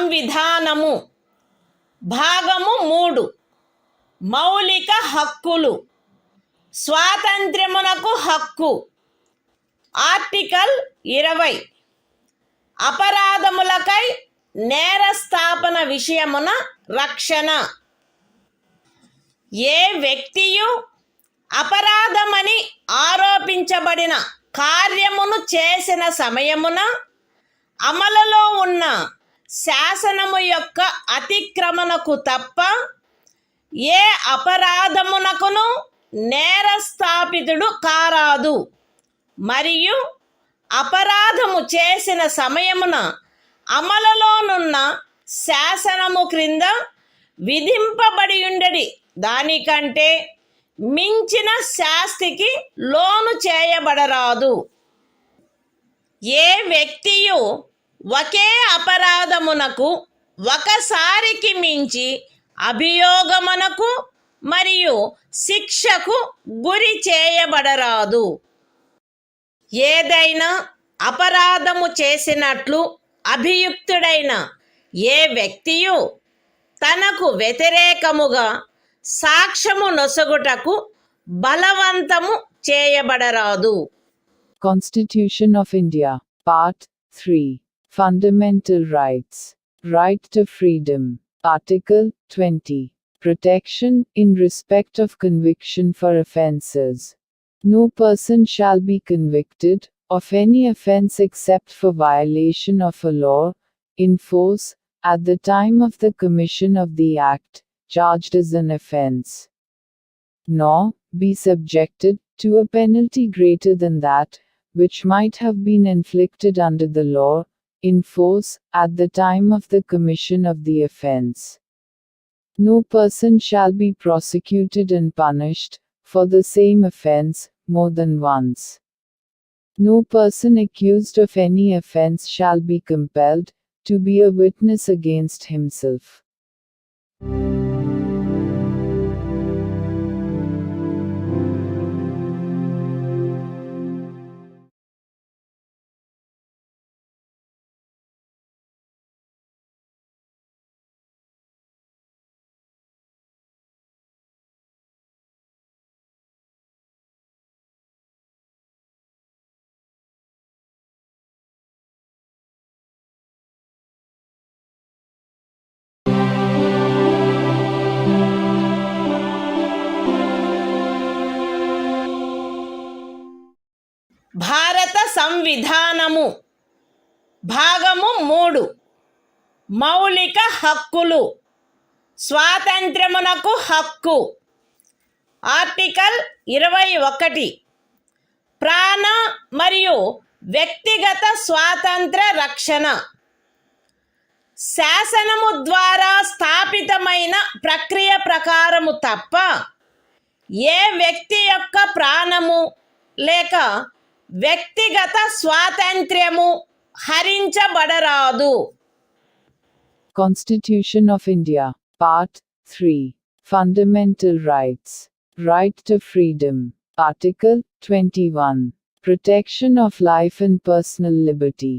సంవిధానము భాగము 3 మౌలిక హక్కులు స్వాతంత్ర్యమునకు హక్కు ఆర్టికల్ 20 అపరాధములకై నేరస్థాపన విషయమున రక్షణ ఏ వ్యక్తియు అపరాధమని ఆరోపించబడిన కార్యమును చేసిన సమయమున అమలులో ఉన్న శాసనము యొక్క అతిక్రమణకు తప్ప ఏ అపరాధమునకును నేరస్థాపితుడు కారాదు మరియు అపరాధము చేసిన సమయమున అమలులోనున్న శాసనము క్రింద విధింపబడి ఉండడి దానికంటే మించిన శాస్తికి లోను చేయబడరాదు. ఏ వ్యక్తియు ఒకే అపరాధమునకు ఒకసారికి మించి అభియోగమునకు మరియు శిక్షకు గురి చేయబడరాదు. ఏదైనా అపరాధము చేసినట్లు అభియుక్తుడైన ఏ వ్యక్తియు తనకు వ్యతిరేకముగా సాక్ష్యము నొసగుటకు బలవంతము చేయబడరాదు. Constitution of India, Part 3, Fundamental Rights, Right to Freedom, Article 20, Protection in respect of conviction for offences. No person shall be convicted of any offence except for violation of a law in force at the time of the commission of the act charged as an offence, nor be subjected to a penalty greater than that which might have been inflicted under the law in force at the time of the commission of the offence. No person shall be prosecuted and punished for the same offence more than once. No person accused of any offence shall be compelled to be a witness against himself. భారత సంవిధానము భాగము 3 మౌలిక హక్కులు స్వాతంత్ర్యమునకు హక్కు article 21 ప్రాణ మరియు వ్యక్తిగత స్వాతంత్ర రక్షణ శాసనము ద్వారా స్థాపితమైన ప్రక్రియ ప్రకారము తప్ప ఏ వ్యక్తి యొక్క ప్రాణము లేక వ్యక్తిగత స్వాతంత్ర్యము హరించబడరాదు. Constitution of India, Part 3, Fundamental Rights, Right to Freedom, Article 21, Protection of Life and Personal Liberty.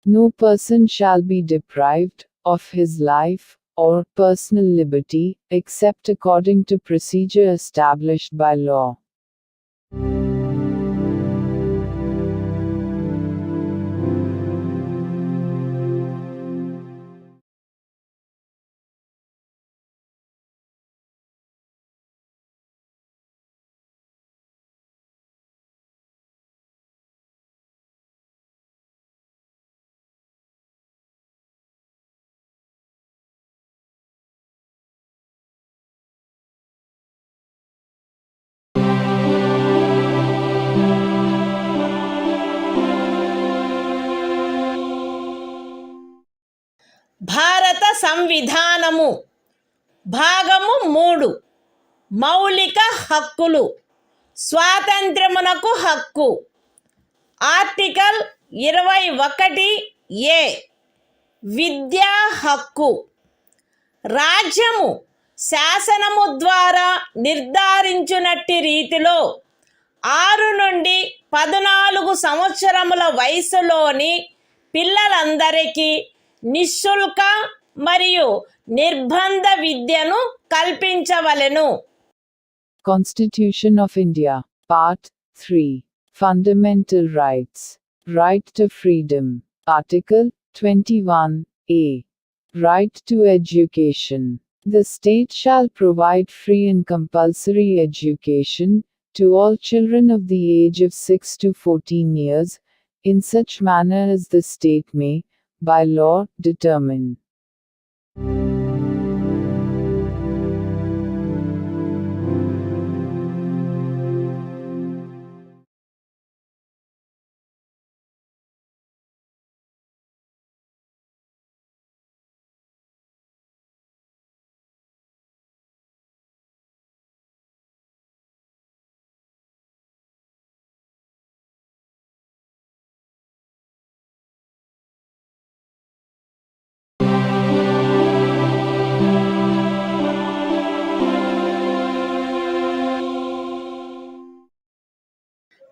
No person shall be deprived of his life or personal liberty except according to procedure established by law. భారత సంవిధానము భాగము 3 మౌలిక హక్కులు స్వాతంత్ర్యమునకు హక్కు article 21 విద్యా హక్కు రాజ్యము శాసనము ద్వారా నిర్ధారించునట్టి రీతిలో 6 నుండి 14 సంవత్సరముల వయసులోని పిల్లలందరికీ నిశుల్క మరియు నిర్బంధ విద్యను కల్పించవలెను. Constitution of India, Part 3. Fundamental Rights. Right to Freedom. Article 21A. Right to Education. The state shall provide free and compulsory education to all children of the age of 6 to 14 years, in such manner as the state may, by law, determine.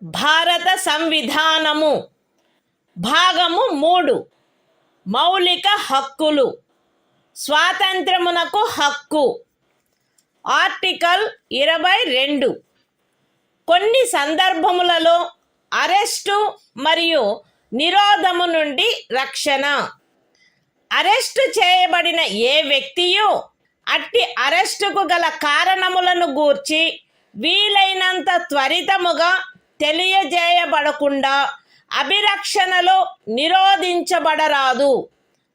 భారత సంవిధానము భాగము 3. మౌలిక హక్కులు. స్వాతంత్రమునకు హక్కు. Article 22. కొన్ని సందర్భములలో arrest మరియు నిరోధము నుండి రక్షణ. Arrest చేయబడిన ఏ వ్యక్తియు అట్టి అరెస్టుకు గల కారణములను గూర్చి వీలైనంత త్వరితముగా తెలియజేయబడకుండా అభిరక్షణలో నిరోధించబడరాదు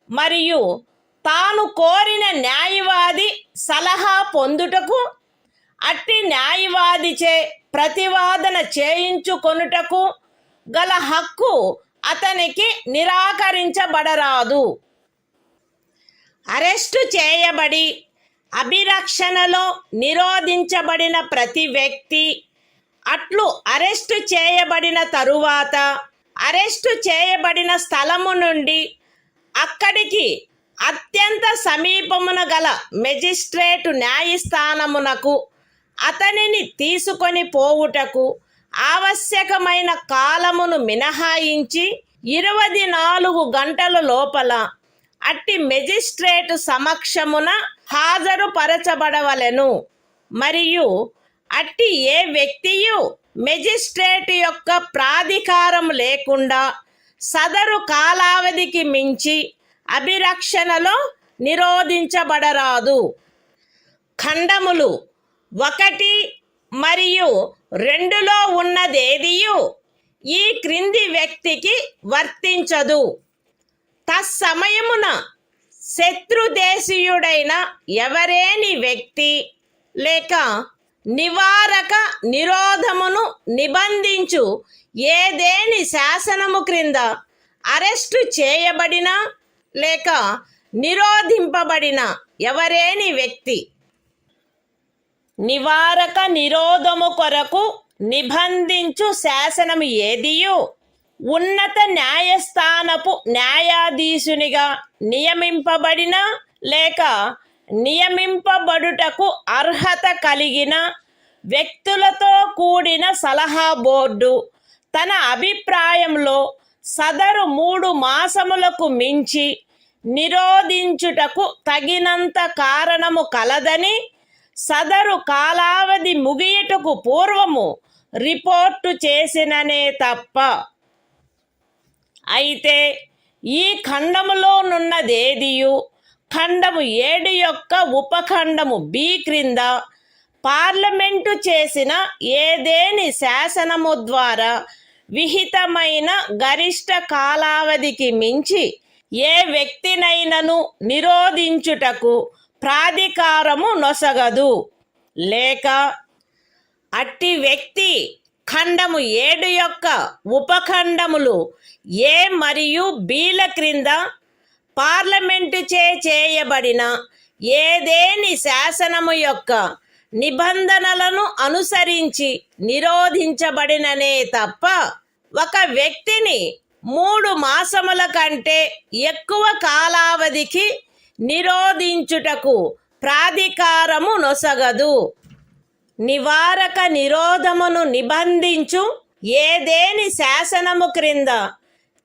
మరియు తాను కోరిన న్యాయవాది సలహా పొందుటకు అట్టి న్యాయవాదిచే ప్రతివాదన చేయించుకొనుటకు గల హక్కు అతనికి నిరాకరించబడరాదు. అరెస్టు చేయబడి అభిరక్షణలో నిరోధించబడిన ప్రతి వ్యక్తి అట్లు అరెస్టు చేయబడిన తరువాత అరెస్టు చేయబడిన స్థలము నుండి అక్కడికి అత్యంత సమీపమున గల మెజిస్ట్రేటు న్యాయస్థానమునకు అతనిని తీసుకొని పోవుటకు ఆవశ్యకమైన కాలమును మినహాయించి 24 గంటల లోపల అట్టి మెజిస్ట్రేటు సమక్షమున హాజరుపరచబడవలెను మరియు అట్టి ఏ వ్యక్తియు మెజిస్ట్రేట్ యొక్క ప్రాధికారం లేకుండా సదరు కాలావధికి మించి అభిరక్షణలో నిరోధించబడరాదు. ఖండములు 1 మరియు 2లో ఉన్నదేదియు ఈ క్రింది వ్యక్తికి వర్తించదు. తత్సమయమున శత్రుదేశీయుడైన ఎవరేని వ్యక్తి లేక నివారక నిరోధమును నిబంధించు ఏదేని శాసనము క్రింద అరెస్టు చేయబడిన లేక నిరోధింపబడిన ఎవరేని వ్యక్తి నివారక నిరోధము కొరకు నిబంధించు శాసనము ఏదియు ఉన్నత న్యాయస్థానపు న్యాయాధీశునిగా నియమింపబడిన లేక నియమింపబడుటకు అర్హత కలిగిన వ్యక్తులతో కూడిన సలహా బోర్డు తన అభిప్రాయంలో సదరు 3 మాసములకు మించి నిరోధించుటకు తగినంత కారణము కలదని సదరు కాలావధి ముగియుటకు పూర్వము రిపోర్టు చేసిననే తప్ప. అయితే ఈ ఖండములోనున్నదేదియు ఖండము 7 యొక్క ఉపఖండము బి క్రింద పార్లమెంటు చేసిన ఏదేని శాసనము ద్వారా విహితమైన గరిష్ట కాలావధికి మించి ఏ వ్యక్తినైనను నిరోధించుటకు ప్రాధికారము నొసగదు లేక అట్టి వ్యక్తి ఖండము 7 యొక్క ఉపఖండములు ఏ మరియు బిల క్రింద పార్లమెంటు చేయబడిన ఏదేని శాసనము యొక్క నిబంధనలను అనుసరించి నిరోధించబడిననే తప్ప ఒక వ్యక్తిని 3 మాసముల కంటే ఎక్కువ కాలావధికి నిరోధించుటకు ప్రాధికారము నొసగదు. నివారక నిరోధమును నిబంధించు ఏదేని శాసనము క్రింద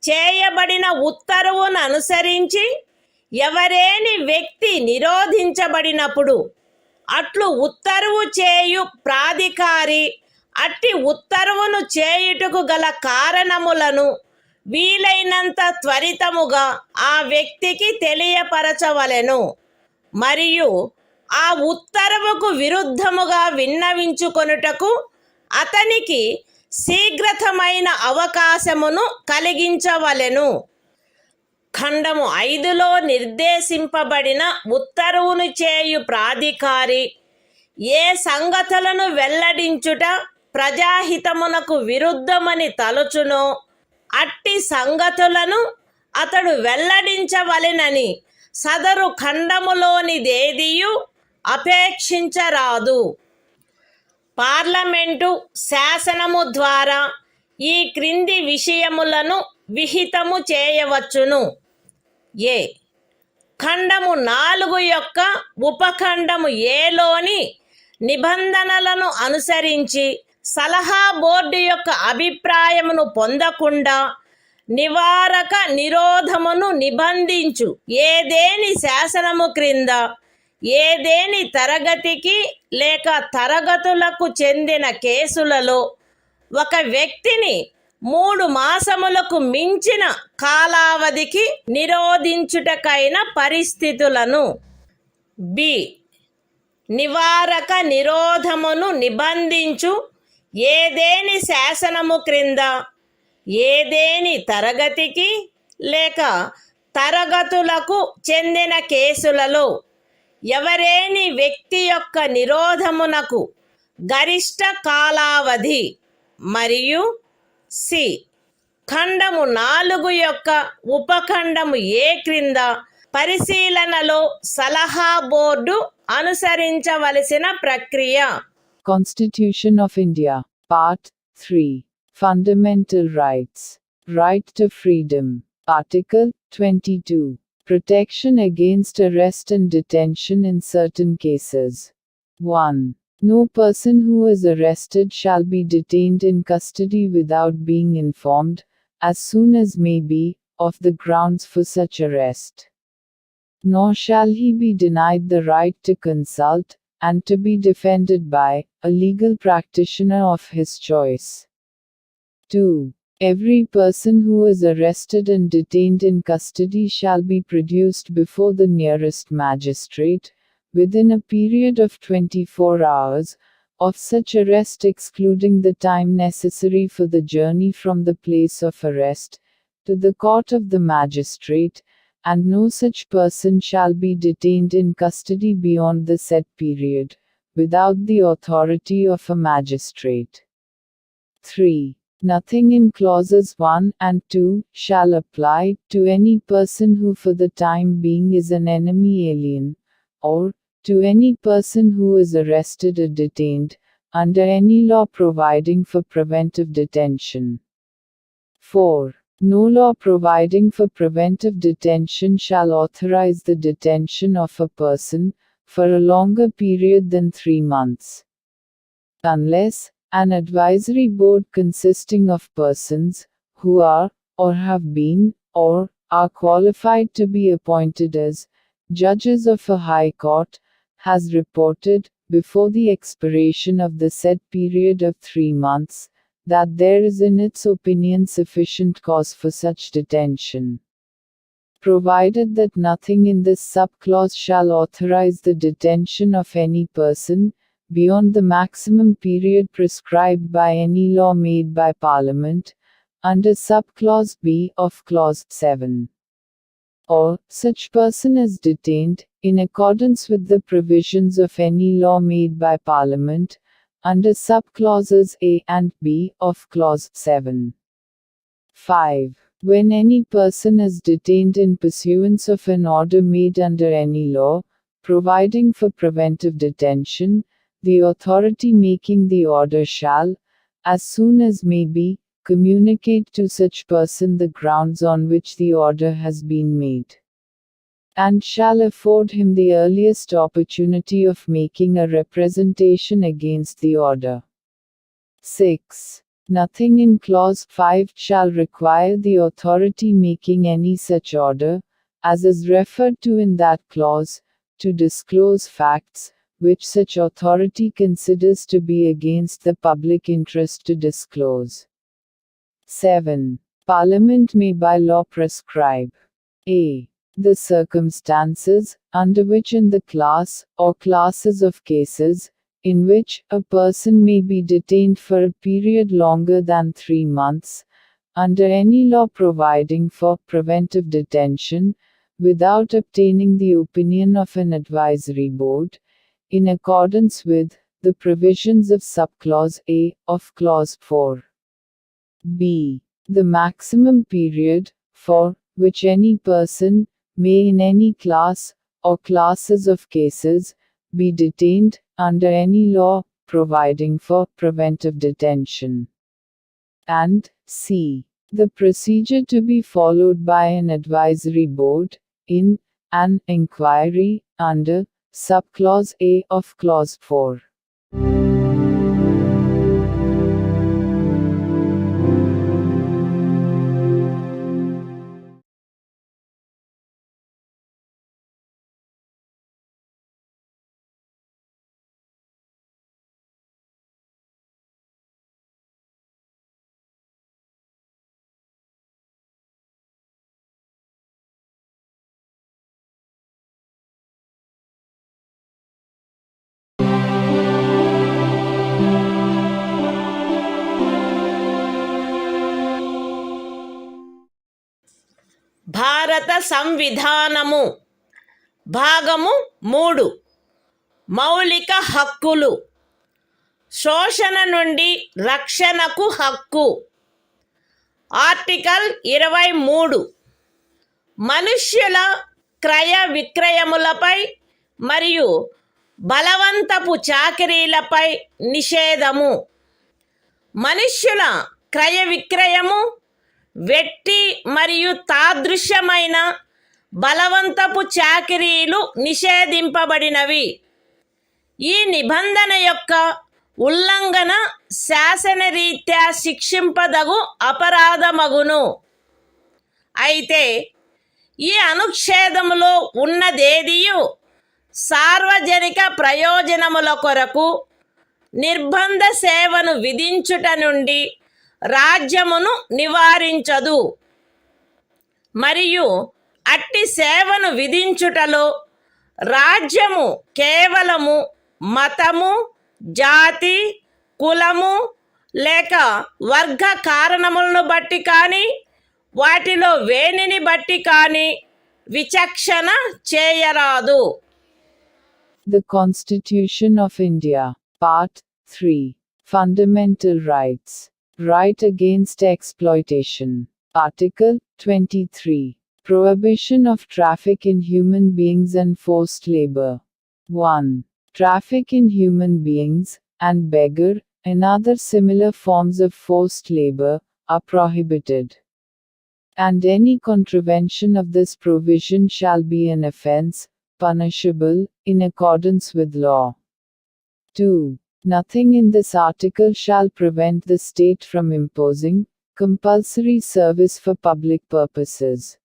చేయబడిన ఉత్తర్వును అనుసరించి ఎవరేని వ్యక్తి నిరోధించబడినప్పుడు అట్లు ఉత్తర్వు చేయు ప్రాధికారి అట్టి ఉత్తర్వును చేయుటకు గల కారణములను వీలైనంత త్వరితముగా ఆ వ్యక్తికి తెలియపరచవలెను. మరియు ఆ ఉత్తర్వుకు విరుద్ధముగా విన్నవించుకొనుటకు అతనికి శీఘ్రతమైన అవకాశమును కలిగించవలెను. ఖండము 5లో నిర్దేశింపబడిన ఉత్తర్వును చేయు ప్రాధికారి ఏ సంగతులను వెల్లడించుట ప్రజాహితమునకు విరుద్ధమని తలచునో అట్టి సంగతులను అతడు వెల్లడించవలెనని సదరు ఖండములోనిదేదియు అపేక్షించరాదు. పార్లమెంటు శాసనము ద్వారా ఈ క్రింది విషయములను విహితము చేయవచ్చును. ఏ. ఖండము 4 యొక్క ఉపఖండము ఏలోని నిబంధనలను అనుసరించి సలహా బోర్డు యొక్క అభిప్రాయమును పొందకుండా నివారక నిరోధమును నిబంధించు ఏదేని శాసనము క్రింద ఏదేని తరగతికి లేక తరగతులకు చెందిన కేసులలో ఒక వ్యక్తిని 3 మాసములకు మించిన కాలావధికి నిరోధించుటకైన పరిస్థితులను. బి. నివారక నిరోధమును నిబంధించు ఏదేని శాసనము క్రింద ఏదేని తరగతికి లేక తరగతులకు చెందిన కేసులలో ఎవరేని వ్యక్తి యొక్క నిరోధమునకు గరిష్ట కాలావధి. మరియు సి. ఖండము 4 యొక్క ఉపఖండము ఏ క్రింద పరిశీలనలో సలహా బోర్డు అనుసరించవలసిన ప్రక్రియ. Constitution of India, Part 3. Fundamental Rights. Right to Freedom. Article 22. Protection against arrest and detention in certain cases. 1. No person who is arrested shall be detained in custody without being informed, as soon as may be, of the grounds for such arrest. Nor shall he be denied the right to consult, and to be defended by, a legal practitioner of his choice. 2. Every person who is arrested and detained in custody shall be produced before the nearest magistrate, within a period of 24 hours, of such arrest excluding the time necessary for the journey from the place of arrest, to the court of the magistrate, and no such person shall be detained in custody beyond the said period, without the authority of a magistrate. 3. Nothing in clauses 1 and 2 shall apply to any person who for the time being is an enemy alien, or to any person who is arrested or detained, under any law providing for preventive detention. 4. No law providing for preventive detention shall authorize the detention of a person, for a longer period than 3 months. Unless, an advisory board consisting of persons, who are, or have been, or are qualified to be appointed as, judges of a high court, has reported, before the expiration of the said period of 3 months, that there is in its opinion sufficient cause for such detention. Provided that nothing in this subclause shall authorize the detention of any person, beyond the maximum period prescribed by any law made by Parliament, under subclause B of clause 7. Or, such person is detained, in accordance with the provisions of any law made by Parliament, under subclauses A and B of clause 7. 5. When any person is detained in pursuance of an order made under any law, providing for preventive detention, the authority making the order shall, as soon as may be, communicate to such person the grounds on which the order has been made, and shall afford him the earliest opportunity of making a representation against the order. 6. Nothing in clause 5 shall require the authority making any such order, as is referred to in that clause, to disclose facts, which such authority considers to be against the public interest to disclose. 7. Parliament may by law prescribe a. the circumstances, under which in the class, or classes of cases, in which a person may be detained for a period longer than 3 months, under any law providing for preventive detention, without obtaining the opinion of an advisory board, in accordance with the provisions of subclause A of clause 4. b. the maximum period, for which any person may in any class, or classes of cases, be detained, under any law providing for preventive detention. And c. the procedure to be followed by an advisory board, in an inquiry, under subclause A of clause 4. భారత సంవిధానము భాగము 3 మౌలిక హక్కులు శోషణ నుండి రక్షణకు హక్కు article 23 మనుష్యుల క్రయ విక్రయములపై మరియు బలవంతపు చాకిరీలపై నిషేధము మనుష్యుల క్రయ విక్రయము వెట్టి మరియు తాదృశ్యమైన బలవంతపు చాకిరీలు నిషేధింపబడినవి ఈ నిబంధన యొక్క ఉల్లంఘన శాసనరీత్యా శిక్షింపదగు అపరాధమగును అయితే ఈ అనుచ్ఛేదములో ఉన్నదేదియు సార్వజనిక ప్రయోజనముల కొరకు నిర్బంధ సేవను విధించుట నుండి రాజ్యమును నివారించదు మరియు అట్టి సేవను విధించుటలో రాజ్యము కేవలము మతము జాతి కులము లేక వర్గ కారణములను బట్టి కానీ వాటిలో వేనిని బట్టి కానీ విచక్షణ చేయరాదు. The Constitution of India, Part 3. Fundamental Rights. Right against exploitation. Article 23. Prohibition of traffic in human beings and forced labor. 1. Traffic in human beings, and beggar, and other similar forms of forced labor, are prohibited. And any contravention of this provision shall be an offense, punishable, in accordance with law. 2. Nothing in this article shall prevent the state from imposing compulsory service for public purposes.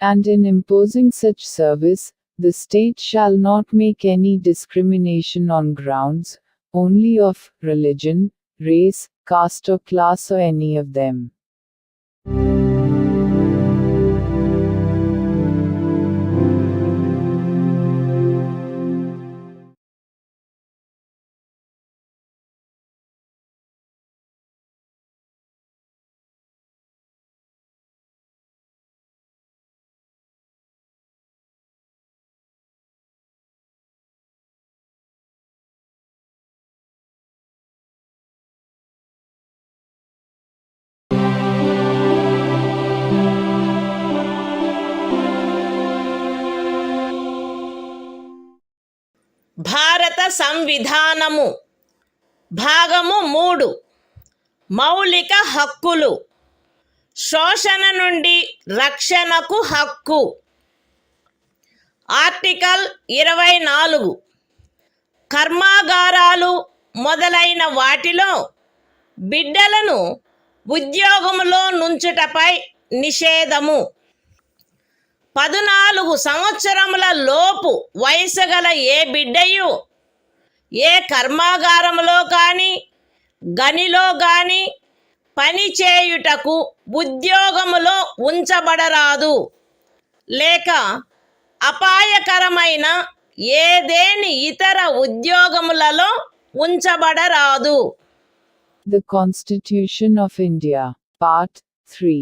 And in imposing such service, the state shall not make any discrimination on grounds only of religion, race, caste or class or any of them. భారత సంవిధానము భాగము 3 మౌలిక హక్కులు శోషణ నుండి రక్షణకు హక్కు article 24 కర్మాగారాలు మొదలైన వాటిలో బిడ్డలను ఉద్యోగములో నుంచుటపై నిషేధము 14 సంవత్సరముల లోపు వయసు గల ఏ బిడ్డయు ఏ కర్మాగారములో కానీ గనిలో కానీ పని చేయుటకు ఉద్యోగములో ఉంచబడరాదు, లేక అపాయకరమైన ఏదేని ఇతర ఉద్యోగములలో ఉంచబడరాదు. The Constitution of India, Part 3.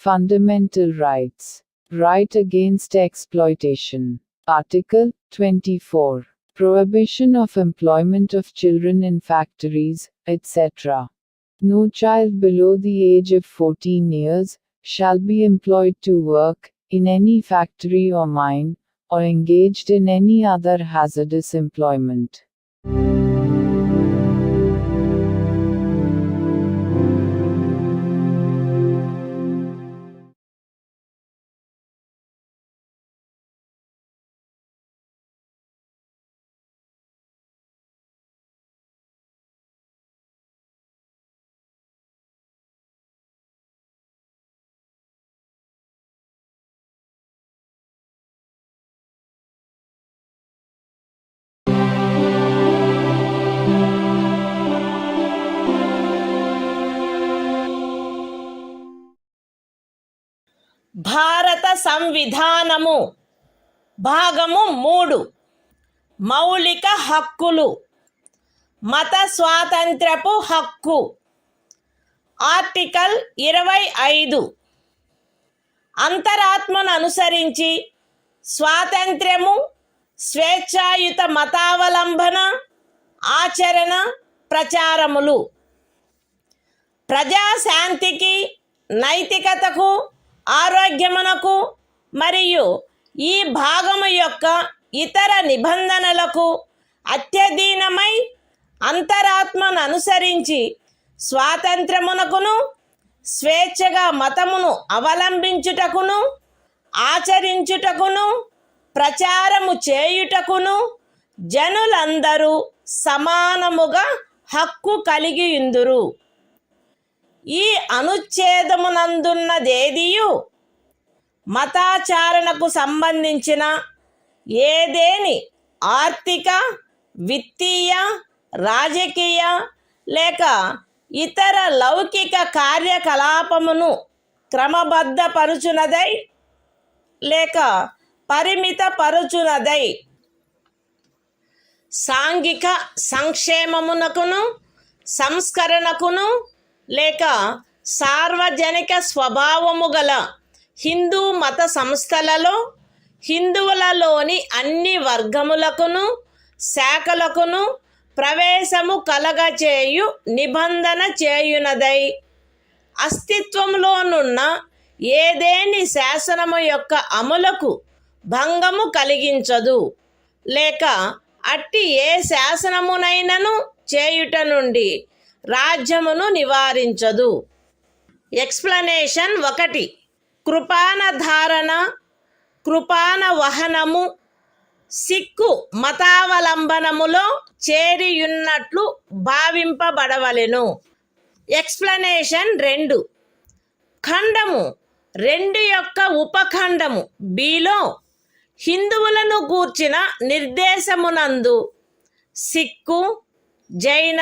Fundamental Rights. Right against exploitation. Article 24. Prohibition of employment of children in factories, etc. No child below the age of 14 years shall be employed to work in any factory or mine, or engaged in any other hazardous employment. భారత సంవిధానము భాగము 3. మౌలిక హక్కులు. మత స్వాతంత్ర్యపు హక్కు. Article 25. అంతరాత్మను అనుసరించి స్వాతంత్ర్యము, స్వేచ్ఛాయుత మతావలంబన, ఆచరణ, ప్రచారములు. ప్రజాశాంతికి, నైతికతకు, ఆరోగ్యమునకు మరియు ఈ భాగము యొక్క ఇతర నిబంధనలకు అత్యధీనమై అంతరాత్మను అనుసరించి స్వాతంత్రమునకును, స్వేచ్ఛగా మతమును అవలంబించుటకును, ఆచరించుటకును, ప్రచారము చేయుటకును జనులందరూ సమానముగా హక్కు కలిగియుందురు. ఈ అనుచ్ఛేదమునందున్నదేదియు మతాచారణకు సంబంధించిన ఏదేని ఆర్థిక, విత్తీయ, రాజకీయ లేక ఇతర లౌకిక కార్యకలాపమును క్రమబద్ధపరుచునదై లేక పరిమితపరుచునదై సాంఘిక సంక్షేమమునకును, సంస్కరణకును లేక సార్వజనిక స్వభావము గల హిందూ మత సంస్థలలో హిందువులలోని అన్ని వర్గములకును శాఖలకును ప్రవేశము కలగచేయు నిబంధన చేయునదై అస్తిత్వంలోనున్న ఏదేని శాసనము యొక్క అమలుకు భంగము కలిగించదు, లేక అట్టి ఏ శాసనమునైనను చేయుట నుండి రాజ్యమును నివారించదు. ఎక్స్ప్లనేషన్ 1. కృపాన ధారణ, కృపాన వహనము సిక్కు మతావలంబనములో చేరియున్నట్లు భావింపబడవలెను. ఎక్స్ప్లనేషన్ 2. ఖండము 2 యొక్క ఉపఖండము బిలో హిందువులను గూర్చిన నిర్దేశమునందు సిక్కు, జైన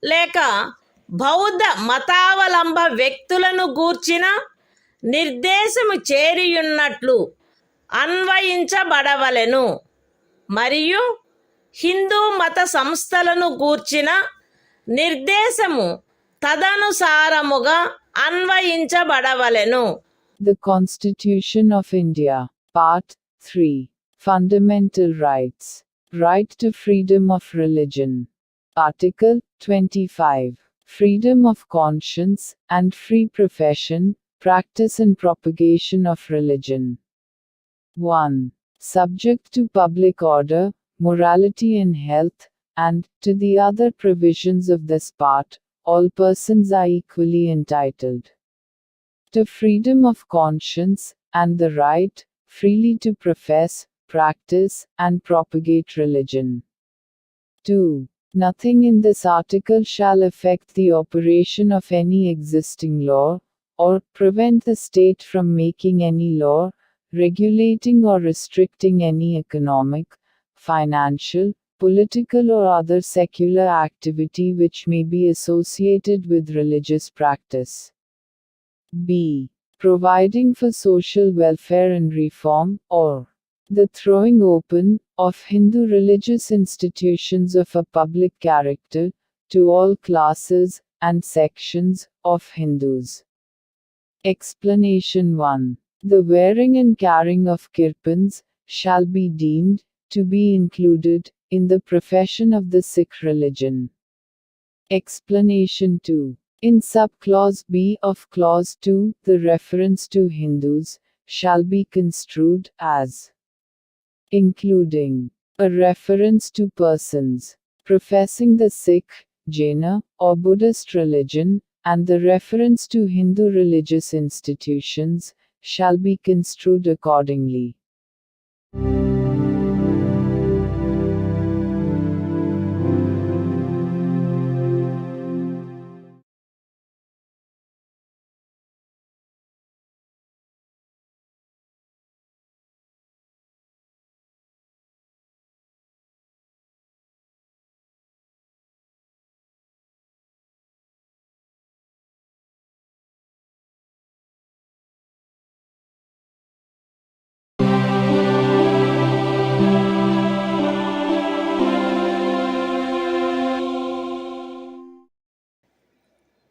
లేక బౌద్ధ మతావలంబ వ్యక్తులను గూర్చిన నిర్దేశము చేరియున్నట్లు అన్వయించబడవలెను మరియు హిందూ మత సంస్థలను గూర్చిన నిర్దేశము తదనుసారముగా అన్వయించబడవలెను. The Constitution of India, Part 3. Fundamental Rights. Right to freedom of religion. Article 25. Freedom of conscience and free profession, practice and propagation of religion. 1. Subject to public order, morality and health, and, to the other provisions of this part, all persons are equally entitled to freedom of conscience, and the right, freely to profess, practice, and propagate religion. 2. Nothing in this article shall affect the operation of any existing law, or prevent the state from making any law, regulating or restricting any economic, financial, political or other secular activity which may be associated with religious practice. B. Providing for social welfare and reform, or the throwing open of Hindu religious institutions of a public character to all classes and sections of Hindus. Explanation 1. The wearing and carrying of kirpans shall be deemed to be included in the profession of the Sikh religion. Explanation 2. In subclause B of clause 2, the reference to Hindus shall be construed as including a reference to persons professing the Sikh, Jaina, or Buddhist religion, and the reference to Hindu religious institutions shall be construed accordingly.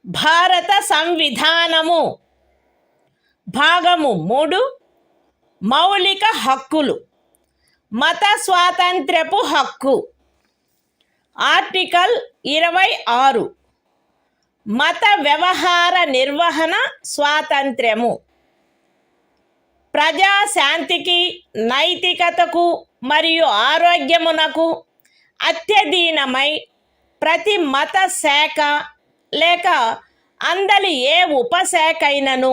భారత సంవిధానము భాగము 3 మౌలిక హక్కులు మత స్వాతంత్ర్యపు హక్కు article 26 మత వ్యవహార నిర్వహణ స్వాతంత్ర్యము ప్రజాశాంతికి నైతికతకు మరియు ఆరోగ్యమునకు అత్యధీనమై ప్రతి మత శాఖ లేక అందలి ఏ ఉపశాఖైనను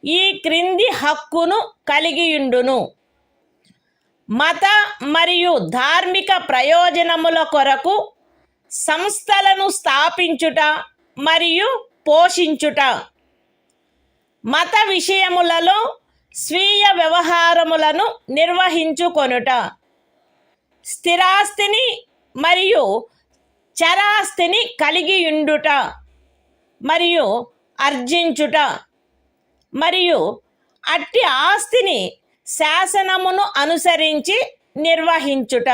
ఈ క్రింది హక్కును కలిగియుండును. మత మరియు ధార్మిక ప్రయోజనముల కొరకు సంస్థలను స్థాపించుట మరియు పోషించుట, మత విషయములలో స్వీయ వ్యవహారములను నిర్వహించుకొనుట, స్థిరాస్తిని మరియు చరాస్తిని కలిగియుండుట మరియు ఆర్జించుట, మరియు అట్టి ఆస్తిని శాసనమును అనుసరించి నిర్వహించుట.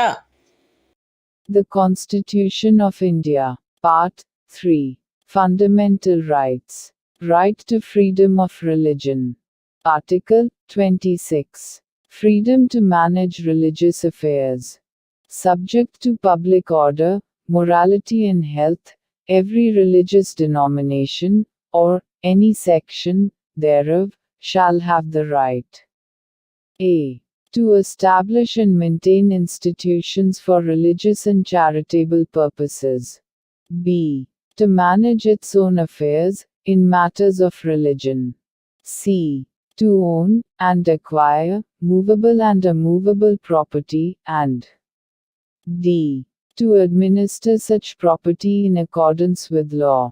The Constitution of India, Part 3. Fundamental Rights. Right to freedom of religion. Article 26. Freedom to manage religious affairs. Subject to public order, morality and health, every religious denomination, or any section thereof, shall have the right a. to establish and maintain institutions for religious and charitable purposes. B. to manage its own affairs, in matters of religion. C. to own and acquire movable and immovable property, and D. to administer such property in accordance with law.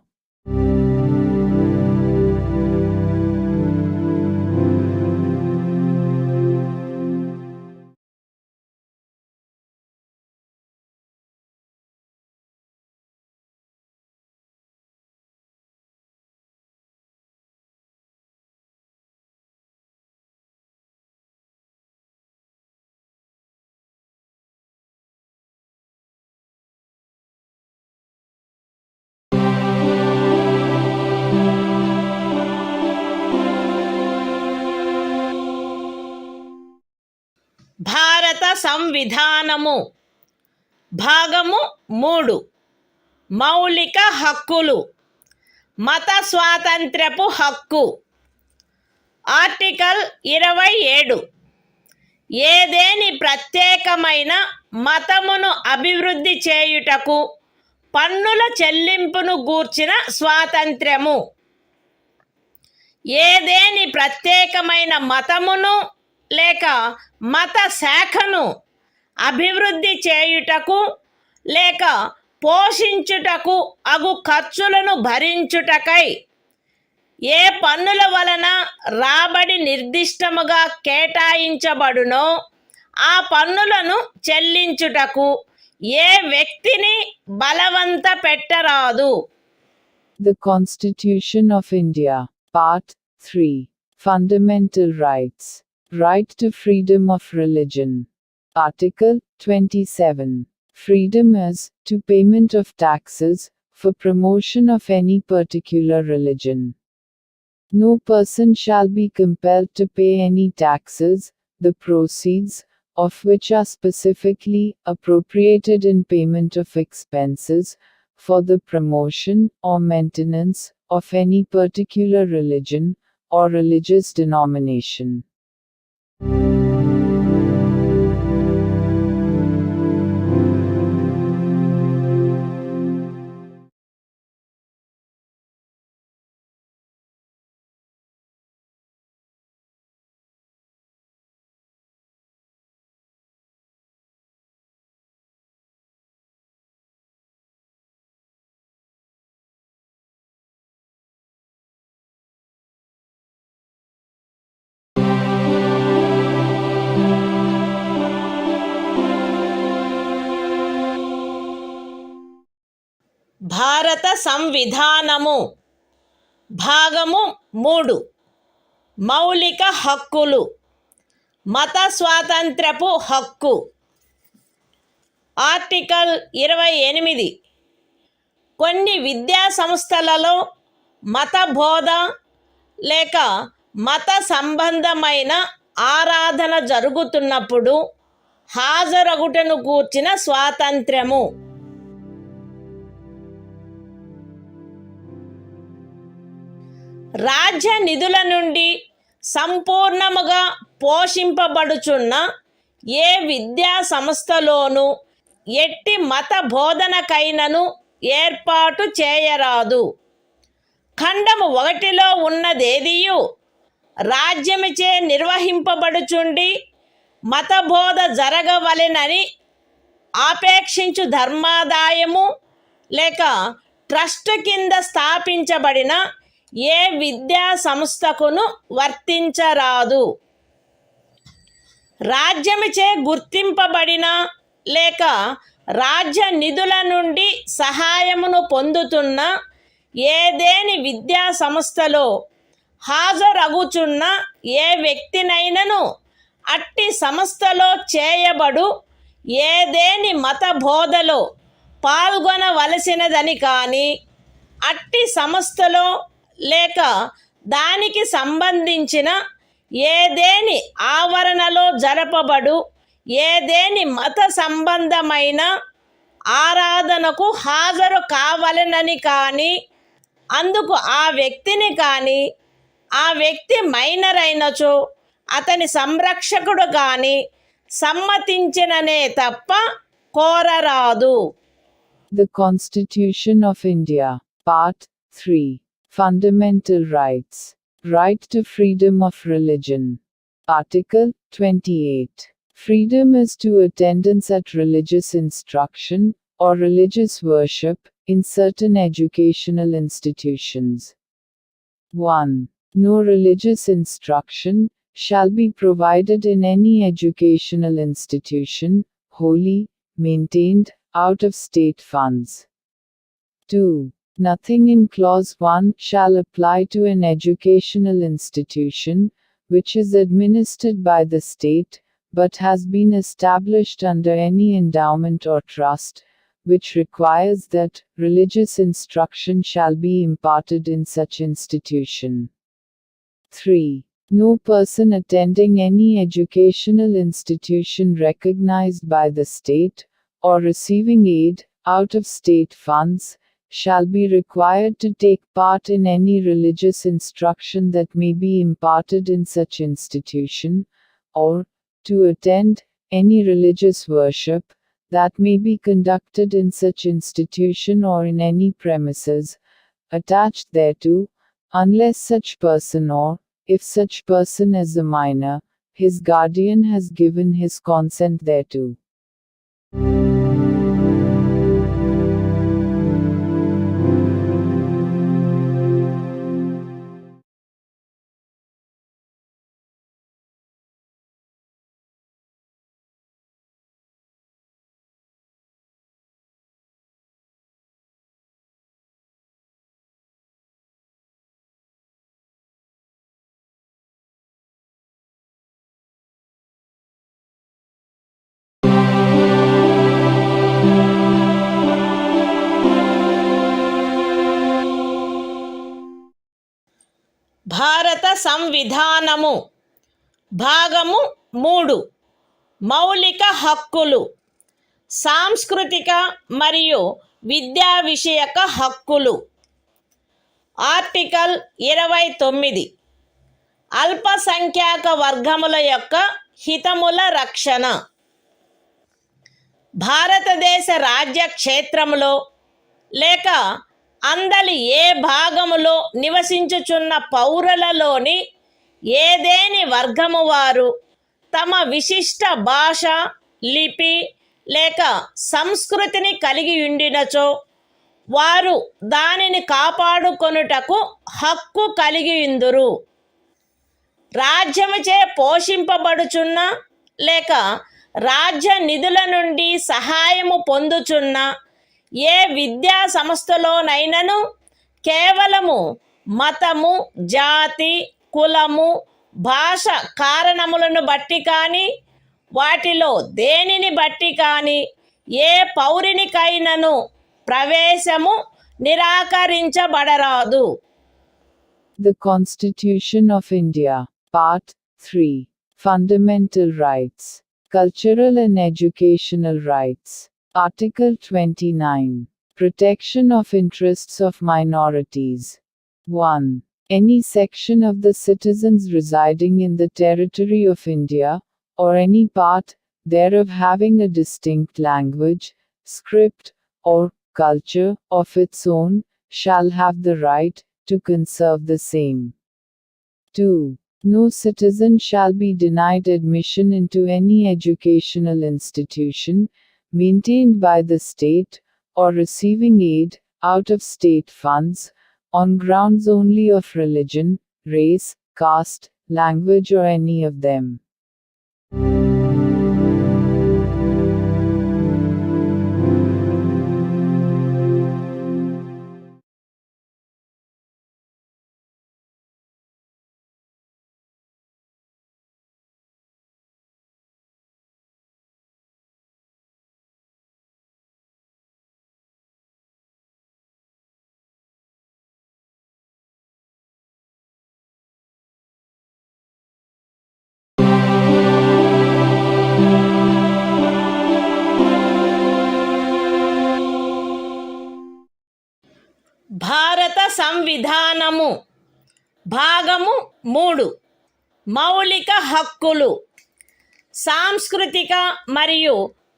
భారత సంవిధానము భాగము 3 మౌలిక హక్కులు మత స్వాతంత్ర్యపు హక్కు article 27 ఏదేని ప్రత్యేకమైన మతమును అభివృద్ధి చేయుటకు పన్నుల చెల్లింపును గూర్చిన స్వాతంత్ర్యము. ఏదేని ప్రత్యేకమైన మతమును లేక మత శాఖను అభివృద్ధి చేయుటకు లేక పోషించుటకు అగు ఖర్చులను భరించుటకై ఏ పన్నుల వలన రాబడి నిర్దిష్టముగా కేటాయించబడునో ఆ పన్నులను చెల్లించుటకు ఏ వ్యక్తిని బలవంత పెట్టరాదు. The Constitution of India, Part 3. Fundamental Rights. Right to freedom of religion. Article 27. Freedom as to payment of taxes for promotion of any particular religion. No person shall be compelled to pay any taxes, the proceeds of which are specifically appropriated in payment of expenses for the promotion or maintenance of any particular religion or religious denomination. భారత సంవిధానము భాగము 3 మౌలిక హక్కులు మత స్వాతంత్ర్యపు హక్కు. Article 28. కొన్ని విద్యా సంస్థలలో మత బోధ లేక మత సంబంధమైన ఆరాధన జరుగుతున్నప్పుడు హాజరగుటను గూర్చిన స్వాతంత్ర్యము. రాజ్య నిధుల నుండి సంపూర్ణముగా పోషింపబడుచున్న ఏ విద్యా సంస్థలోనూ ఎట్టి మత బోధనకైనను ఏర్పాటు చేయరాదు. ఖండము 1లో ఉన్నదేదియు రాజ్యముచే నిర్వహింపబడుచుండి మత బోధ జరగవలెనని ఆపేక్షించు ధర్మాదాయము లేక ట్రస్ట్ కింద స్థాపించబడిన ఏ విద్యా సంస్థకును వర్తించరాదు. రాజ్యముచే గుర్తింపబడిన లేక రాజ్య నిధుల నుండి సహాయమును పొందుతున్న ఏదేని విద్యా సంస్థలో హాజరగుచున్న ఏ వ్యక్తినైనను అట్టి సంస్థలో చేయబడు ఏదేని మత బోధలో పాల్గొనవలసినదని కానీ అట్టి సంస్థలో లేక దానికి సంబంధించిన ఏదేని ఆవరణలో జరపబడు ఏదేని మత సంబంధమైన ఆరాధనకు హాజరు కావలెనని కానీ అందుకు ఆ వ్యక్తిని కానీ ఆ వ్యక్తి మైనర్ అయినచో అతని సంరక్షకుడు కానీ సమ్మతించిననే తప్ప కోరరాదు. The Constitution of India, Part 3. Fundamental Rights. Right to freedom of religion. Article 28. Freedom as to attendance at religious instruction or religious worship in certain educational institutions. 1. No religious instruction shall be provided in any educational institution, wholly maintained out of state funds. 2. Nothing in Clause 1 shall apply to an educational institution which is administered by the state, but has been established under any endowment or trust, which requires that religious instruction shall be imparted in such institution. 3. No person attending any educational institution recognized by the state, or receiving aid out of state funds, shall be required to take part in any religious instruction that may be imparted in such institution, or to attend any religious worship that may be conducted in such institution or in any premises attached thereto, unless such person or, if such person is a minor, his guardian has given his consent thereto. సంవిధానము భాగము 3 మౌలిక హక్కులు సాంస్కృతిక మరియు విద్యా విషయక హక్కులు article 29 అల్పసంఖ్యాక వర్గముల యొక్క హితముల రక్షణ భారతదేశ రాజ్య క్షేత్రములో లేక అందలి ఏ భాగములో నివసించుచున్న పౌరులలోని ఏదేని వర్గము వారు తమ విశిష్ట భాష లిపి లేక సంస్కృతిని కలిగి ఉండినచో వారు దానిని కాపాడుకొనుటకు హక్కు కలిగి ఉందురు. రాజ్యముచే పోషింపబడుచున్న లేక రాజ్య నిధుల నుండి సహాయము పొందుచున్న ఏ విద్యా సంస్థలోనైనను కేవలము మతము జాతి కులము భాష కారణములను బట్టి కానీ వాటిలో దేనిని బట్టి కానీ ఏ పౌరునికైనను ప్రవేశము నిరాకరించబడరాదు. The Constitution of India, Part 3, Fundamental Rights, Cultural and Educational Rights, Article 29, Protection of Interests of Minorities. 1. Any section of the citizens residing in the territory of India, or any part thereof having a distinct language, script, or culture of its own, shall have the right to conserve the same. 2. No citizen shall be denied admission into any educational institution, maintained by the state, or receiving aid, out of state funds, on grounds only of religion, race, caste, language or any of them. భారత సంవిధానము భాగము 3 మౌలిక హక్కులు సాంస్కృతిక మరియు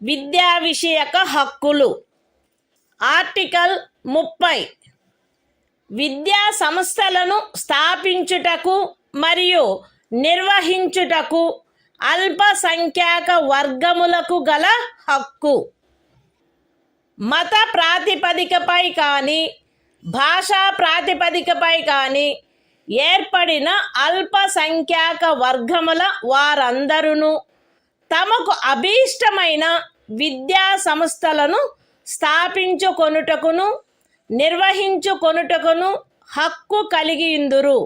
విద్యా విషయక హక్కులు article 30 విద్యా సంస్థలను స్థాపించుటకు మరియు నిర్వహించుటకు అల్పసంఖ్యాక వర్గములకు గల హక్కు మత ప్రాతిపదికపై కానీ భాషా ప్రాతిపదికపై కానీ ఏర్పడిన అల్పసంఖ్యాక వర్గముల వారందరూ తమకు అభీష్టమైన విద్యా సంస్థలను స్థాపించుకొనుటకును నిర్వహించుకొనుటకును హక్కు కలిగి ఉందురు.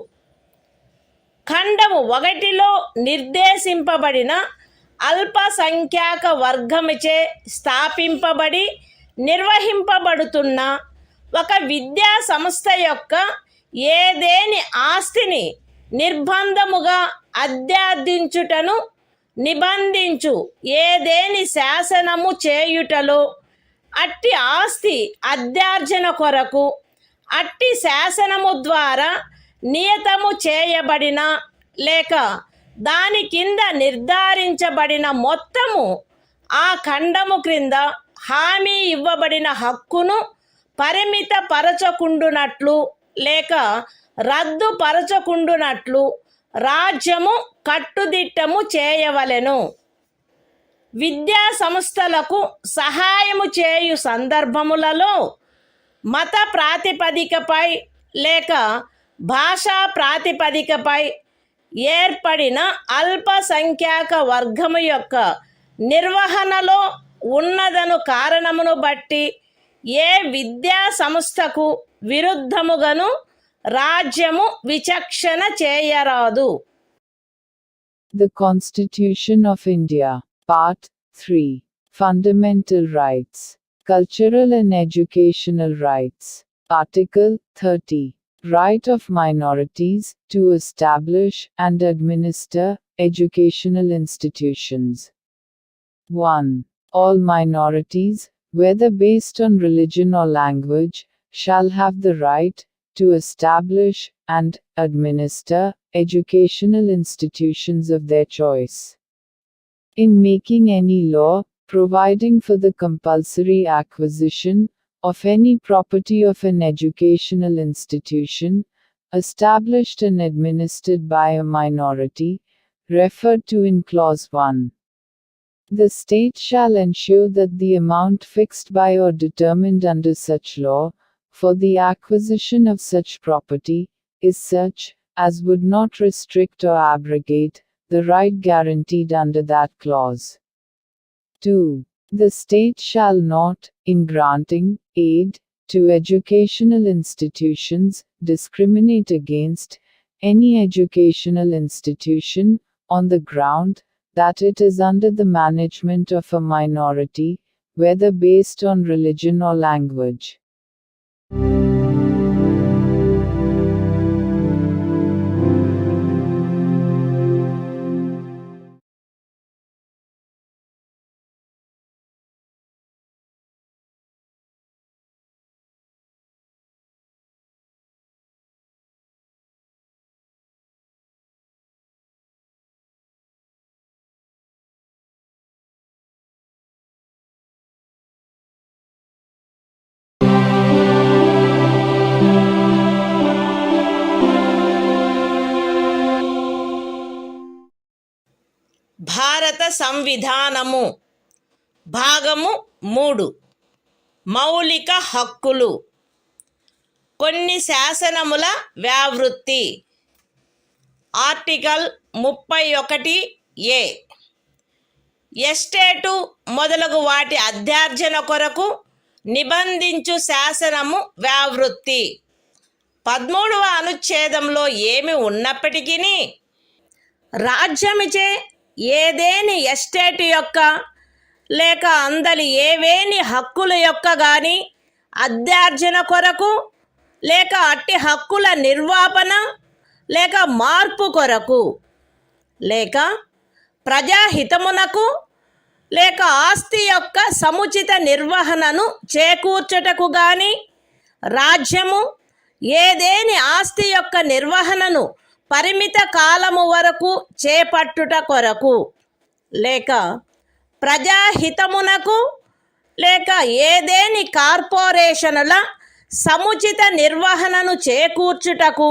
ఖండము 1లో నిర్దేశింపబడిన అల్పసంఖ్యాక వర్గముచే స్థాపింపబడి నిర్వహింపబడుతున్న ఒక విద్యా సంస్థ యొక్క ఏదేని ఆస్తిని నిర్బంధముగా అధ్యాదించుటను నిబంధించు ఏదేని శాసనము చేయుటలో అట్టి ఆస్తి అధ్యార్జన కొరకు అట్టి శాసనము ద్వారా నియతము చేయబడిన లేక దాని కింద నిర్ధారించబడిన మొత్తము ఆ ఖండము క్రింద హామీ ఇవ్వబడిన హక్కును పరిమితపరచకుండునట్లు లేక రద్దుపరచకుండునట్లు రాజ్యము కట్టుదిట్టము చేయవలెను. విద్యా సంస్థలకు సహాయము చేయు సందర్భములలో మత ప్రాతిపదికపై లేక భాషా ప్రాతిపదికపై ఏర్పడిన అల్పసంఖ్యాక వర్గము యొక్క నిర్వహణలో ఉన్నదను కారణమును బట్టి ఏ విద్యా సంస్థకు విరుద్ధముగాను రాజ్యము విచక్షణ చేయరాదు. The Constitution of India, Part 3, Fundamental Rights, Cultural and Educational Rights, Article 30, Right of minorities to establish and administer educational institutions. 1. All minorities, whether based on religion or language, shall have the right to establish and administer educational institutions of their choice. In making any law, providing for the compulsory acquisition of any property of an educational institution, established and administered by a minority, referred to in Clause 1. The state shall ensure that the amount fixed by or determined under such law, for the acquisition of such property, is such, as would not restrict or abrogate, the right guaranteed under that clause. 2. The state shall not, in granting aid to educational institutions, discriminate against any educational institution, on the ground that it is under the management of a minority, whether based on religion or language. భారత సంవిధానము భాగము 3 మౌలిక హక్కులు. కొన్ని శాసనముల వ్యావృత్తి. Article 31A. Estate మొదలగు వాటి అధ్యార్జన కొరకు నిబంధించు శాసనము వ్యావృత్తి. 13వ అనుచ్ఛేదంలో ఏమి ఉన్నప్పటికీ రాజ్యమిచే ఏదేని ఎస్టేట్ యొక్క లేక అందలి ఏవేని హక్కుల యొక్క గాని అధ్యార్జన కొరకు లేక అట్టి హక్కుల నిర్వాపన లేక మార్పు కొరకు లేక ప్రజాహితమునకు లేక ఆస్తి యొక్క సముచిత నిర్వహణను చేకూర్చుటకు గాని రాజ్యము ఏదేని ఆస్తి యొక్క నిర్వహణను పరిమిత కాలము వరకు చేపట్టుట కొరకు లేక ప్రజాహితమునకు లేక ఏదేని కార్పొరేషనుల సముచిత నిర్వహణను చేకూర్చుటకు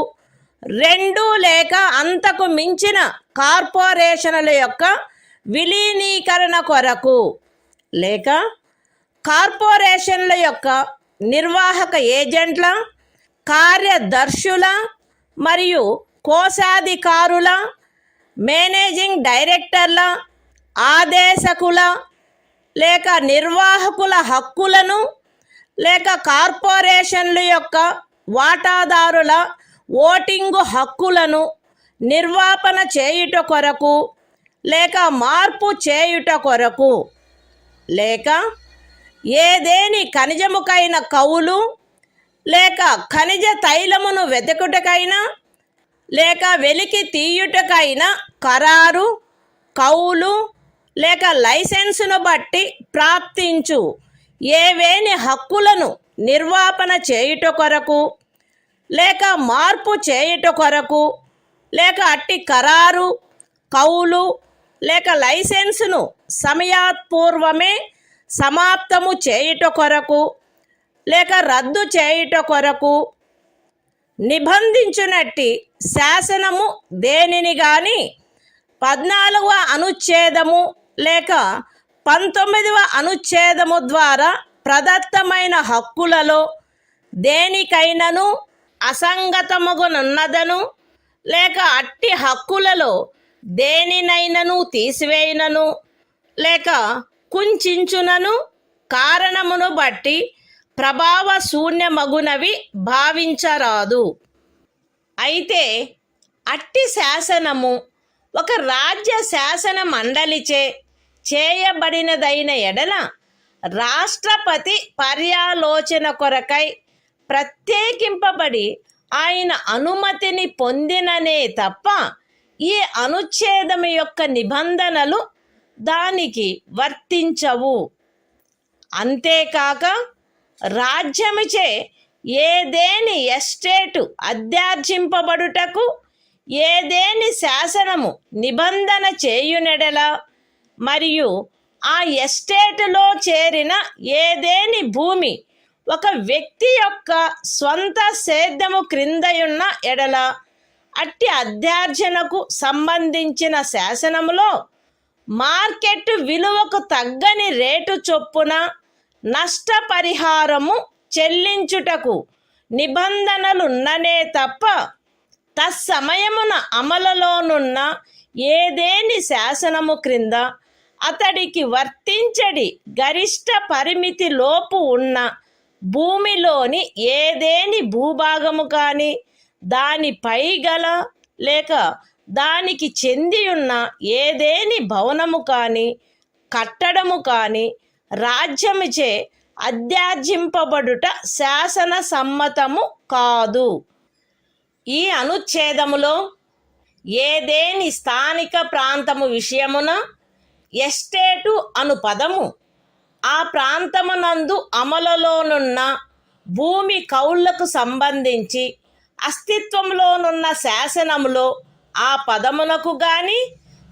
2 లేక అంతకు మించిన కార్పొరేషనుల యొక్క విలీనీకరణ కొరకు లేక కార్పొరేషన్ల యొక్క నిర్వాహక ఏజెంట్ల, కార్యదర్శుల మరియు కోశాధికారుల, మేనేజింగ్ డైరెక్టర్ల, ఆదేశకుల లేక నిర్వాహకుల హక్కులను లేక కార్పొరేషన్ల యొక్క వాటాదారుల ఓటింగు హక్కులను నిర్వాపన చేయుట కొరకు లేక మార్పు చేయుట కొరకు లేక ఏదేని ఖనిజముకైన కౌలు లేక ఖనిజ తైలమును వెతుకుటకైనా లేక వెలికి తీయుటకైనా ఖరారు, కౌలు లేక లైసెన్సును బట్టి ప్రాప్తించు ఏవేని హక్కులను నిర్వాపన చేయుట కొరకు లేక మార్పు చేయుట కొరకు లేక అట్టి ఖరారు, కౌలు లేక లైసెన్సును సమయాత్పూర్వమే సమాప్తము చేయుట కొరకు లేక రద్దు చేయుట కొరకు నిబంధించునట్టి శాసనము దేనిని గాని 14వ అనుచ్ఛేదము లేక 19వ అనుచ్ఛేదము ద్వారా ప్రదత్తమైన హక్కులలో దేనికైనను అసంగతముగునున్నదను లేక అట్టి హక్కులలో దేనినైనను తీసివేయునను లేక కుంచించునను కారణమును బట్టి ప్రభావ శూన్యమగునవి భావించరాదు. అయితే అట్టి శాసనము ఒక రాజ్య శాసన మండలిచే చేయబడినదైన ఎడల రాష్ట్రపతి పర్యాలోచన కొరకై ప్రత్యేకింపబడి ఆయన అనుమతిని పొందిననే తప్ప ఈ అనుచ్ఛేదం యొక్క నిబంధనలు దానికి వర్తించవు. అంతేకాక రాజ్యముచే ఏదేని ఎస్టేటు అధ్యార్జింపబడుటకు ఏదేని శాసనము నిబంధన చేయునెడల మరియు ఆ ఎస్టేటులో చేరిన ఏదేని భూమి ఒక వ్యక్తి యొక్క స్వంత సేద్యము క్రిందయున్న ఎడల అట్టి అధ్యార్జనకు సంబంధించిన శాసనములో మార్కెట్ విలువకు తగ్గని రేటు చొప్పున నష్టపరిహారము చెల్లించుటకు నిబంధనలున్ననే తప్ప తత్సమయమున అమలులోనున్న ఏదేని శాసనము క్రింద అతడికి వర్తించడి గరిష్ట పరిమితి లోపు ఉన్న భూమిలోని ఏదేని భూభాగము కానీ దానిపై గల లేక దానికి చెందియున్న ఏదేని భవనము కానీ కట్టడము కానీ రాజ్యముచే అధ్యార్జింపబడుట శాసన సమ్మతము కాదు. ఈ అనుచ్ఛేదములో ఏదేని స్థానిక ప్రాంతము విషయమున ఎస్టేటు అను పదము ఆ ప్రాంతమునందు అమలులోనున్న భూమి కౌళ్లకు సంబంధించి అస్తిత్వంలోనున్న శాసనములో ఆ పదమునకు గాని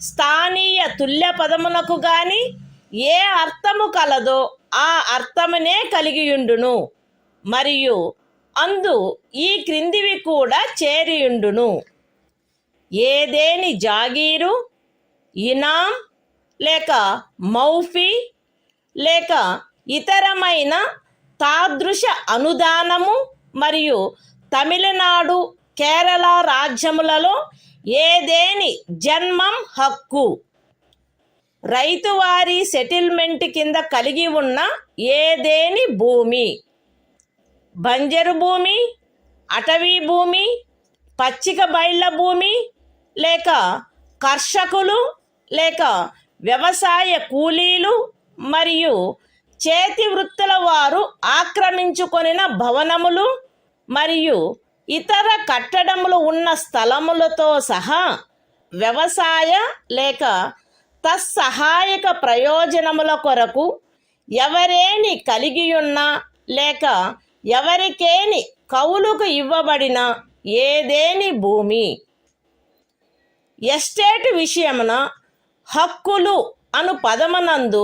స్థానీయ తుల్య పదమునకు గాని ఏ అర్థము కలదో ఆ అర్థమునే కలిగియుండును మరియు అందు ఈ క్రిందివి కూడా చేరియుండును. ఏదేని జాగీరు, ఇనాం లేక మౌఫీ లేక ఇతరమైన తాదృశ అనుదానము మరియు తమిళనాడు, కేరళ రాజ్యములలో ఏదేని జన్మం హక్కు, రైతువారి సెటిల్మెంట్ కింద కలిగి ఉన్న ఏదేని భూమి, బంజరు భూమి, అటవీ భూమి, పచ్చిక బయళ్ళ భూమి లేక కర్షకులు లేక వ్యవసాయ కూలీలు మరియు చేతి వృత్తుల వారు ఆక్రమించుకొనిన భవనములు మరియు ఇతర కట్టడములు ఉన్న స్థలములతో సహా వ్యవసాయ లేక తత్సహాయక ప్రయోజనముల కొరకు ఎవరేని కలిగియున్న లేక ఎవరికేని కౌలుకు ఇవ్వబడిన ఏదేని భూమి. ఎస్టేట్ విషయమున హక్కులు అను పదమునందు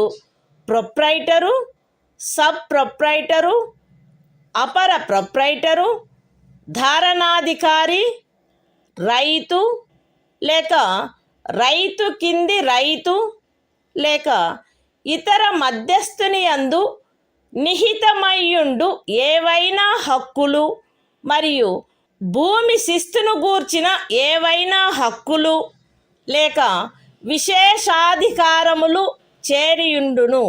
ప్రొప్రైటరు, సబ్ ప్రొప్రైటరు, అపర ప్రొప్రైటరు, ధారణాధికారి, రైతు లేక రైతు కింది రైతు లేక ఇతర మధ్యస్థుని యందు నిహితమయ్యుండు ఏవైనా హక్కులు మరియు భూమి శిస్తును గూర్చిన ఏవైనా హక్కులు లేక విశేషాధికారములు చేరియుండును.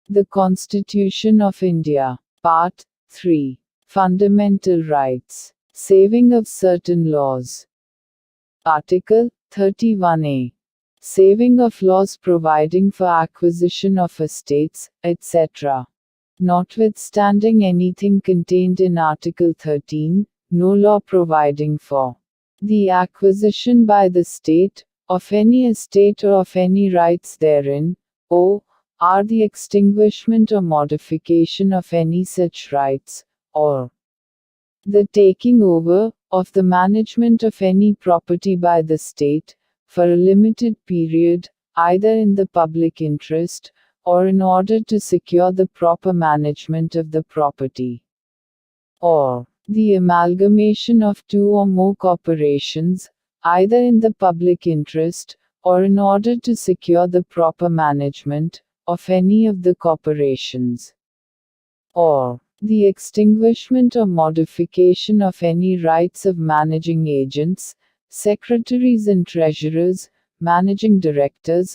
The Constitution of India, Part 3, Fundamental Rights, Saving of Certain Laws. Article 31A. Saving of laws providing for acquisition of estates, etc. Notwithstanding anything contained in Article 13, no law providing for the acquisition by the state of any estate or of any rights therein, or the extinguishment or modification of any such rights, or the taking over of the management of any property by the state, for a limited period, either in the public interest, or in order to secure the proper management of the property, or the amalgamation of two or more corporations, either in the public interest, or in order to secure the proper management of any of the corporations, or the extinguishment or modification of any rights of managing agents, secretaries and treasurers, managing directors,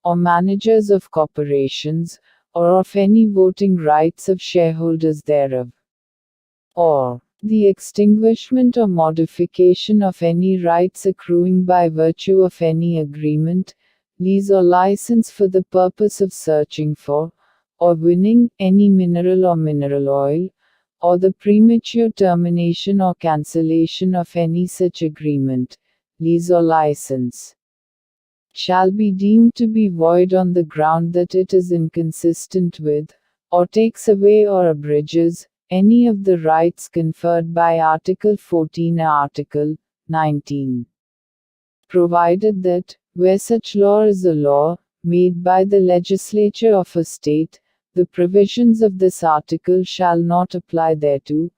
or managers of corporations, or of any voting rights of shareholders thereof, or the extinguishment or modification of any rights accruing by virtue of any agreement, lease or license for the purpose of searching for, or winning, any mineral or mineral oil, or the premature termination or cancellation of any such agreement, lease or license, shall be deemed to be void on the ground that it is inconsistent with, or takes away or abridges, any of the rights conferred by Article 14 or Article 19. Provided that, where such law is a law, made by the legislature of a state, the provisions of this article shall not apply thereto,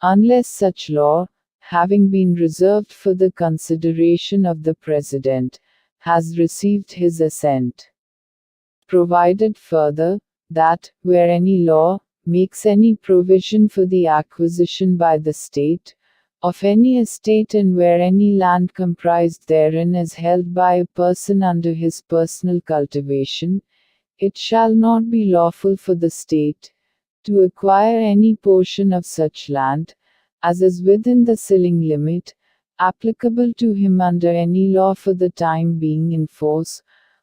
unless such law, having been reserved for the consideration of the President, has received his assent. Provided further, that, where any law, makes any provision for the acquisition by the state, of any estate and where any land comprised therein is held by a person under his personal cultivation, it shall not be lawful for the state, to acquire any portion of such land, as is within the ceiling limit, applicable to him under any law for the time being in force,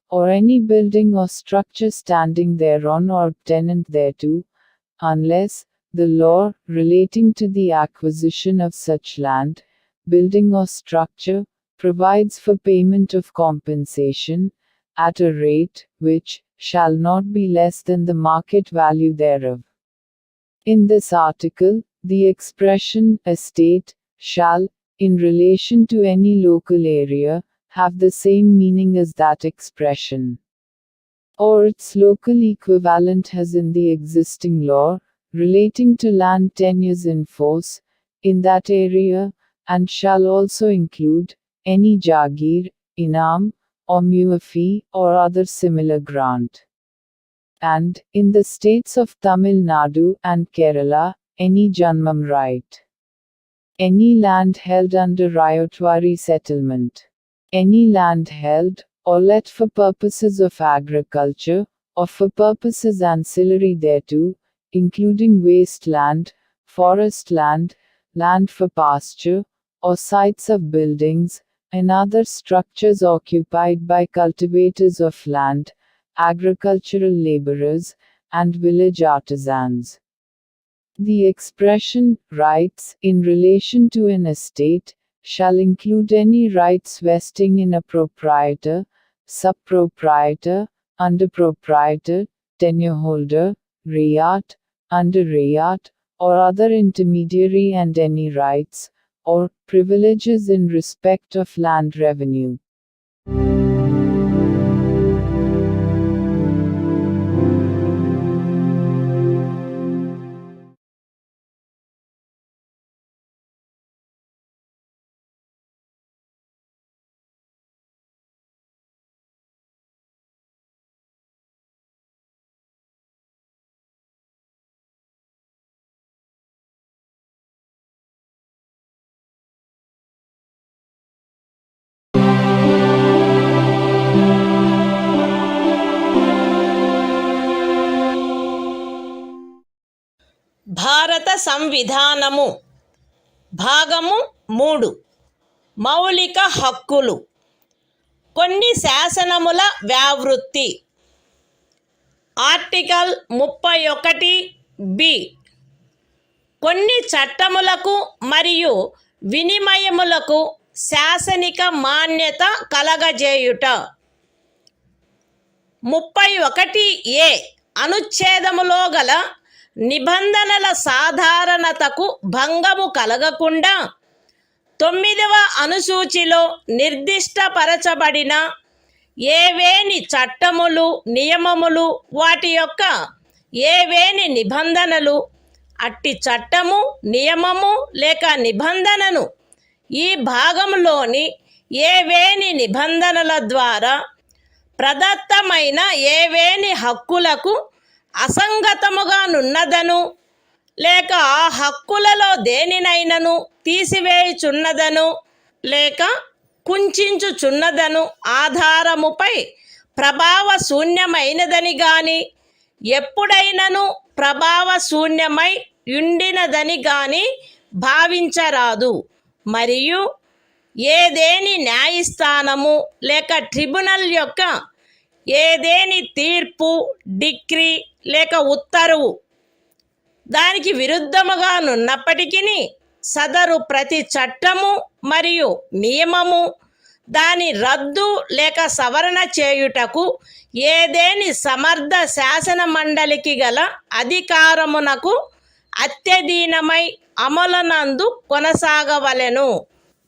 or any building or structure standing thereon or tenant thereto, unless, the law, relating to the acquisition of such land, building or structure, provides for payment of compensation, at a rate, which, shall not be less than the market value thereof. In this article, the expression, estate, shall, in relation to any local area, have the same meaning as that expression, or its local equivalent has in the existing law, relating to land tenures in force, in that area, and shall also include, any jagir, inam, or muafi, or other similar grant. And, in the states of Tamil Nadu and Kerala, any janmam right. Any land held under Ryotwari settlement. Any land held, or let for purposes of agriculture, or for purposes ancillary thereto, including waste land, forest land, land for pasture, or sites of buildings, and other structures occupied by cultivators of land, agricultural laborers, and village artisans. The expression, rights, in relation to an estate, shall include any rights vesting in a proprietor, sub-proprietor, under-proprietor, tenure-holder, rayat, under-rayat, or other intermediary and any rights, or privileges in respect of land revenue. భారత సంవిధానము భాగము 3 మౌలిక హక్కులు. కొన్ని శాసనముల వ్యావృత్తి. Article 31 కొన్ని చట్టములకు మరియు వినిమయములకు శాసనిక మాన్యత కలగజేయుట. 31 అనుచ్ఛేదములో గల నిబంధనల సాధారణతకు భంగము కలగకుండా 9వ అనుసూచిలో నిర్దిష్టపరచబడిన ఏవేని చట్టములు, నియమములు, వాటి యొక్క ఏవేని నిబంధనలు, అట్టి చట్టము, నియమము లేక నిబంధనను ఈ భాగంలోని ఏవేని నిబంధనల ద్వారా ప్రదత్తమైన ఏవేని హక్కులకు అసంగతముగా నున్నదను లేక ఆ హక్కులలో దేనినైనను తీసివేయుచున్నదను లేక కుంచుచున్నదను ఆధారముపై ప్రభావశూన్యమైనదని గాని ఎప్పుడైనను ప్రభావశూన్యమై ఉండినదని గాని భావించరాదు. మరియు ఏదేని న్యాయస్థానము లేక ట్రిబ్యునల్ యొక్క ఏదేని తీర్పు, డిక్రీ లేక ఉత్తర్వు దానికి విరుద్ధముగానున్నప్పటికీ సదరు ప్రతి చట్టము మరియు నియమము దాని రద్దు లేక సవరణ చేయుటకు ఏదేని సమర్థ శాసన మండలికి గల అధికారమునకు అత్యధీనమై అమలునందు కొనసాగవలెను.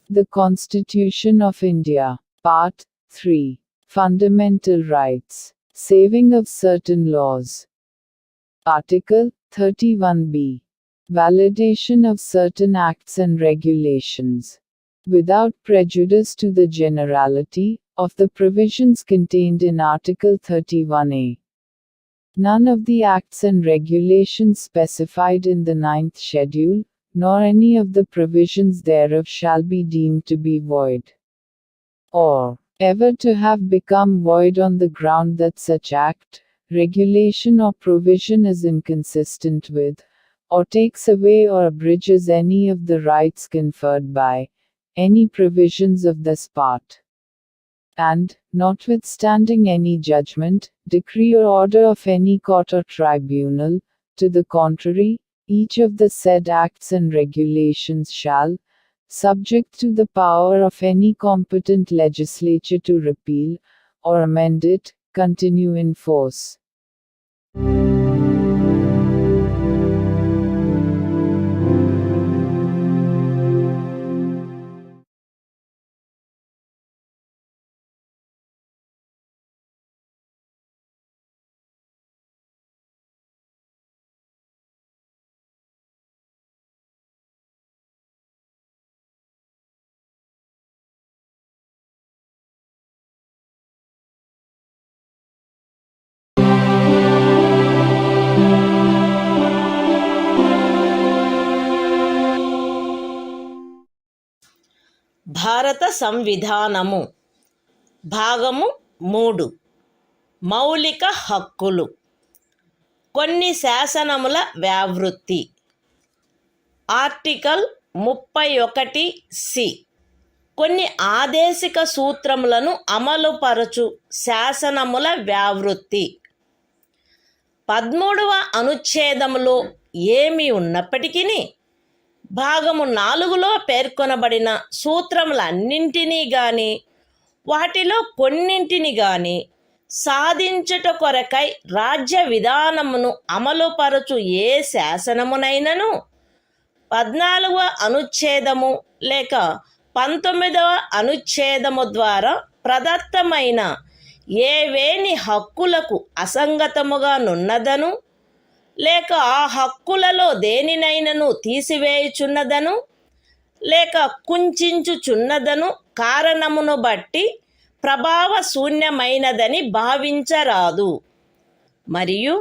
The Constitution of India, Part 3, Fundamental Rights, Saving of Certain Laws. Article 31B, Validation of certain acts and regulations. Without prejudice to the generality of the provisions contained in Article 31A. None of the acts and regulations specified in the 9th schedule, nor any of the provisions thereof shall be deemed to be void, or ever to have become void on the ground that such act, regulation or provision is inconsistent with, or takes away or abridges any of the rights conferred by any provisions of this part. And, notwithstanding any judgment, decree or order of any court or tribunal, to the contrary, each of the said acts and regulations shall, subject to the power of any competent legislature to repeal, or amend it, continue in force. భారత సంవిధానము భాగము 3 మౌలిక హక్కులు. కొన్ని శాసనముల వ్యావృత్తి. Article 31C కొన్ని ఆదేశిక సూత్రములను అమలుపరచు శాసనముల వ్యావృత్తి. 13వ అనుచ్ఛేదములో ఏమి ఉన్నప్పటికీ భాగము 4లో పేర్కొనబడిన సూత్రములన్నింటినీ గాని వాటిలో కొన్నింటిని గాని సాధించుట కొరకై రాజ్య విధానమును అమలుపరచు ఏ శాసనమునైనను 14వ అనుచ్ఛేదము లేక 19వ అనుచ్ఛేదము ద్వారా ప్రదత్తమైన ఏవేని హక్కులకు అసంగతముగా నున్నదను లేక ఆ హక్కులలో దేనినైనను తీసివేయుచున్నదను లేక కుంచుచున్నదను కారణమును బట్టి ప్రభావశూన్యమైనదని భావించరాదు. మరియు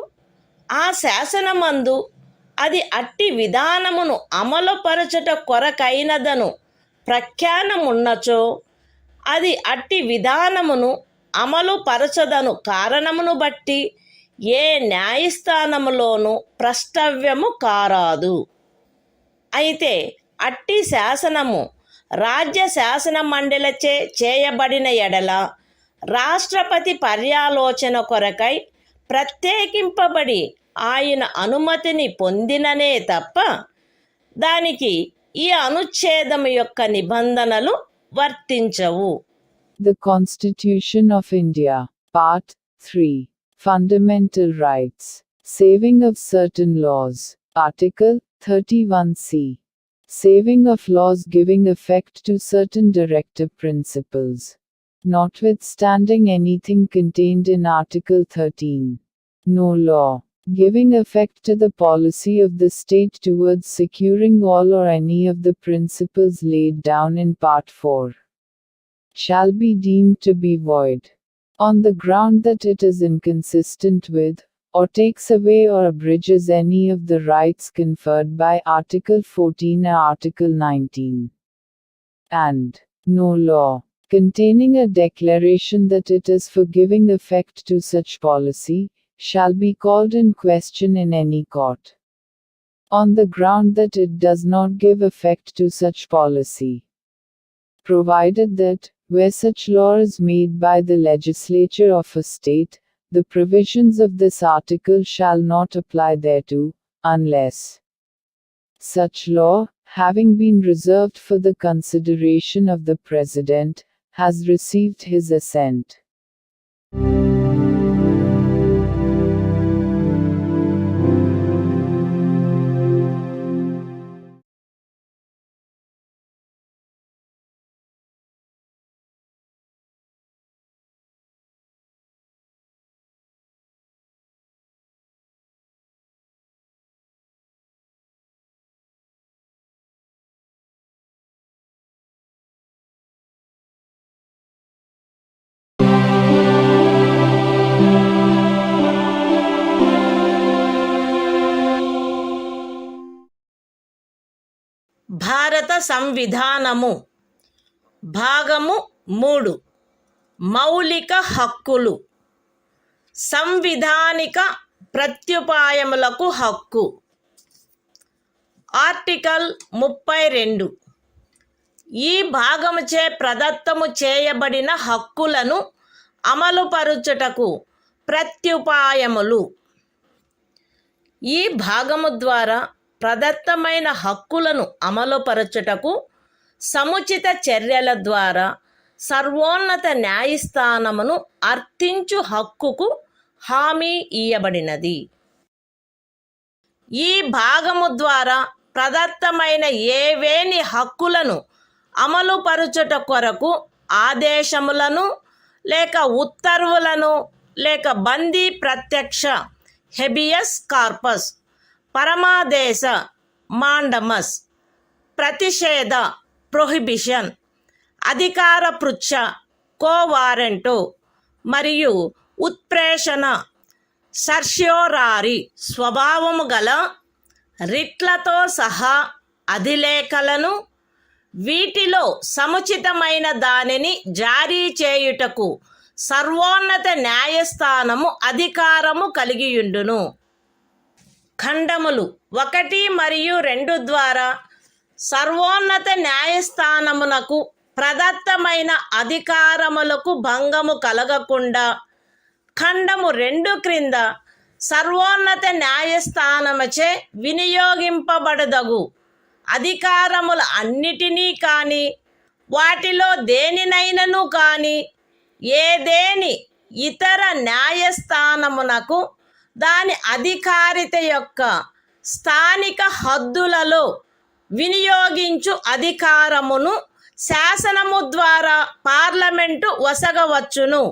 ఆ శాసనమందు అది అట్టి విధానమును అమలుపరచుట కొరకైనదను ప్రఖ్యానమున్నచో అది అట్టి విధానమును అమలుపరచదను కారణమును బట్టి ఏ న్యాయస్థానములోనూ ప్రష్టవ్యము కారాదు. అయితే అట్టి శాసనము రాజ్య శాసన మండలిచే చేయబడిన ఎడల రాష్ట్రపతి పర్యాలోచన కొరకై ప్రత్యేకింపబడి ఆయన అనుమతిని పొందిననే తప్ప దానికి ఈ అనుచ్ఛేదము యొక్క నిబంధనలు వర్తించవు. The Constitution of India, Part 3, Fundamental Rights, Saving of Certain Laws, Article 31C, Saving of laws giving effect to certain directive principles. Notwithstanding anything contained in Article 13, no law, giving effect to the policy of the state towards securing all or any of the principles laid down in Part 4, shall be deemed to be void, on the ground that it is inconsistent with, or takes away or abridges any of the rights conferred by Article 14 or Article 19. And, no law, containing a declaration that it is for giving effect to such policy, shall be called in question in any court, on the ground that it does not give effect to such policy, provided that, where such law is made by the legislature of a state, the provisions of this article shall not apply thereto, unless such law, having been reserved for the consideration of the President, has received his assent. భారత సంవిధానము భాగము 3 మౌలిక హక్కులు సంవిధానిక ప్రత్యుపాయములకు హక్కు article 32 ఈ భాగముచే ప్రదత్తము చేయబడిన హక్కులను అమలుపరుచుటకు ప్రత్యుపాయములు ఈ భాగము ద్వారా ప్రదత్తమైన హక్కులను అమలుపరచుటకు సముచిత చర్యల ద్వారా సర్వోన్నత న్యాయస్థానమును అర్థించు హక్కుకు హామీ ఇయ్యబడినది. ఈ భాగము ద్వారా ప్రదత్తమైన ఏవేని హక్కులను అమలుపరచుట కొరకు ఆదేశములను లేక ఉత్తర్వులను లేక బందీ ప్రత్యక్ష హెబియస్ కార్పస్ పరమాదేశ మాండమస్ ప్రతిషేధ ప్రొహిబిషన్ అధికార పృచ్ఛ కోవారెంటు మరియు ఉత్ప్రేషణ సర్ష్యోరారి స్వభావము గల రిట్లతో సహా అధిలేఖలను వీటిలో సముచితమైన దానిని జారీ చేయుటకు సర్వోన్నత న్యాయస్థానము అధికారము కలిగియుండును. ఖండములు 1 మరియు 2 ద్వారా సర్వోన్నత న్యాయస్థానమునకు ప్రదత్తమైన అధికారములకు భంగము కలగకుండా ఖండము 2 క్రింద సర్వోన్నత న్యాయస్థానముచే వినియోగింపబడదగు అధికారముల అన్నిటినీ కానీ వాటిలో దేనినైనను కానీ ఏదేని ఇతర న్యాయస్థానమునకు దాని అధికారిత యొక్క స్థానిక హద్దులలో వినియోగించు అధికారమును శాసనము ద్వారా పార్లమెంటు వసగవచ్చును.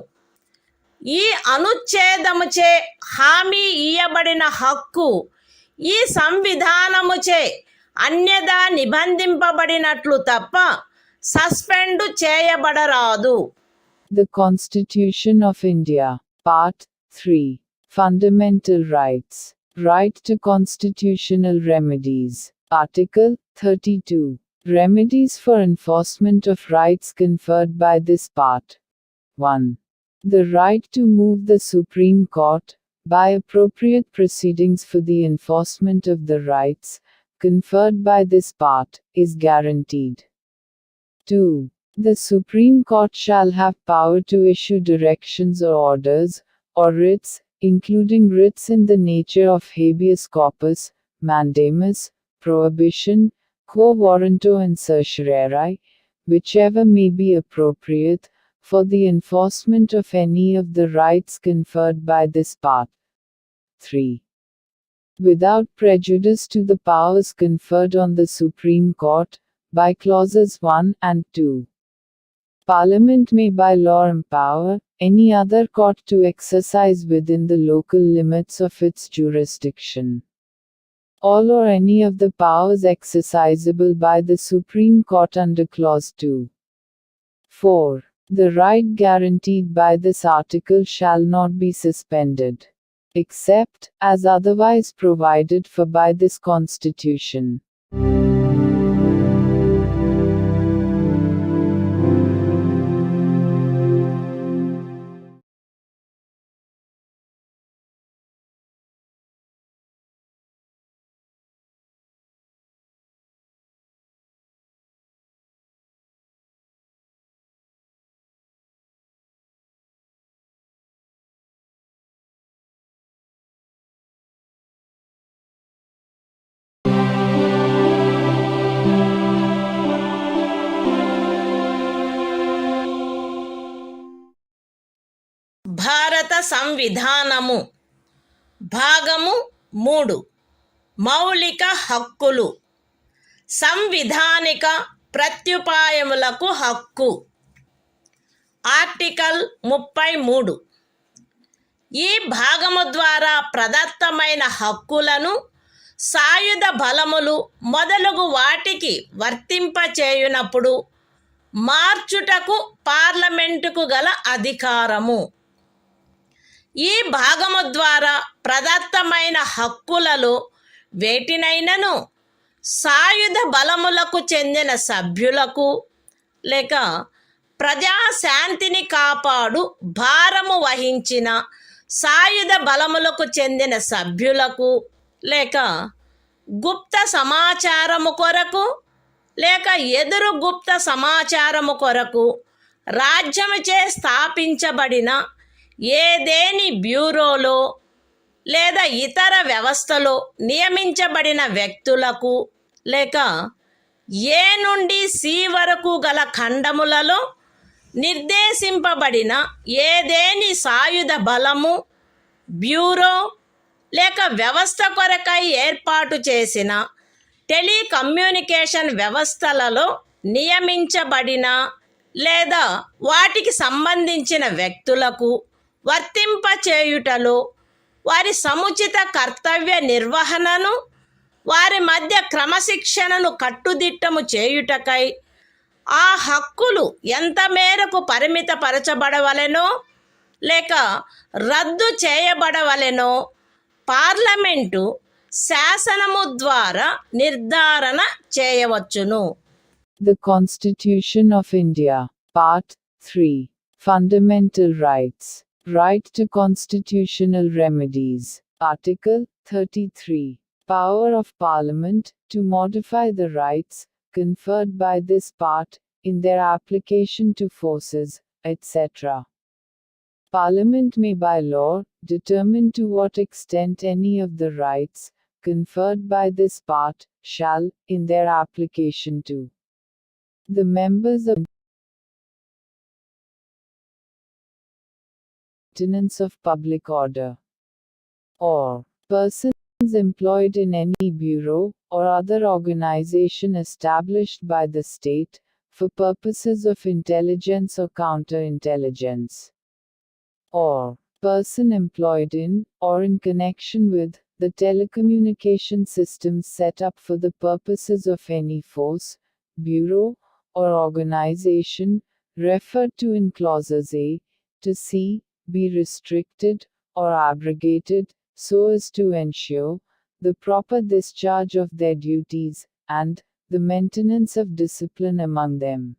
ఈ అనుచ్ఛేదముచే హామీ ఇయ్యబడిన హక్కు ఈ సంవిధానముచే అన్యదా నిబంధింపబడినట్లు తప్ప suspend చేయబడరాదు. The Constitution of India, Part 3. Fundamental Rights. Right to constitutional remedies. Article 32. Remedies for enforcement of rights conferred by this part. 1. The right to move the Supreme Court, by appropriate proceedings for the enforcement of the rights conferred by this part, is guaranteed. 2. The Supreme Court shall have power to issue directions or orders, or writs, including writs in the nature of habeas corpus, mandamus, prohibition, quo warranto and certiorari, whichever may be appropriate, for the enforcement of any of the rights conferred by this part. 3. Without prejudice to the powers conferred on the Supreme Court, by clauses 1 and 2. Parliament may by law empower any other court to exercise within the local limits of its jurisdiction all or any of the powers exercisable by the Supreme Court under clause 2. 4. The right guaranteed by this article shall not be suspended, except as otherwise provided for by this Constitution. సంవిధానము భాగము 3 మౌలిక హక్కులు సంవిధానిక ప్రత్యుపాయములకు హక్కు article 33 ఈ భాగము ద్వారా ప్రదత్తమైన హక్కులను సాయుధ బలములు మొదలగు వాటికి వర్తింపచేయునప్పుడు మార్చుటకు పార్లమెంటుకు గల అధికారము. ఈ భాగము ద్వారా ప్రదత్తమైన హక్కులలో వేటినైనను సాయుధ బలములకు చెందిన సభ్యులకు లేక ప్రజాశాంతిని కాపాడు భారము వహించిన సాయుధ బలములకు చెందిన సభ్యులకు లేక గుప్త సమాచారము కొరకు లేక ఎదురు గుప్త సమాచారము కొరకు రాజ్యముచే స్థాపించబడిన ఏదేని బ్యూరోలో లేదా ఇతర వ్యవస్థలో నియమించబడిన వ్యక్తులకు లేక ఏ నుండి సి వరకు గల ఖండములలో నిర్దేశింపబడిన ఏదేని సాయుధ బలము బ్యూరో లేక వ్యవస్థ కొరకై ఏర్పాటు చేసిన టెలికమ్యూనికేషన్ వ్యవస్థలలో నియమించబడిన లేదా వాటికి సంబంధించిన వ్యక్తులకు వర్తింపచేయుటలో వారి సముచిత కర్తవ్య నిర్వహణను వారి మధ్య క్రమశిక్షణను కట్టుదిట్టము చేయుటకై ఆ హక్కులు ఎంత మేరకు పరిమితపరచబడవలెనో లేక రద్దు చేయబడవలెనో పార్లమెంటు శాసనము ద్వారా నిర్ధారణ చేయవచ్చును. The Constitution of India, Part 3, Fundamental Rights, Right to Constitutional Remedies, Article 33, Power of Parliament to modify the rights conferred by this part, in their application to forces, etc. Parliament may by law determine to what extent any of the rights conferred by this part shall, in their application to the members of maintenance of public order, or persons employed in any bureau or other organization established by the state for purposes of intelligence or counterintelligence, or person employed in or in connection with the telecommunication systems set up for the purposes of any force, bureau, or organization referred to in clauses A to C be restricted or abrogated so as to ensure the proper discharge of their duties and the maintenance of discipline among them.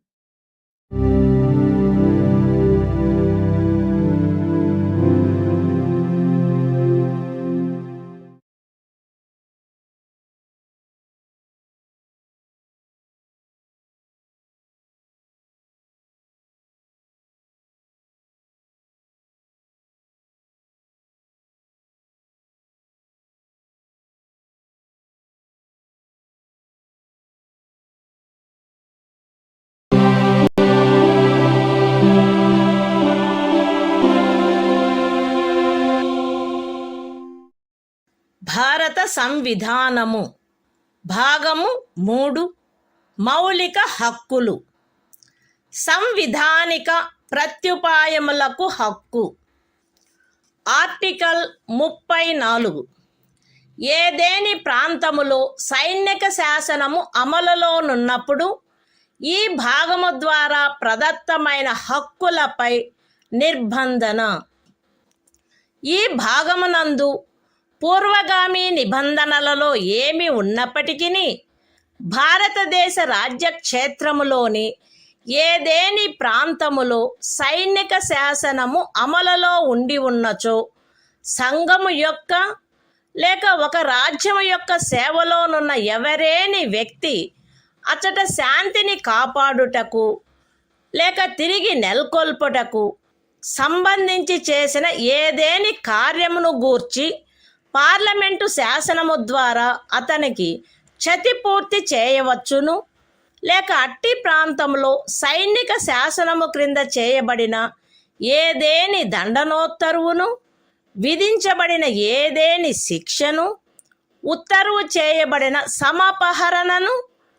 భారత సంవిధానము భాగము 3 మౌలిక హక్కులు సంవిధానిక ప్రత్యుపాయములకు హక్కు article 34 ఏదేని ప్రాంతములో సైనిక శాసనము అమలులోనున్నప్పుడు ఈ భాగము ద్వారా ప్రదత్తమైన హక్కులపై నిర్బంధన. ఈ భాగమునందు పూర్వగామి నిబంధనలలో ఏమి ఉన్నప్పటికీ భారతదేశ రాజ్యక్షేత్రములోని ఏదేని ప్రాంతములో సైనిక శాసనము అమలులో ఉండి ఉన్నచో సంఘము యొక్క లేక ఒక రాజ్యము యొక్క సేవలోనున్న ఎవరేని వ్యక్తి అచట శాంతిని కాపాడుటకు లేక తిరిగి నెలకొల్పుటకు సంబంధించి చేసిన ఏదేని కార్యమును గూర్చి పార్లమెంటు శాసనము ద్వారా అతనికి క్షతిపూర్తి చేయవచ్చును లేక అట్టి ప్రాంతంలో సైనిక శాసనము క్రింద చేయబడిన ఏదేని దండనోత్తరువును విధించబడిన ఏదేని శిక్షను, ఉత్తర్వు చేయబడిన సమపహరణను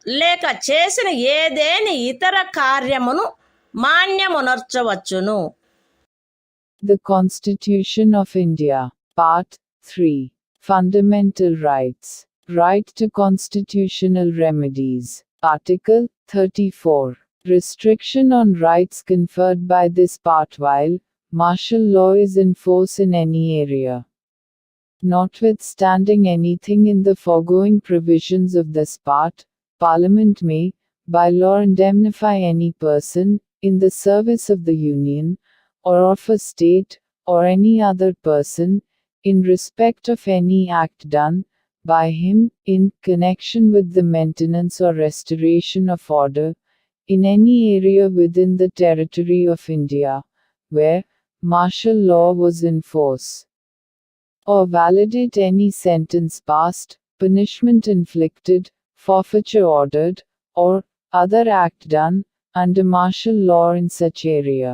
లేక చేసిన ఏదేని ఇతర కార్యమును మాన్యమునర్చవచ్చును. The Constitution of India, Part 3. Fundamental Rights. Right to constitutional remedies. Article 34. Restriction on rights conferred by this part while martial law is in force in any area. Notwithstanding anything in the foregoing provisions of this part, Parliament may, by law, indemnify any person, in the service of the Union, or of a state, or any other person, in respect of any act done by him, in connection with the maintenance or restoration of order, in any area within the territory of India, where martial law was in force, or validate any sentence passed, punishment inflicted, forfeiture ordered, or other act done under martial law in such area.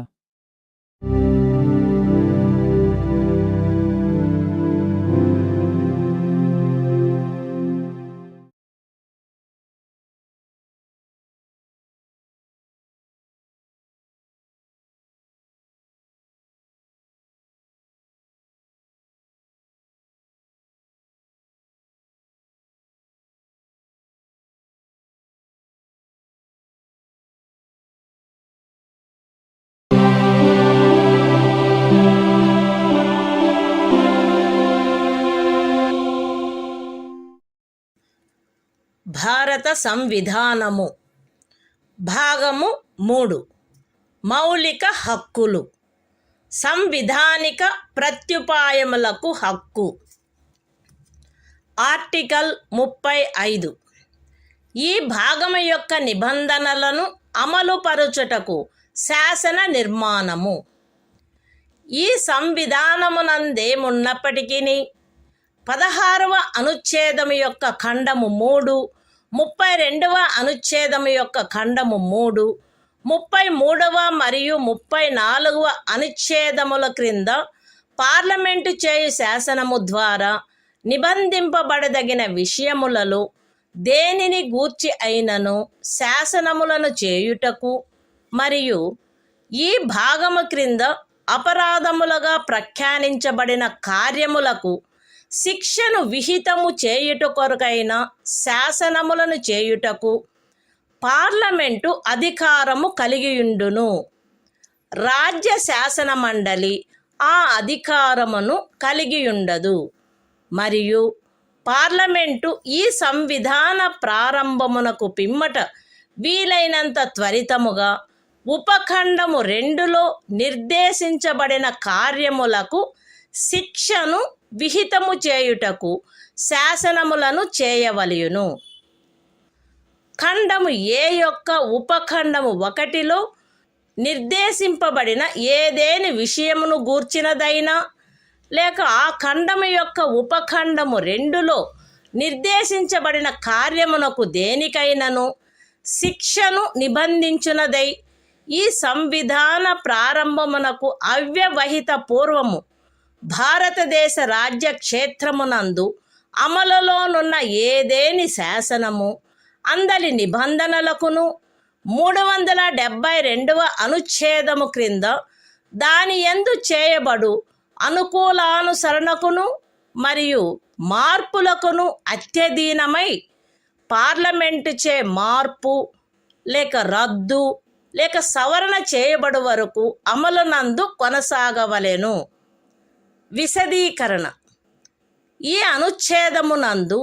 భారత సంవిధానము భాగము 3 మౌలిక హక్కులు సంవిధానిక ప్రత్యుపాయములకు హక్కు article 35 ఈ భాగము యొక్క నిబంధనలను అమలుపరచుటకు శాసన నిర్మాణము ఈ సంవిధానమునందేమున్నప్పటికీ 16వ అనుచ్ఛేదము యొక్క ఖండము 3, 32వ అనుచ్ఛేదము యొక్క ఖండము 3, 33వ మరియు 34వ అనుచ్ఛేదముల క్రింద పార్లమెంటు చేయు శాసనము ద్వారా నిబంధింపబడదగిన విషయములలో దేనిని గూర్చి అయినను శాసనములను చేయుటకు మరియు ఈ భాగము క్రింద అపరాధములుగా ప్రఖ్యానించబడిన కార్యములకు శిక్షను విహితము చేయుట కొరకైన శాసనములను చేయుటకు పార్లమెంటు అధికారము కలిగియుండును. రాజ్య శాసన మండలి ఆ అధికారమును కలిగియుండదు. మరియు పార్లమెంటు ఈ సంవిధాన ప్రారంభమునకు పిమ్మట వీలైనంత త్వరితముగా ఉపఖండము 2లో నిర్దేశించబడిన కార్యములకు శిక్షను విహితము చేయుటకు శాసనములను చేయవలయును. ఖండము ఏ యొక్క ఉపఖండము 1లో నిర్దేశింపబడిన ఏదేని విషయమును గూర్చినదైనా లేక ఆ ఖండము యొక్క ఉపఖండము 2లో నిర్దేశించబడిన కార్యమునకు దేనికైనను శిక్షను నిబంధించునదై ఈ సంవిధాన ప్రారంభమునకు అవ్యవహిత పూర్వము భారతదేశ రాజ్య క్షేత్రమునందు అమలులోనున్న ఏదేని శాసనము అందలి నిబంధనలకును 372వ అనుచ్ఛేదము క్రింద దాని యందు చేయబడు అనుకూలానుసరణకును మరియు మార్పులకును అత్యధీనమై పార్లమెంటుచే మార్పు లేక రద్దు లేక సవరణ చేయబడు వరకు అమలునందు కొనసాగవలెను. విశదీకరణ ఈ అనుచ్ఛేదమునందు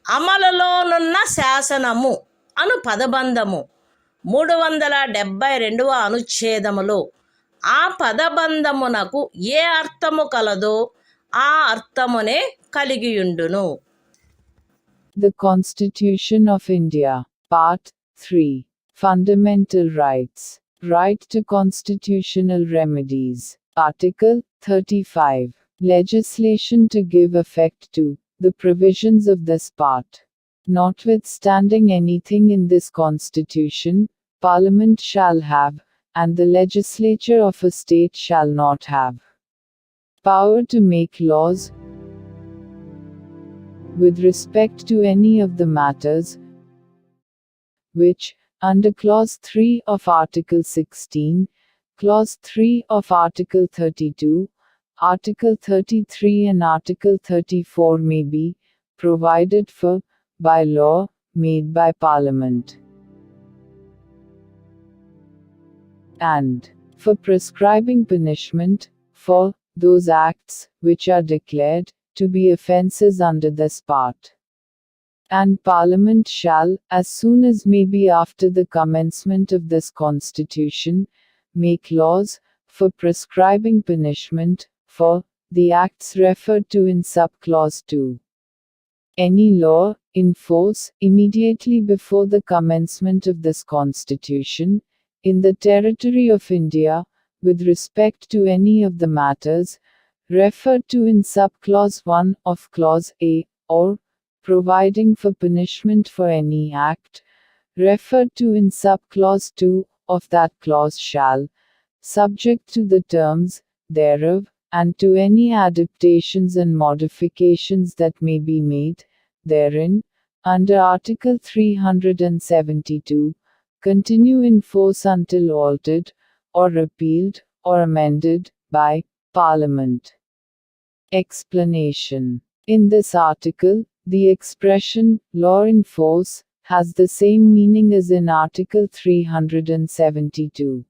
అమలులోనున్న శాసనము అను పదబంధము 372వ అనుచ్ఛేదములో ఆ పదబంధమునకు ఏ అర్థము కలదో ఆ అర్థమునే కలిగియుండును. The Constitution of India, Part 3. Fundamental Rights. Right to constitutional remedies. Article 35. Legislation to give effect to the provisions of this part. Notwithstanding anything in this Constitution, Parliament shall have, and the legislature of a state shall not have, power to make laws with respect to any of the matters which, under Clause 3 of Article 16, Clause 3 of Article 32, Article 33 and Article 34 may be provided for by law made by Parliament, and for prescribing punishment for those acts which are declared to be offences under this part. And Parliament shall, as soon as may be after the commencement of this Constitution, make laws for prescribing punishment for the acts referred to in sub-clause 2. Any law in force immediately before the commencement of this Constitution in the territory of India with respect to any of the matters referred to in sub-clause 1 of clause A, or providing for punishment for any act referred to in sub-clause 2 of that clause shall, subject to the terms thereof, and to any adaptations and modifications that may be made therein, under Article 372, continue in force until altered, or repealed, or amended, by Parliament. Explanation. In this article, the expression, law in force, has the same meaning as in Article 372.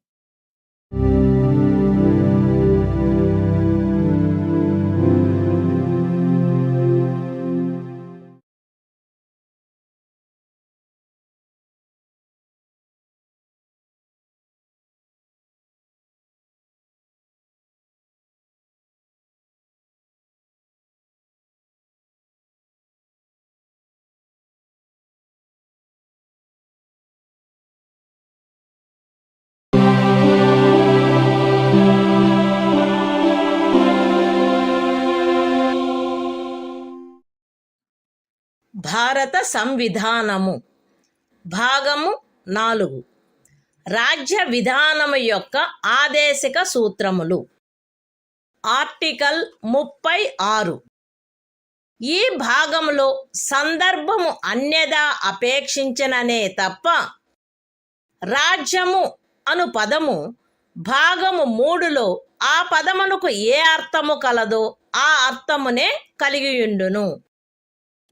భారత సంవిధానము భాగము 4 రాజ్య విధానము యొక్క ఆదేశిక సూత్రములు. Article 36. ఈ భాగములో సందర్భము అన్యదా అపేక్షించననే తప్ప రాజ్యము అను పదము భాగము 3లో ఆ పదమునకు ఏ అర్థము కలదో ఆ అర్థమునే కలిగియుండును.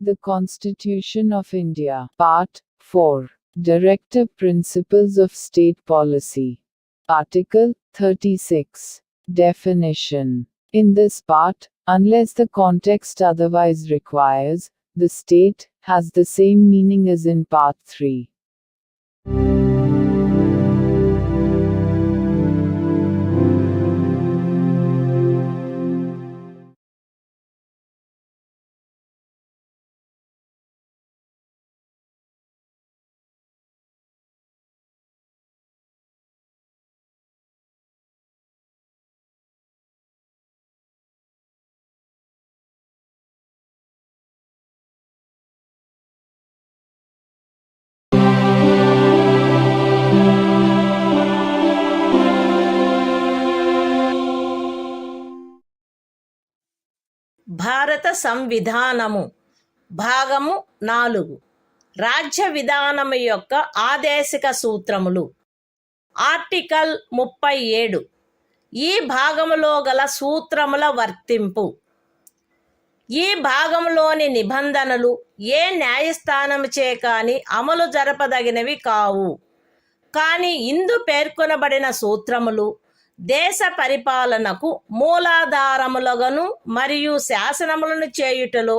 The Constitution of India, Part 4, Directive Principles of State Policy. Article 36. Definition. In this part, unless the context otherwise requires, the state has the same meaning as in Part 3. భారత సంవిధానము భాగము 4 రాజ్య విధానము యొక్క ఆదేశిక సూత్రములు. ఆర్టికల్ 37. ఈ భాగములో గల సూత్రముల వర్తింపు. ఈ భాగములోని నిబంధనలు ఏ న్యాయస్థానముచే కాని అమలు జరపదగినవి కావు. కానీ ఇందు పేర్కొనబడిన సూత్రములు దేశ పరిపాలనకు మూలాధారములుగాను మరియు శాసనములను చేయుటలో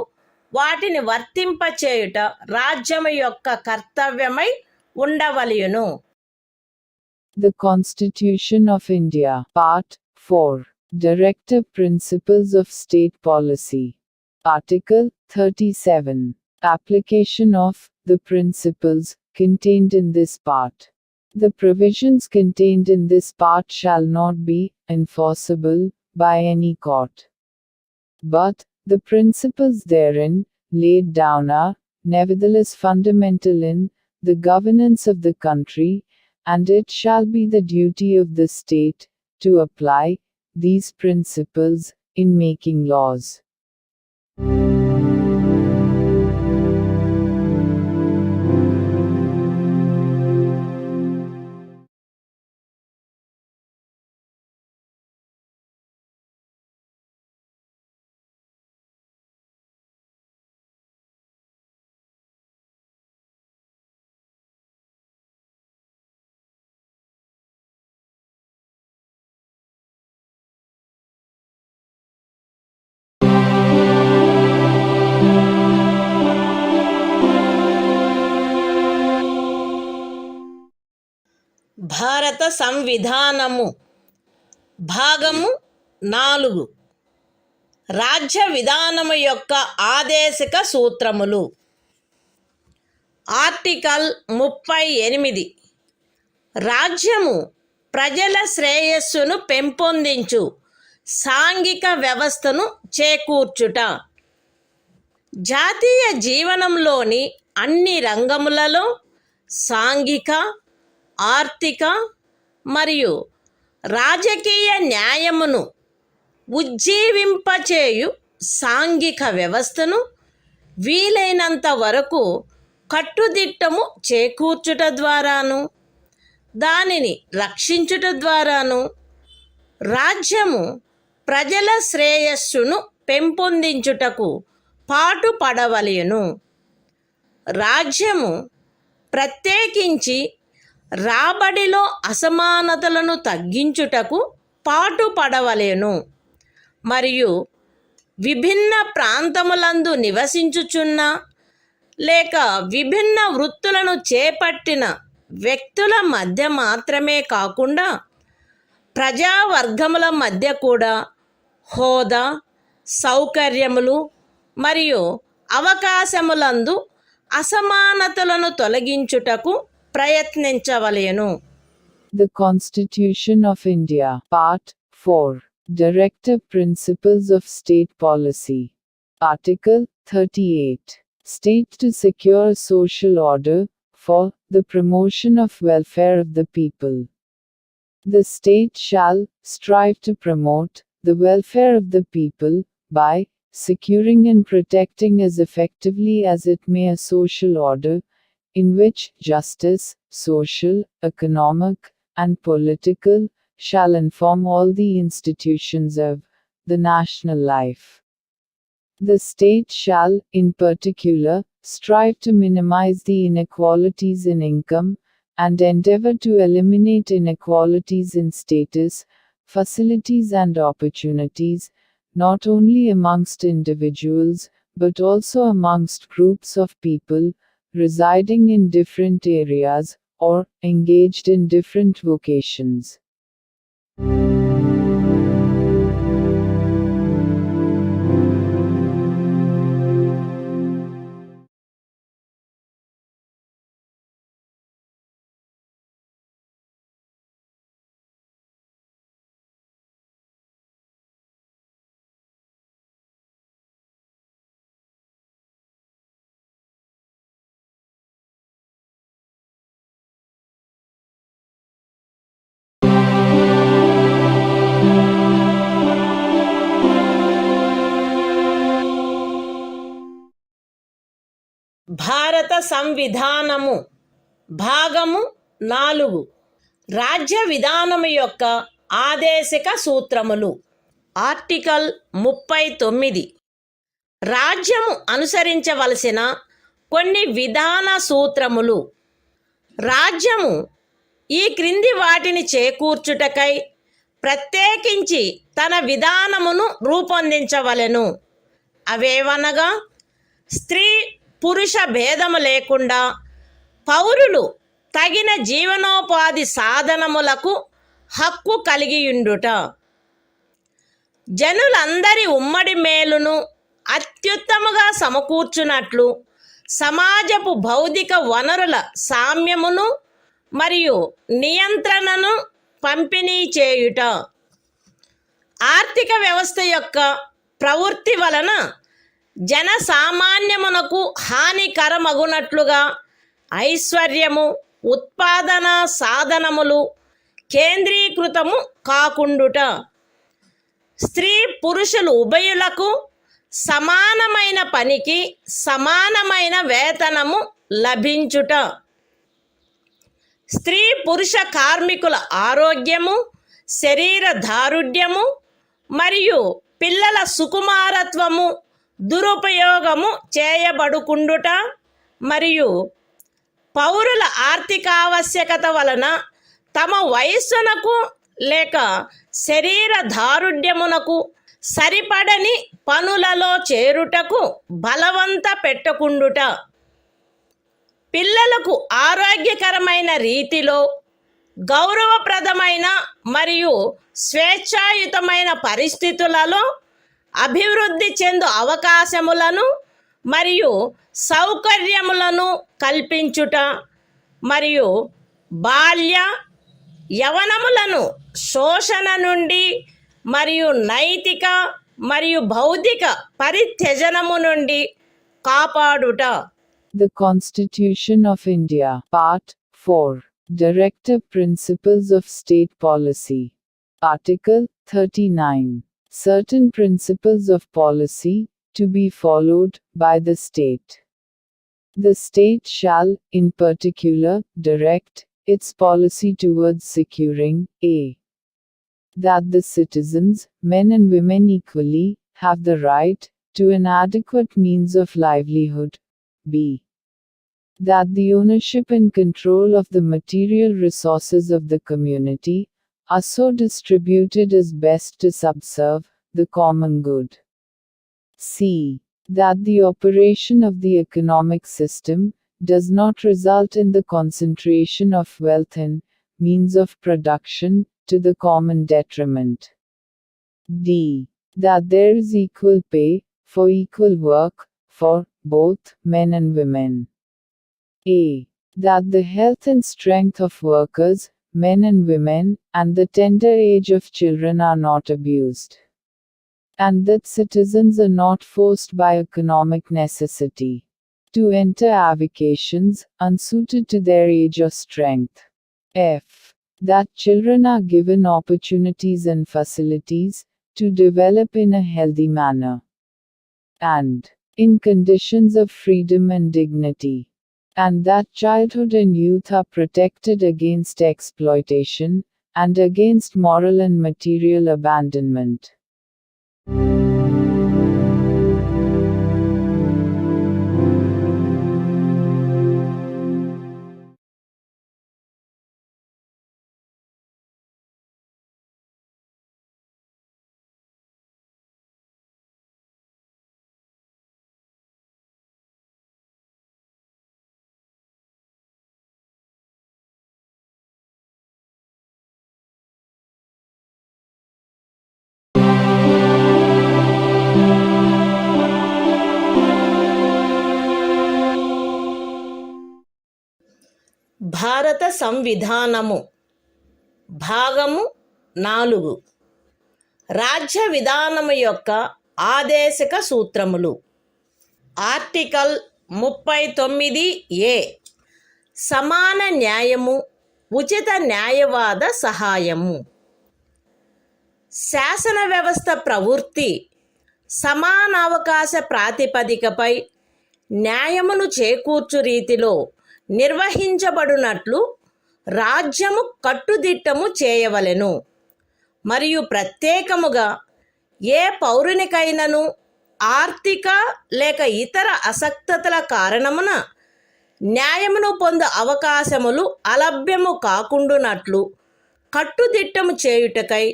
వాటిని వర్తింపచేయుట రాజ్యము యొక్క కర్తవ్యమై ఉండవలెను. The Constitution of India, Part 4, Directive Principles of State Policy. Article 37. Application of the principles contained in this part. The provisions contained in this part shall not be enforceable by any court. But the principles therein laid down are, nevertheless, fundamental in the governance of the country, and it shall be the duty of the state to apply these principles in making laws. భారత సంవిధానము భాగము 4 రాజ్య విధానము యొక్క ఆదేశిక సూత్రములు. Article 38 రాజ్యము ప్రజల శ్రేయస్సును పెంపొందించు సాంఘిక వ్యవస్థను చేకూర్చుట. జాతీయ జీవనంలోని అన్ని రంగములలో సాంఘిక, ఆర్థిక మరియు రాజకీయ న్యాయమును ఉజ్జీవింపచేయు సాంఘిక వ్యవస్థను వీలైనంత వరకు కట్టుదిట్టము చేకూర్చుట ద్వారాను, దానిని రక్షించుట ద్వారాను రాజ్యము ప్రజల శ్రేయస్సును పెంపొందించుటకు పాటుపడవలెను. రాజ్యము ప్రత్యేకించి రాబడిలో అసమానతలను తగ్గించుటకు పాటుపడవలెను మరియు విభిన్న ప్రాంతములందు నివసించుచున్న లేక విభిన్న వృత్తులను చేపట్టిన వ్యక్తుల మధ్య మాత్రమే కాకుండా ప్రజావర్గముల మధ్య కూడా హోదా, సౌకర్యములు మరియు అవకాశములందు అసమానతలను తొలగించుటకు ప్రయత్నించవలెను. The Constitution of India, Part 4. Directive Principles of State Policy. Article 38. State to secure social order, for the promotion of welfare of the people. The state shall strive to promote the welfare of the people, by securing and protecting as effectively as it may a social order, in which justice, social, economic, and political, shall inform all the institutions of the national life. The state shall, in particular, strive to minimize the inequalities in income, and endeavor to eliminate inequalities in status, facilities and opportunities, not only amongst individuals, but also amongst groups of people, residing in different areas, or engaged in different vocations. భారత సంవిధానము భాగము 4 రాజ్య విధానము యొక్క ఆదేశిక సూత్రములు. Article 39 రాజ్యము అనుసరించవలసిన కొన్ని విధాన సూత్రములు. రాజ్యము ఈ క్రింది వాటిని చేకూర్చుటకై ప్రత్యేకించి తన విధానమును రూపొందించవలెను. అవేవనగా స్త్రీ పురుష భేదము లేకుండా పౌరులు తగిన జీవనోపాధి సాధనములకు హక్కు కలిగియుండుట, జనులందరి ఉమ్మడి మేలును అత్యుత్తముగా సమకూర్చునట్లు సమాజపు భౌతిక వనరుల సామ్యమును మరియు నియంత్రణను పంపిణీ చేయుట, ఆర్థిక వ్యవస్థ యొక్క ప్రవృత్తి వలన జనసామాన్యమునకు హానికరమగునట్లుగా ఐశ్వర్యము, ఉత్పాదన సాధనములు కేంద్రీకృతము కాకుండుట, స్త్రీ పురుషులు ఉభయులకు సమానమైన పనికి సమానమైన వేతనము లభించుట. స్త్రీ పురుష కార్మికుల ఆరోగ్యము, శరీర దారుఢ్యము మరియు పిల్లల సుకుమారత్వము దురుపయోగము చేయబడుకుండుట మరియు పౌరుల ఆర్థిక ఆవశ్యకత వలన తమ వయస్సునకు లేక శరీర దారుఢ్యమునకు సరిపడని పనులలో చేరుటకు బలవంత పెట్టకుండుట. పిల్లలకు ఆరోగ్యకరమైన రీతిలో గౌరవప్రదమైన మరియు స్వేచ్ఛాయుతమైన పరిస్థితులలో అభివృద్ధి చెందు అవకాశములను మరియు సౌకర్యములను కల్పించుట మరియు బాల్య యవనములను శోషణ నుండి మరియు నైతిక మరియు బౌద్ధిక పరిత్యజనము నుండి కాపాడుట. The Constitution of India, Part 4, Directive Principles of State Policy. Article 39. Certain principles of policy, to be followed by the state. The state shall, in particular, direct its policy towards securing a. That the citizens, men and women equally, have the right to an adequate means of livelihood. b. That the ownership and control of the material resources of the community are so distributed as best to subserve the common good. c. That the operation of the economic system does not result in the concentration of wealth and means of production to the common detriment. d. That there is equal pay for equal work for both men and women. a. That the health and strength of workers, men and women, and the tender age of children are not abused. And that citizens are not forced by economic necessity to enter avocations unsuited to their age or strength. f. That children are given opportunities and facilities to develop in a healthy manner and in conditions of freedom and dignity. And that childhood and youth are protected against exploitation and against moral and material abandonment. భారత సంవిధానము భాగము 4. రాజ్య విధానము యొక్క ఆదేశక సూత్రములు. Article 39A. సమాన న్యాయము, ఉచిత న్యాయవాద సహాయము. శాసన వ్యవస్థ ప్రవృత్తి సమానావకాశ ప్రాతిపదికపై న్యాయమును చేకూర్చు రీతిలో నిర్వహించబడినట్లు రాజ్యము కట్టుదిట్టము చేయవలెను. మరియు ప్రత్యేకముగా ఏ పౌరునికైనను ఆర్థిక లేక ఇతర అసక్తతల కారణమున న్యాయమును పొందు అవకాశములు అలభ్యము కాకుండునట్లు కట్టుదిట్టము చేయుటకై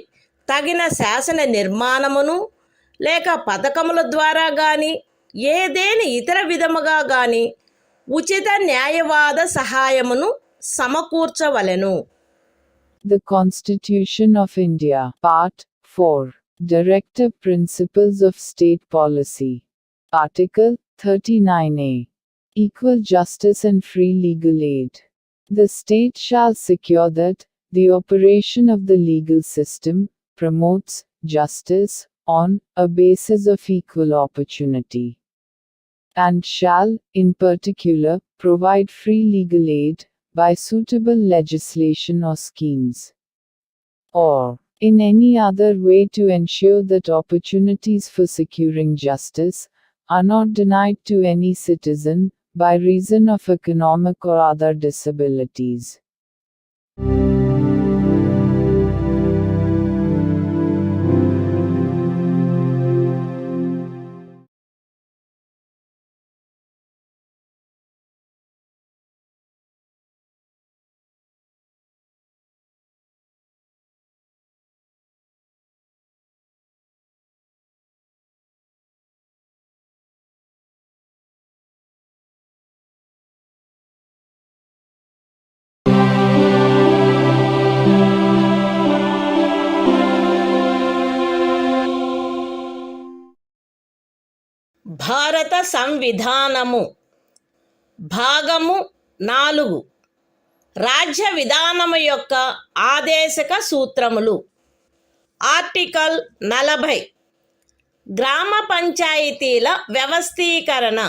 తగిన శాసన నిర్మాణమును లేక పథకముల ద్వారా గాని ఏదేని ఇతర విధముగా గాని ఉచిత న్యాయవాద సహాయమును సమకూర్చవలెను. The Constitution of India, Part 4, Directive Principles of State Policy. Article 39A. Equal justice and free legal aid. The state shall secure that the operation of the legal system promotes justice on a basis of equal opportunity, and shall, in particular, provide free legal aid by suitable legislation or schemes, or in any other way to ensure that opportunities for securing justice are not denied to any citizen, by reason of economic or other disabilities. భారత సంవిధానము భాగము 4 రాజ్య విధానము యొక్క ఆదేశక సూత్రములు. Article 40 గ్రామ పంచాయతీల వ్యవస్థీకరణ.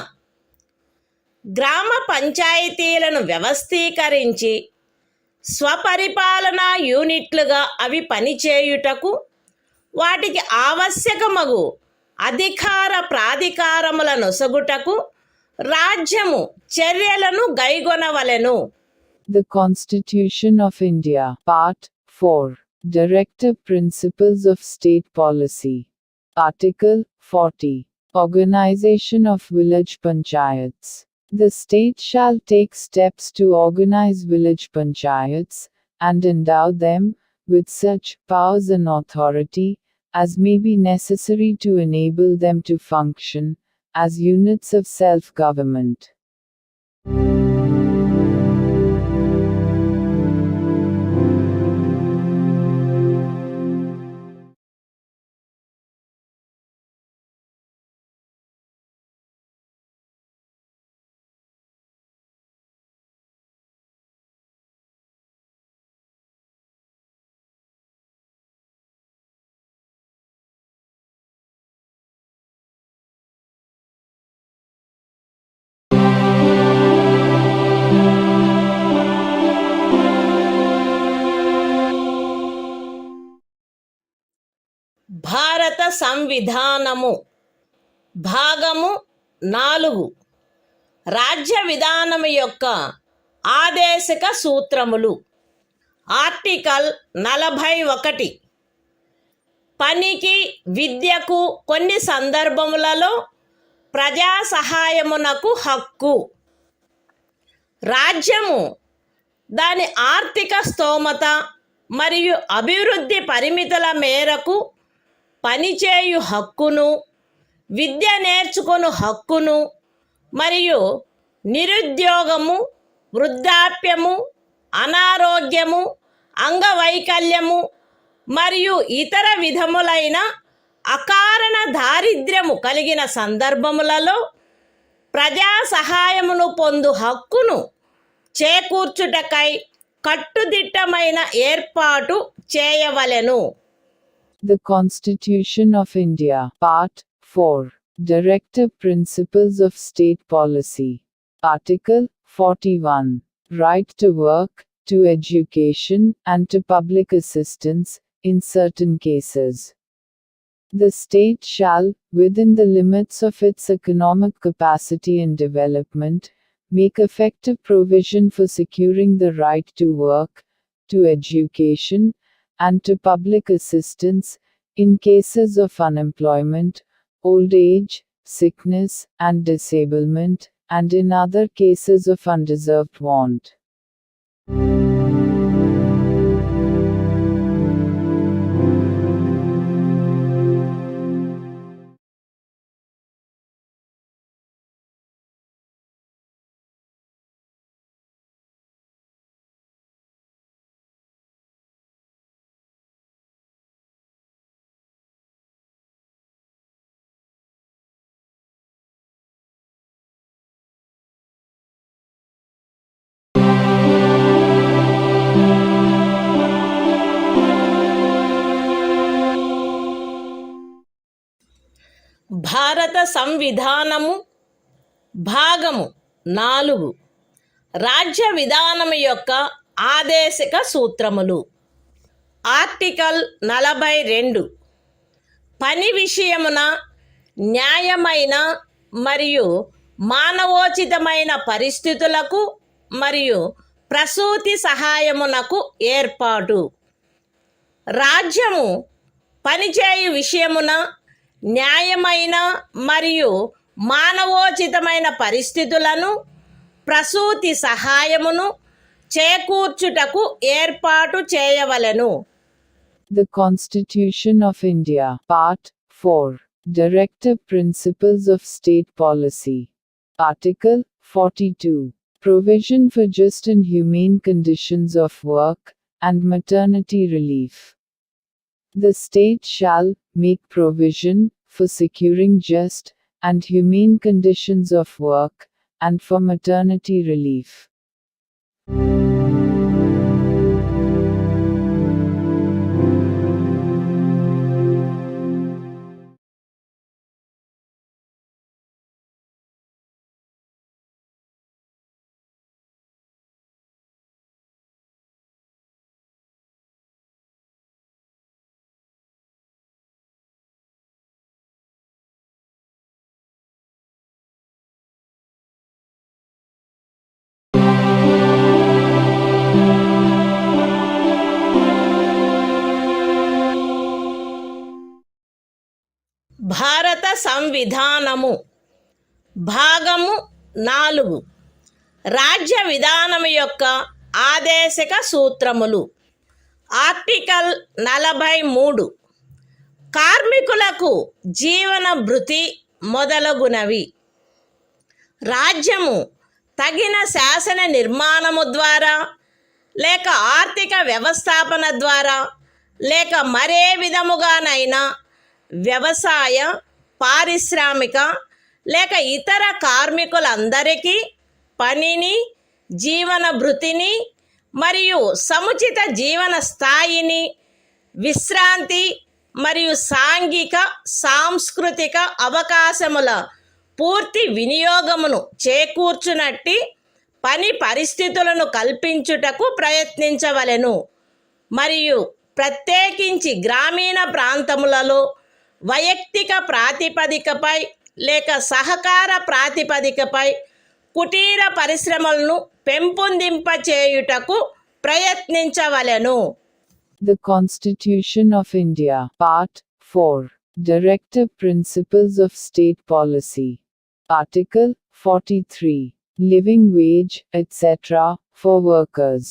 గ్రామ పంచాయతీలను వ్యవస్థీకరించి స్వపరిపాలనా యూనిట్లుగా అవి పనిచేయుటకు వాటికి ఆవశ్యకమగు అధికార ప్రాధికారముల నొసగుటకు రాజ్యము చర్యలను గైగొనవలెను. The Constitution of India, Part 4, Directive Principles of State Policy. Article 40, Organization of Village Panchayats. The state shall take steps to organize village panchayats, and endow them with such powers and authority as may be necessary to enable them to function as units of self-government. భారత సంవిధానము భాగము 4 రాజ్య విధానము యొక్క ఆదేశక సూత్రములు. Article 41 పనికి విద్యకు కొన్ని సందర్భములలో ప్రజా సహాయమునకు హక్కు. రాజ్యము దాని ఆర్థిక స్తోమత మరియు అభివృద్ధి పరిమితుల మేరకు పనిచేయు హక్కును, విద్య నేర్చుకొను హక్కును మరియు నిరుద్యోగము, వృద్ధాప్యము, అనారోగ్యము, అంగవైకల్యము మరియు ఇతర విధములైన అకారణ దారిద్ర్యము కలిగిన సందర్భములలో ప్రజా సహాయమును పొందు హక్కును చేకూర్చుటకై కట్టుదిట్టమైన ఏర్పాటు చేయవలెను. The Constitution of India, Part 4, Directive Principles of State Policy. Article 41, Right to work, to education, and to public assistance, in certain cases. The state shall, within the limits of its economic capacity and development, make effective provision for securing the right to work, to education, and to public assistance, in cases of unemployment, old age, sickness, and disablement, and in other cases of undeserved want. భారత సంవిధానము భాగము 4 రాజ్య విధానము యొక్క ఆదేశక సూత్రములు. Article 42 పని విషయమున న్యాయమైన మరియు మానవోచితమైన పరిస్థితులకు మరియు ప్రసూతి సహాయమునకు ఏర్పాటు. రాజ్యము పనిచేయు విషయమున న్యాయమైన మరియు మానవోచితమైన పరిస్థితులను ప్రసూతి సహాయమును చేకూర్చుటకు ఏర్పాటు చేయవలెను. The Constitution of India, Part 4, Directive Principles of State Policy. Article 42. Provision for just and humane conditions of work, and maternity relief. The state shall make provision for securing just and humane conditions of work, and for maternity relief. భారత సంవిధానము భాగము 4 రాజ్య విధానము యొక్క ఆదేశక సూత్రములు. Article 43 కార్మికులకు జీవన భృతి మొదలగునవి. రాజ్యము తగిన శాసన నిర్మాణము ద్వారా లేక ఆర్థిక వ్యవస్థాపన ద్వారా లేక మరే విధముగానైనా వ్యవసాయ, పారిశ్రామిక లేక ఇతర కార్మికులందరికీ పనిని, జీవన భృతిని మరియు సముచిత జీవన స్థాయిని, విశ్రాంతి మరియు సాంఘిక సాంస్కృతిక అవకాశముల పూర్తి వినియోగమును చేకూర్చునట్టి పని పరిస్థితులను కల్పించుటకు ప్రయత్నించవలెను. మరియు ప్రత్యేకించి గ్రామీణ ప్రాంతములలో వైయక్తిక ప్రాతిపదికపై లేక సహకార ప్రాతిపదికపై కుటీర పరిశ్రమలను పెంపొందింపచేయుటకు ప్రయత్నించవలెను. The Constitution of India, Part 4, Directive Principles of State Policy. Article 43. Living wage, etc., for workers.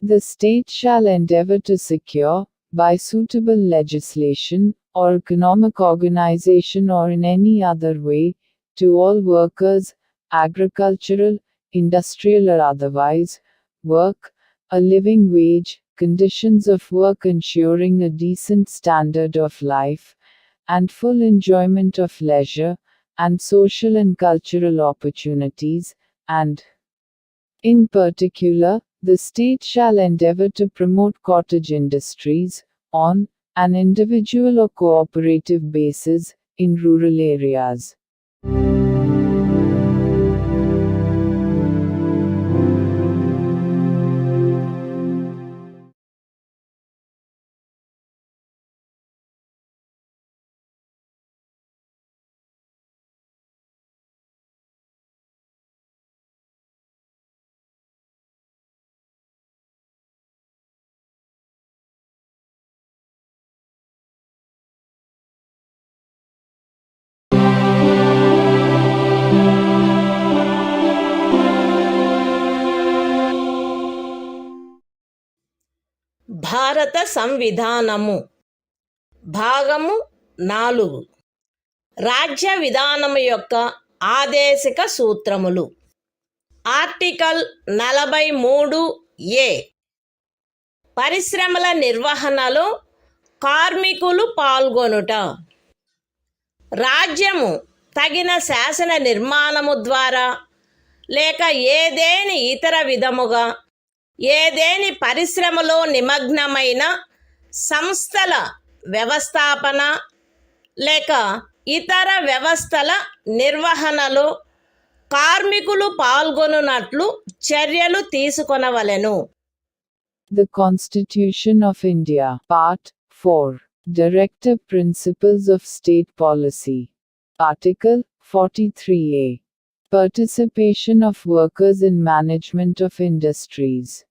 The state shall endeavor to secure, by suitable legislation, or economic organization or in any other way, to all workers, agricultural, industrial or otherwise, work, a living wage, conditions of work ensuring a decent standard of life, and full enjoyment of leisure, and social and cultural opportunities, and, in particular, the state shall endeavor to promote cottage industries, on an individual or cooperative basis, in rural areas. భారత సంవిధానము భాగము 4 రాజ్య విధానము యొక్క ఆదేశిక సూత్రములు. Article 43A పరిశ్రమల నిర్వహణలో కార్మికులు పాల్గొనుట. రాజ్యము తగిన శాసన నిర్మాణము ద్వారా లేక ఏదేని ఇతర విధముగా ఏదేని పరిశ్రమలో నిమగ్నమైన సంస్థల వ్యవస్థాపన లేక ఇతర వ్యవస్థల నిర్వహణలో కార్మికులు పాల్గొనున్నట్లు చర్యలు తీసుకొనవలెను. The Constitution of India, Part 4. Directive Principles of State Policy. Article 43A. Participation of workers in management of industries.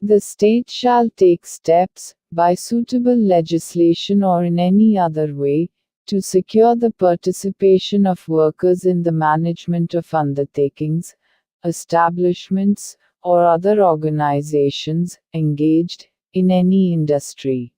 The state shall take steps, by suitable legislation or in any other way, to secure the participation of workers in the management of undertakings, establishments, or other organizations engaged in any industry.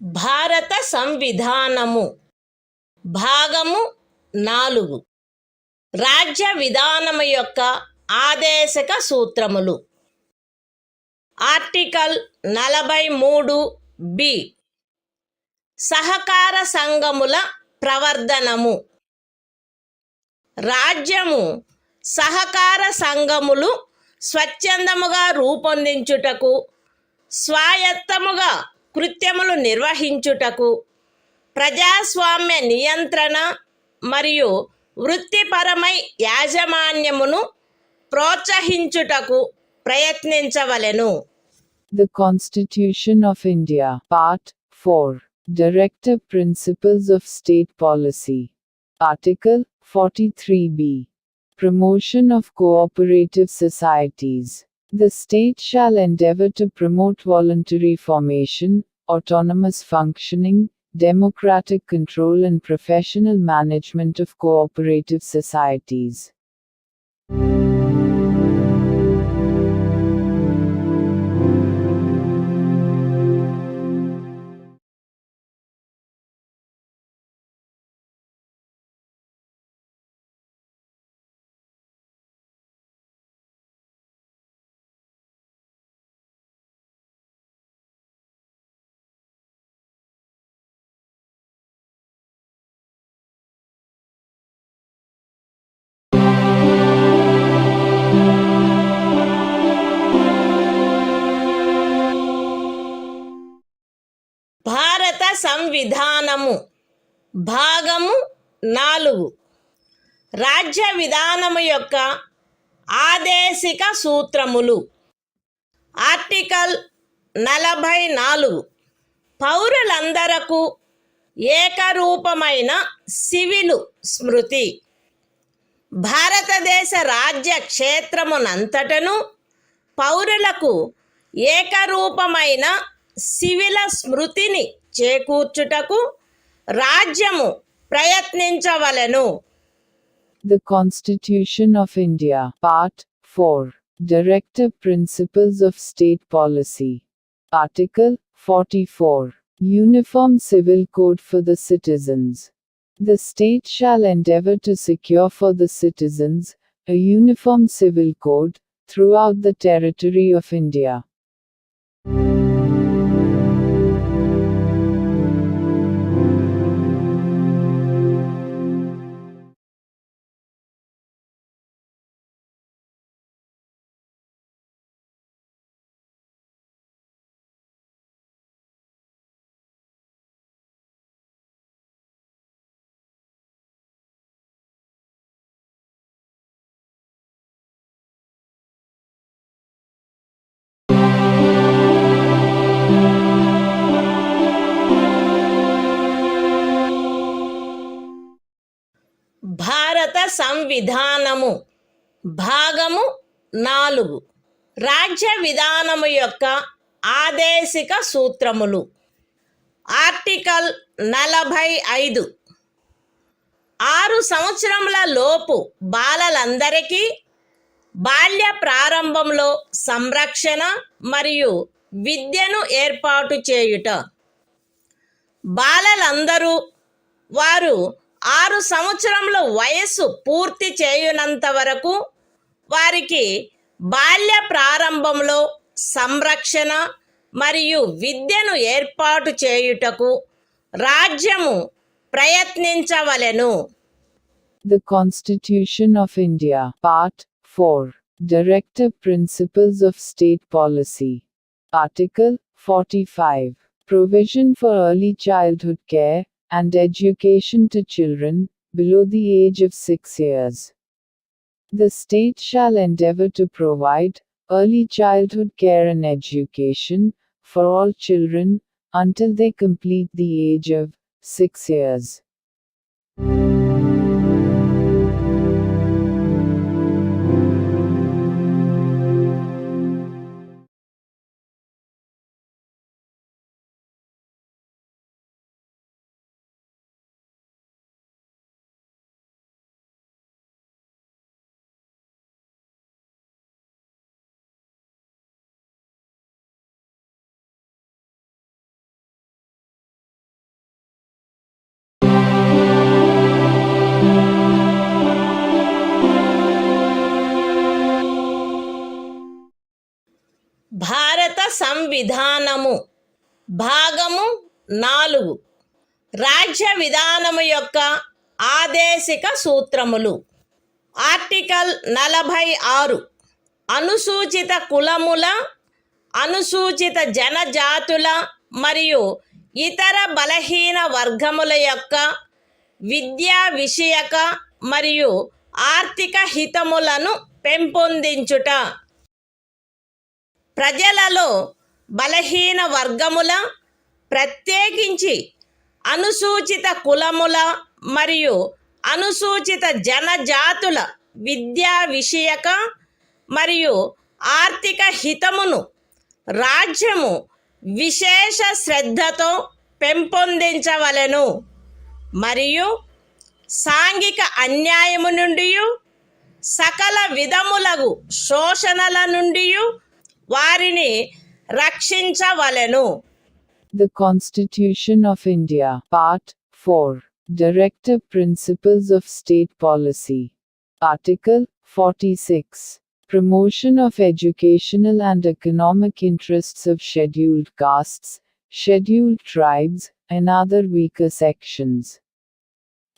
భారత సంవిధానము భాగము 4 రాజ్య విధానము యొక్క ఆదేశక సూత్రములు. Article 43 సహకార సంఘముల ప్రవర్ధనము. రాజ్యము సహకార సంఘములు స్వచ్ఛందముగా రూపొందించుటకు, స్వాయత్తముగా కృత్యములు నిర్వహించుటకు, ప్రజాస్వామ్య నియంత్రణ మరియు వృత్తిపరమై యాజమాన్యమును ప్రోత్సహించుటకు ప్రయత్నించవలెను. The Constitution of India, Part 4. Directive Principles of State Policy. Article 43b. Promotion of cooperative societies. The state shall endeavor to promote voluntary formation, autonomous functioning, democratic control and professional management of cooperative societies. భారత సంవిధానము భాగము 4 రాజ్య విధానము యొక్క ఆదేశిక సూత్రములు. Article 44 పౌరులందరకు ఏకరూపమైన civil స్మృతి. భారతదేశ రాజ్య క్షేత్రమునంతటను పౌరులకు ఏకరూపమైన సివిల స్మృతిని చేకూర్చుటకు రాజ్యము ప్రయత్నించవలెను. The Constitution of India, Part 4. Directive Principles of State Policy. Article 44. Uniform Civil Code for the Citizens. The state shall endeavor to secure for the citizens a uniform civil code throughout the territory of India. భారత సంవిధానము భాగము 4 రాజ్య విధానము యొక్క ఆదేశిక సూత్రములు. Article 45 6 సంవత్సరముల లోపు బాలలందరికీ బాల్య ప్రారంభంలో సంరక్షణ మరియు విద్యను ఏర్పాటు చేయుట. బాలలందరూ వారు 6 సంవత్సరముల వయస్సు పూర్తి చేయునంత వరకు వారికి బాల్య ప్రారంభంలో సంరక్షణ మరియు విద్యను ఏర్పాటు చేయుటకు రాజ్యము ప్రయత్నించవలెను. The Constitution of India, Part 4. Directive Principles of State Policy. Article 45. Provision for early childhood care and education to children below the age of 6 years. The state shall endeavor to provide early childhood care and education for all children until they complete the age of 6 years. భారత సంవిధానము భాగము 4 రాజ్య విధానము యొక్క ఆదేశిక సూత్రములు. Article 46 అనుసూచిత కులముల, అనుసూచిత జనజాతుల మరియు ఇతర బలహీన వర్గముల యొక్క విద్యా విషయక మరియు ఆర్థిక హితములను పెంపొందించుట. ప్రజలలో బలహీన వర్గముల, ప్రత్యేకించి అనుసూచిత కులముల మరియు అనుసూచిత జనజాతుల విద్యా విషయక మరియు ఆర్థిక హితమును రాజ్యము విశేష శ్రద్ధతో పెంపొందించవలెను మరియు సాంఘిక అన్యాయము నుండి సకల విధములగు శోషణల నుండి వారిని రక్షించవలెను. The Constitution of India, Part 4. Directive Principles of State Policy. Article 46. Promotion of educational and economic interests of scheduled castes, scheduled tribes, and other weaker sections.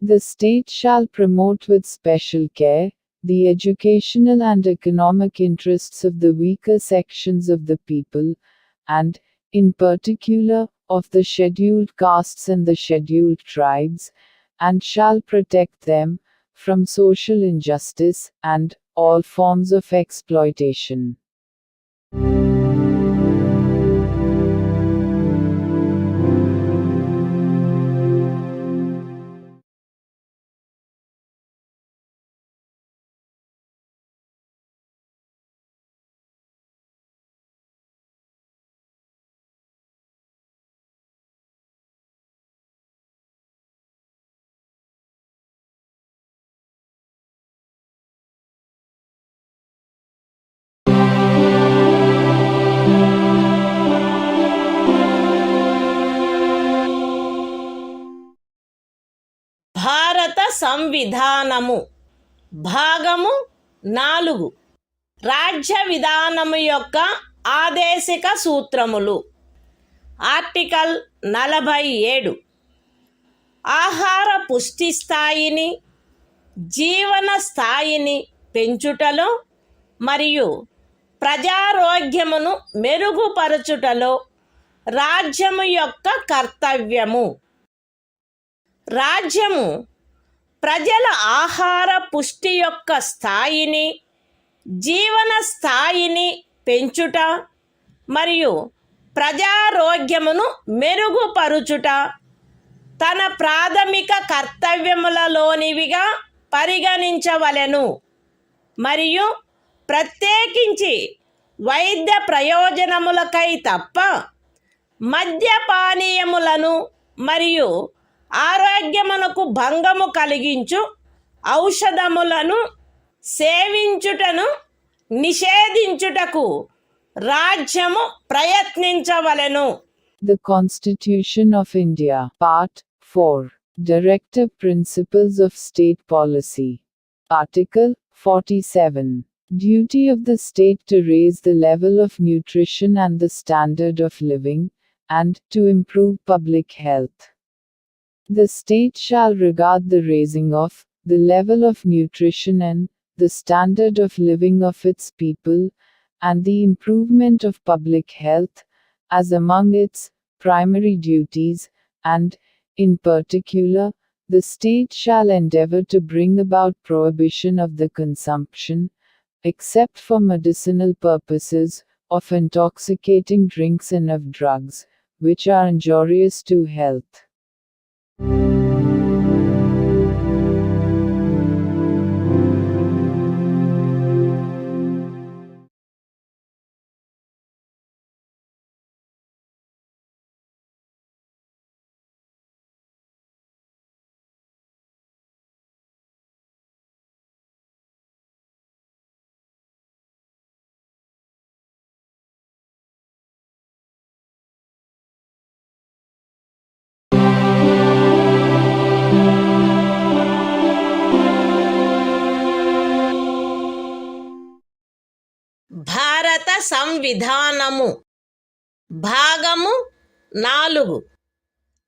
The state shall promote with special care the educational and economic interests of the weaker sections of the people, and, in particular, of the scheduled castes and the scheduled tribes, and shall protect them from social injustice and all forms of exploitation. భారత సంవిధానము భాగము 4 రాజ్య విధానము యొక్క ఆదేశిక సూత్రములు. Article 47 ఆహార పుష్టి స్థాయిని, జీవన స్థాయిని పెంచుటలో మరియు ప్రజారోగ్యమును మెరుగుపరచుటలో రాజ్యము యొక్క కర్తవ్యము. రాజ్యము ప్రజల ఆహార పుష్టి యొక్క స్థాయిని, జీవన స్థాయిని పెంచుట మరియు ప్రజారోగ్యమును మెరుగుపరుచుట తన ప్రాథమిక కర్తవ్యములలోనివిగా పరిగణించవలెను మరియు ప్రత్యేకించి వైద్య ప్రయోజనములకై తప్ప మద్యపానీయములను మరియు ఆరోగ్యమునకు భంగము కలిగించు ఔషధములను సేవించుటను నిషేధించుటకు రాజ్యము ప్రయత్నించవలెను. The Constitution of India, Part 4. Directive Principles of State Policy. Article 47. Duty of the state to raise the level of nutrition and the standard of living, and to improve public health. The state shall regard the raising of the level of nutrition and the standard of living of its people, and the improvement of public health, as among its primary duties, and, in particular, the state shall endeavor to bring about prohibition of the consumption, except for medicinal purposes, of intoxicating drinks and of drugs, which are injurious to health. భారత సంవిధానము భాగము 4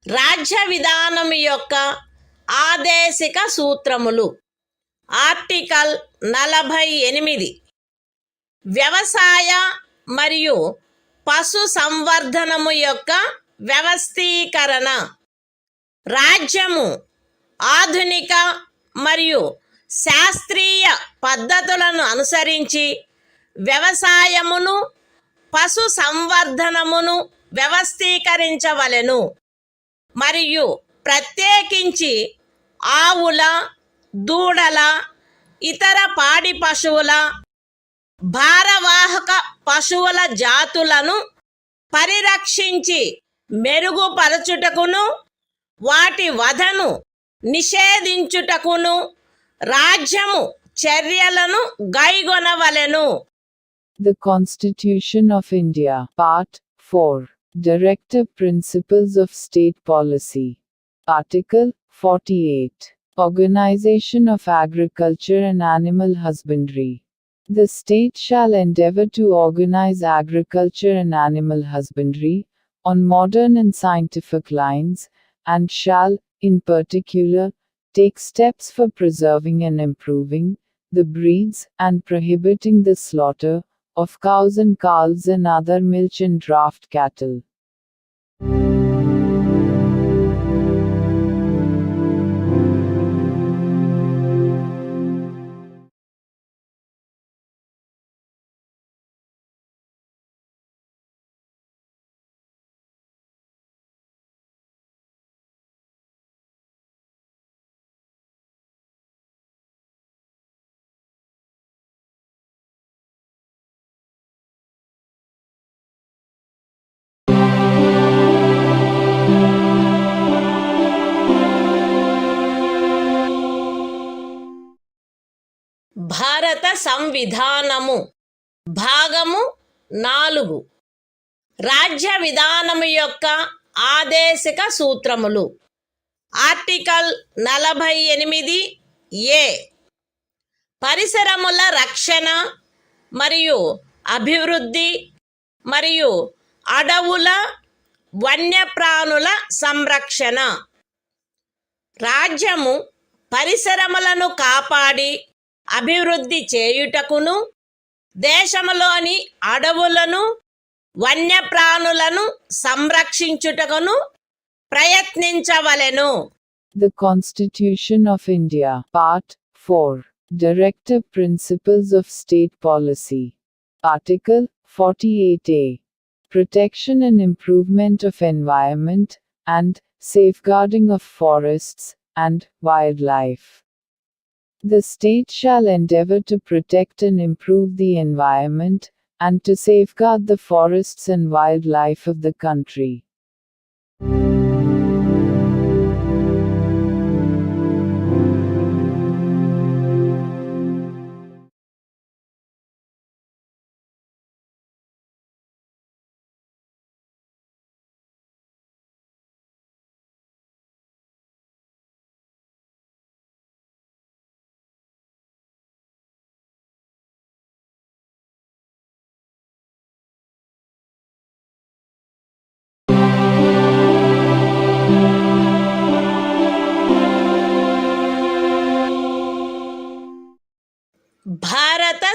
రాజ్య విధానము యొక్క ఆదేశిక సూత్రములు. Article 48 వ్యవసాయ మరియు పశు సంవర్ధనము యొక్క వ్యవస్థీకరణ. రాజ్యము ఆధునిక మరియు శాస్త్రీయ పద్ధతులను అనుసరించి వ్యవసాయమును పశు సంవర్ధనమును వ్యవస్థీకరించవలెను మరియు ప్రత్యేకించి ఆవుల, దూడల, ఇతర పాడి పశువుల, భారవాహక పశువుల జాతులను పరిరక్షించి మెరుగుపరచుటకును వాటి వధను నిషేధించుటకును రాజ్యము చర్యలను గైగొనవలెను. The Constitution of India, Part 4. Directive Principles of State Policy. Article 48. Organization of Agriculture and Animal Husbandry. The state shall endeavor to organize agriculture and animal husbandry on modern and scientific lines, and shall, in particular, take steps for preserving and improving the breeds and prohibiting the slaughter of cows and calves and other milch and draft cattle. భారత సంవిధానము భాగము 4 రాజ్య విధానము యొక్క ఆదేశిక సూత్రములు. Article 48 ఏ పరిసరముల రక్షణ మరియు అభివృద్ధి మరియు అడవుల వన్యప్రాణుల సంరక్షణ. రాజ్యము పరిసరములను కాపాడి అభివృద్ధి చేయుటకును దేశములోని అడవులను వన్యప్రాణులను సంరక్షించుటకును ప్రయత్నించవలెను. The Constitution of India, Part 4. Directive Principles of State Policy. Article 48A. Protection and improvement of environment, and safeguarding of forests and wildlife. The state shall endeavor to protect and improve the environment, and to safeguard the forests and wildlife of the country.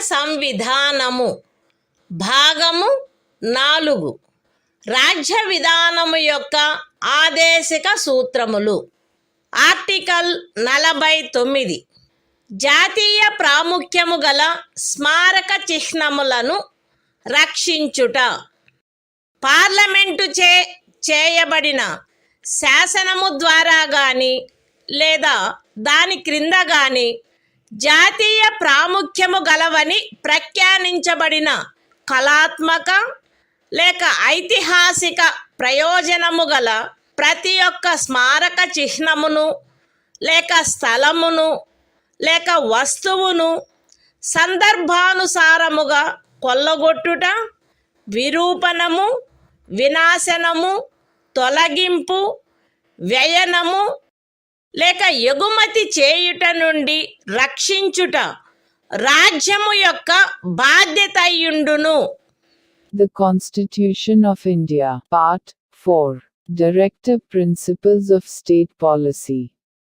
సంవిధానము భాగము 4 రాజ్య విధానము యొక్క ఆదేశిక సూత్రములు. Article 49 జాతీయ ప్రాముఖ్యము గల స్మారక చిహ్నములను రక్షించుట. Parliament చేయబడిన శాసనము ద్వారా గాని లేదా దాని క్రింద గాని జాతీయ ప్రాముఖ్యము గలవని ప్రఖ్యానించబడిన కళాత్మక లేక ఐతిహాసిక ప్రయోజనము గల ప్రతి ఒక్క స్మారక చిహ్నమును లేక స్థలమును లేక వస్తువును సందర్భానుసారముగా కొల్లగొట్టుట, విరూపణము, వినాశనము, తొలగింపు, వ్యయనము లేక ఎగుమతి చేయుట నుండి రక్షించుట రాజ్యము యొక్క బాధ్యత అయ్యుండును. The Constitution of India, Part 4, Directive Principles of State Policy.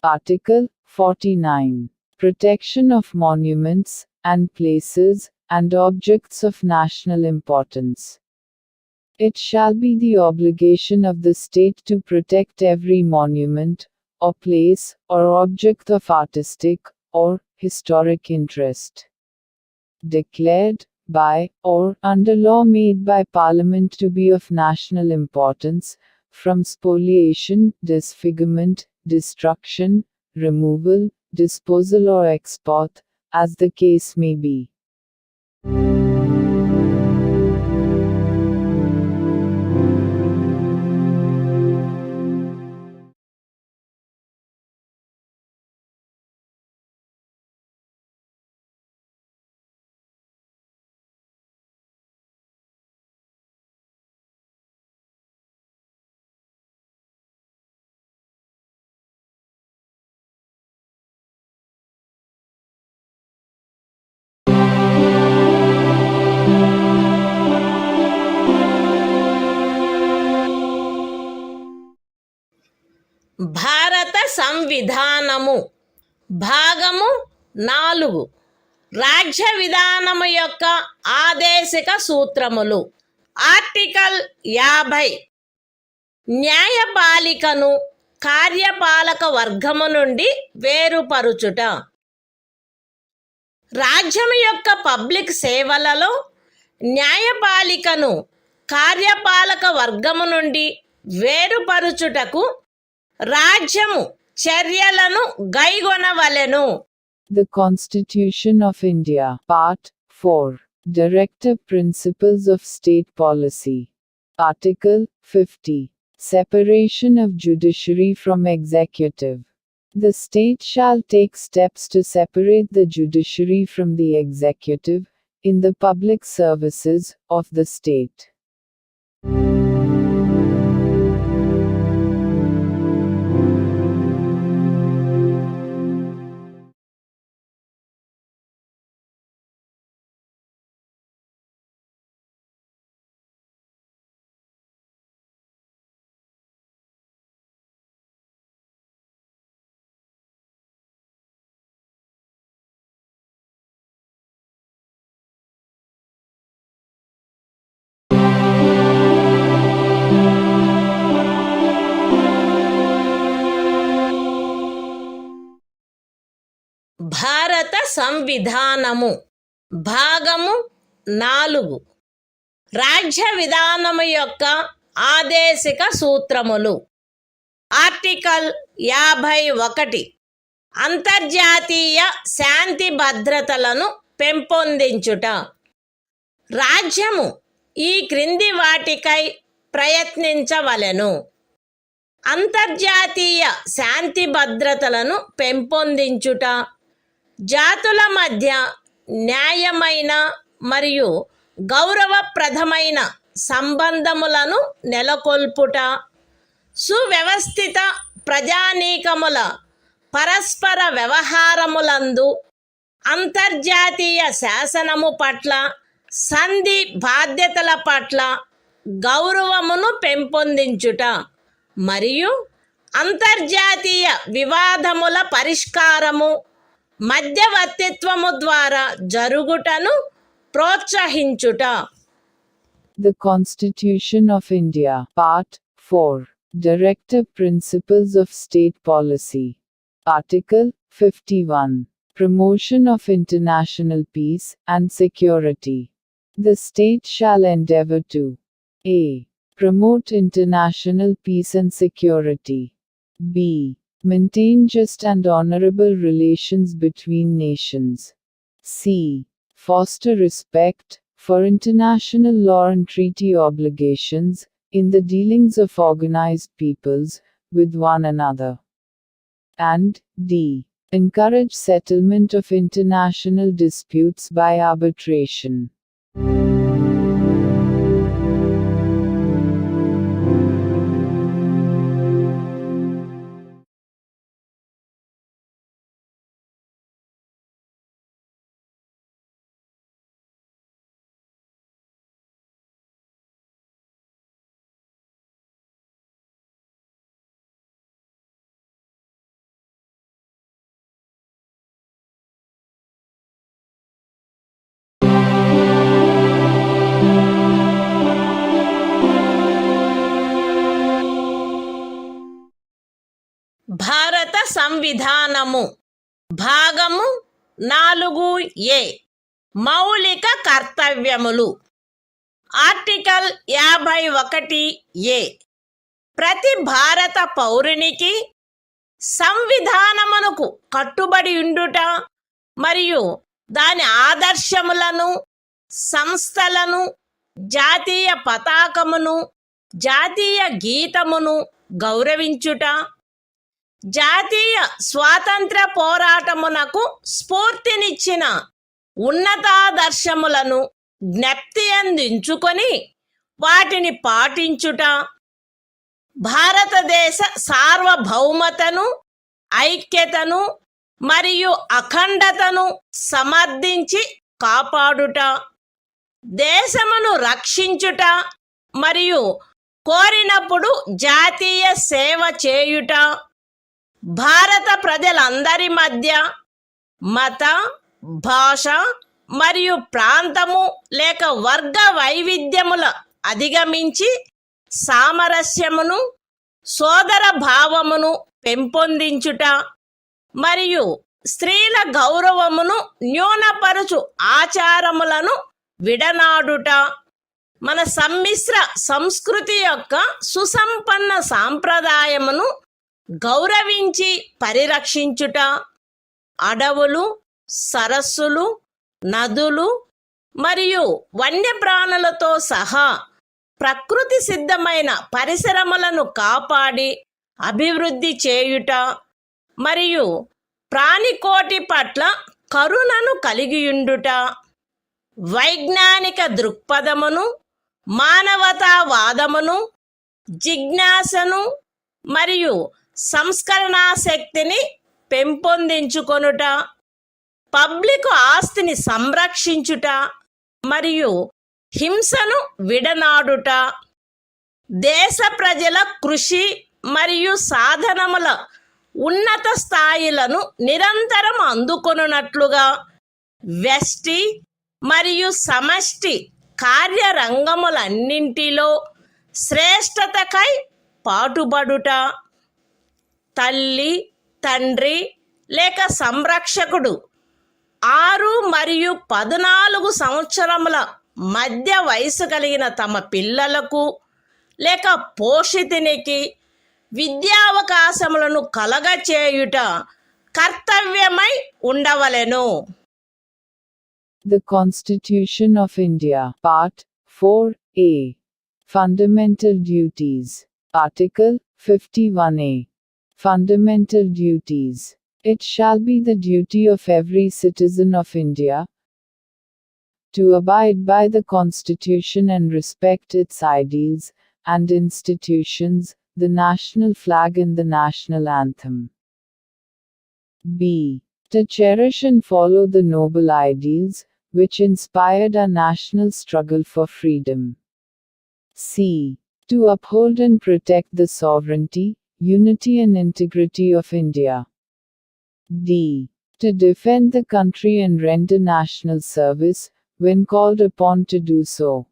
Article 49, Protection of Monuments and Places and Objects of National Importance. It shall be the obligation of the state to protect every monument, or place, or object of artistic, or historic interest, declared by, or under law made by Parliament to be of national importance, from spoliation, disfigurement, destruction, removal, disposal or export, as the case may be. భారత సంవిధానము భాగము 4 రాజ్య విధానము యొక్క ఆదేశిక సూత్రములు. Article 50 న్యాయపాలికను కార్యపాలక వర్గము నుండి వేరుపరుచుట. రాజ్యము యొక్క public సేవలలో న్యాయపాలికను కార్యపాలక వర్గము నుండి వేరుపరుచుటకు రాజ్యము చర్యలను గైగొనవలెను. The Constitution of India, Part 4, Directive Principles of State Policy. Article 50, Separation of Judiciary from Executive. The state shall take steps to separate the judiciary from the executive, in the public services of the state. భారత సంవిధానము భాగము 4 రాజ్య విధానము యొక్క ఆదేశిక సూత్రములు. Article 51 అంతర్జాతీయ శాంతి భద్రతలను పెంపొందించుట. రాజ్యము ఈ క్రింది వాటికై ప్రయత్నించవలెను. అంతర్జాతీయ శాంతి భద్రతలను పెంపొందించుట, జాతుల మధ్య న్యాయమైన మరియు గౌరవప్రదమైన సంబంధములను నెలకొల్పుట, సువ్యవస్థిత ప్రజానీకముల పరస్పర వ్యవహారములందు అంతర్జాతీయ శాసనము పట్ల, సంధి బాధ్యతల పట్ల గౌరవమును పెంపొందించుట మరియు అంతర్జాతీయ వివాదముల పరిష్కారము మధ్యవర్తిత్వము ద్వారా జరుగుటను ప్రోత్సహించుట. The Constitution of India, Part 4. Directive Principles of State Policy. Article 51. Promotion of international peace and security. The state shall endeavor to a. Promote international peace and security. b. Maintain just and honorable relations between nations. c. Foster respect for international law and treaty obligations in the dealings of organized peoples with one another. And d. Encourage settlement of international disputes by arbitration. భారత సంవిధానము భాగము 4A మౌలిక కర్తవ్యములు. Article 51A ప్రతి భారత పౌరునికి సంవిధానమునకు కట్టుబడి ఉండుట మరియు దాని ఆదర్శములను, సంస్థలను, జాతీయ పతాకమును, జాతీయ గీతమును గౌరవించుట, జాతీయ స్వాతంత్ర పోరాటమునకు స్ఫూర్తినిచ్చిన ఉన్నతాదర్శములను జ్ఞప్తి అందించుకొని వాటిని పాటించుట, భారతదేశ సార్వభౌమతను, ఐక్యతను మరియు అఖండతను సమర్థించి కాపాడుట, దేశమును రక్షించుట మరియు కోరినప్పుడు జాతీయ సేవ చేయుట, భారత ప్రజలందరి మధ్య మత, భాష మరియు ప్రాంతము లేక వర్గ వైవిధ్యముల అధిగమించి సామరస్యమును, సోదర భావమును పెంపొందించుట మరియు స్త్రీల గౌరవమును న్యూనపరచు ఆచారములను విడనాడుట, మన సమ్మిశ్ర సంస్కృతి యొక్క సుసంపన్న సాంప్రదాయమును గౌరవించి పరిరక్షించుట, అడవులు, సరస్సులు, నదులు మరియు వన్యప్రాణులతో సహా ప్రకృతి సిద్ధమైన పరిసరములను కాపాడి అభివృద్ధి చేయుట మరియు ప్రాణికోటి పట్ల కరుణను కలిగియుండుట, వైజ్ఞానిక దృక్పథమును, మానవతావాదమును, జిజ్ఞాసను మరియు సంస్కరణాశక్తిని పెంపొందించుకొనుట, పబ్లిక్ ఆస్తిని సంరక్షించుట మరియు హింసను విడనాడుట, దేశ ప్రజల కృషి మరియు సాధనముల ఉన్నత స్థాయిలను నిరంతరం అందుకొనున్నట్లుగా వ్యష్టి మరియు సమష్టి కార్యరంగములన్నింటిలో శ్రేష్టతకై పాటుపడుట, తల్లి, తండ్రి లేక సంరక్షకుడు 6 మరియు 14 సంవత్సరముల మధ్య వయసు కలిగిన తమ పిల్లలకు లేక పోషితునికి విద్యావకాశములను కలగచేయుట కర్తవ్యమై ఉండవలెను. The Constitution of India, Part 4A. Fundamental Duties. Article 51A. Fundamental Duties. It shall be the duty of every citizen of India to abide by the Constitution and respect its ideals and institutions, the national flag and the national anthem. b. To cherish and follow the noble ideals which inspired our national struggle for freedom. c. To uphold and protect the sovereignty, unity and integrity of India. d. To defend the country and render national service, when called upon to do so.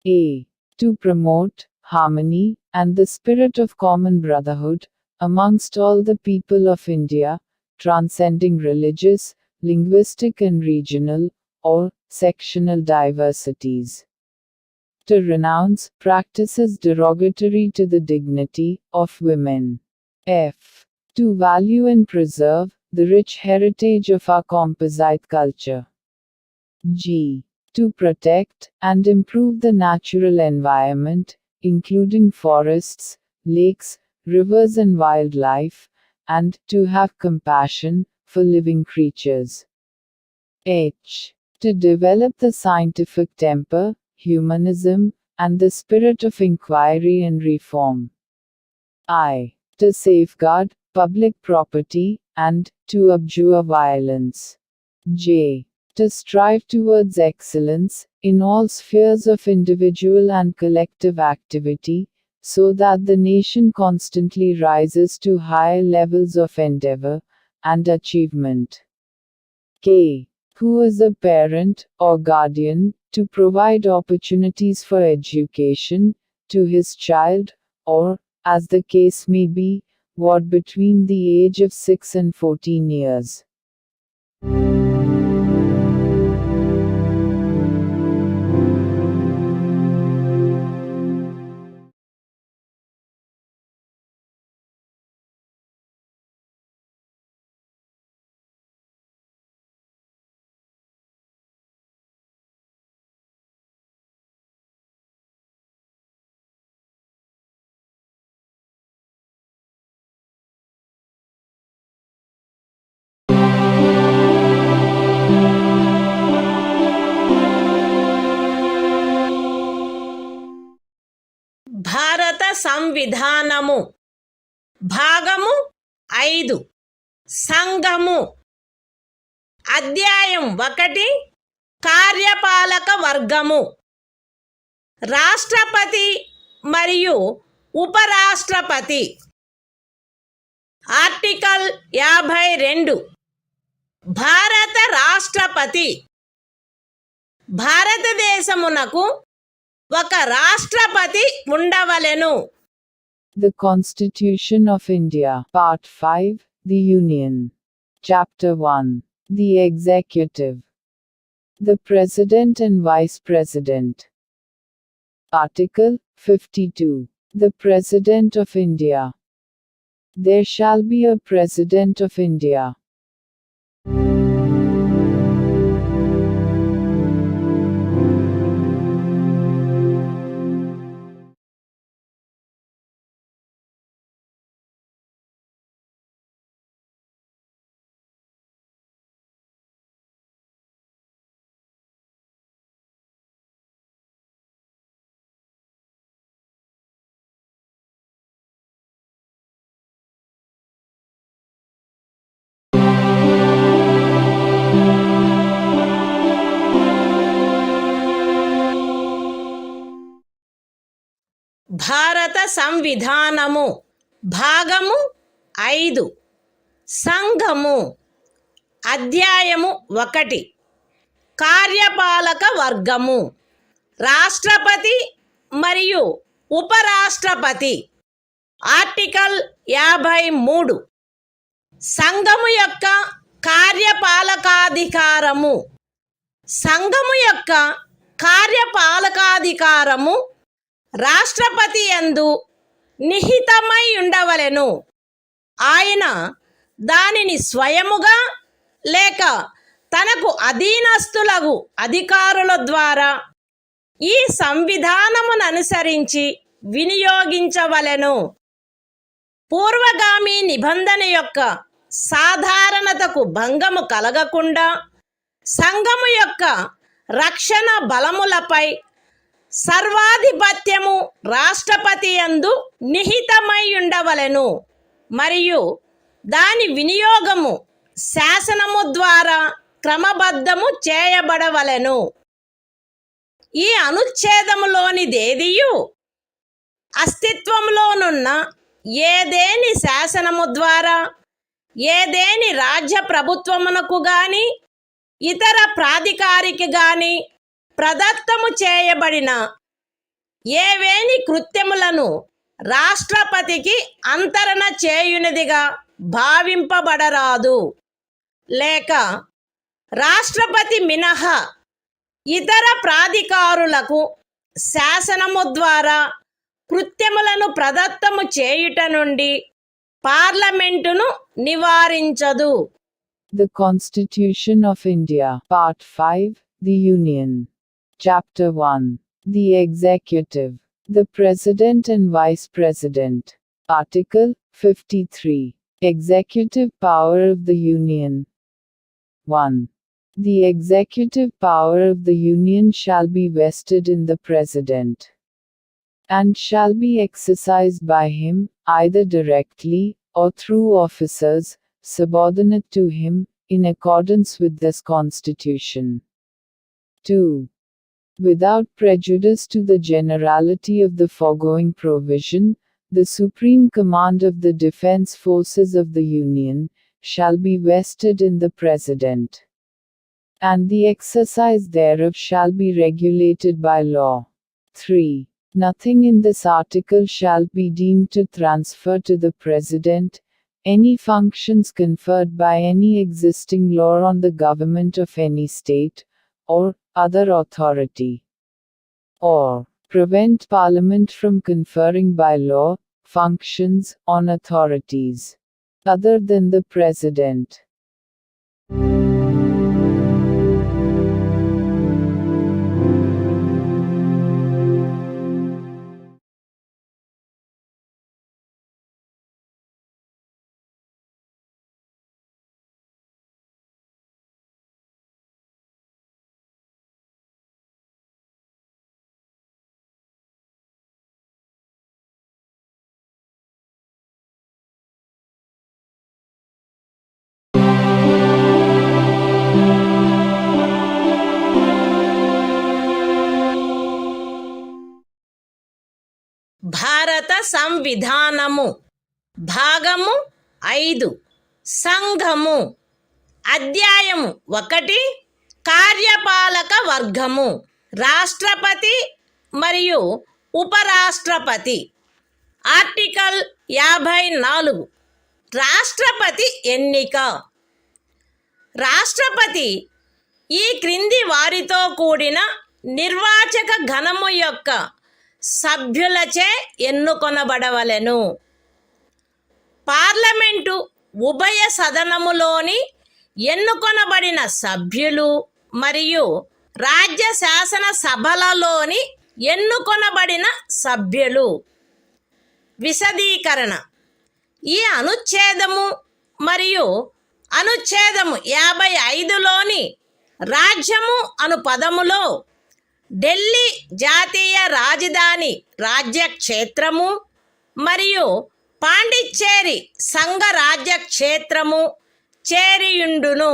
A. To promote harmony and the spirit of common brotherhood amongst all the people of India, transcending religious, linguistic and regional, or sectional diversities. To renounce practices derogatory to the dignity of women. F. To value and preserve the rich heritage of our composite culture. G. To protect and improve the natural environment, including forests, lakes, rivers and wildlife, and to have compassion for living creatures. H. To develop the scientific temper, humanism, and the spirit of inquiry and reform. I. To safeguard public property, and to abjure violence. J. To strive towards excellence in all spheres of individual and collective activity, so that the nation constantly rises to higher levels of endeavor and achievement. K. Who is a parent or guardian, to provide opportunities for education to his child, or, as the case may be, what between the age of 6 and 14 years. భారత సంవిధానము భాగము 5 సంఘము అధ్యాయం 1 కార్యపాలక వర్గము రాష్ట్రపతి మరియు ఉపరాష్ట్రపతి article 52 భారత రాష్ట్రపతి భారతదేశమునకు ఒక రాష్ట్రపతి ఉండవలెను. The Constitution of India, Part 5, The Union. Chapter 1. The Executive. The President and Vice President. Article 52. The President of India. There shall be a President of India. భారత సంవిధానము భాగము 5 సంఘము అధ్యాయము 1 కార్యపాలక వర్గము రాష్ట్రపతి మరియు ఉపరాష్ట్రపతి ఆర్టికల్ 53 సంఘము యొక్క కార్యపాలకాధికారము సంఘము యొక్క కార్యపాలకాధికారము రాష్ట్రపతి యందు నిహితమై ఉండవలెను. ఆయన దానిని స్వయముగా లేక తనకు అధీనస్థులగు అధికారుల ద్వారా ఈ సంవిధానమును అనుసరించి వినియోగించవలెను. పూర్వగామి నిబంధన యొక్క సాధారణతకు భంగము కలగకుండా సంఘము యొక్క రక్షణ బలములపై సర్వాధిపత్యము రాష్ట్రపతి యందు నిహితమై ఉండవలెను మరియు దాని వినియోగము శాసనము ద్వారా క్రమబద్ధము చేయబడవలెను. ఈ అనుచ్ఛేదములోనిదేదియు అస్తిత్వంలోనున్న ఏదేని శాసనము ద్వారా ఏదేని రాజ్య ప్రభుత్వమునకు గాని ఇతర ప్రాధికారికి గాని ప్రదత్తము చేయబడిన ఏవేని కృత్యములను రాష్ట్రపతికి అంతరణ చేయునిదిగా భావింపబడరాదు, లేక రాష్ట్రపతి మినహా ఇతర ప్రాధికారులకు శాసనము ద్వారా కృత్యములను ప్రదత్తము చేయుట నుండి పార్లమెంటును నివారించదు. The Constitution of India, Part 5, The Union. Chapter 1. The Executive. The President and Vice President. Article 53. Executive Power of the Union. 1. The executive power of the Union shall be vested in the President, and shall be exercised by him, either directly, or through officers, subordinate to him, in accordance with this Constitution. 2. Without prejudice to the generality of the foregoing provision, the supreme command of the defense forces of the Union shall be vested in the President, and the exercise thereof shall be regulated by law. 3. Nothing in this article shall be deemed to transfer to the President any functions conferred by any existing law on the government of any state, or other authority, or prevent Parliament from conferring by law functions on authorities other than the President. భారత సంవిధానము భాగము 5 సంఘము అధ్యాయము 1 కార్యపాలక వర్గము రాష్ట్రపతి మరియు ఉపరాష్ట్రపతి. Article 54 రాష్ట్రపతి ఎన్నిక. రాష్ట్రపతి ఈ క్రింది వారితో కూడిన నిర్వాచక గణము యొక్క సభ్యులచే ఎన్నుకొనబడవలెను. పార్లమెంటు ఉభయ సదనములోని ఎన్నుకొనబడిన సభ్యులు మరియు రాజ్య శాసన సభలలోని ఎన్నుకొనబడిన సభ్యులు. విశదీకరణ. ఈ అనుచ్ఛేదము మరియు అనుచ్ఛేదము 55లోని రాజ్యము అను పదములో ఢిల్లీ జాతీయ రాజధాని రాజ్యక్షేత్రము మరియు పాండిచ్చేరి సంఘ రాజ్యక్షేత్రము చేరియుండును.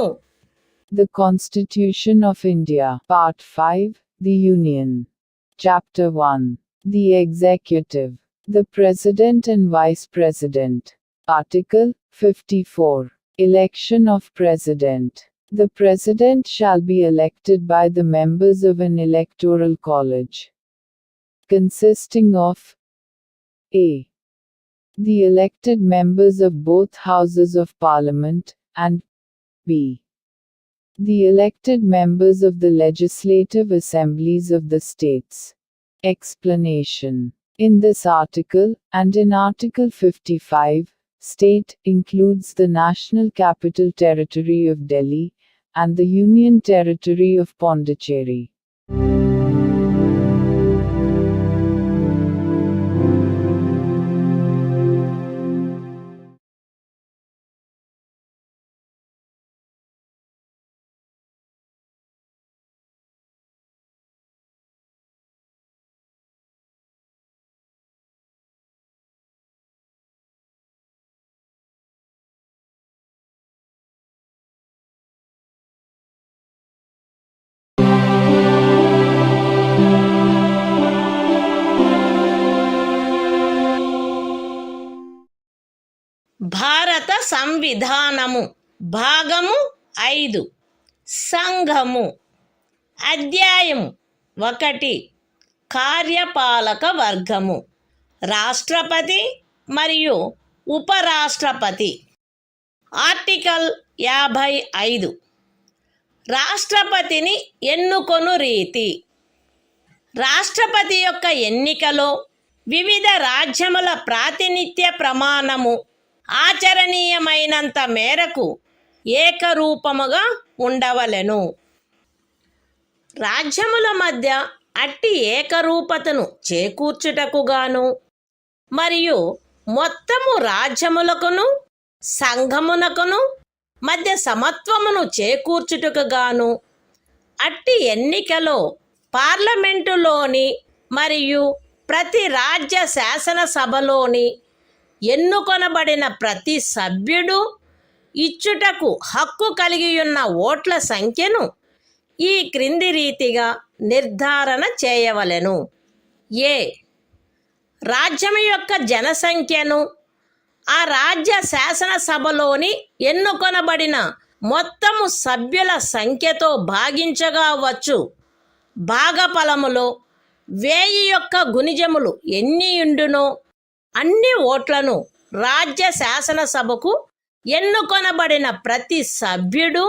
The Constitution of India, Part 5, The Union. Chapter 1. The Executive. The President and Vice President. Article 54. Election of President. The President shall be elected by the members of an electoral college, consisting of a. the elected members of both houses of Parliament, and b. the elected members of the legislative assemblies of the states. Explanation. In this article, and in Article 55, state includes the National Capital Territory of Delhi and the Union Territory of Pondicherry. సంవిధానము భాగము 5 సంఘము అధ్యాయం 1 కార్యపాలక వర్గము రాష్ట్రపతి మరియు ఉపరాష్ట్రపతి article 55 రాష్ట్రపతిని ఎన్నుకొను రీతి రాష్ట్రపతి యొక్క ఎన్నికలో వివిధ రాజ్యముల ప్రాతినిధ్య ప్రమాణము ఆచరణీయమైనంత మేరకు ఏకరూపముగా ఉండవలెను. రాజ్యముల మధ్య అట్టి ఏకరూపతను చేకూర్చుటకుగాను మరియు మొత్తము రాజ్యములకును సంఘమునకును మధ్య సమత్వమును చేకూర్చుటకుగాను అట్టి ఎన్నికలో పార్లమెంటులోని మరియు ప్రతి రాజ్య శాసనసభలోని ఎన్నుకొనబడిన ప్రతి సభ్యుడు ఇచ్చుటకు హక్కు కలిగియున్న ఓట్ల సంఖ్యను ఈ క్రింది రీతిగా నిర్ధారణ చేయవలెను. ఏ రాజ్యము యొక్క జనసంఖ్యను ఆ రాజ్య శాసనసభలోని ఎన్నుకొనబడిన మొత్తము సభ్యుల సంఖ్యతో భాగించగా వచ్చు భాగఫలములో 1000 యొక్క గుణిజములు ఎన్నియుండునో అన్ని ఓట్లను రాజ్య శాసనసభకు ఎన్నుకొనబడిన ప్రతి సభ్యుడు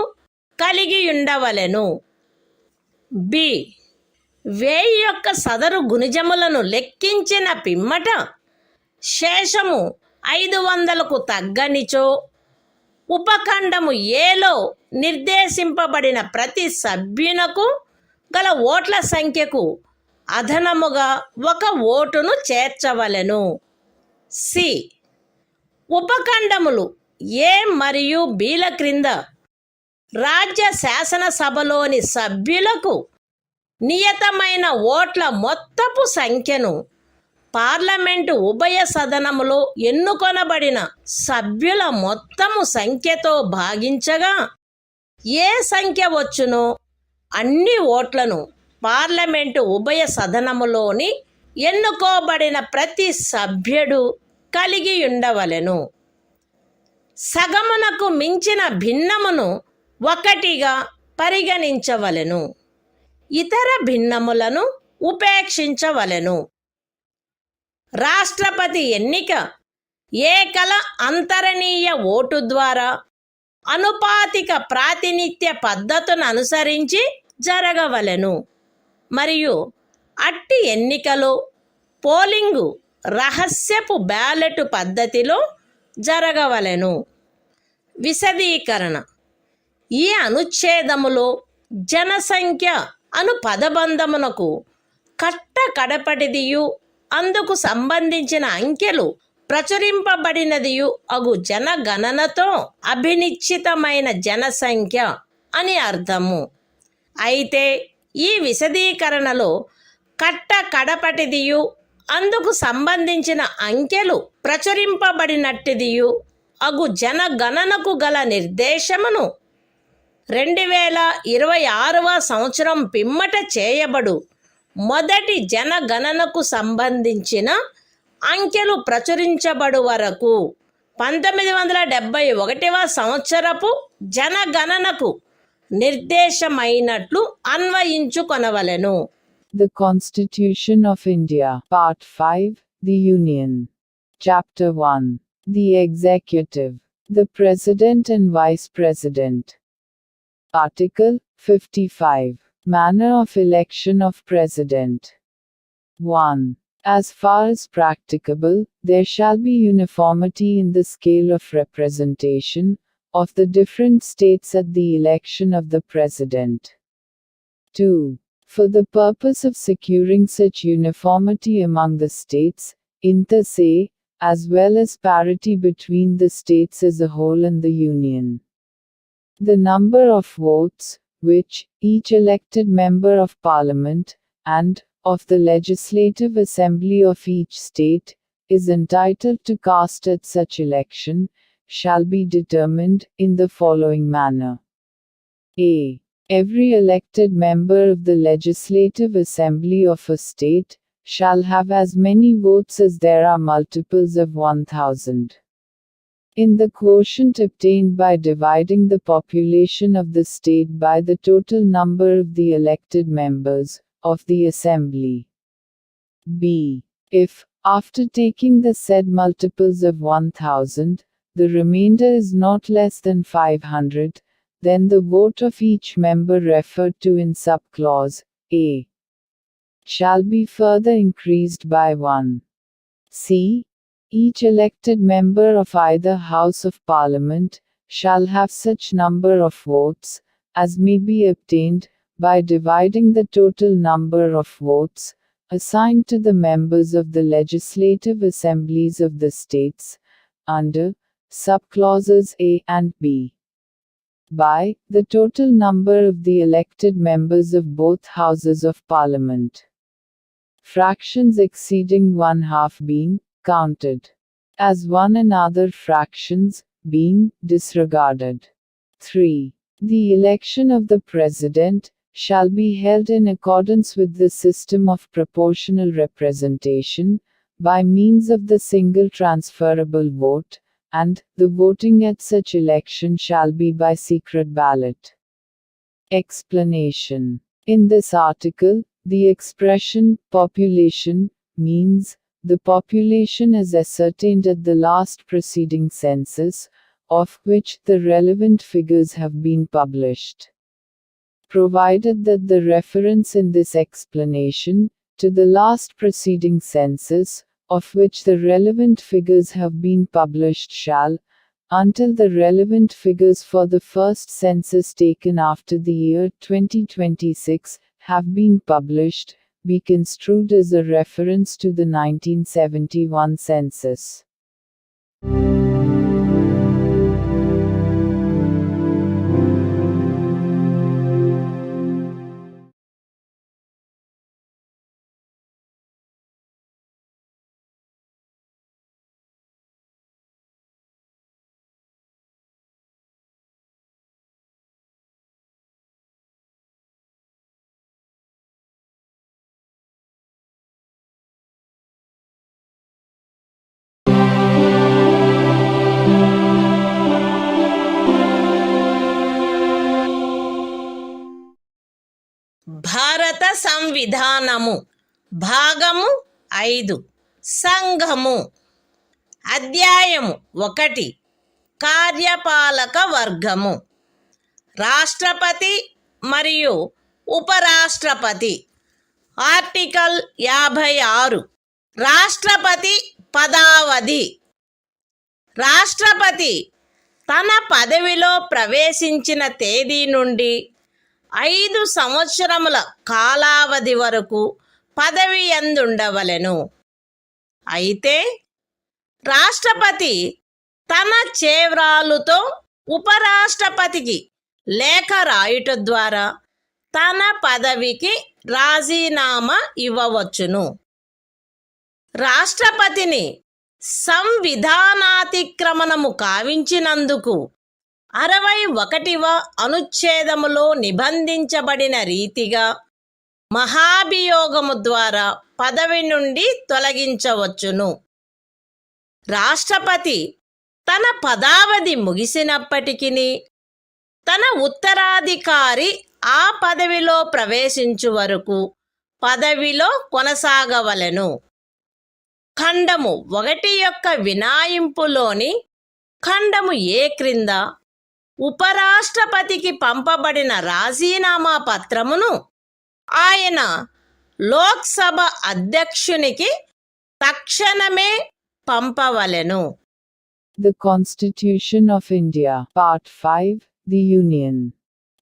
కలిగి ఉండవలెను. బి 1000 యొక్క సదరు గుణిజములను లెక్కించిన పిమ్మట శేషము 500కు తగ్గనిచో ఉపఖండము ఏలో నిర్దేశింపబడిన ప్రతి సభ్యునకు గల ఓట్ల సంఖ్యకు అదనముగా 1 ఓటును చేర్చవలెను. సి ఉపఖండములు ఏ మరియు బిల క్రింద రాజ్య శాసనసభలోని సభ్యులకు నియతమైన ఓట్ల మొత్తపు సంఖ్యను పార్లమెంటు ఉభయ సదనములో ఎన్నుకొనబడిన సభ్యుల మొత్తము సంఖ్యతో భాగించగా ఏ సంఖ్య వచ్చునో అన్ని ఓట్లను పార్లమెంటు ఉభయ సదనములోని ఎన్నుకోబడిన ప్రతి సభ్యుడు కలిగి ఉండవలెను. సగమునకు మించిన భిన్నమును 1గా పరిగణించవలెను. ఇతర భిన్నములను ఉపేక్షించవలెను. రాష్ట్రపతి ఎన్నిక ఏకల అంతరణీయ ఓటు ద్వారా అనుపాతిక ప్రాతినిధ్య పద్ధతును అనుసరించి జరగవలెను మరియు అట్టి ఎన్నికలో పోలింగు రహస్యపు బ్యాలెట్ పద్ధతిలో జరగవలెను. విశదీకరణ ఈ అనుచ్ఛేదములో జనసంఖ్య అను పదబంధమునకు కడపటిదియు అందుకు సంబంధించిన అంకెలు ప్రచురింపబడినదియు అగు జనగణనతో అభినిశ్చితమైన జనసంఖ్య అని అర్థము. అయితే ఈ విశదీకరణలో కడపటిదియు అందుకు సంబంధించిన అంకెలు ప్రచురింపబడినట్టిదియు అగు జనగణనకు గల నిర్దేశమును 2026వ సంవత్సరం పిమ్మట చేయబడు మొదటి జనగణనకు సంబంధించిన అంకెలు ప్రచురించబడు వరకు 1971వ సంవత్సరపు జనగణనకు నిర్దేశమైనట్లు అన్వయించుకొనవలెను. The Constitution of India, Part 5, The Union. Chapter 1. The Executive, the President and Vice President. Article 55. Manner of election of President. 1. As far as practicable, there shall be uniformity in the scale of representation of the different states at the election of the President. 2. For the purpose of securing such uniformity among the states, inter se, as well as parity between the states as a whole and the Union. The number of votes, which each elected member of Parliament, and of the Legislative Assembly of each state, is entitled to cast at such election, shall be determined in the following manner. A. Every elected member of the Legislative Assembly of a state shall have as many votes as there are multiples of 1000. in the quotient obtained by dividing the population of the state by the total number of the elected members of the assembly. B. If, after taking the said multiples of 1000, the remainder is not less than 500, then the vote of each member referred to in subclause A shall be further increased by 1. C. Each elected member of either House of Parliament shall have such number of votes as may be obtained by dividing the total number of votes assigned to the members of the legislative assemblies of the states, under subclauses A and B, by the total number of the elected members of both Houses of Parliament. Fractions exceeding 1/2 being counted as one and other fractions being disregarded. 3. The election of the President shall be held in accordance with the system of proportional representation, by means of the single transferable vote, and the voting at such election shall be by secret ballot. Explanation. In this article, the expression population means the population as ascertained at the last preceding census, of which the relevant figures have been published. Provided that the reference in this explanation to the last preceding census, of which the relevant figures have been published shall, until the relevant figures for the first census taken after the year 2026 have been published, be construed as a reference to the 1971 census. భారత సంవిధానము భాగము 5 సంఘము అధ్యాయము 1 కార్యపాలక వర్గము రాష్ట్రపతి మరియు ఉపరాష్ట్రపతి article 56 రాష్ట్రపతి పదావధి రాష్ట్రపతి తన పదవిలో ప్రవేశించిన తేదీ నుండి 5 సంవత్సరముల కాలావధి వరకు పదవి యందుండవలెను. అయితే రాష్ట్రపతి తన చేవ్రాలుతో ఉపరాష్ట్రపతికి లేఖ రాయుట ద్వారా తన పదవికి రాజీనామా ఇవ్వవచ్చును. రాష్ట్రపతిని సంవిధానాతిక్రమణము కావించినందుకు 61వ అనుచ్ఛేదములో నిబంధించబడిన రీతిగా మహాభియోగము ద్వారా పదవి నుండి తొలగించవచ్చును. రాష్ట్రపతి తన పదావధి ముగిసినప్పటికీ తన ఉత్తరాధికారి ఆ పదవిలో ప్రవేశించు వరకు పదవిలో కొనసాగవలెను. ఖండము 1 యొక్క వినాయింపులోని ఖండము ఏ క్రింద ఉపరాష్ట్రపతికి పంపబడిన రాజీనామా పత్రమును ఆయన లోక్సభ అధ్యక్షునికి తక్షణమే పంపవలెను. The Constitution of India, Part 5, The Union.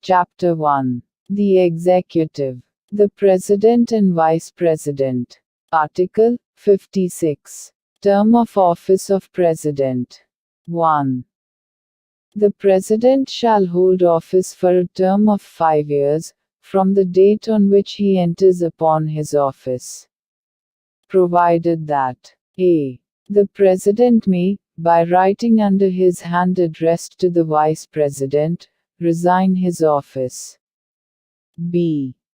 Chapter 1. The Executive. The President and Vice President. Article 56. Term of Office of President. 1. The President shall hold office for a term of 5 years, from the date on which he enters upon his office. Provided that a. The President may, by writing under his hand addressed to the Vice President, resign his office. b.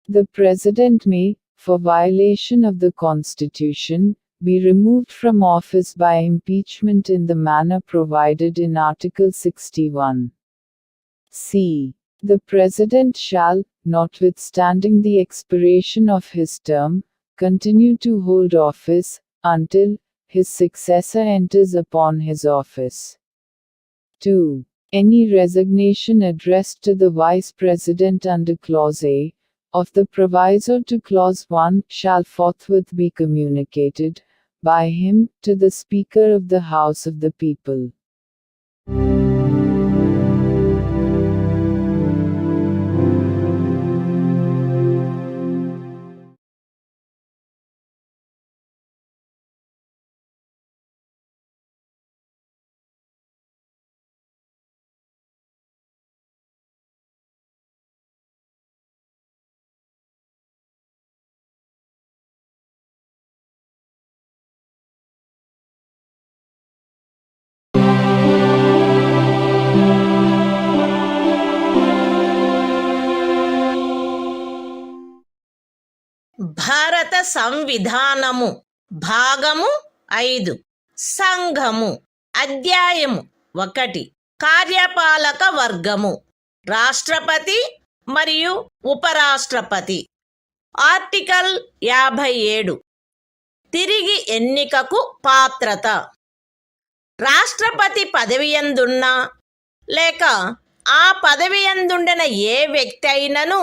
The President may, for violation of the Constitution, be removed from office by impeachment in the manner provided in Article 61. C. The President shall, notwithstanding the expiration of his term, continue to hold office, until his successor enters upon his office. 2. Any resignation addressed to the Vice President under Clause A of the proviso to Clause 1 shall forthwith be communicated, by him, to the Speaker of the House of the People. భారత సంవిధానము భాగము 5 సంఘము అధ్యాయము 1 కార్యపాలక వర్గము రాష్ట్రపతి మరియు ఉపరాష్ట్రపతి article 57 తిరిగి ఎన్నికకు పాత్రత రాష్ట్రపతి పదవియందున్న లేక ఆ పదవియందుండిన ఏ వ్యక్తి అయినను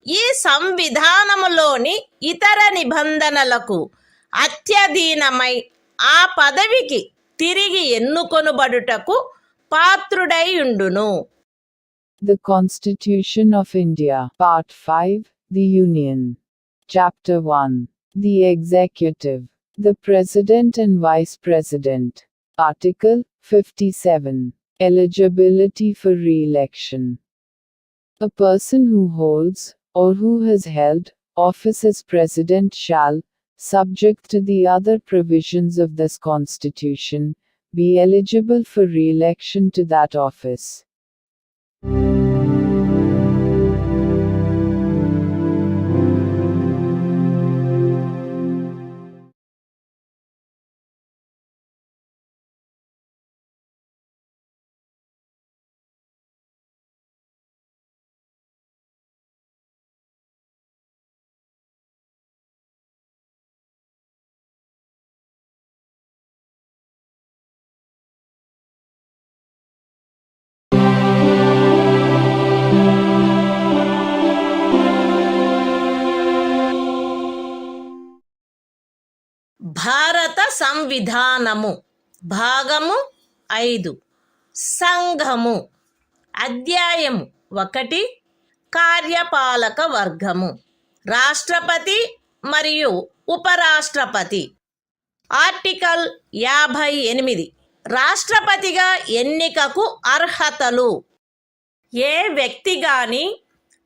ఈ సంవిధానములోని ఇతర నిబంధనలకు అత్యధీనమై ఆ పదవికి తిరిగి ఎన్నుకొనుబడుటకు పాత్రుడై ఉండును. The Constitution of India, Part 5, The Union. Chapter 1. The Executive. The President and Vice President. Article 57. Eligibility for re-election. A person who holds, or who has held, office as President shall, subject to the other provisions of this Constitution, be eligible for re-election to that office. భారత సంవిధానము భాగము 5 సంఘము అధ్యాయము 1 కార్యపాలక వర్గము రాష్ట్రపతి మరియు ఉపరాష్ట్రపతి article 58 రాష్ట్రపతిగా ఎన్నికకు అర్హతలు ఏ వ్యక్తి గాని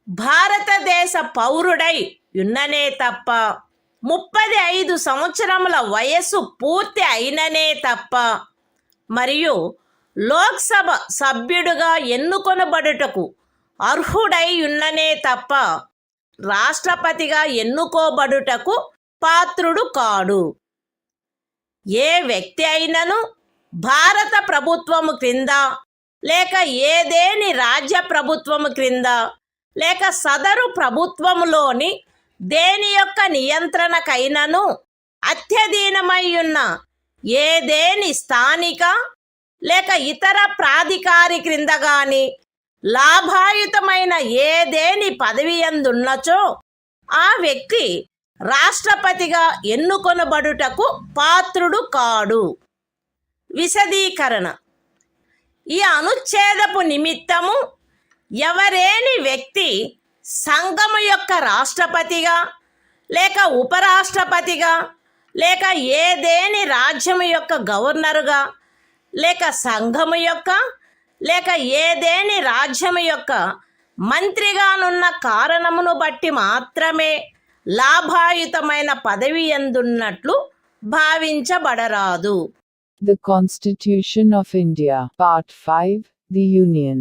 భారతదేశ పౌరుడై ఉన్ననే తప్ప 35 సంవత్సరముల వయస్సు పూర్తి అయిననే తప్ప మరియు లోక్సభ సభ్యుడుగా ఎన్నుకొనబడుటకు అర్హుడై ఉన్ననే తప్ప రాష్ట్రపతిగా ఎన్నుకోబడుటకు పాత్రుడు కాడు. ఏ వ్యక్తి అయినను భారత ప్రభుత్వము క్రింద లేక ఏదేని రాజ్య ప్రభుత్వము క్రింద లేక సదరు ప్రభుత్వములోని దేని యొక్క నియంత్రణకైనను అత్యధీనమై ఉన్న ఏదేని స్థానిక లేక ఇతర ప్రాధికారి క్రింద గాని లాభాయుతమైన ఏదేని పదవి యందున్నచో ఆ వ్యక్తి రాష్ట్రపతిగా ఎన్నుకొనబడుటకు పాత్రుడు కాడు. విశదీకరణ ఈ అనుచ్ఛేదపు నిమిత్తము ఎవరేని వ్యక్తి సంఘము యొక్క రాష్ట్రపతిగా లేక ఉపరాష్ట్రపతిగా లేక ఏదేని రాజ్యము యొక్క గవర్నరుగా లేక సంఘము యొక్క లేక ఏదేని రాజ్యము యొక్క మంత్రిగానున్న కారణమును బట్టి మాత్రమే లాభాయుతమైన పదవి యందున్నట్లు భావించబడరాదు. The Constitution of India, Part 5, The Union.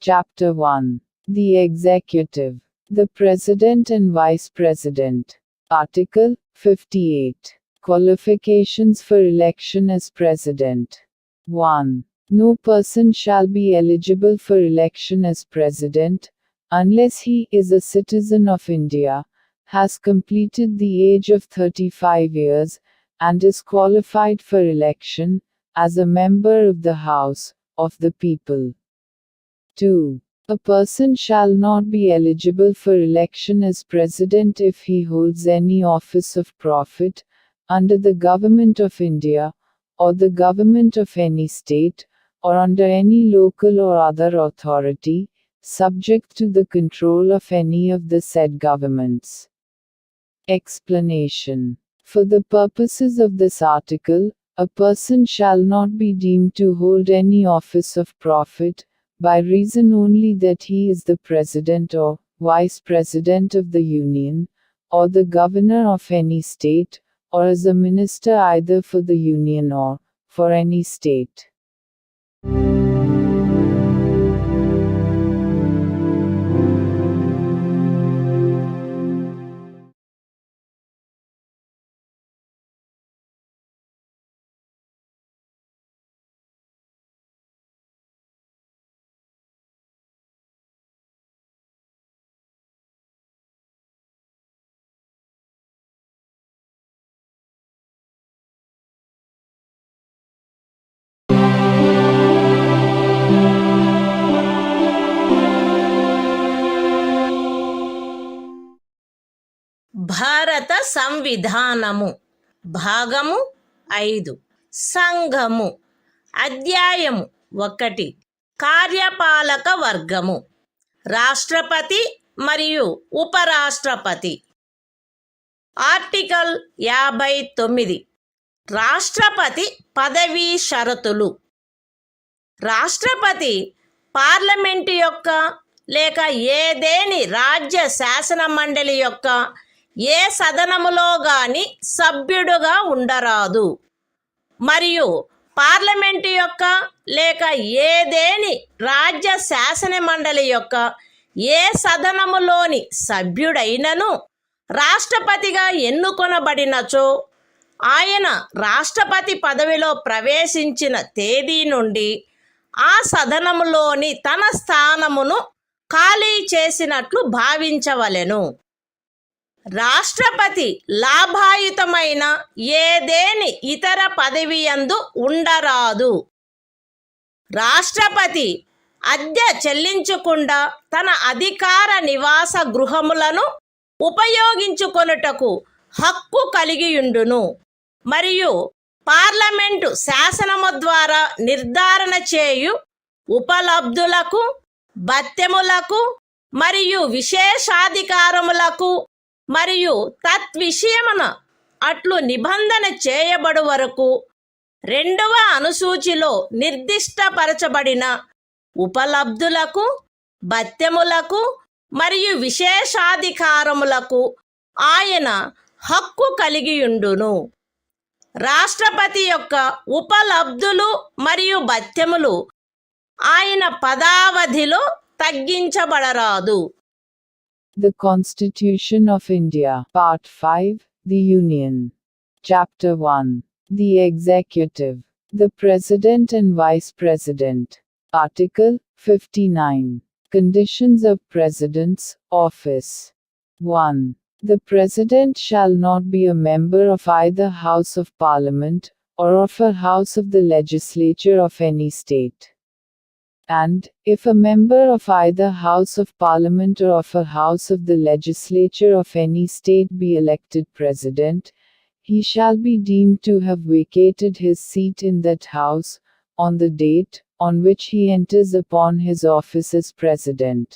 Chapter 1. The Executive. The President and Vice President. Article 58. Qualifications for election as President. 1. No person shall be eligible for election as President, unless he is a citizen of India, has completed the age of 35 years, and is qualified for election, as a member of the House of the People. 2. A person shall not be eligible for election as President if he holds any office of profit, under the Government of India, or the Government of any state, or under any local or other authority, subject to the control of any of the said governments. Explanation. For the purposes of this article, a person shall not be deemed to hold any office of profit, by reason only that he is the President or Vice President of the Union, or the Governor of any state, or as a minister either for the Union or for any state. భారత సంవిధానము భాగము 5 సంఘము అధ్యాయము 1 కార్యపాలక వర్గము రాష్ట్రపతి మరియు ఉపరాష్ట్రపతి article 59 రాష్ట్రపతి పదవీ షరతులు రాష్ట్రపతి పార్లమెంటు యొక్క లేక ఏదేని రాజ్య శాసన మండలి యొక్క ఏ సదనములో గాని సభ్యుడుగా ఉండరాదు మరియు పార్లమెంటు యొక్క లేక ఏదేని రాజ్య శాసన మండలి యొక్క ఏ సదనములోని సభ్యుడైనను రాష్ట్రపతిగా ఎన్నుకొనబడినచో ఆయన రాష్ట్రపతి పదవిలో ప్రవేశించిన తేదీ నుండి ఆ సదనములోని తన స్థానమును ఖాళీ చేసినట్లు భావించవలెను. రాష్ట్రపతి లాభాయుతమైన ఏదేని ఇతర పదవియందు ఉండరాదు. రాష్ట్రపతి అద్దె చెల్లించకుండా తన అధికార నివాస గృహములను ఉపయోగించుకొనుటకు హక్కు కలిగియుండును మరియు పార్లమెంటు శాసనము ద్వారా నిర్ధారణ చేయు ఉపలబ్ధులకు, భత్యములకు మరియు విశేషాధికారములకు మరియు తద్విషయమున అట్లు నిబంధన చేయబడు వరకు 2వ అనుసూచిలో నిర్దిష్టపరచబడిన ఉపలబ్ధులకు, భత్యములకు మరియు విశేషాధికారములకు ఆయన హక్కు కలిగియుండును. రాష్ట్రపతి యొక్క ఉపలబ్ధులు మరియు భత్యములు ఆయన పదావధిలో తగ్గించబడరాదు. The Constitution of India, Part 5, The Union. Chapter 1. The Executive. The President and Vice President. Article 59. Conditions of President's office. 1. The President shall not be a member of either House of Parliament, or of a House of the Legislature of any state. And, if a member of either House of Parliament or of a House of the Legislature of any state be elected President, he shall be deemed to have vacated his seat in that House, on the date on which he enters upon his office as President.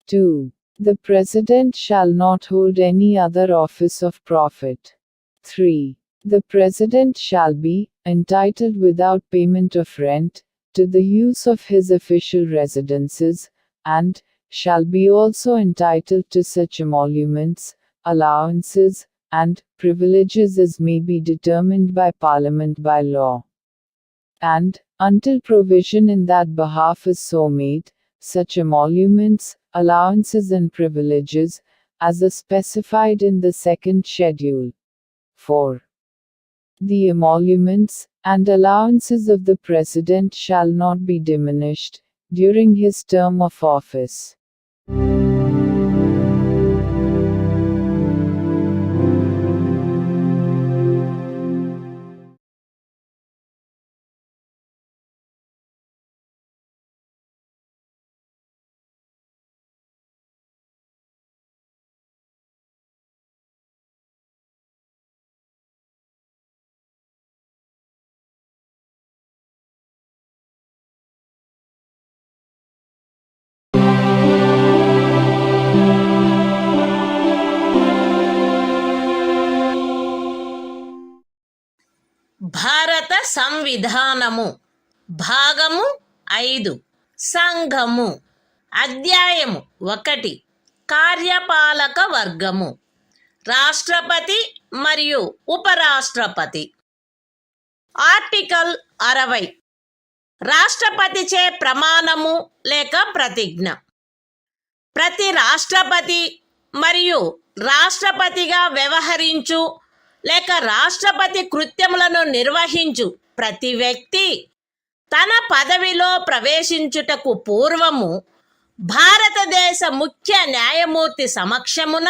2. The President shall not hold any other office of profit. 3. The President shall be entitled without payment of rent to the use of his official residences, and shall be also entitled to such emoluments, allowances, and privileges as may be determined by Parliament by law. And, until provision in that behalf is so made, such emoluments, allowances and privileges, as are specified in the second schedule. 4. The emoluments and allowances of the President shall not be diminished during his term of office. భారత సంవిధానము భాగము 5 సంఘము అధ్యాయము 1 కార్యపాలక వర్గము రాష్ట్రపతి మరియు ఉపరాష్ట్రపతి article 60 రాష్ట్రపతిచే ప్రమాణము లేక ప్రతిజ్ఞ ప్రతి రాష్ట్రపతి మరియు రాష్ట్రపతిగా వ్యవహరించు లేక రాష్ట్రపతి కృత్యములను నిర్వహించు ప్రతి వ్యక్తి తన పదవిలో ప్రవేశించుటకు పూర్వము భారతదేశ ముఖ్య న్యాయమూర్తి సమక్షమున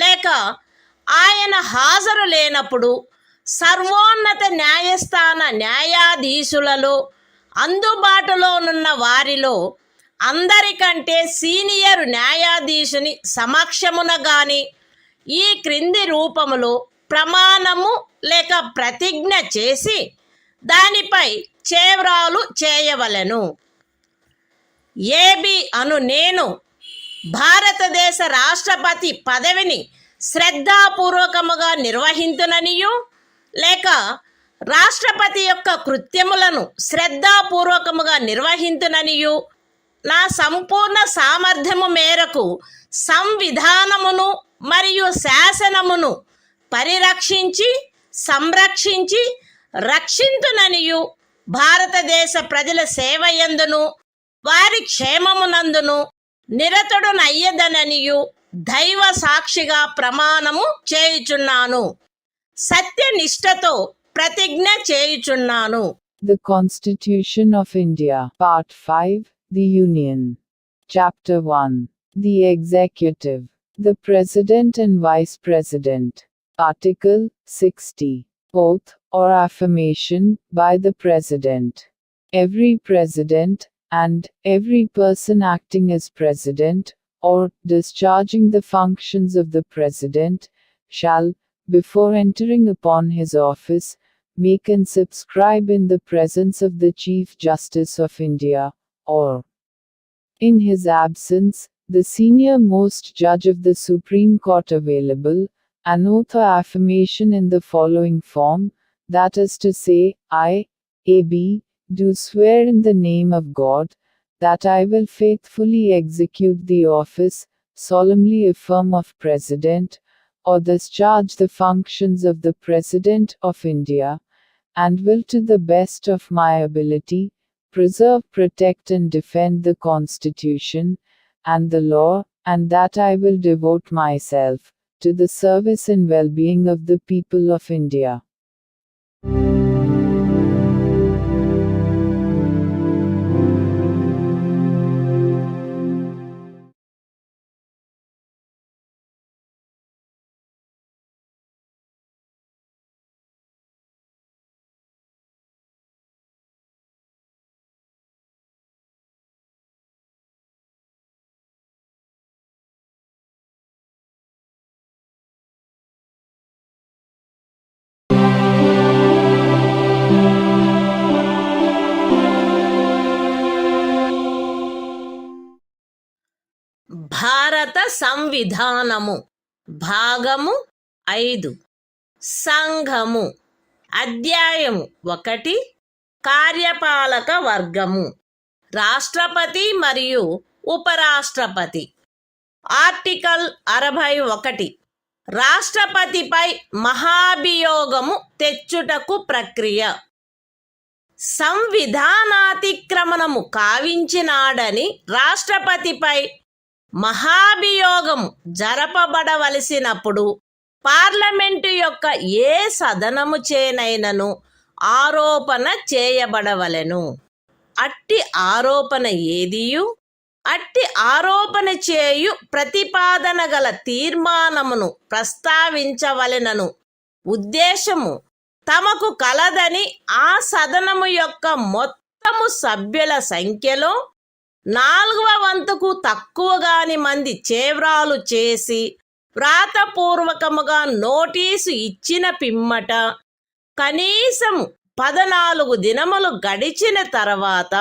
లేక ఆయన హాజరు లేనప్పుడు సర్వోన్నత న్యాయస్థాన న్యాయాధీశులలో అందుబాటులోనున్న వారిలో అందరికంటే సీనియర్ న్యాయాధీశుని సమక్షమున గాని ఈ క్రింది రూపములో ప్రమాణము లేక ప్రతిజ్ఞ చేసి దానిపై చేవ్రాలు చేయవలెను. ఏబి అను నేను భారతదేశ రాష్ట్రపతి పదవిని శ్రద్ధాపూర్వకముగా నిర్వహింతుననియు లేక రాష్ట్రపతి యొక్క కృత్యములను శ్రద్ధాపూర్వకముగా నిర్వహింతుననియు నా సంపూర్ణ సామర్థ్యము మేరకు సంవిధానమును మరియు శాసనమును పరిరక్షించి సంరక్షించి రక్షింతుననియు భారతదేశ ప్రజల సేవయందును వారి క్షేమమునందును నిరతుడునయ్యదననియు దైవ సాక్షిగా ప్రమాణము చేయుచున్నాను. సత్యనిష్టతో ప్రతిజ్ఞ చేయుచున్నాను. The Constitution of India, Part 5, The Union. Chapter 1. The Executive. The President and Vice President. Article 60. Oath or affirmation by the President. Every President, and every person acting as President, or discharging the functions of the President, shall, before entering upon his office, make and subscribe in the presence of the Chief Justice of India, or, in his absence, the senior most judge of the Supreme Court available, an oath or affirmation in the following form, that is to say, I, A.B., do swear in the name of God, that I will faithfully execute the office, solemnly affirm of President, or discharge the functions of the President of India, and will to the best of my ability, preserve, protect and defend the Constitution, and the law, and that I will devote myself to the service and well-being of the people of India. భారత సంవిధానము భాగము 5 సంఘము అధ్యాయము 1 కార్యపాలక వర్గము రాష్ట్రపతి మరియు ఉపరాష్ట్రపతి article 61 రాష్ట్రపతిపై మహాభియోగము తెచ్చుటకు ప్రక్రియ సంవిధానాతిక్రమణము కావించినాడని రాష్ట్రపతిపై మహాభియోగము జరపబడవలసినప్పుడు parliament యొక్క ఏ సదనము చేనైనను ఆరోపణ చేయబడవలెను. అట్టి ఆరోపణ ఏదియు అట్టి ఆరోపణ చేయు ప్రతిపాదన గల తీర్మానమును ప్రస్తావించవలెనను ఉద్దేశము తమకు కలదని ఆ సదనము యొక్క మొత్తము సభ్యుల సంఖ్యలో 4వ వంతుకు తక్కువగాని మంది చేవ్రాలు చేసి వ్రాతపూర్వకముగా నోటీసు ఇచ్చిన పిమ్మట కనీసం 14 దినములు గడిచిన తర్వాత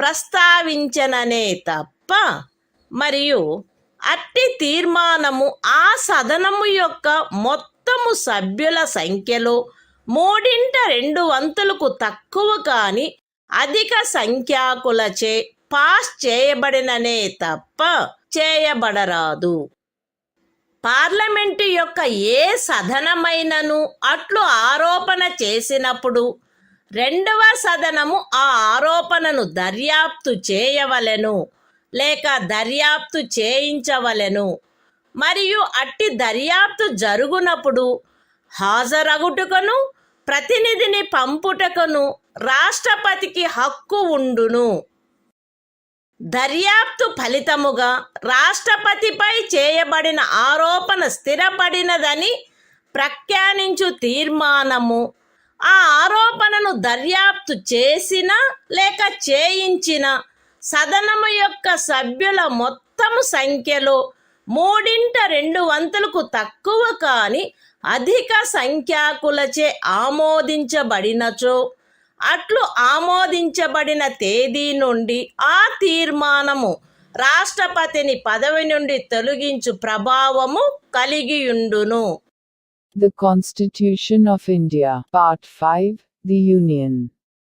ప్రస్తావించననే తప్ప మరియు అట్టి తీర్మానము ఆ సదనము యొక్క మొత్తము సభ్యుల సంఖ్యలో 3/2 తక్కువ కాని అధిక సంఖ్యాకులచే పాస్ చేయబడిననే తప్ప చేయబడరాదు. పార్లమెంటు యొక్క ఏ సదనమైనను అట్లు ఆరోపణ చేసినప్పుడు 2వ సదనము ఆ ఆరోపణను దర్యాప్తు చేయవలెను లేక దర్యాప్తు చేయించవలెను. మరియు అట్టి దర్యాప్తు జరుగునప్పుడు హాజరగుటకును ప్రతినిధిని పంపుటకును రాష్ట్రపతికి హక్కు ఉండును. దర్యాప్తు ఫలితముగా రాష్ట్రపతిపై చేయబడిన ఆరోపణ స్థిరపడినదని ప్రఖ్యానించు తీర్మానము ఆ ఆరోపణను దర్యాప్తు చేసిన లేక చేయించిన సదనము యొక్క సభ్యుల మొత్తము సంఖ్యలో 3/2 తక్కువ కాని అధిక సంఖ్యాకులచే ఆమోదించబడినచో అట్లు ఆమోదించబడిన తేదీ నుండి ఆ తీర్మానము రాష్ట్రపతిని పదవి నుండి తొలగించు ప్రభావము కలిగియుండును. The Constitution of India, Part 5, The Union.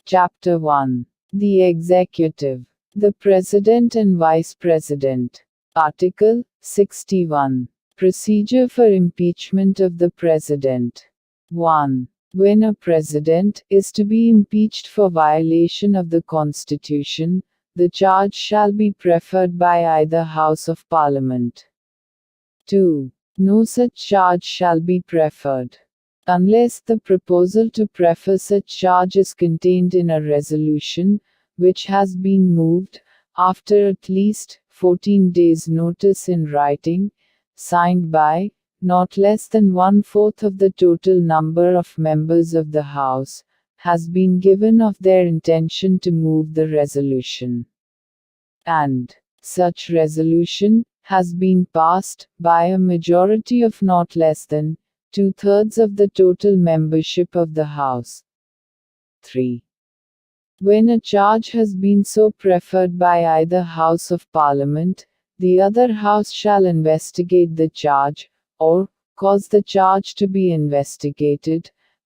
Chapter 1. The Executive. The President and Vice President. Article 61. Procedure for impeachment of the President. 1. When a President is to be impeached for violation of the Constitution, the charge shall be preferred by either House of Parliament. 2. No such charge shall be preferred unless the proposal to prefer such charge is contained in a resolution, which has been moved, after at least 14 days' notice in writing, signed by not less than 1/4 of the total number of members of the House, has been given of their intention to move the resolution. And such resolution has been passed by a majority of not less than 2/3 of the total membership of the House. 3. When a charge has been so preferred by either House of Parliament, the other House shall investigate the charge, or cause the charge to be investigated,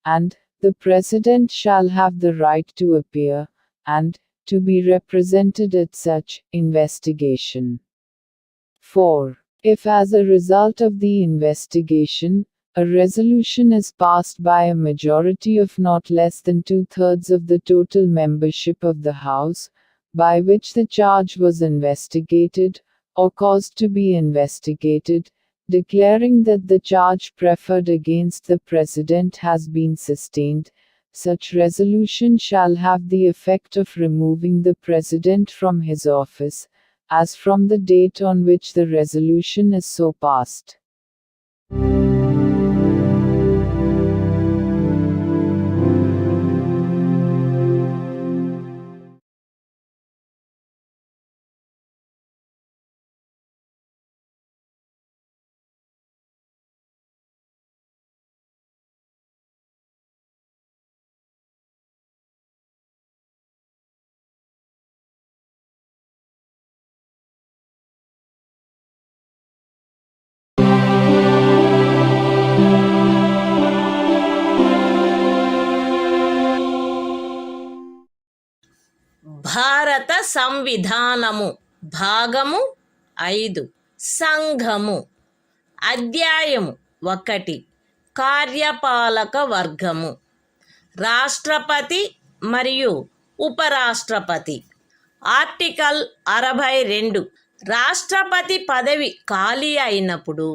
and the President shall have the right to appear, and to be represented at such investigation. 4. If as a result of the investigation, a resolution is passed by a majority of not less than 2/3 of the total membership of the House, by which the charge was investigated, or caused to be investigated, declaring that the charge preferred against the President has been sustained, such resolution shall have the effect of removing the President from his office, as from the date on which the resolution is so passed. భారత సంవిధానము భాగము 5 సంఘము అధ్యాయము 1 కార్యపాలక వర్గము రాష్ట్రపతి మరియు ఉపరాష్ట్రపతి article 62 రాష్ట్రపతి పదవి ఖాళీ అయినప్పుడు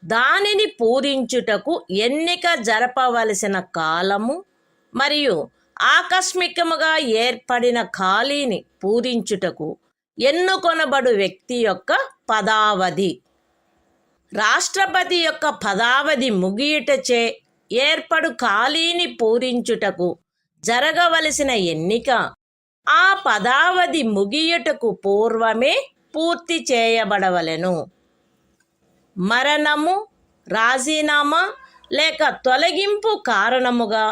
దానిని పూరించుటకు ఎన్నిక జరపవలసిన కాలము మరియు ఆకస్మికముగా ఏర్పడిన ఖాళీని పూరించుటకు ఎన్నుకొనబడు వ్యక్తి యొక్క పదావధి. రాష్ట్రపతి యొక్క పదావధి ముగియుటచే ఏర్పడు ఖాళీని పూరించుటకు జరగవలసిన ఎన్నిక ఆ పదావధి ముగియుటకు పూర్వమే పూర్తి చేయబడవలెను. మరణము, రాజీనామా లేక తొలగింపు కారణముగా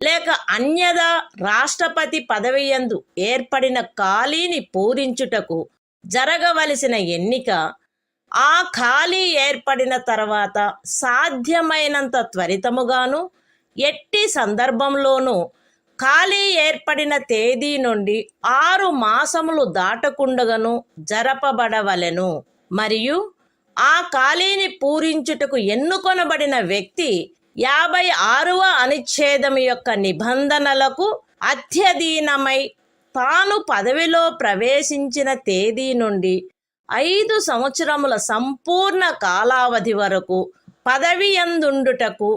లేక అన్యదా రాష్ట్రపతి పదవియందు ఏర్పడిన ఖాళీని పూరించుటకు జరగవలసిన ఎన్నిక ఆ ఖాళీ ఏర్పడిన తర్వాత సాధ్యమైనంత త్వరితముగాను ఎట్టి సందర్భంలోనూ ఖాళీ ఏర్పడిన తేదీ నుండి 6 మాసములు దాటకుండగను జరపబడవలెను. మరియు ఆ ఖాళీని పూరించుటకు ఎన్నుకొనబడిన వ్యక్తి 56వ అనుచ్ఛేదం యొక్క నిబంధనలకు అత్యధీనమై తాను పదవిలో ప్రవేశించిన తేదీ నుండి 5 సంవత్సరముల సంపూర్ణ కాలావధి వరకు పదవియందుండుటకు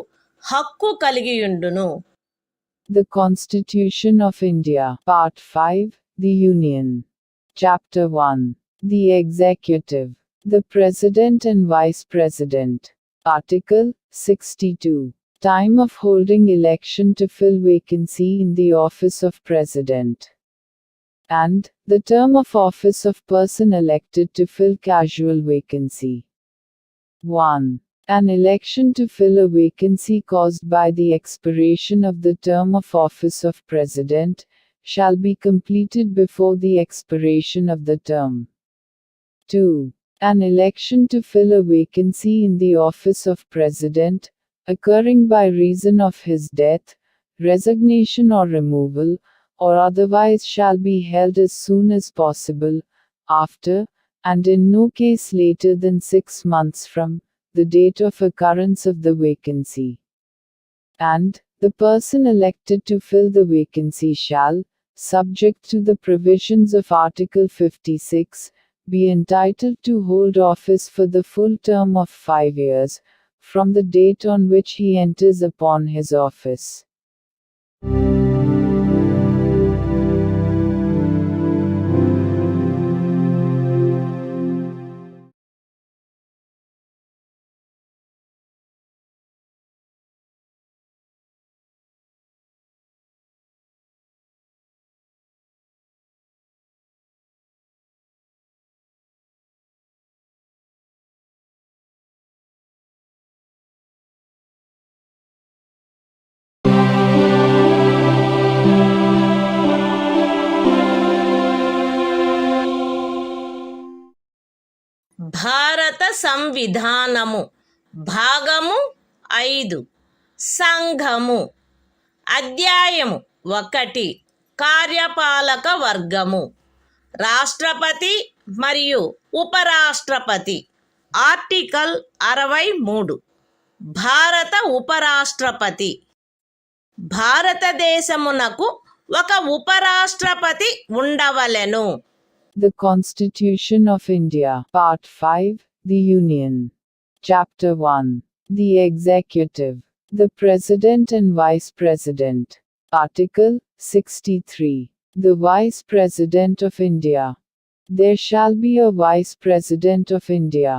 హక్కు కలిగియుండును. The Constitution of India, Part 5, The Union. Chapter 1. The Executive. The President and Vice President. Article 62. Time of holding election to fill vacancy in the office of President. And the term of office of person elected to fill casual vacancy. 1. An election to fill a vacancy caused by the expiration of the term of office of President shall be completed before the expiration of the term. 2. An election to fill a vacancy in the office of President, occurring by reason of his death, resignation or removal, or otherwise shall be held as soon as possible, after, and in no case later than 6 months from, the date of occurrence of the vacancy. And, the person elected to fill the vacancy shall, subject to the provisions of Article 56, be entitled to hold office for the full term of 5 years, from the date on which he enters upon his office. భారత సంవిధానము భాగము 5 సంఘము. అధ్యాయము 1 కార్యపాలక వర్గము. రాష్ట్రపతి మరియు ఉపరాష్ట్రపతి. Article 63. భారత ఉపరాష్ట్రపతి. భారతదేశమునకు ఒక ఉపరాష్ట్రపతి ఉండవలెను. The Constitution of India, Part 5, The Union. Chapter 1. The Executive. The President and Vice President. Article 63. The Vice President of India. There shall be a Vice President of India.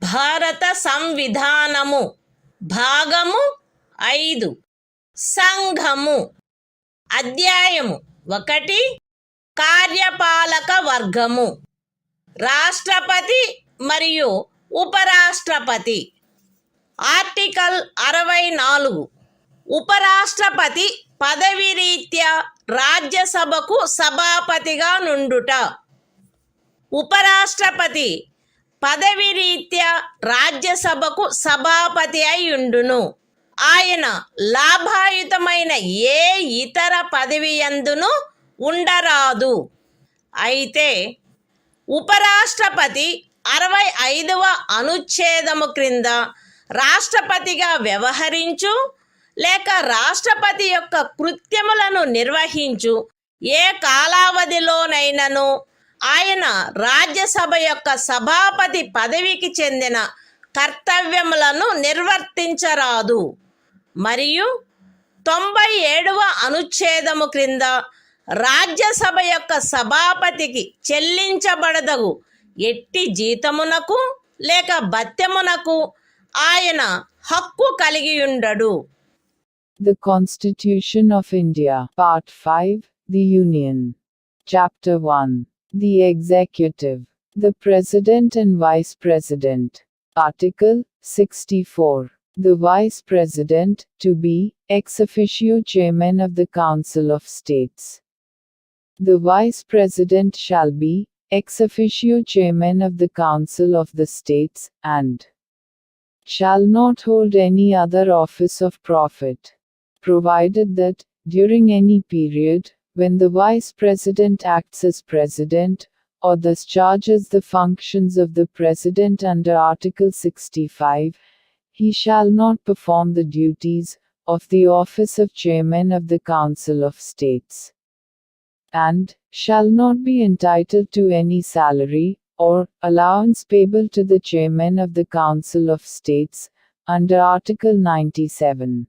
భారత సంవిధానము భాగము 5 సంఘము. అధ్యాయము 1 కార్యపాలక వర్గము. రాష్ట్రపతి మరియు ఉపరాష్ట్రపతి. ఆర్టికల్ 64. ఉపరాష్ట్రపతి పదవి రీత్యా రాజ్యసభకు సభాపతిగా నుండుట. ఉపరాష్ట్రపతి పదవి రీత్యా రాజ్యసభకు సభాపతి అయి ఉండును. ఆయన లాభాయుతమైన ఏ ఇతర పదవి యందును ఉండరాదు. అయితే ఉపరాష్ట్రపతి 65వ అనుచ్ఛేదము క్రింద రాష్ట్రపతిగా వ్యవహరించు లేక రాష్ట్రపతి యొక్క కృత్యములను నిర్వహించు ఏ కాలావధిలోనైనను ఆయన రాజ్యసభ యొక్క సభాపతి పదవికి చెందిన కర్తవ్యములను నిర్వర్తించరాదు. మరియు 97వ అనుచ్ఛేదము క్రింద రాజ్యసభ యొక్క సభాపతికి చెల్లించబడదగు ఎట్టి జీతమునకు లేక భత్యమునకు ఆయన హక్కు కలిగి ఉండడు. The Constitution of India, Part 5, The Union. Chapter 1. The Executive. The President and Vice President. Article 64. The Vice President, to be, ex officio Chairman of the Council of States. The Vice President shall be, ex officio Chairman of the Council of the States, and shall not hold any other office of profit, provided that, during any period, when the Vice President acts as President, or discharges the functions of the President under Article 65, he shall not perform the duties of the office of Chairman of the Council of States, and shall not be entitled to any salary or allowance payable to the Chairman of the Council of States, under Article 97.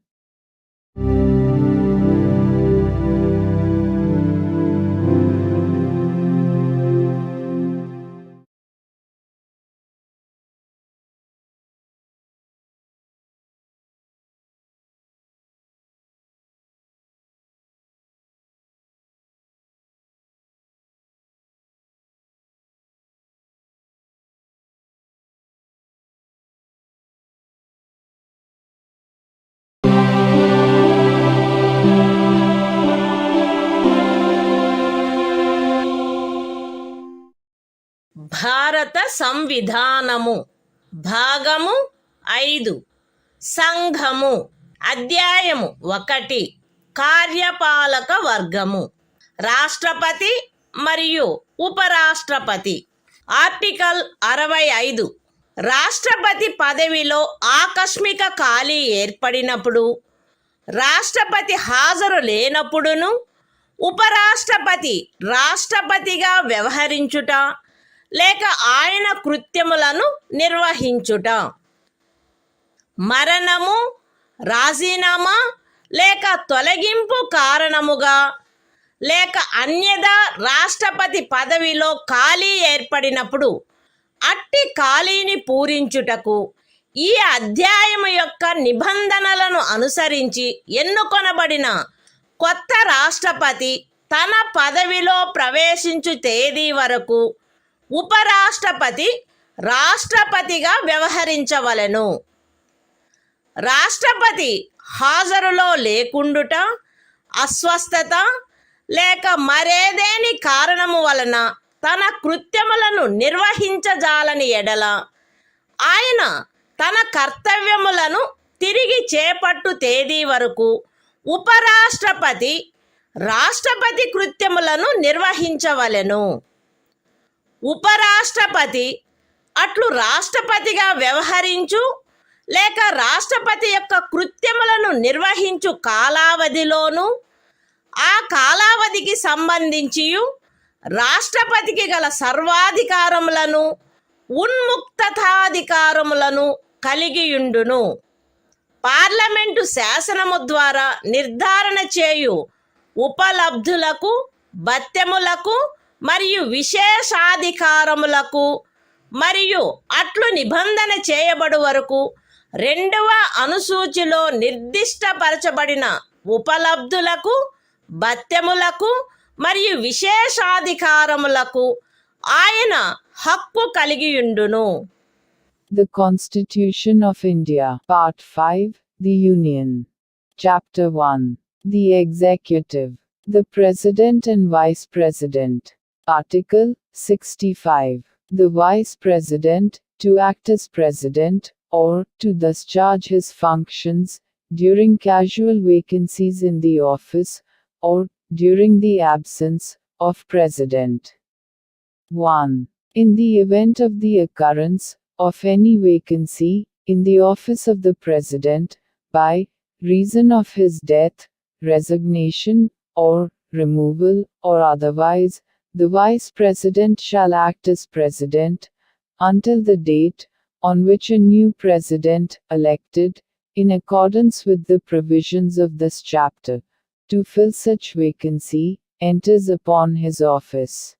భారత సంవిధానము భాగము 5 సంఘము అధ్యాయము 1 కార్యపాలక వర్గము రాష్ట్రపతి మరియు ఉపరాష్ట్రపతి. Article 65. రాష్ట్రపతి పదవిలో ఆకస్మిక ఖాళీ ఏర్పడినప్పుడు, రాష్ట్రపతి హాజరు లేనప్పుడును, ఉపరాష్ట్రపతి రాష్ట్రపతిగా వ్యవహరించుట లేక ఆయన కృత్యములను నిర్వహించుట. మరణము, రాజీనామా లేక తొలగింపు కారణముగా లేక అన్యదా రాష్ట్రపతి పదవిలో ఖాళీ ఏర్పడినప్పుడు అట్టి ఖాళీని పూరించుటకు ఈ అధ్యాయము యొక్క నిబంధనలను అనుసరించి ఎన్నుకొనబడిన కొత్త రాష్ట్రపతి తన పదవిలో ప్రవేశించు తేదీ వరకు ఉపరాష్ట్రపతి రాష్ట్రపతిగా వ్యవహరించవలెను. రాష్ట్రపతి హాజరులో లేకుండుట, అస్వస్థత లేక మరేదేని కారణము వలన తన కృత్యములను నిర్వహించజాలని ఎడల ఆయన తన కర్తవ్యములను తిరిగి చేపట్టు తేదీ వరకు ఉపరాష్ట్రపతి రాష్ట్రపతి కృత్యములను నిర్వహించవలెను. ఉపరాష్ట్రపతి అట్లు రాష్ట్రపతిగా వ్యవహరించు లేక రాష్ట్రపతి యొక్క కృత్యములను నిర్వహించు కాలావధిలోను, ఆ కాలావధికి సంబంధించి రాష్ట్రపతికి గల సర్వాధికారములను ఉన్ముక్తతాధికారములను కలిగియుండును. పార్లమెంటు శాసనము ద్వారా నిర్ధారణ చేయు ఉపలబ్ధులకు, భత్యములకు మరియు విశేషాధికారములకు మరియు అట్లు నిబంధన చేయబడు వరకు 2వ అనుసూచిలో నిర్దిష్టపరచబడిన ఉపలబ్ధులకు, భత్యములకు మరియు విశేషాధికారములకు ఆయన హక్కు కలిగియుండును. The Constitution of India, Part 5, The Union. Chapter 1. The executive, the president and vice president. Article 65. The vice president, to act as president, or to thus charge his functions, during casual vacancies in the office, or during the absence of president. 1. In the event of the occurrence of any vacancy in the office of the president, by reason of his death, resignation, or removal, or otherwise, the vice president shall act as president until the date on which a new president, elected, in accordance with the provisions of this chapter, to fill such vacancy, enters upon his office.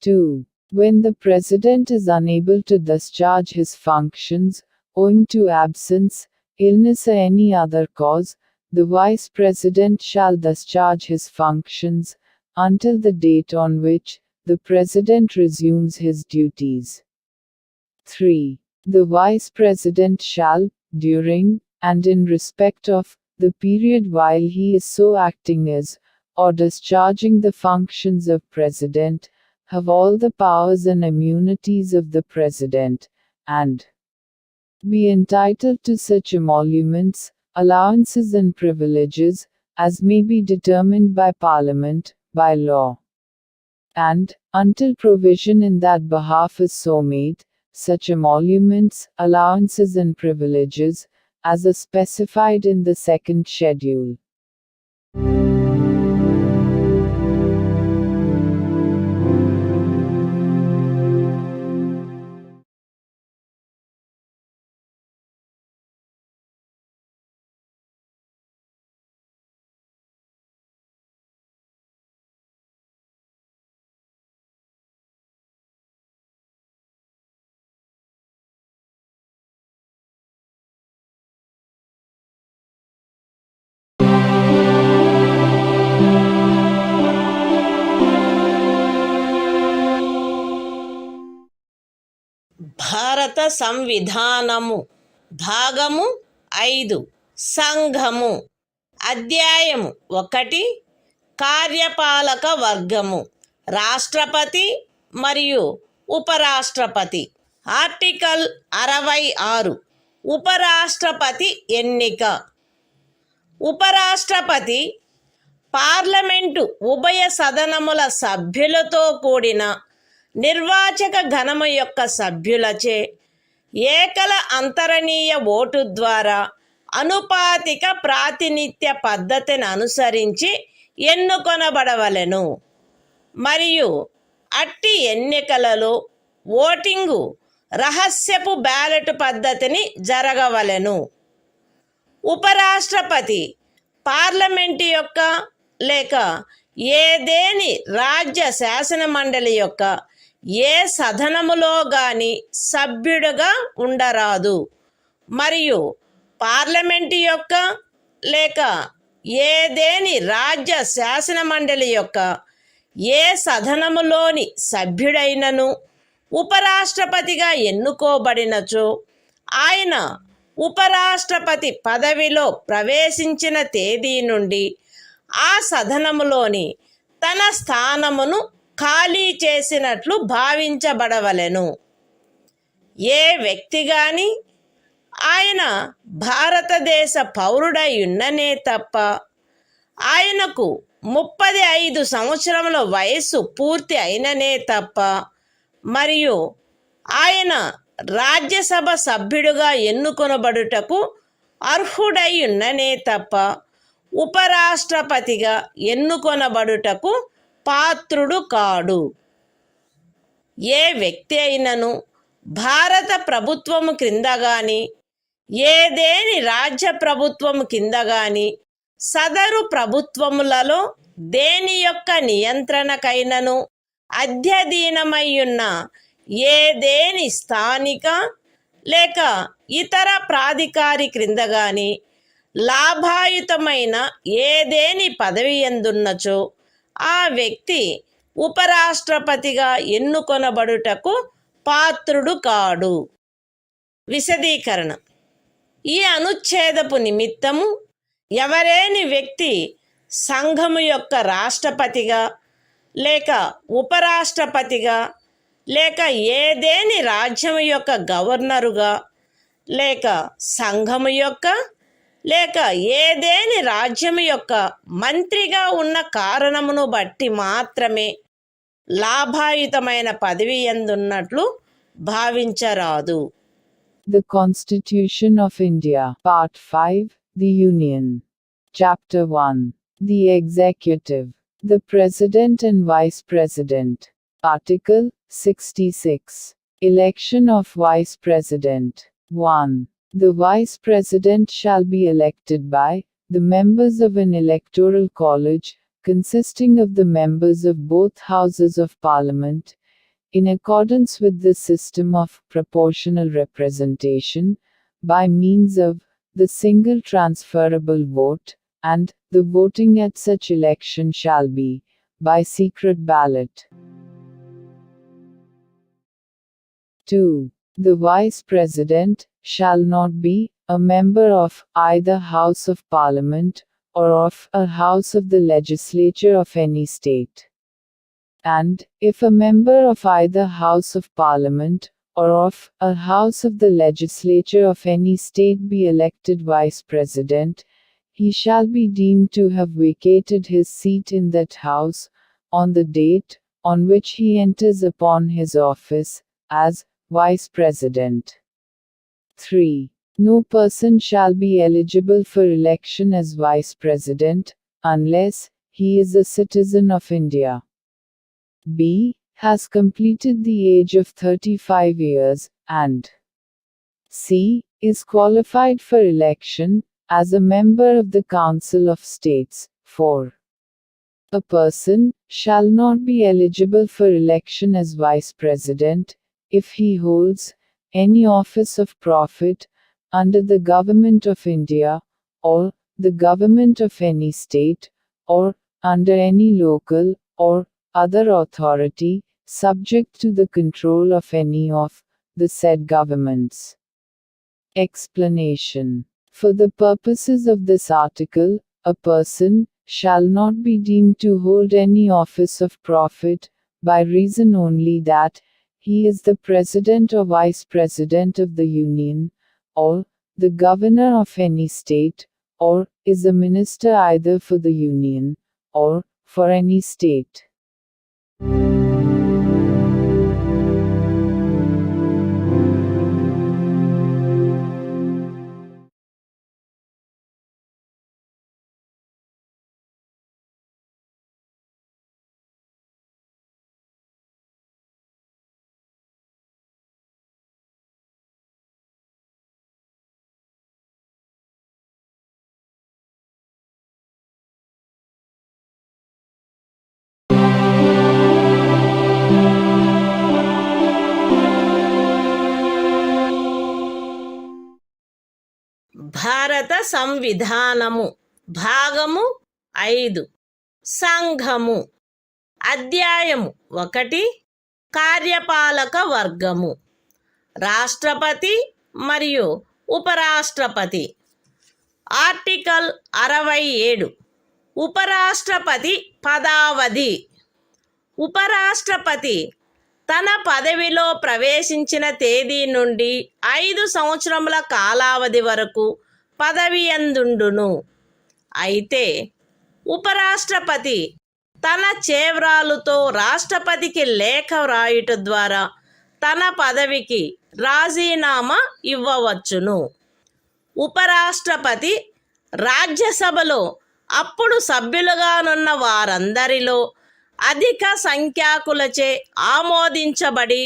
2. When the president is unable to discharge his functions, owing to absence, illness, or any other cause, the vice president shall discharge his functions until the date on which the president resumes his duties. 3. The vice president shall, during, and in respect of, the period while he is so acting as, or discharging the functions of president, have all the powers and immunities of the president, and be entitled to such emoluments, allowances and privileges, as may be determined by Parliament, by law. And, until provision in that behalf is so made, such emoluments, allowances and privileges, as are specified in the second schedule. భారత సంవిధానము భాగము 5 సంఘము అధ్యాయము 1 కార్యపాలక వర్గము రాష్ట్రపతి మరియు ఉపరాష్ట్రపతి. Article 66 ఉపరాష్ట్రపతి ఎన్నిక. ఉపరాష్ట్రపతి పార్లమెంటు ఉభయ సదనముల సభ్యులతో కూడిన నిర్వాచక గణము యొక్క సభ్యులచే ఏకల అంతరణీయ ఓటు ద్వారా అనుపాతిక ప్రాతినిధ్య పద్ధతిని అనుసరించి ఎన్నుకొనబడవలెను మరియు అట్టి ఎన్నికలలో ఓటింగు రహస్యపు బ్యాలెట్ పద్ధతిని జరగవలెను. ఉపరాష్ట్రపతి పార్లమెంటు యొక్క లేక ఏదేని రాజ్య శాసన మండలి యొక్క ఏ సదనములో గాని సభ్యుడుగా ఉండరాదు మరియు పార్లమెంటు యొక్క లేక ఏదేని రాజ్య శాసన మండలి యొక్క ఏ సదనములోని సభ్యుడైనను ఉపరాష్ట్రపతిగా ఎన్నుకోబడినచో ఆయన ఉపరాష్ట్రపతి పదవిలో ప్రవేశించిన తేదీ నుండి ఆ సదనములోని తన స్థానమును ఖాళీ చేసినట్లు భావించబడవలెను. ఏ వ్యక్తి గాని ఆయన భారతదేశ పౌరుడై ఉన్ననే తప్ప ఆయనకు 35 సంవత్సరముల వయస్సు పూర్తి అయిననే తప్ప మరియు ఆయన రాజ్యసభ సభ్యుడుగా ఎన్నుకొనబడుటకు అర్హుడై ఉన్ననే తప్ప ఉపరాష్ట్రపతిగా ఎన్నుకొనబడుటకు పాత్రుడు కాడు. ఏ వ్యక్తి అయినను భారత ప్రభుత్వము క్రింద గాని ఏదేని రాజ్య ప్రభుత్వము కింద గాని సదరు ప్రభుత్వములలో దేని యొక్క నియంత్రణకైనను అధ్యధీనమయ్యున్న ఏదేని స్థానిక లేక ఇతర ప్రాధికారి క్రింద గాని లాభాయుతమైన ఏదేని పదవి యందున్నచో ఆ వ్యక్తి ఉపరాష్ట్రపతిగా ఎన్నుకొనబడుటకు పాత్రుడు కాడు. విశదీకరణ. ఈ అనుచ్ఛేదపు నిమిత్తము ఎవరేని వ్యక్తి సంఘము యొక్క రాష్ట్రపతిగా లేక ఉపరాష్ట్రపతిగా లేక ఏదేని రాజ్యం యొక్క గవర్నరుగా లేక సంఘము యొక్క లేక ఏదేని రాజ్యము యొక్క మంత్రిగా ఉన్న కారణమును బట్టి మాత్రమే లాభాయుతమైన పదవి యందున్నట్లు భావించరాదు. The Constitution of India, Part 5, The Union. Chapter 1. The Executive. The President and Vice President. Article 66. Election of Vice President. 1. The Vice President shall be elected by the members of an electoral college, consisting of the members of both Houses of Parliament, in accordance with the system of proportional representation, by means of the single transferable vote, and the voting at such election shall be by secret ballot. 2. The Vice President shall not be a member of either House of Parliament or of a House of the Legislature of any state. And, if a member of either House of Parliament or of a House of the Legislature of any state be elected Vice President, he shall be deemed to have vacated his seat in that House, on the date on which he enters upon his office, as Vice President. 3. No person shall be eligible for election as Vice President, unless he is a citizen of India. B. Has completed the age of 35 years, and C. Is qualified for election as a member of the Council of States. 4. A person shall not be eligible for election as Vice President if he holds any office of profit under the Government of India, or the Government of any state, or under any local or other authority, subject to the control of any of the said governments. Explanation. For the purposes of this article, a person shall not be deemed to hold any office of profit, by reason only that he is the President or Vice President of the Union, or the Governor of any state, or is a minister either for the Union, or for any state. భారత సంవిధానము భాగము 5 సంఘము అధ్యాయము 1 కార్యపాలక వర్గము రాష్ట్రపతి మరియు ఉపరాష్ట్రపతి article 67 ఉపరాష్ట్రపతి పదావధి ఉపరాష్ట్రపతి తన పదవిలో ప్రవేశించిన తేదీ నుండి 5 సంవత్సరముల కాలావధి వరకు పదవియందుండును. అయితే ఉపరాష్ట్రపతి తన చేవ్రాలుతో రాష్ట్రపతికి లేఖ వ్రాయుట ద్వారా తన పదవికి రాజీనామా ఇవ్వవచ్చును. ఉపరాష్ట్రపతి రాజ్యసభలో అప్పుడు సభ్యులుగానున్న వారందరిలో అధిక సంఖ్యాకులచే ఆమోదించబడి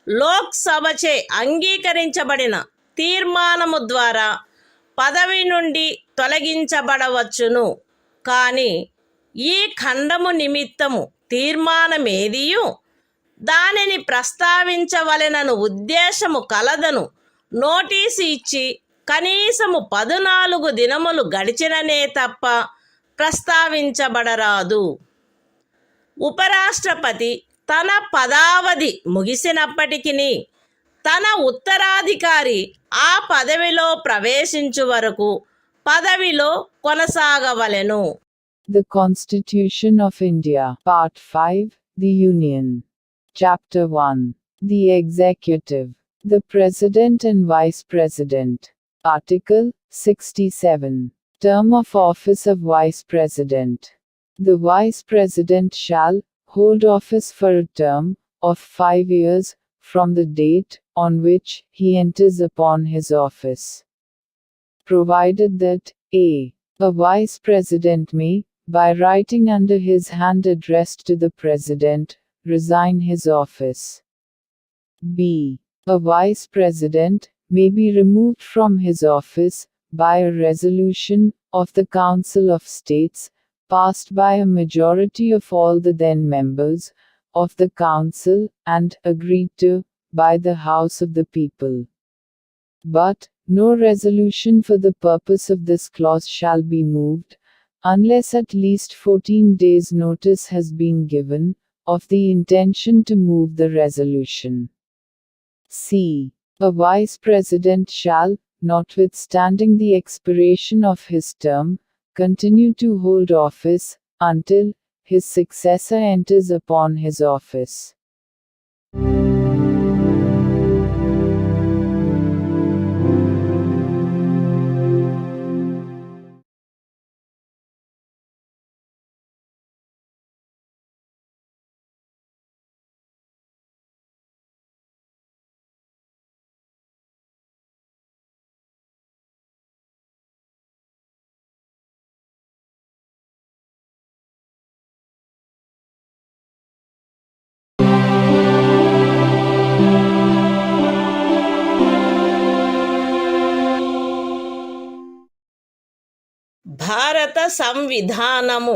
లోక్సభచే అంగీకరించబడిన తీర్మానము ద్వారా పదవి నుండి తొలగించబడవచ్చును. కానీ ఈ ఖండము నిమిత్తము తీర్మానమేదియు దానిని ప్రస్తావించవలెనను ఉద్దేశము కలదను నోటీసు ఇచ్చి కనీసము 14 దినములు గడిచిననే తప్ప ప్రస్తావించబడరాదు. ఉపరాష్ట్రపతి తన పదావధి ముగిసినప్పటికీ తన ఉత్తరాధికారి ఆ పదవిలో ప్రవేశించు వరకు పదవిలో కొనసాగవలెను. The Constitution of India, Part 5, The Union. Chapter 1. The Executive. The President and Vice President. Article 67. Term of office of Vice President. The Vice President shall hold office for a term of 5 years from the date on which he enters upon his office, provided that a. A Vice President may, by writing under his hand addressed to the President, resign his office. b. A Vice President may be removed from his office by a resolution of the Council of States, passed by a majority of all the then members of the Council and agreed to by the House of the People. But no resolution for the purpose of this clause shall be moved, unless at least 14 days' notice has been given of the intention to move the resolution. c. A Vice President shall, notwithstanding the expiration of his term, continue to hold office until his successor enters upon his office. భారత సంవిధానము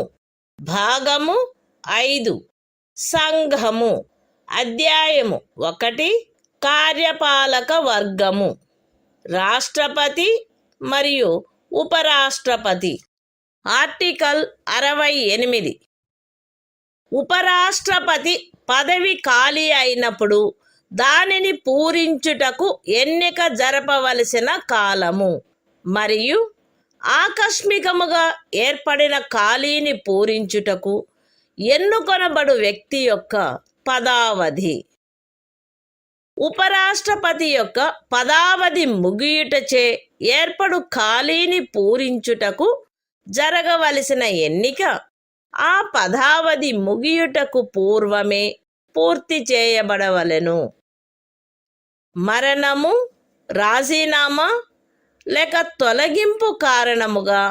భాగము 5 సంఘము అధ్యాయము 1 కార్యపాలక వర్గము రాష్ట్రపతి మరియు ఉపరాష్ట్రపతి. Article 68. ఉపరాష్ట్రపతి పదవి ఖాళీ అయినప్పుడు దానిని పూరించుటకు ఎన్నిక జరపవలసిన కాలము మరియు ఆకస్మికముగా ఏర్పడిన ఖాళీని పూరించుటకు ఎన్నుకొనబడు వ్యక్తి యొక్క పదావధి. ఉపరాష్ట్రపతి యొక్క పదావధి ముగియుటచే ఏర్పడు ఖాళీని పూరించుటకు జరగవలసిన ఎన్నిక ఆ పదావధి ముగియుటకు పూర్వమే పూర్తి చేయబడవలెను. మరణము, రాజీనామా లేక తొలగింపు కారణముగా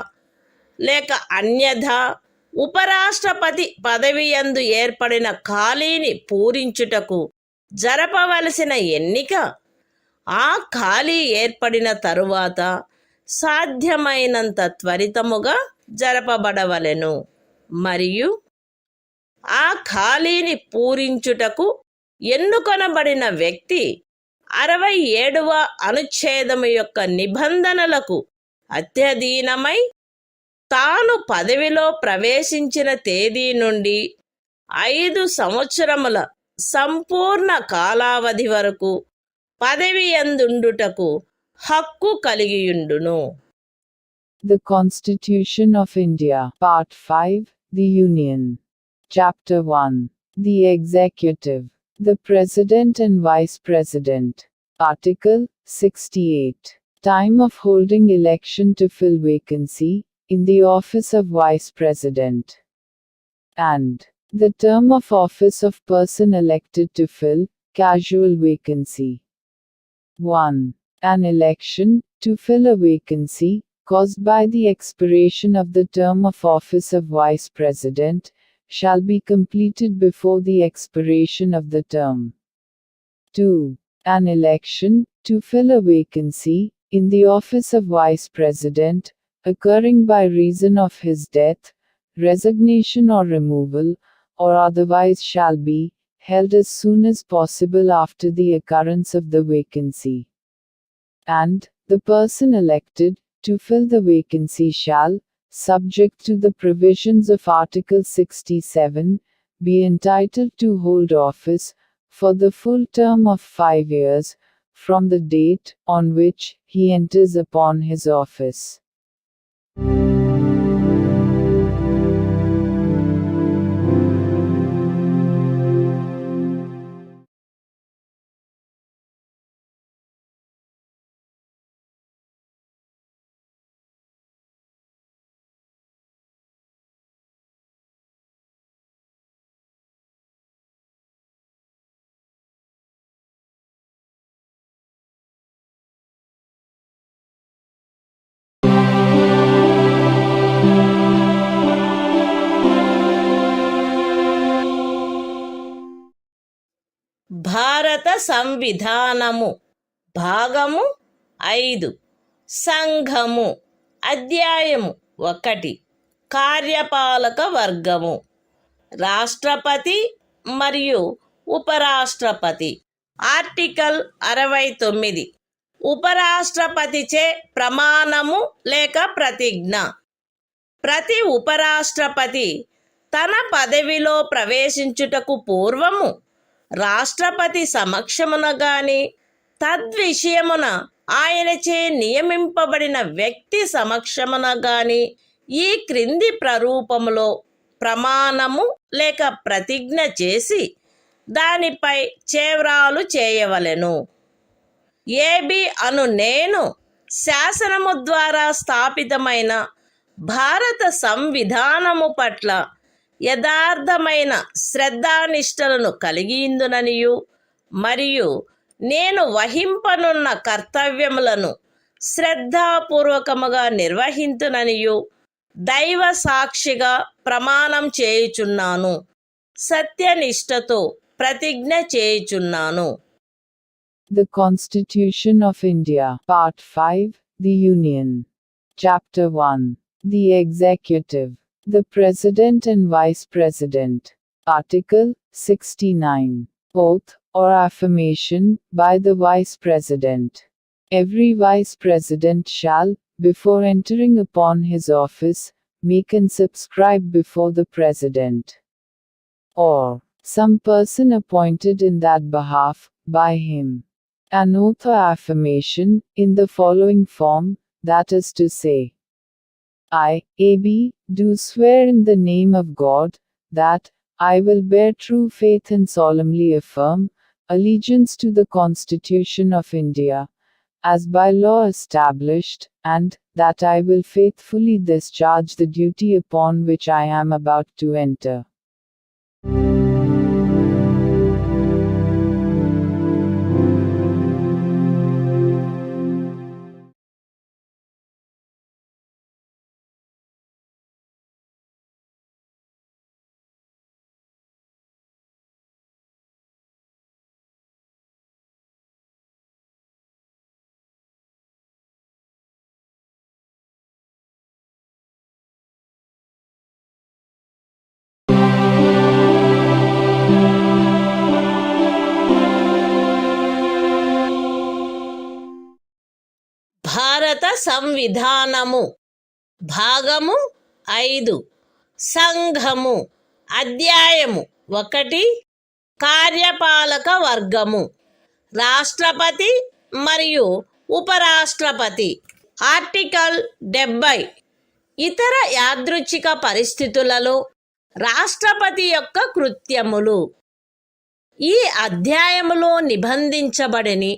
లేక అన్యథా ఉపరాష్ట్రపతి పదవియందు ఏర్పడిన ఖాళీని పూరించుటకు జరపవలసిన ఎన్నిక ఆ ఖాళీ ఏర్పడిన తరువాత సాధ్యమైనంత త్వరితముగా జరపబడవలెను మరియు ఆ ఖాళీని పూరించుటకు ఎన్నుకొనబడిన వ్యక్తి 67వ అనుచ్ఛేదము యొక్క నిబంధనలకు అత్యధీనమై తాను పదవిలో ప్రవేశించిన తేదీ నుండి 5 సంవత్సరముల సంపూర్ణ కాలావధి వరకు పదవి యందుండుటకు హక్కు కలిగియుండును. The Constitution of India, Part 5, The Union. Chapter 1. The Executive. The President and Vice President. Article 68. Time of holding election to fill vacancy in the office of Vice President. And the term of office of person elected to fill casual vacancy. 1. An election to fill a vacancy caused by the expiration of the term of office of Vice President shall be completed before the expiration of the term. 2. An election to fill a vacancy in the office of Vice President occurring by reason of his death, resignation or removal, or otherwise shall be held as soon as possible after the occurrence of the vacancy. And the person elected to fill the vacancy shall, subject to the provisions of Article 67, be entitled to hold office for the full term of 5 years from the date on which he enters upon his office. భారత సంవిధానము భాగము 5 సంఘము అధ్యాయము 1 కార్యపాలక వర్గము రాష్ట్రపతి మరియు ఉపరాష్ట్రపతి article 69 ఉపరాష్ట్రపతిచే ప్రమాణము లేక ప్రతిజ్ఞ ప్రతి ఉపరాష్ట్రపతి తన పదవిలో ప్రవేశించుటకు పూర్వము రాష్ట్రపతి సమక్షమున గాని తద్విషయమున ఆయనచే నియమింపబడిన వ్యక్తి సమక్షమున గాని ఈ క్రింది ప్రరూపములో ప్రమాణము లేక ప్రతిజ్ఞ చేసి దానిపై చేవ్రాలు చేయవలెను. ఏబి అను నేను శాసనము ద్వారా స్థాపితమైన భారత సంవిధానము పట్ల యథార్థమైన శ్రద్ధానిష్టలను కలిగియుందుననియు మరియు నేను వహింపనున్న కర్తవ్యములను శ్రద్ధాపూర్వకముగా నిర్వహింతుననియు దైవ సాక్షిగా ప్రమాణం చేయుచున్నాను. సత్యనిష్టతో ప్రతిజ్ఞ చేయుచున్నాను. The Constitution of India, Part 5, The Union. Chapter 1. The Executive. The President and Vice President. Article 69. Oath, or affirmation, by the Vice President. Every Vice President shall, before entering upon his office, make and subscribe before the President, or some person appointed in that behalf, by him, an oath or affirmation, in the following form, that is to say, I, A.B., do swear in the name of God, that I will bear true faith and solemnly affirm allegiance to the Constitution of India, as by law established, and that I will faithfully discharge the duty upon which I am about to enter. భారత సంవిధానము భాగము 5 సంఘము అధ్యాయము 1 కార్యపాలక వర్గము రాష్ట్రపతి మరియు ఉపరాష్ట్రపతి article 70 ఇతర యాదృచ్ఛిక పరిస్థితులలో రాష్ట్రపతి యొక్క కృత్యములు. ఈ అధ్యాయములో నిబంధించబడని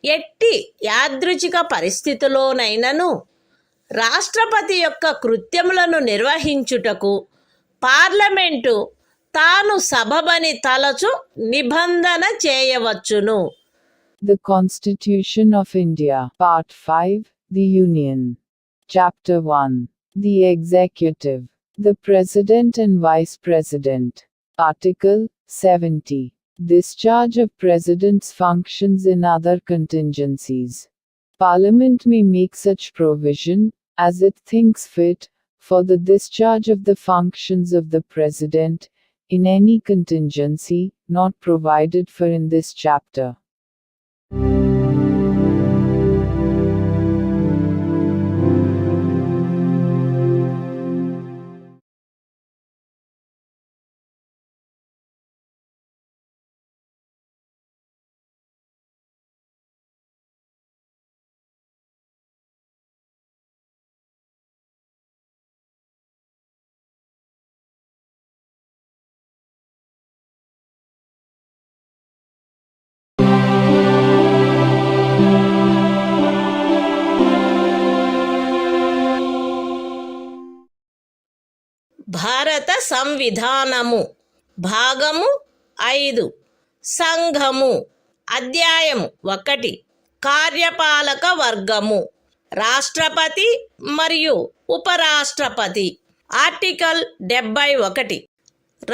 ఎట్టి యాదృచ్ఛిక పరిస్థితిలోనైనను రాష్ట్రపతి యొక్క కృత్యములను నిర్వహించుటకు పార్లమెంటు తాను సబబని తలచు నిబంధన చేయవచ్చును. The Constitution of India, Part 5, The Union. Chapter 1. The Executive. The President and Vice President. Article 70. Discharge of President's functions in other contingencies. Parliament may make such provision, as it thinks fit, for the discharge of the functions of the President, in any contingency, not provided for in this chapter. భారత సంవిధానము భాగము 5 సంఘము అధ్యాయము 1 కార్యపాలక వర్గము రాష్ట్రపతి మరియు ఉపరాష్ట్రపతి article 71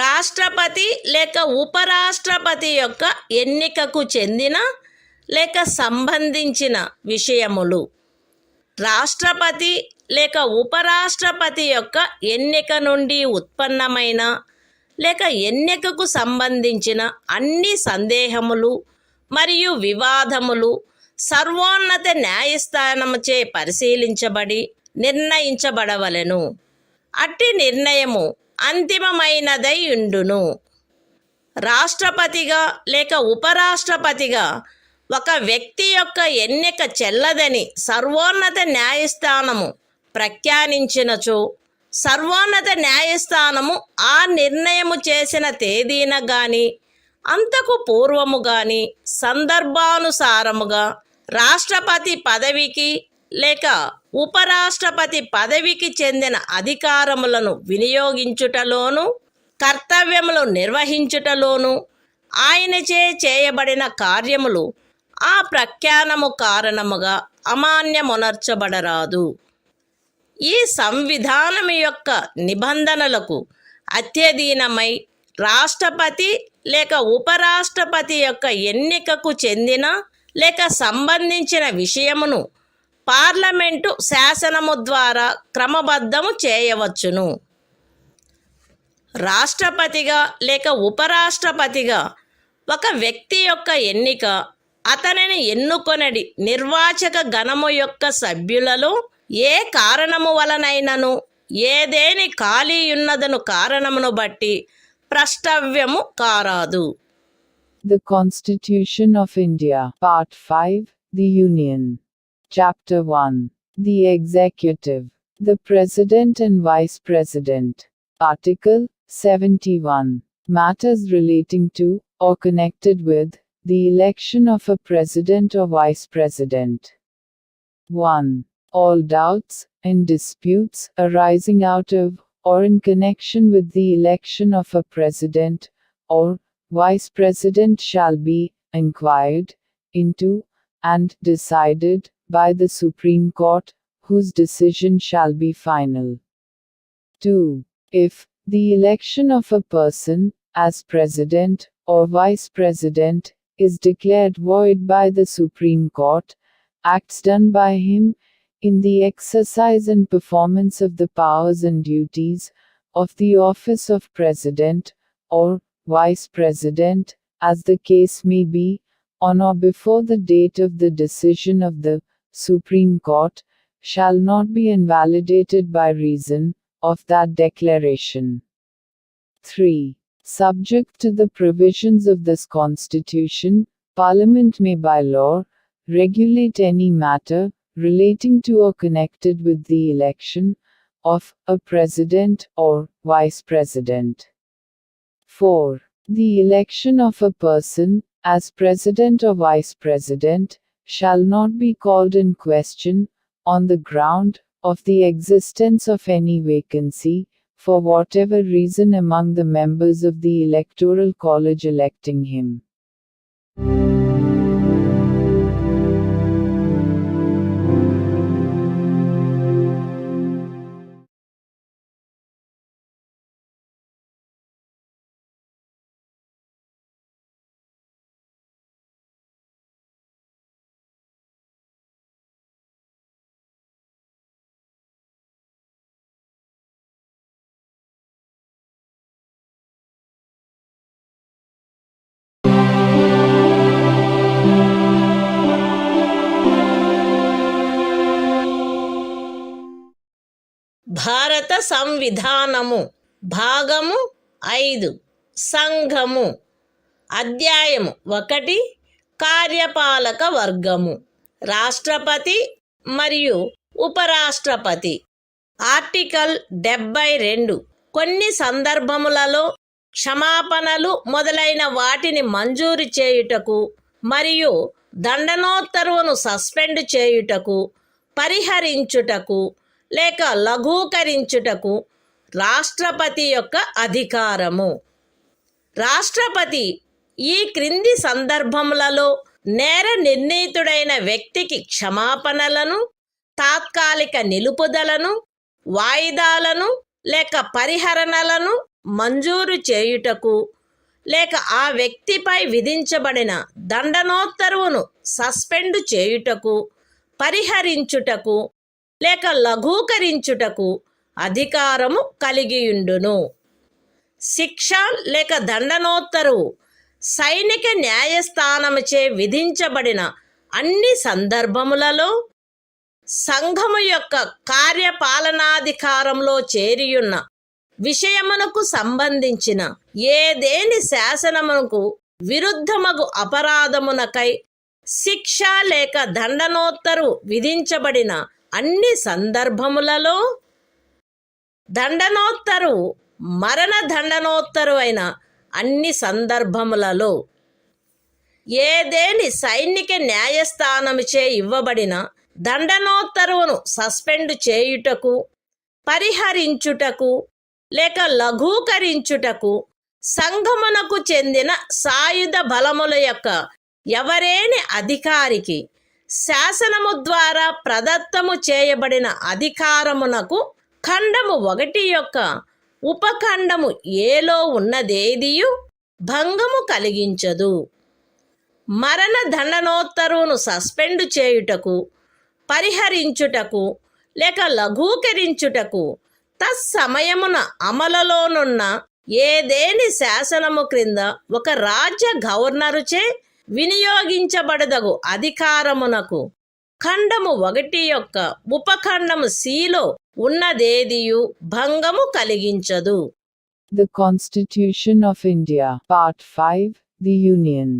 రాష్ట్రపతి లేక ఉపరాష్ట్రపతి యొక్క ఎన్నికకు చెందిన లేక సంబంధించిన విషయములు. రాష్ట్రపతి లేక ఉపరాష్ట్రపతి యొక్క ఎన్నిక నుండి ఉత్పన్నమైన లేక ఎన్నికకు సంబంధించిన అన్ని సందేహములు మరియు వివాదములు సర్వోన్నత న్యాయస్థానముచే పరిశీలించబడి నిర్ణయించబడవలెను. అట్టి నిర్ణయము అంతిమమైనదై ఉండును. రాష్ట్రపతిగా లేక ఉపరాష్ట్రపతిగా ఒక వ్యక్తి యొక్క ఎన్నిక చెల్లదని సర్వోన్నత న్యాయస్థానము ప్రఖ్యానించినచో సర్వోన్నత న్యాయస్థానము ఆ నిర్ణయము చేసిన తేదీన గాని అంతకు పూర్వము గాని సందర్భానుసారముగా రాష్ట్రపతి పదవికి లేక ఉపరాష్ట్రపతి పదవికి చెందిన అధికారములను వినియోగించుటలోను కర్తవ్యములు నిర్వహించుటలోను ఆయనచే చేయబడిన కార్యములు ఆ ప్రఖ్యానము కారణముగా అమాన్యమునర్చబడరాదు. ఈ సంవిధానము యొక్క నిబంధనలకు అత్యధీనమై రాష్ట్రపతి లేక ఉపరాష్ట్రపతి యొక్క ఎన్నికకు చెందిన లేక సంబంధించిన విషయమును పార్లమెంటు శాసనము ద్వారా క్రమబద్ధము చేయవచ్చును. రాష్ట్రపతిగా లేక ఉపరాష్ట్రపతిగా ఒక వ్యక్తి యొక్క ఎన్నిక అతనిని ఎన్నుకొనడి నిర్వాచక గణము యొక్క సభ్యులలో ఏ కారణము వలనైనను ఏదేని ఖాళీ ఉన్నదను కారణమును బట్టి ప్రష్టవ్యము కారాదు. The Constitution of India, Part 5, The Union. Chapter 1. The Executive. The President and Vice President. Article 71. Matters relating to, or connected with, the election of a President or Vice President. 1. All doubts and disputes arising out of, or in connection with the election of a President, or Vice President shall be inquired into, and decided, by the Supreme Court, whose decision shall be final. 2. If the election of a person, as President, or Vice President, is declared void by the Supreme Court, acts done by him, in the exercise and performance of the powers and duties, of the office of President, or Vice President, as the case may be, on or before the date of the decision of the Supreme Court, shall not be invalidated by reason of that declaration. 3. Subject to the provisions of this Constitution, Parliament may by law regulate any matter relating to or connected with the election of a President or Vice President. 4. The election of a person, as President or Vice President, shall not be called in question, on the ground of the existence of any vacancy, for whatever reason among the members of the Electoral College electing him. భారత సంవిధానము భాగము 5 సంఘము అధ్యాయము 1 కార్యపాలక వర్గము రాష్ట్రపతి మరియు ఉపరాష్ట్రపతి article 72 కొన్ని సందర్భములలో క్షమాపణలు మొదలైన వాటిని మంజూరు చేయుటకు మరియు దండనోత్తర్వును సస్పెండ్ చేయుటకు పరిహరించుటకు లేక లఘూకరించుటకు రాష్ట్రపతి యొక్క అధికారము. రాష్ట్రపతి ఈ క్రింది సందర్భములలో నేర నిర్ణీతుడైన వ్యక్తికి క్షమాపణలను, తాత్కాలిక నిలుపుదలను, వాయిదాలను లేక పరిహరణలను మంజూరు చేయుటకు, లేక ఆ వ్యక్తిపై విధించబడిన దండనోత్తర్వును సస్పెండు చేయుటకు, పరిహరించుటకు లేక లఘూకరించుటకు అధికారము కలిగియుండును. శిక్ష లేక దండనోత్తరువు సైనిక న్యాయస్థానముచే విధించబడిన అన్ని సందర్భములలో సంఘము యొక్క కార్యపాలనాధికారంలో చేరియున్న విషయమునకు సంబంధించిన ఏదేని శాసనమునకు విరుద్ధమగు అపరాధమునకై శిక్ష లేక దండనోత్తరు విధించబడిన అన్ని సందర్భములలో దండనోత్తరు మరణ దండనోత్తరు అయిన అన్ని సందర్భములలో ఏదేని సైనిక న్యాయస్థానముచే ఇవ్వబడిన దండనోత్తరువును సస్పెండు చేయుటకు, పరిహరించుటకు లేక లఘూకరించుటకు సంఘమునకు చెందిన సాయుధ బలముల యొక్క ఎవరేని అధికారికి శాసనము ద్వారా ప్రదత్తము చేయబడిన అధికారమునకు ఖండము 1 యొక్క ఉపఖండము ఏలో ఉన్నదేదియు భంగము కలిగించదు. మరణ దండనోత్తరువును సస్పెండు చేయుటకు, పరిహరించుటకు లేక లఘూకరించుటకు తత్సమయమున అమలులోనున్న ఏదేని శాసనము క్రింద ఒక రాజ్య గవర్నరుచే వినియోగించబడదగు అధికారమునకు ఖండము 1 యొక్క ఉపఖండము సిలో ఉన్నదేదియు భంగము కలిగించదు. The Constitution of India, Part 5, The Union.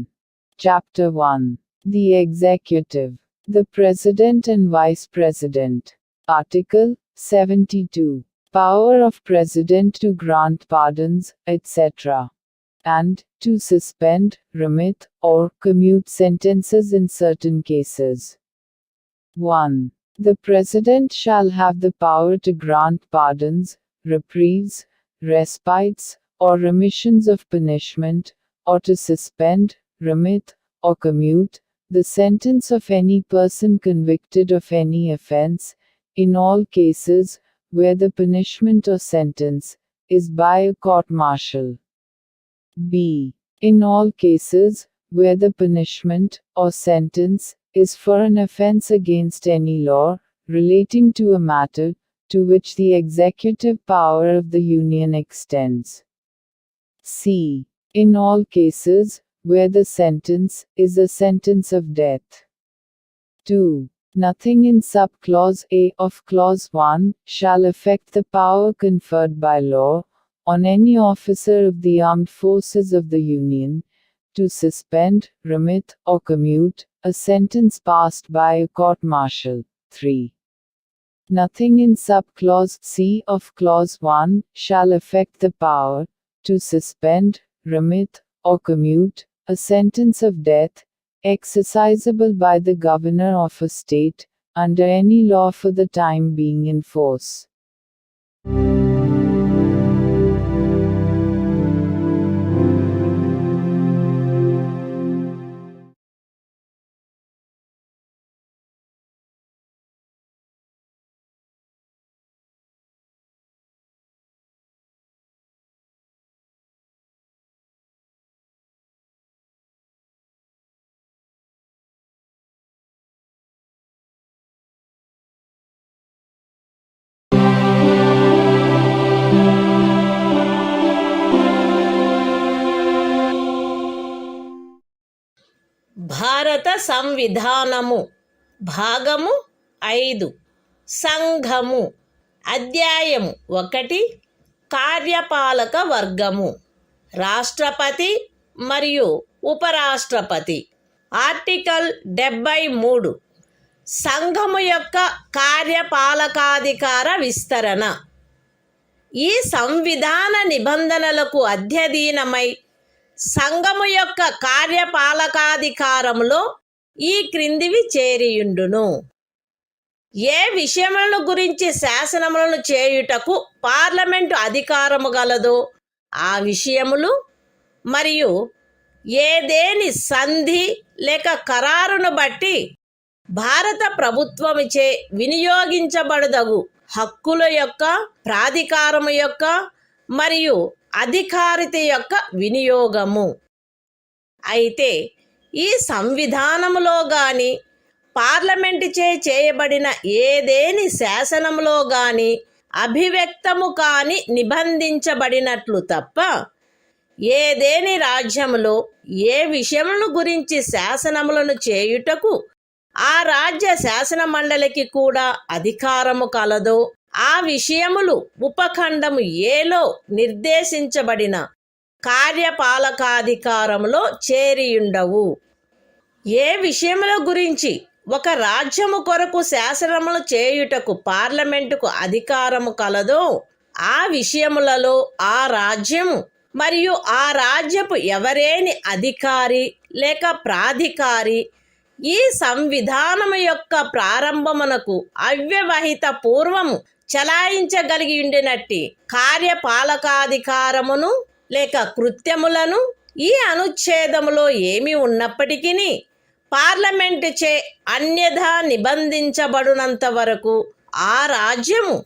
Chapter 1. The Executive. The President and Vice President. Article 72. Power of President to grant pardons, etc. and to suspend, remit, or commute sentences in certain cases. 1. The President shall have the power to grant pardons, reprieves, respites, or remissions of punishment, or to suspend, remit, or commute the sentence of any person convicted of any offense, in all cases where the punishment or sentence is by a court-martial. B. In all cases where the punishment or sentence is for an offense against any law relating to a matter to which the executive power of the Union extends. C. In all cases where the sentence is a sentence of death. 2. Nothing in sub-clause A of clause 1 shall affect the power conferred by law on any officer of the armed forces of the Union to suspend, remit, or commute a sentence passed by a court-martial. 3. Nothing in sub-clause C of clause 1 shall affect the power to suspend, remit, or commute a sentence of death exercisable by the governor of a state under any law for the time being in force. భారత సంవిధానము భాగము 5 సంఘము అధ్యాయము 1 కార్యపాలక వర్గము రాష్ట్రపతి మరియు ఉపరాష్ట్రపతి. Article 73 సంఘము యొక్క కార్యపాలకాధికార విస్తరణ. ఈ సంవిధాన నిబంధనలకు అధ్యయనమై సంఘము యొక్క కార్యపాలకాధికారములో ఈ క్రిందివి చేరియుండును. ఏ విషయములను గురించి శాసనములను చేయుటకు పార్లమెంటు అధికారము గలదో ఆ విషయములు మరియు ఏదేని సంధి లేక ఖరారును బట్టి భారత ప్రభుత్వముచే వినియోగించబడదగు హక్కుల యొక్క, ప్రాధికారము యొక్క మరియు అధికారిత యొక్క వినియోగము. అయితే ఈ సంవిధానములో గాని పార్లమెంటుచే చేయబడిన ఏదేని శాసనములో గాని అభివ్యక్తము కాని నిబంధించబడినట్లు తప్ప ఏదేని రాజ్యములో ఏ విషయమును గురించి శాసనములను చేయుటకు ఆ రాజ్య శాసన మండలికి కూడా అధికారము కలదో ఆ విషయములు ఉపఖండము ఏలో నిర్దేశించబడిన కార్యపాలకాధికారములో చేరియుండవు. ఏ విషయముల గురించి ఒక రాజ్యము కొరకు శాసనములు చేయుటకు పార్లమెంటుకు అధికారము కలదో ఆ విషయములలో ఆ రాజ్యము మరియు ఆ రాజ్యపు ఎవరేని అధికారి లేక ప్రాధికారి ఈ సంవిధానము యొక్క ప్రారంభమునకు అవ్యవహిత పూర్వము చలాయించగలిగి ఉండినట్టి కార్యపాలకాధికారమును లేక కృత్యములను ఈ అనుచ్ఛేదములో ఏమి ఉన్నప్పటికీ పార్లమెంటుచే అన్యథా నిబంధించబడినంత వరకు ఆ రాజ్యము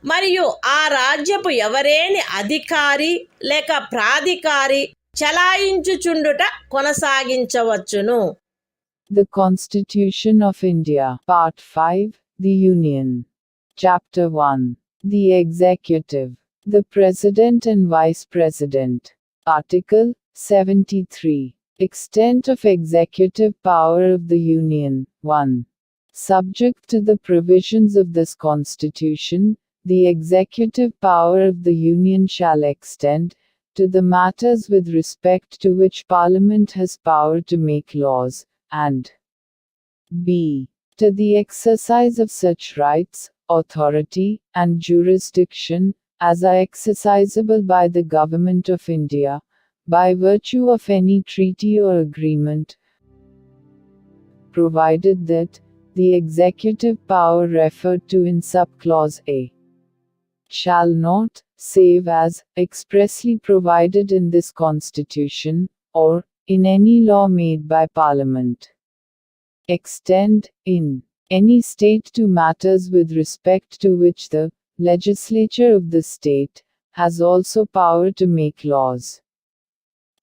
మరియు ఆ రాజ్యపు ఎవరేని అధికారి లేక ప్రాధికారి చలాయించుచుండుట కొనసాగించవచ్చును. The Constitution of India, Part 5, The Union. Chapter 1. The Executive. The President and Vice President. Article 73. Extent of executive power of the Union. 1. Subject to the provisions of this Constitution, the executive power of the Union shall extend to the matters with respect to which Parliament has power to make laws, and b. to the exercise of such rights, authority, and jurisdiction as are exercisable by the Government of India, by virtue of any treaty or agreement, provided that the executive power referred to in subclause A shall not, save as expressly provided in this Constitution, or in any law made by Parliament, extend, in any state to matters with respect to which the legislature of the state has also power to make laws.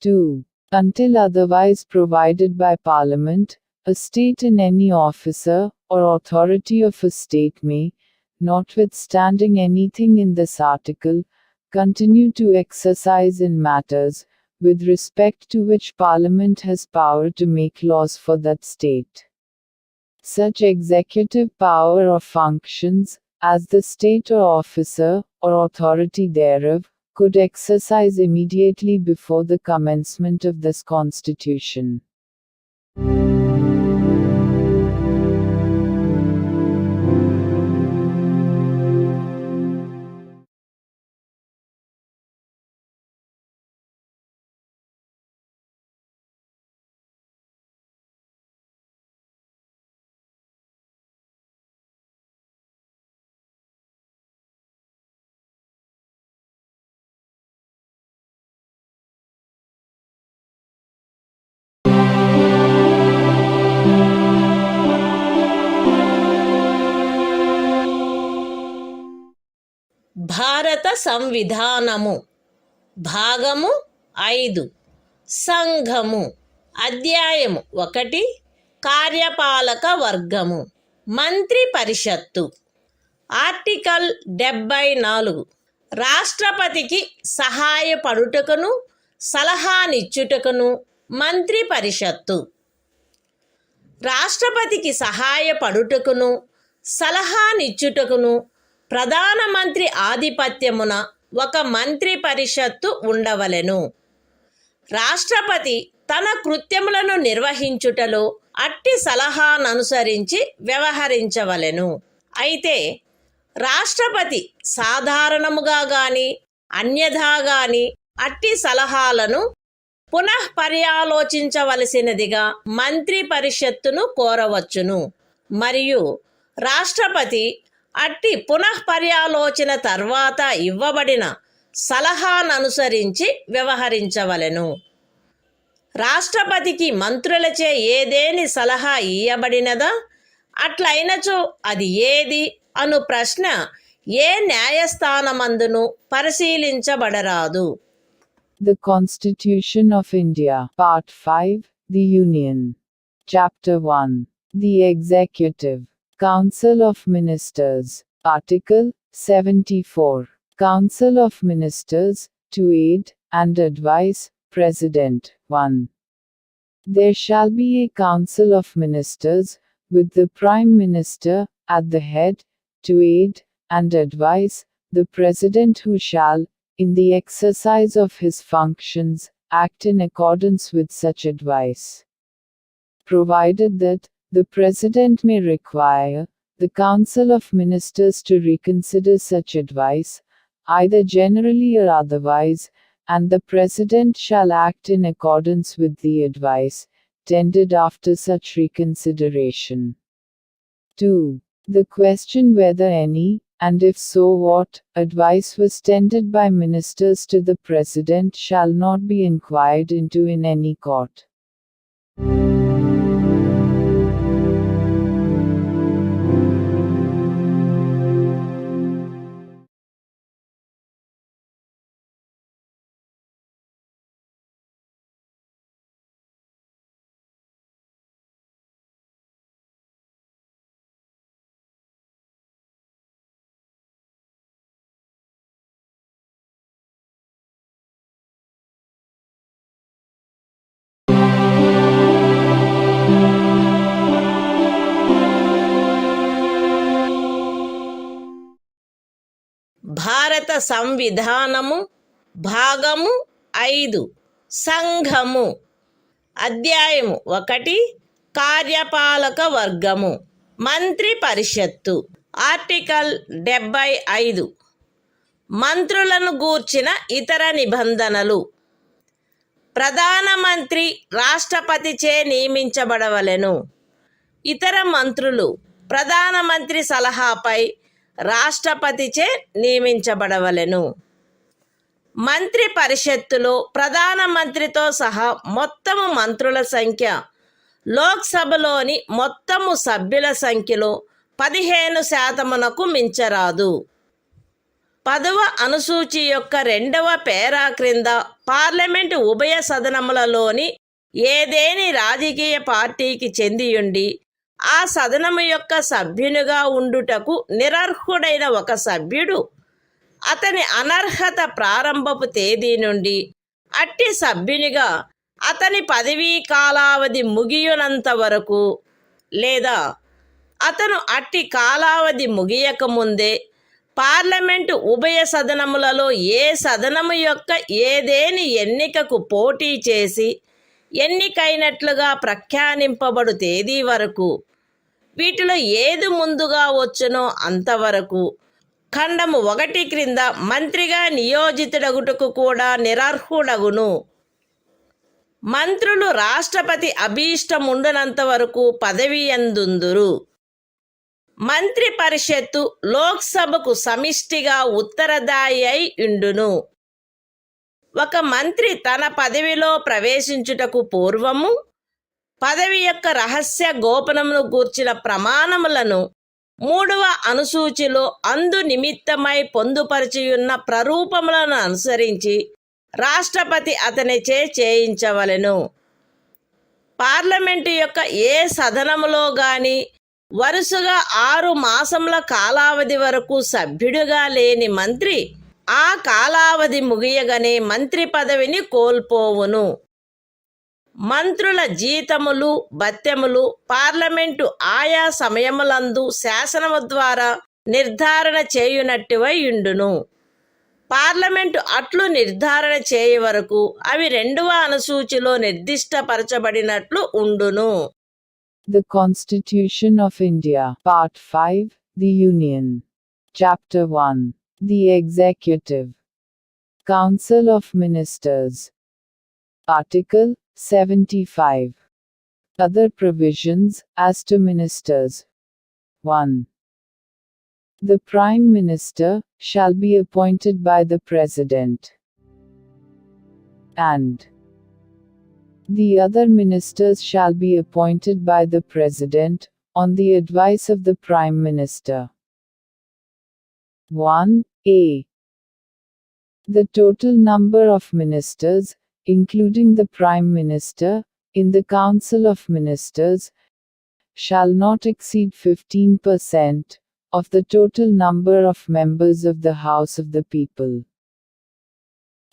2. Until otherwise provided by Parliament, a state in any officer or authority of a state may, notwithstanding anything in this article, continue to exercise in matters with respect to which Parliament has power to make laws for that state. Such executive power or functions, as the state or officer, or authority thereof, could exercise immediately before the commencement of this Constitution. భారత సంవిధానము భాగము 5 సంఘము అధ్యాయము 1 కార్యపాలక వర్గము మంత్రి పరిషత్తు article 74 రాష్ట్రపతికి సహాయపడుటకును సలహానిచ్చుటకును మంత్రి పరిషత్తు రాష్ట్రపతికి సహాయపడుటకును సలహానిచ్చుటకును ప్రధానమంత్రి ఆధిపత్యమున ఒక మంత్రి పరిషత్తు ఉండవలెను. రాష్ట్రపతి తన కృత్యములను నిర్వహించుటలో అట్టి సలహాననుసరించి వ్యవహరించవలెను. అయితే రాష్ట్రపతి సాధారణముగా గాని అన్యథా గాని అట్టి సలహాలను పునఃపర్యాలోచించవలసినదిగా మంత్రి పరిషత్తును కోరవచ్చును. మరియు రాష్ట్రపతి అట్టి పునఃపర్యాలోచన తర్వాత ఇవ్వబడిన సలహాననుసరించి వ్యవహరించవలెను. రాష్ట్రపతికి మంత్రులచే ఏదేని సలహా ఇయ్యబడినదా, అట్లయినచో అది ఏది అను ప్రశ్న ఏ న్యాయస్థానమందును పరిశీలించబడరాదు. The Constitution of India, Part 5, The Union. Chapter 1. The Executive. Council of Ministers. Article 74. Council of Ministers, to aid and advise President. 1. There shall be a Council of Ministers, with the Prime Minister at the head, to aid and advise the President, who shall, in the exercise of his functions, act in accordance with such advice. Provided that the President may require the Council of Ministers to reconsider such advice, either generally or otherwise, and the President shall act in accordance with the advice tendered after such reconsideration. 2. The question whether any, and if so what, advice was tendered by ministers to the President shall not be inquired into in any court. భారత సంవిధానము భాగము 5 సంఘము. అధ్యాయము 1 కార్యపాలక వర్గము. మంత్రి పరిషత్తు. Article 75. మంత్రులను గూర్చిన ఇతర నిబంధనలు. ప్రధానమంత్రి రాష్ట్రపతిచే నియమించబడవలెను. ఇతర మంత్రులు ప్రధానమంత్రి సలహాపై రాష్ట్రపతిచే నియమించబడవలెను. మంత్రి పరిషత్తులో ప్రధానమంత్రితో సహా మొత్తము మంత్రుల సంఖ్య లోక్సభలోని మొత్తము సభ్యుల సంఖ్యలో 15% మించరాదు. 10వ అనుసూచి యొక్క 2వ పేరా క్రింద పార్లమెంటు ఉభయ సదనములలోని ఏదేని రాజకీయ పార్టీకి చెందియుండి ఆ సదనము యొక్క సభ్యునిగా ఉండుటకు నిరర్హుడైన ఒక సభ్యుడు అతని అనర్హత ప్రారంభపు తేదీ నుండి అట్టి సభ్యునిగా అతని పదవీ కాలావధి ముగియునంత వరకు లేదా అతను అట్టి కాలావధి ముగియకముందే పార్లమెంటు ఉభయ సదనములలో ఏ సదనము యొక్క ఏదేని ఎన్నికకు పోటీ చేసి ఎన్నికైనట్లుగా ప్రఖ్యానింపబడు తేదీ వరకు, వీటిలో ఏది ముందుగా వచ్చునో అంతవరకు ఖండము 1 క్రింద మంత్రిగా నియోజితుడగుటకు కూడా నిరర్హుడగును. మంత్రులు రాష్ట్రపతి అభీష్టముండునంత వరకు పదవి యందుందురు. మంత్రి పరిషత్తు లోక్సభకు సమిష్టిగా ఉత్తరదాయి అయి ఉండును. ఒక మంత్రి తన పదవిలో ప్రవేశించుటకు పూర్వము పదవి యొక్క రహస్య గోపనమును గూర్చిన ప్రమాణములను 3వ అనుసూచిలో అందు నిమిత్తమై పొందుపరిచియున్న ప్రరూపములను అనుసరించి రాష్ట్రపతి అతనిచే చేయించవలెను. పార్లమెంటు యొక్క ఏ సదనములో గాని వరుసగా 6 మాసముల కాలావధి వరకు సభ్యుడిగా లేని మంత్రి ఆ కాలావధి ముగియగానే మంత్రి పదవిని కోల్పోవును. మంత్రుల జీతములు భత్యములు పార్లమెంటు ఆయా సమయములందు శాసనము ద్వారా నిర్ధారణ చేయునట్టువై ఉండును. పార్లమెంటు అట్లు నిర్ధారణ చేయ వరకు అవి 2వ అనుసూచిలో నిర్దిష్టపరచబడినట్లు ఉండును. The Constitution of India, Part 5, The Union. Chapter 1. The Executive. Council of Ministers. Article 75. Other provisions as to ministers. 1. The Prime Minister shall be appointed by the President, and the other ministers shall be appointed by the President, on the advice of the Prime Minister. 1a. The total number of ministers, including the Prime Minister, in the Council of Ministers, shall not exceed 15% of the total number of members of the House of the People.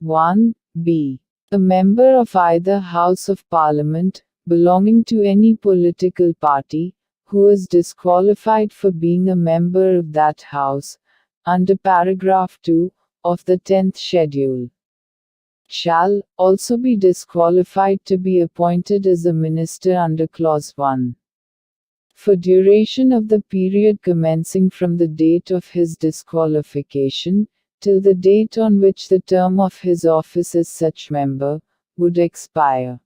1b. A member of either House of Parliament, belonging to any political party, who is disqualified for being a member of that House, under paragraph 2 of the 10th schedule, shall also be disqualified to be appointed as a minister under clause 1. For duration of the period commencing from the date of his disqualification, till the date on which the term of his office as such member would expire,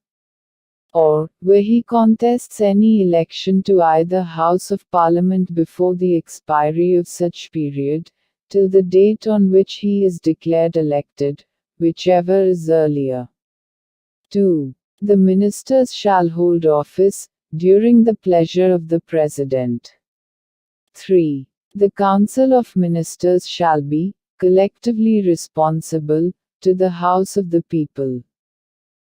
or where he contests any election to either House of Parliament before the expiry of such period, till the date on which he is declared elected, whichever is earlier. 2. The ministers shall hold office during the pleasure of the President. 3. The Council of Ministers shall be collectively responsible to the House of the People.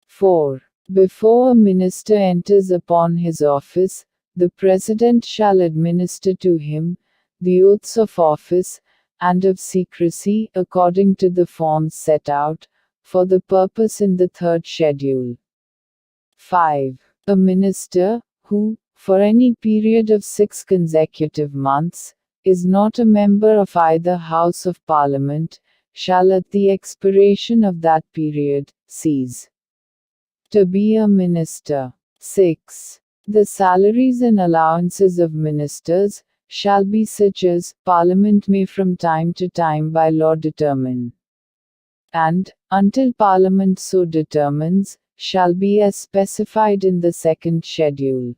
4. Before a minister enters upon his office, the President shall administer to him the oaths of office and of secrecy according to the forms set out for the purpose in the 3rd schedule. 5. A minister who, for any period of 6 consecutive months, is not a member of either House of Parliament, shall at the expiration of that period cease to be a minister. 6. The salaries and allowances of ministers shall be such as Parliament may from time to time by law determine, and, until Parliament so determines, shall be as specified in the 2nd schedule.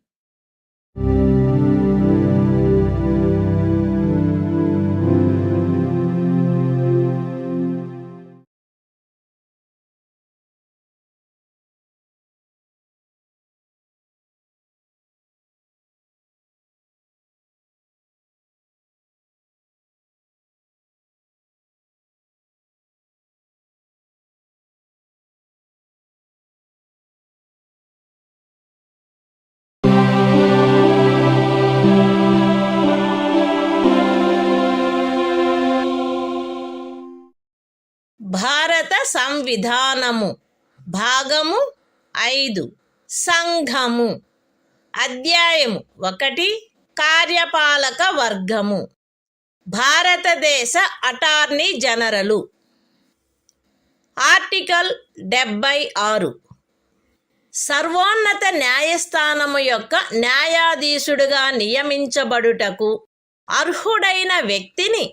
భారత సంవిధానము భాగము 5 సంఘము అధ్యాయము 1 కార్యపాలక వర్గము భారతదేశ attorney general article 76 సర్వోన్నత న్యాయస్థానము యొక్క న్యాయాధీశుడిగా నియమించబడుటకు అర్హుడైన వ్యక్తిని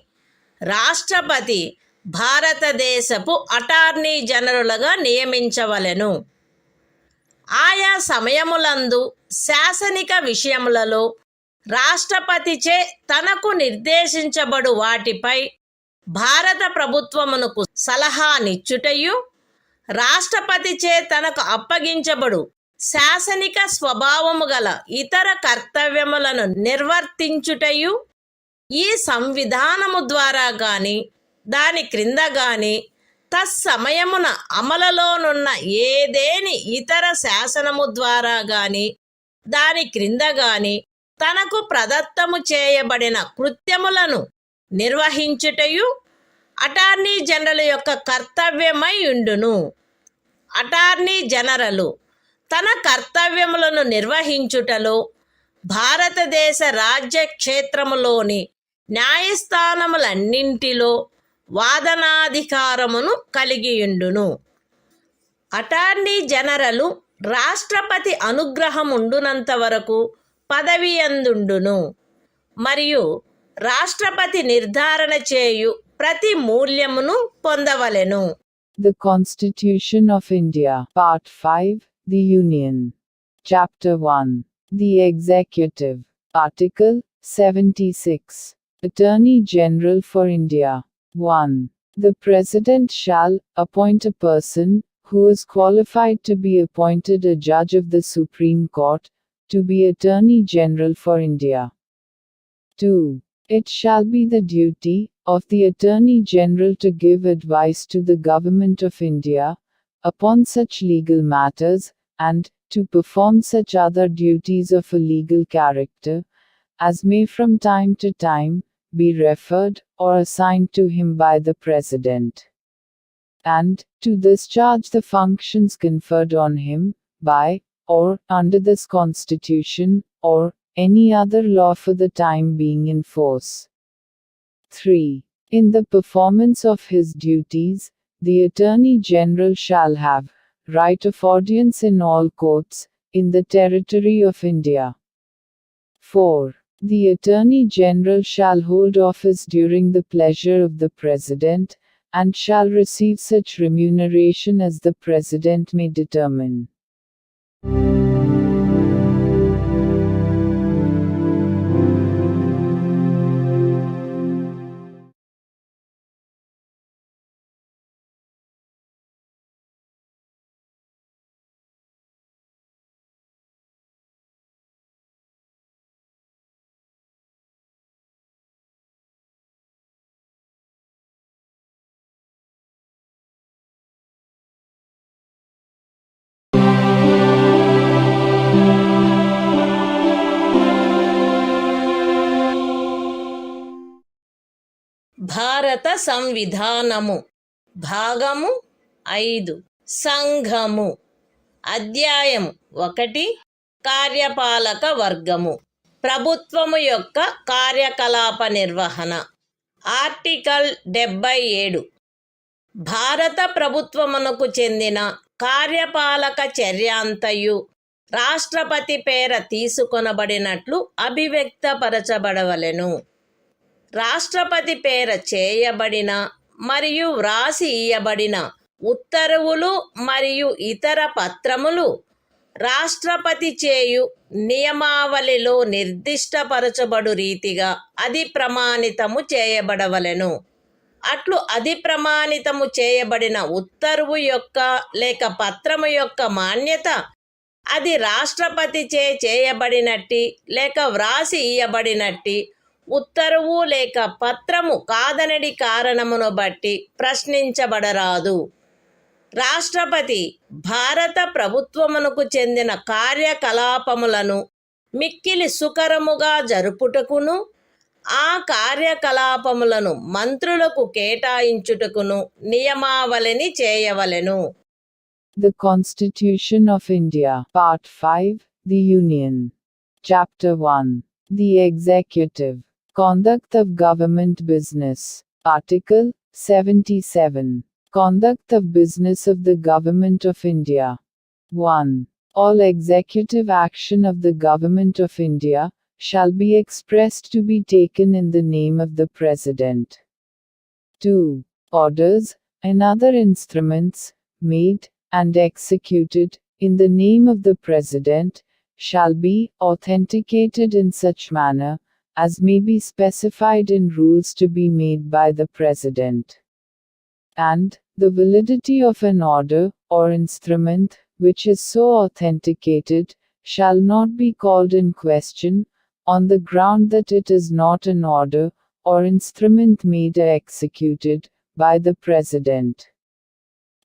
రాష్ట్రపతి భారతదేశపు అటార్నీ జనరలుగా నియమించవలెను. ఆయా సమయములందు శాసనిక విషయములలో రాష్ట్రపతిచే తనకు నిర్దేశించబడు వాటిపై భారత ప్రభుత్వమునకు సలహానిచ్చుటయు, రాష్ట్రపతిచే తనకు అప్పగించబడు శాసనిక స్వభావము గల ఇతర కర్తవ్యములను నిర్వర్తించుటయు ఈ సంవిధానము ద్వారా గాని దాని క్రింద గాని తత్సమయమున అమలులోనున్న ఏదేని ఇతర శాసనము ద్వారా గాని దాని క్రింద గాని తనకు ప్రదత్తము చేయబడిన కృత్యములను నిర్వహించుటయు అటార్నీ జనరల్ యొక్క కర్తవ్యమై ఉండును. అటార్నీ జనరలు తన కర్తవ్యములను నిర్వహించుటలో భారతదేశ రాజ్య క్షేత్రములోని న్యాయస్థానములన్నింటిలో వాదనాధికారమును కలిగియుండును. అటార్నీ జనరలు రాష్ట్రపతి అనుగ్రహముండునంత వరకు పదవియందుండును మరియు రాష్ట్రపతి నిర్ధారణ చేయు ప్రతి మూల్యమును పొందవలెను. The Constitution of India, Part 5, The Union. Chapter 1. The Executive. Article 76. Attorney General for India. 1. The President shall appoint a person who is qualified to be appointed a judge of the Supreme Court to be Attorney General for India. 2. It shall be the duty of the Attorney General to give advice to the Government of India upon such legal matters, and to perform such other duties of a legal character as may from time to time be referred or assigned to him by the President, and to discharge the functions conferred on him by or under this Constitution or any other law for the time being in force. 3. In the performance of his duties, the Attorney General shall have right of audience in all courts in the territory of India. 4. The Attorney General shall hold office during the pleasure of the President, and shall receive such remuneration as the President may determine. భారత సంవిధానము భాగము 5 సంఘము అధ్యాయం 1 కార్యపాలక వర్గము ప్రభుత్వము యొక్క కార్యకలాప నిర్వహణ article 77 భారత ప్రభుత్వమునకు చెందిన కార్యపాలక చర్యాంతయు రాష్ట్రపతి పేర తీసుకొనబడినట్లు అభివ్యక్తపరచబడవలెను. రాష్ట్రపతి పేర చేయబడిన మరియు వ్రాసి ఇయ్యబడిన ఉత్తర్వులు మరియు ఇతర పత్రములు రాష్ట్రపతి చేయు నియమావళిలో నిర్దిష్టపరచబడు రీతిగా అది ప్రమాణితము చేయబడవలెను. అట్లు అది ప్రమాణితము చేయబడిన ఉత్తర్వు యొక్క లేక పత్రము యొక్క మాన్యత అది రాష్ట్రపతిచే చేయబడినట్టి లేక వ్రాసి ఇయ్యబడినట్టి ఉత్తర్వు లేక పత్రము కాదనడి కారణమును బట్టి ప్రశ్నించబడరాదు. రాష్ట్రపతి భారత ప్రభుత్వమునకు చెందిన కార్యకలాపములను మిక్కిలి సుకరముగా జరుపుటకును ఆ కార్యకలాపములను మంత్రులకు కేటాయించుటకును నియమావళిని చేయవలెను. The Constitution of India. Part 5. The Union. Chapter 1. The Executive. Conduct of Government Business. Article 77. Conduct of Business of the Government of India. 1. All executive action of the Government of India shall be expressed to be taken in the name of the President. 2. Orders and other instruments made and executed in the name of the President shall be authenticated in such manner as may be specified in rules to be made by the President. And the validity of an order or instrument which is so authenticated shall not be called in question on the ground that it is not an order or instrument made or executed by the President.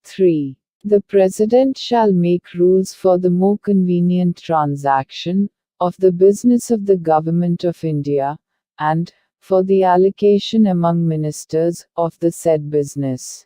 3. The President shall make rules for the more convenient transaction of the business of the Government of India, and for the allocation among ministers of the said business.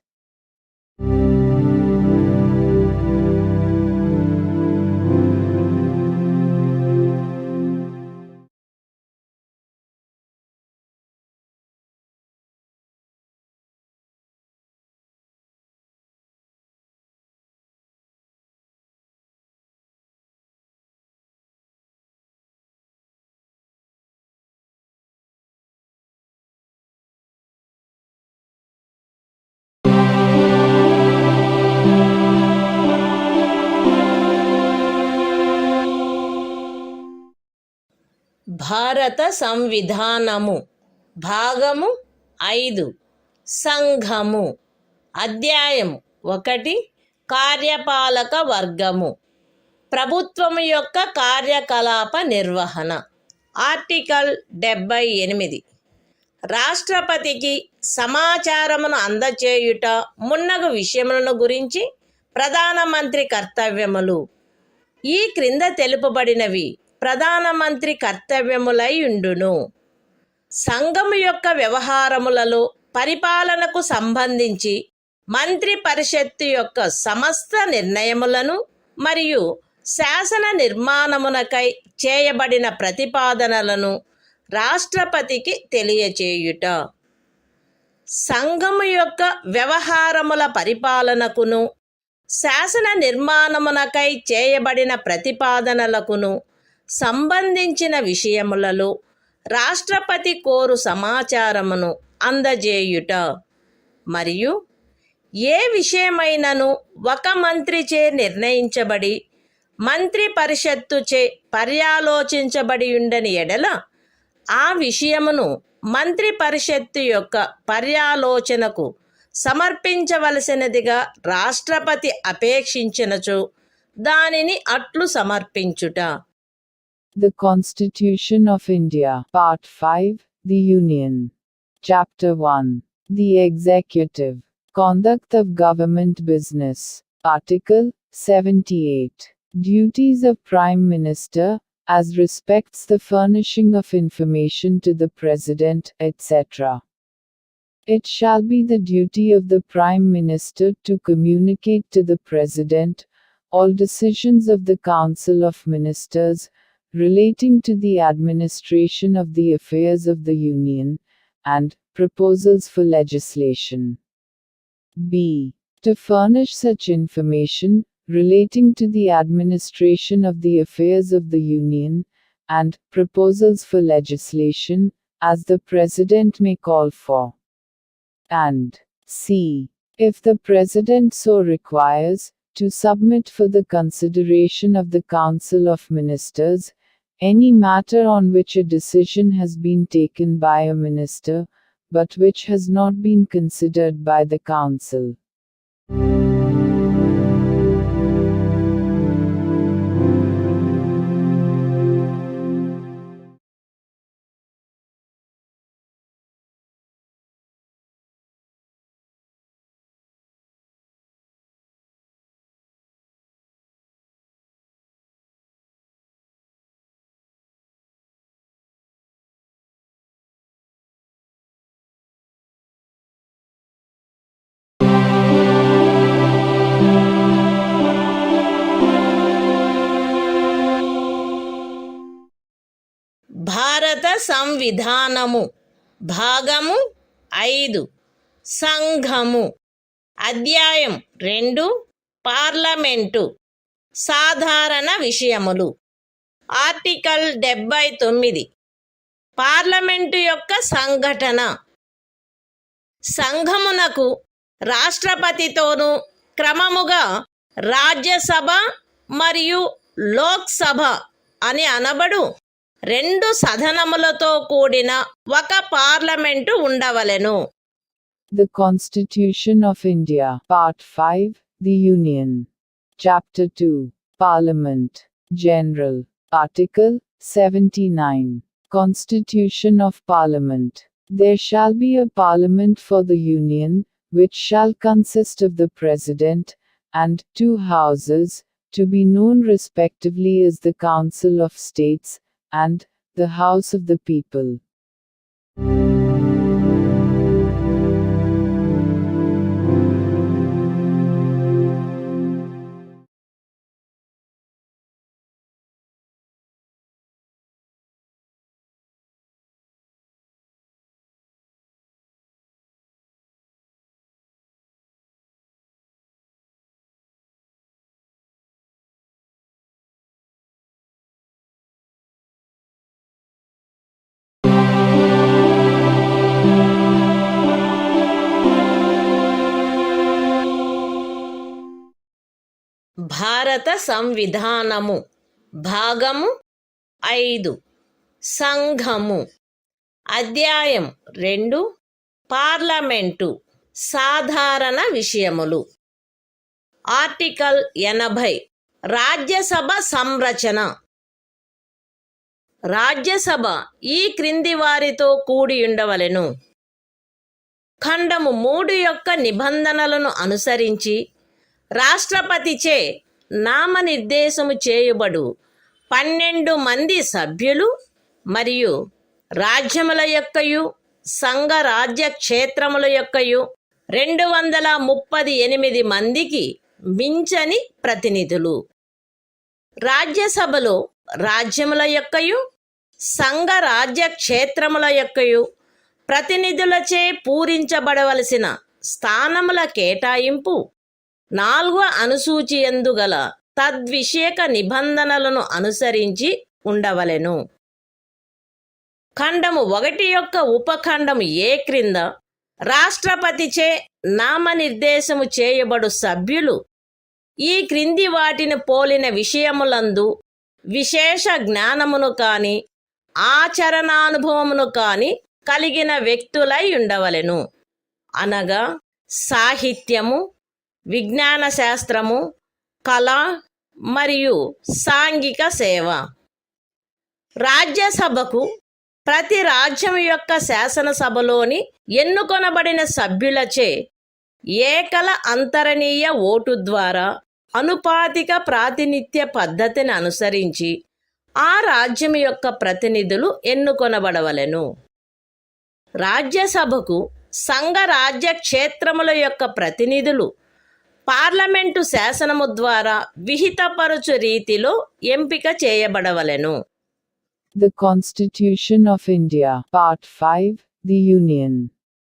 భారత సంవిధానము భాగము 5 సంఘము అధ్యాయం 1 కార్యపాలక వర్గము ప్రభుత్వము యొక్క కార్యకలాప నిర్వహణ article 78 రాష్ట్రపతికి సమాచారమును అందచేయుట మున్నగు విషయములను గురించి ప్రధానమంత్రి కర్తవ్యములు ఈ క్రింద తెలుపబడినవి ప్రధానమంత్రి కర్తవ్యములై ఉండును. సంఘము యొక్క వ్యవహారములలో పరిపాలనకు సంబంధించి మంత్రి పరిషత్తు యొక్క సమస్త నిర్ణయములను మరియు శాసన నిర్మాణమునకై చేయబడిన ప్రతిపాదనలను రాష్ట్రపతికి తెలియచేయుట. సంఘము యొక్క వ్యవహారముల పరిపాలనకును శాసన నిర్మాణమునకై చేయబడిన ప్రతిపాదనలకును సంబంధించిన విషయములలో రాష్ట్రపతి కోరు సమాచారమును అందజేయుట మరియు ఏ విషయమైనను ఒక మంత్రిచే నిర్ణయించబడి మంత్రి పరిషత్తుచే పర్యాలోచించబడి ఉండని ఎడల ఆ విషయమును మంత్రి పరిషత్తు యొక్క పర్యాలోచనకు సమర్పించవలసినదిగా రాష్ట్రపతి అపేక్షించినచో దానిని అట్లు సమర్పించుట. The Constitution of India, Part 5, The Union. Chapter 1. The Executive. Conduct of Government Business. Article 78. Duties of Prime Minister, as respects the furnishing of information to the President, etc. It shall be the duty of the Prime Minister to communicate to the President all decisions of the Council of Ministers relating to the administration of the affairs of the Union, and proposals for legislation. B. To furnish such information relating to the administration of the affairs of the Union, and proposals for legislation, as the President may call for. And C. If the President so requires, to submit for the consideration of the Council of Ministers any matter on which a decision has been taken by a minister, but which has not been considered by the Council. భారత సంవిధానము భాగము 5 సంఘము అధ్యాయం 2 parliament సాధారణ విషయములు article 79 parliament యొక్క సంఘటన సంఘమునకు రాష్ట్రపతితోనూ క్రమముగా రాజ్యసభ మరియు లోక్సభ అని అనబడు 2 సదనములతో కూడిన ఒక పార్లమెంటు ఉండవలెను. The Constitution of India, Part 5, The Union. Chapter 2. Parliament. General. Article 79. Constitution of Parliament. There shall be a Parliament for the Union, which shall consist of the President, and 2 houses, to be known respectively as the Council of States, and the House of the People. భారత సంవిధానము భాగము 5 సంఘము. అధ్యాయం 2 parliament సాధారణ విషయములు. Article 80 Rajya Sabha సంరచన. Rajya Sabha ఈ క్రింది వారితో కూడి ఉండవలెను. ఖండము 3 యొక్క నిబంధనలను అనుసరించి రాష్ట్రపతిచే నామనిర్దేశము చేయబడు 12 మంది సభ్యులు మరియు రాజ్యముల యొక్కయు సంఘ రాజ్య క్షేత్రముల యొక్కయు 238 మందికి మించని ప్రతినిధులు. రాజ్యసభలో రాజ్యముల యొక్కయు సంఘ రాజ్య క్షేత్రముల యొక్కయు ప్రతినిధులచే పూరించబడవలసిన స్థానముల కేటాయింపు 4వ అనుసూచి యందు గల తద్విషయక నిబంధనలను అనుసరించి ఉండవలెను. ఖండము 1 యొక్క ఉపఖండము ఏ క్రింద రాష్ట్రపతిచే నామనిర్దేశము చేయబడు సభ్యులు ఈ క్రింది వాటిని పోలిన విషయములందు విశేష జ్ఞానమును కాని ఆచరణానుభవమును కాని కలిగిన వ్యక్తులై ఉండవలెను. అనగా సాహిత్యము, విజ్ఞాన శాస్త్రము, కళ మరియు సాంఘిక సేవ. రాజ్యసభకు ప్రతి రాజ్యం యొక్క శాసనసభలోని ఎన్నుకొనబడిన సభ్యులచే ఏకల అంతరణీయ ఓటు ద్వారా అనుపాతిక ప్రాతినిధ్య పద్ధతిని అనుసరించి ఆ రాజ్యం యొక్క ప్రతినిధులు ఎన్నుకొనబడవలెను. రాజ్యసభకు సంఘ రాజ్య క్షేత్రముల యొక్క ప్రతినిధులు పార్లమెంటు శాసనము ద్వారా విహితపరచు రీతిలో ఎంపిక చేయబడవలెను. The Constitution of India, Part 5, The Union.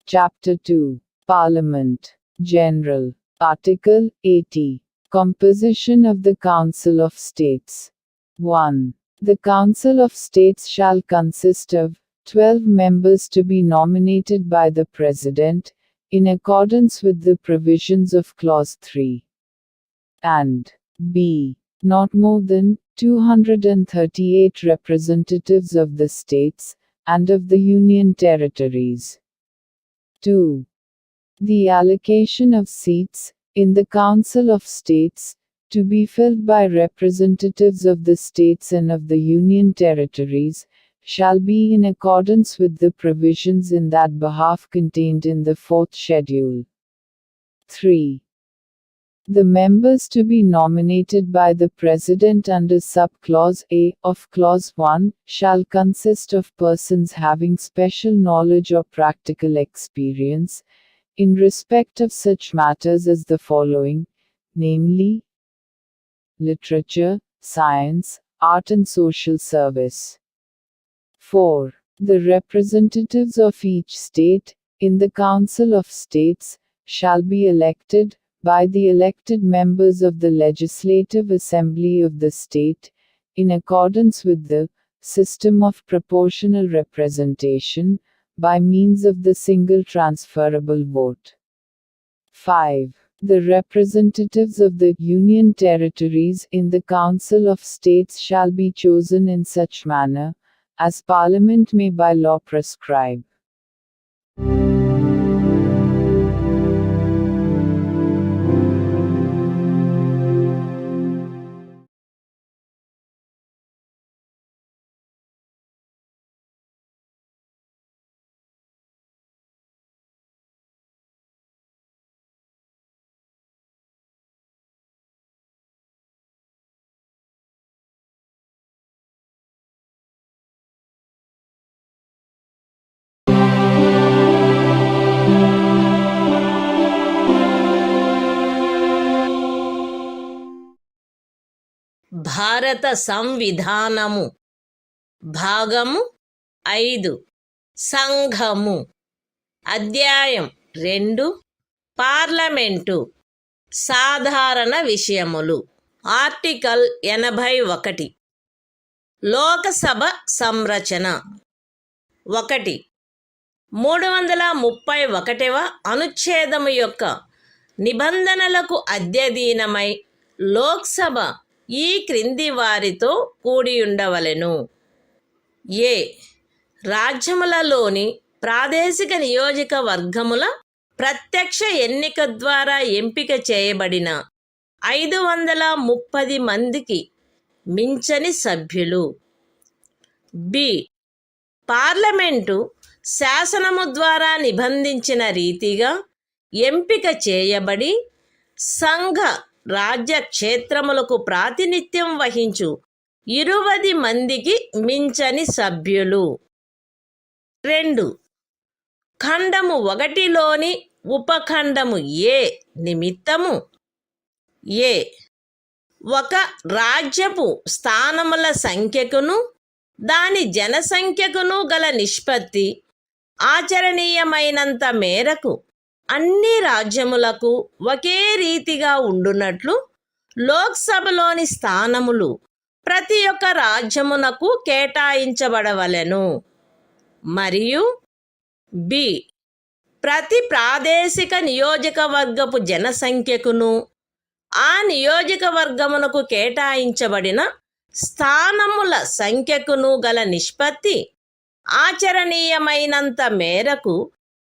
Chapter 2, Parliament, General. Article 80. Composition of the Council of States. 1. The Council of States shall consist of 12 members to be nominated by the President, in accordance with the provisions of Clause 3. And b. Not more than 238 representatives of the states, and of the Union territories. 2. The allocation of seats, in the Council of States, to be filled by representatives of the states and of the Union territories, shall be in accordance with the provisions in that behalf contained in the 4th schedule. 3. The members to be nominated by the President under subclause A of Clause 1 shall consist of persons having special knowledge or practical experience in respect of such matters as the following, namely, literature, science, art and social service. 4. The representatives of each state, in the Council of States, shall be elected by the elected members of the Legislative Assembly of the state, in accordance with the system of proportional representation, by means of the single transferable vote. 5. The representatives of the Union territories in the Council of States shall be chosen in such manner, as Parliament may by law prescribe. భారత సంవిధానము. భాగము 5 సంఘము. అధ్యాయం 2 parliament సాధారణ విషయములు. Article 81 Lok Sabha సంరచన. 1. 331వ అనుచ్ఛేదము యొక్క నిబంధనలకు అధ్యయనమై లోక్సభ ఈ క్రింది వారితో కూడి ఉండవలెను. ఏ. రాజ్యములలోని ప్రాదేశిక నియోజకవర్గముల ప్రత్యక్ష ఎన్నిక ద్వారా ఎంపిక చేయబడిన 530 మందికి మించని సభ్యులు. బి. పార్లమెంటు శాసనము ద్వారా నిబంధించిన రీతిగా ఎంపిక చేయబడి సంఘ రాజ్య క్షేత్రములకు ప్రాతినిధ్యం వహించు 20 మందికి మించని సభ్యులు. 2. ఖండము 1లోని ఉపఖండము ఏ నిమిత్తము ఏ. ఒక రాజ్యపు స్థానముల సంఖ్యకును దాని జనసంఖ్యకును గల నిష్పత్తి ఆచరణీయమైనంత మేరకు అన్ని రాజ్యములకు ఒకే రీతిగా ఉండునట్లు లోక్సభలోని స్థానములు ప్రతి ఒక్క రాజ్యమునకు కేటాయించబడవలెను. మరియు బి. ప్రతి ప్రాదేశిక నియోజకవర్గపు జనసంఖ్యకును ఆ నియోజకవర్గమునకు కేటాయించబడిన స్థానముల సంఖ్యకును గల నిష్పత్తి ఆచరణీయమైనంత మేరకు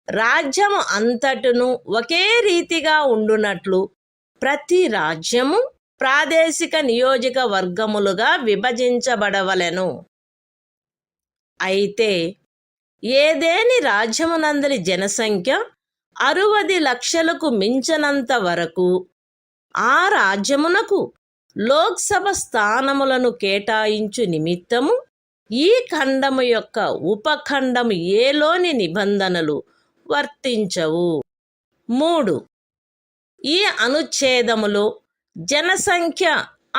రాజ్యము అంతటును ఒకే రీతిగా ఉండునట్లు ప్రతి రాజ్యము ప్రాదేశిక నియోజకవర్గములుగా విభజించబడవలెను. అయితే ఏదేని రాజ్యమునందలి జనసంఖ్య 60 లక్షలకు మించనంత వరకు ఆ రాజ్యమునకు లోక్సభ స్థానములను కేటాయించు నిమిత్తము ఈ ఖండము యొక్క ఉపఖండము ఏలోని నిబంధనలు వర్తించవు. 3. ఈ అనుచ్ఛేదములో జనసంఖ్య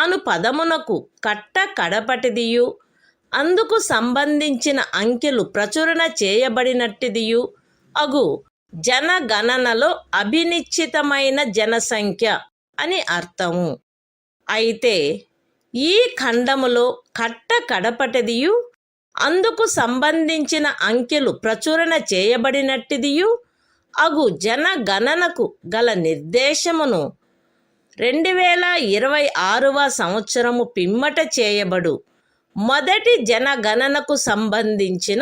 అను పదమునకు కట్ట కడపటిదియు అందుకు సంబంధించిన అంకెలు ప్రచురణ చేయబడినట్టిదియు అగు జనగణనలో అభినిశ్చితమైన జనసంఖ్య అని అర్థము. అయితే ఈ ఖండములో కట్ట కడపటిదియు అందుకు సంబంధించిన అంకెలు ప్రచురణ చేయబడినట్టిదియు అగు జనగణనకు గల నిర్దేశమును 2026వ సంవత్సరము పిమ్మట చేయబడు మొదటి జనగణనకు సంబంధించిన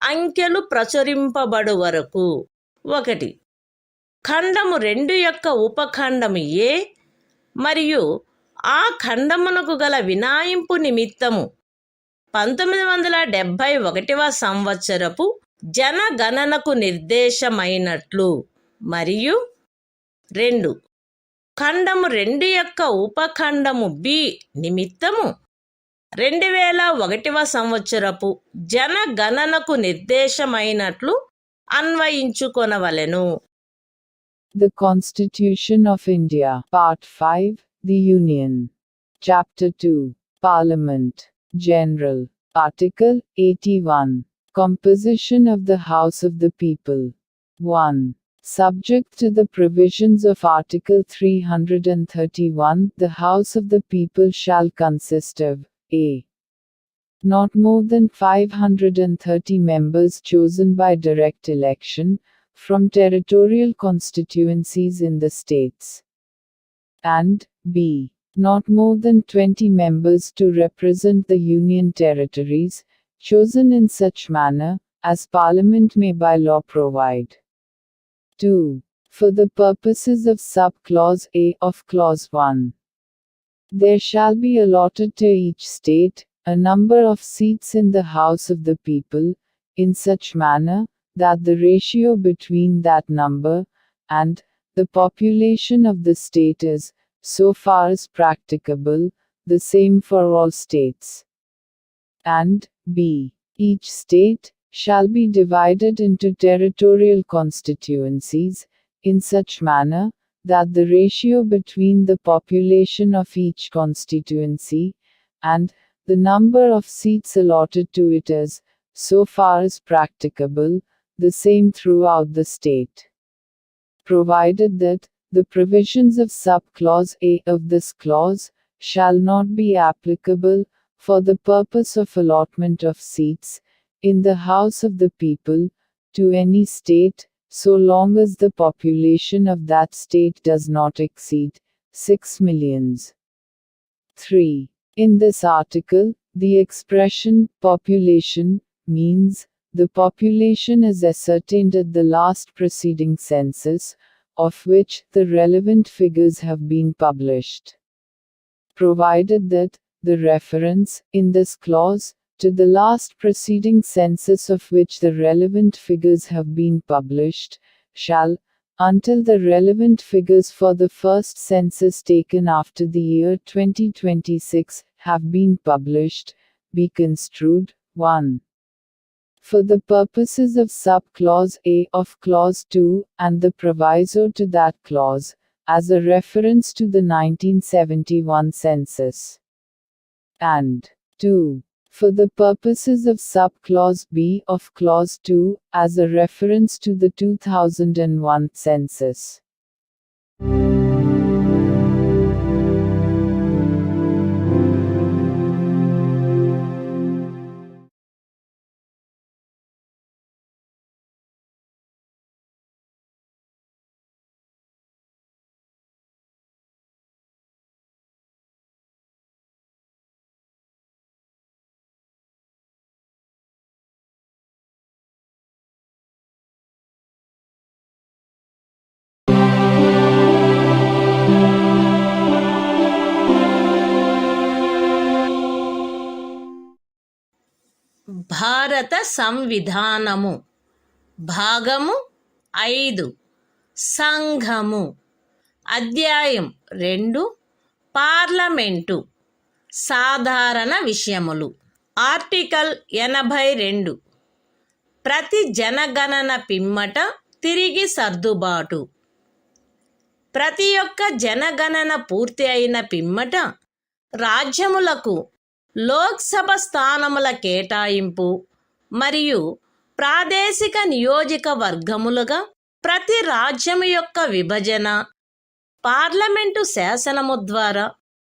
అంకెలు ప్రచురింపబడు వరకు 1. ఖండము 2 యొక్క ఉపఖండము ఏ మరియు ఆ ఖండమునకు గల వినాయింపు నిమిత్తము 1971వ సంవత్సరపు జనగణనకు నిర్దేశమైనట్లు మరియు 2. ఖండము 2 యొక్క ఉపఖండము బి నిమిత్తము 2001వ సంవత్సరపు జనగణనకు నిర్దేశమైనట్లు అన్వయించుకొనవలెను. The Constitution of India, Part 5, The Union. Chapter 2, Parliament, General. Article 81. Composition of the House of the People. 1. Subject to the provisions of Article 331, the House of the People shall consist of a. Not more than 530 members chosen by direct election from territorial constituencies in the states, and b. Not more than 20 members to represent the Union territories, chosen in such manner as Parliament may by law provide. 2. For the purposes of sub-clause A of Clause 1, there shall be allotted to each state a number of seats in the House of the People, in such manner that the ratio between that number and the population of the state is, so far as practicable, the same for all states. And b. Each state shall be divided into territorial constituencies, in such manner that the ratio between the population of each constituency and the number of seats allotted to it is, so far as practicable, the same throughout the state. Provided that the provisions of sub-clause A of this clause shall not be applicable for the purpose of allotment of seats in the House of the People to any state, so long as the population of that state does not exceed 6 millions. 3. In this article, The expression population means the population is ascertained at the last preceding census, of which the relevant figures have been published. Provided that the reference, in this clause, to the last preceding census of which the relevant figures have been published, shall, until the relevant figures for the first census taken after the year 2026 have been published, be construed, 1. For the purposes of sub-clause A of clause 2, and the proviso to that clause, as a reference to the 1971 census. And 2. For the purposes of sub-clause B of clause 2, as a reference to the 2001 census. భారత సంవిధానము భాగము 5 సంఘము అధ్యాయం 2 parliament సాధారణ విషయములు article 82 ప్రతి జనగణన పిమ్మట తిరిగి సర్దుబాటు ప్రతి ఒక్క జనగణన పూర్తి అయిన పిమ్మట రాజ్యములకు లోక్సభ స్థానముల కేటాయింపు మరియు ప్రాదేశిక నియోజకవర్గములుగా ప్రతి రాజ్యము యొక్క విభజన పార్లమెంటు శాసనము ద్వారా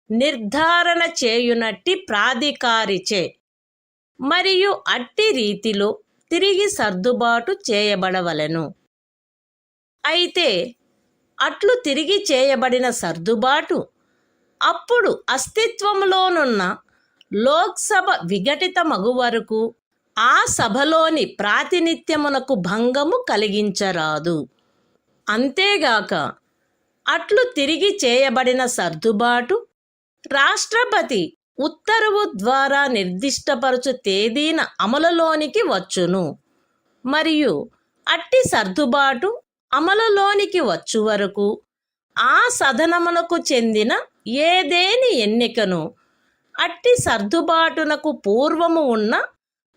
నిర్ధారణ చేయునట్టి ప్రాధికారిచే మరియు అట్టి రీతిలో తిరిగి సర్దుబాటు చేయబడవలెను. అయితే అట్లు తిరిగి చేయబడిన సర్దుబాటు అప్పుడు అస్తిత్వములోనున్న లోక్సభ విఘటితమగు వరకు ఆ సభలోని ప్రాతినిధ్యమునకు భంగము కలిగించరాదు. అంతేగాక అట్లు తిరిగి చేయబడిన సర్దుబాటు రాష్ట్రపతి ఉత్తర్వు ద్వారా నిర్దిష్టపరచు తేదీన అమలులోనికి వచ్చును మరియు అట్టి సర్దుబాటు అమలులోనికి వచ్చు వరకు ఆ సదనమునకు చెందిన ఏదేని ఎన్నికను అట్టి సర్దుబాటునకు పూర్వము ఉన్న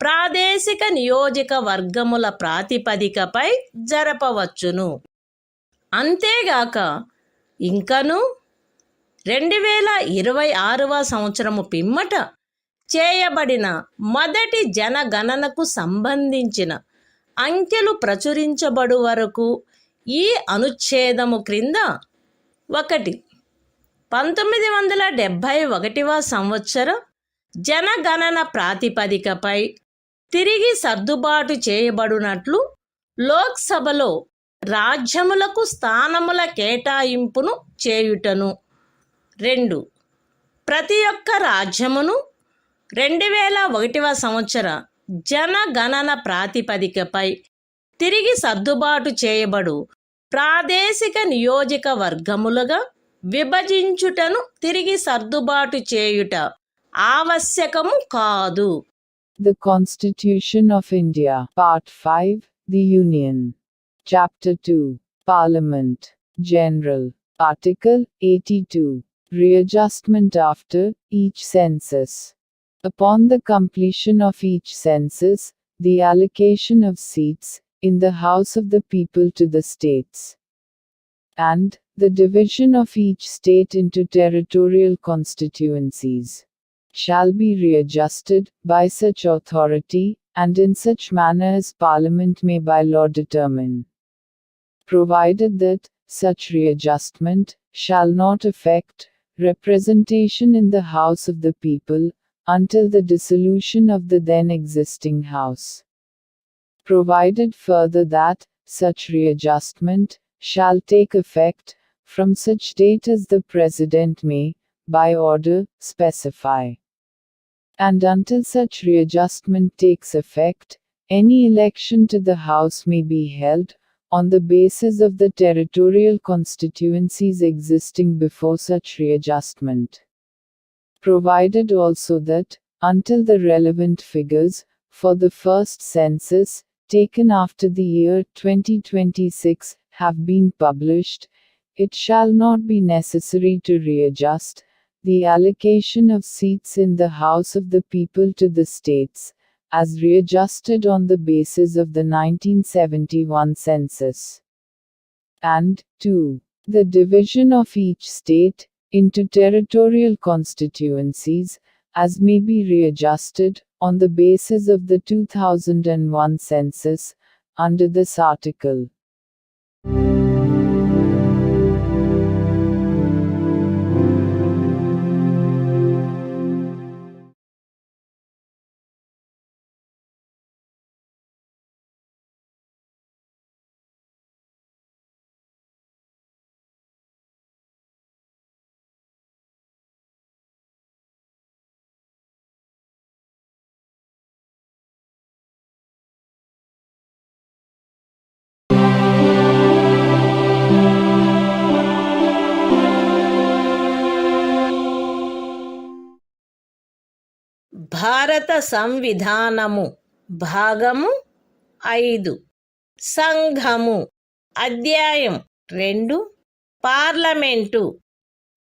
ప్రాదేశిక నియోజకవర్గముల ప్రాతిపదికపై జరపవచ్చును. అంతేగాక ఇంకను 2026వ సంవత్సరము పిమ్మట చేయబడిన మొదటి జనగణనకు సంబంధించిన అంకెలు ప్రచురించబడు వరకు ఈ అనుచ్ఛేదము క్రింద 1. 1971వ సంవత్సర జనగణన ప్రాతిపదికపై తిరిగి సర్దుబాటు చేయబడినట్లు లోక్సభలో రాజ్యములకు స్థానముల కేటాయింపును చేయుటను. 2. ప్రతి ఒక్క రాజ్యమును 2001వ సంవత్సర జనగణన ప్రాతిపదికపై తిరిగి సర్దుబాటు చేయబడు ప్రాదేశిక నియోజకవర్గములుగా విభజించుటను తిరిగి సర్దుబాటు చేయుట ఆవశ్యకము కాదు. The Constitution of India, Part 5, The Union. Chapter 2, Parliament, General. Article 82, Readjustment after each census. Upon the completion of each census, the allocation of seats in the House of the People to the states, and the division of each state into territorial constituencies, shall be readjusted by such authority, and in such manner as Parliament may by law determine, provided that such readjustment shall not affect representation in the House of the People until the dissolution of the then existing House. Provided further that such readjustment shall take effect from such date as the President may, by order, specify. and until such readjustment takes effect, any election to the House may be held, on the basis of the territorial constituencies existing before such readjustment. Provided also that, until the relevant figures, for the first census, taken after the year 2026, have been published, it shall not be necessary to readjust the allocation of seats in the House of the People to the states, as readjusted on the basis of the 1971 census. And 2. The division of each state into territorial constituencies, as may be readjusted, on the basis of the 2001 census, under this article. భారత సంవిధానము భాగము 5 సంఘము అధ్యాయం 2 parliament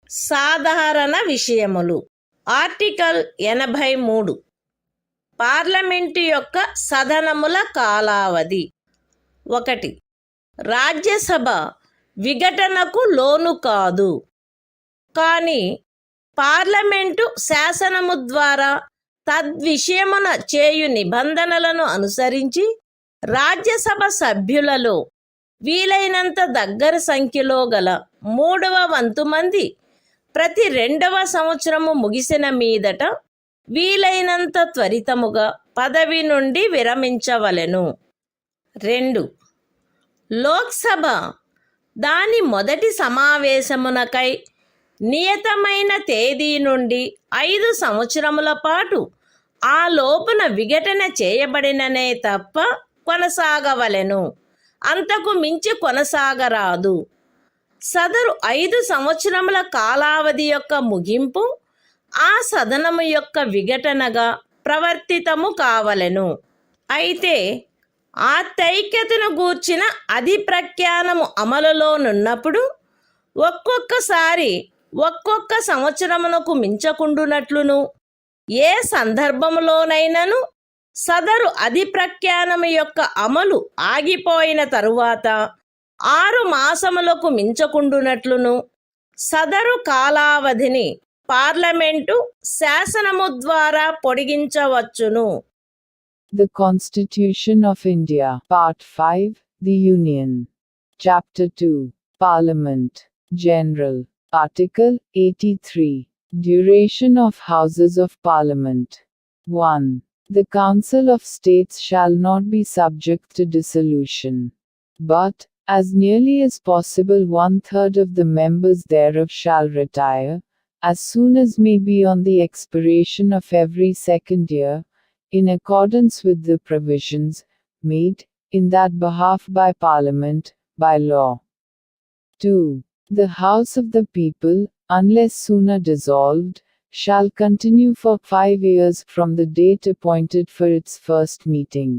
సాధారణ విషయములు article 83 parliament యొక్క సదనముల కాలావధి 1 రాజ్యసభ విఘటనకు లోను కాదు, కానీ parliament శాసనము ద్వారా తద్విషయమున చేయు నిబంధనలను అనుసరించి రాజ్యసభ సభ్యులలో వీలైనంత దగ్గర సంఖ్యలో గల 3వ వంతు మంది ప్రతి 2వ సంవత్సరము ముగిసిన మీదట వీలైనంత త్వరితముగా పదవి నుండి విరమించవలెను. 2. లోక్సభ దాని మొదటి సమావేశమునకై నియతమైన తేదీ నుండి 5 సంవత్సరముల పాటు ఆ లోపున విఘటన చేయబడిననే తప్ప కొనసాగవలెను, అంతకు మించి కొనసాగరాదు. సదరు 5 సంవత్సరముల కాలావధి యొక్క ముగింపు ఆ సదనము యొక్క విఘటనగా ప్రవర్తితము కావలెను. అయితే ఆ తైక్యతను గూర్చిన అధిప్రఖ్యానము అమలులోనున్నప్పుడు ఒక్కొక్కసారి ఒక్కొక్క సంవత్సరమునకు మించకుండునట్లును, ఏ సందర్భములోనైనను సదరు అధిప్రఖ్యానము యొక్క అమలు ఆగిపోయిన తరువాత 6 మాసములకు మించకుండునట్లును సదరు కాలావధిని పార్లమెంటు శాసనము ద్వారా పొడిగించవచ్చును. The Constitution of India, Part 5, The Union. Chapter 2, Parliament, General. Article 83. Duration of Houses of Parliament. 1. The Council of States shall not be subject to dissolution, but, as nearly as possible, 1/3 of the members thereof shall retire, as soon as may be on the expiration of every second year, in accordance with the provisions made in that behalf by Parliament, by law. 2. The House of the People, unless sooner dissolved, shall continue for 5 years from the date appointed for its first meeting,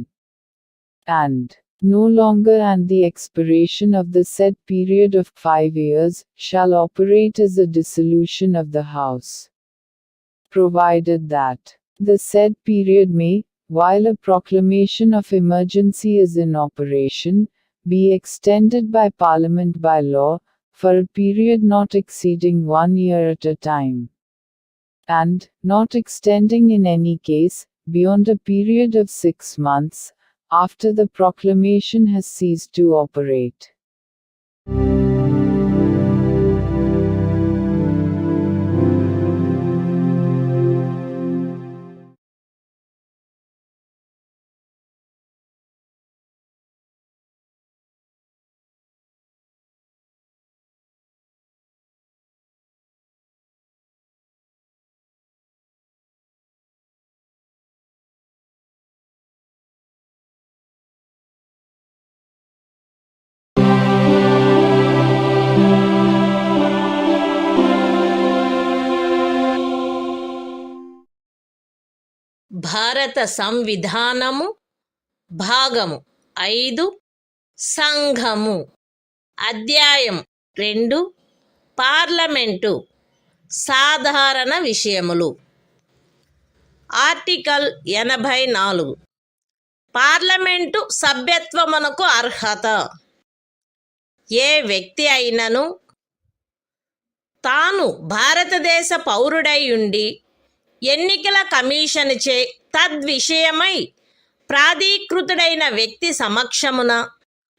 and no longer and the expiration of the said period of 5 years, shall operate as a dissolution of the House, provided that the said period may, while a proclamation of emergency is in operation, be extended by Parliament by law, for a period not exceeding 1 year at a time, and not extending in any case beyond a period of 6 months, after the proclamation has ceased to operate. భారత సంవిధానము భాగము 5 సంఘము అధ్యాయం 2 parliament సాధారణ విషయములు article 84 parliament సభ్యత్వమునకు అర్హత ఏ వ్యక్తి అయినను తాను భారతదేశ పౌరుడై ఉండి ఎన్నికల కమిషనుచే తద్విషయమై ప్రాధీకృతుడైన వ్యక్తి సమక్షమున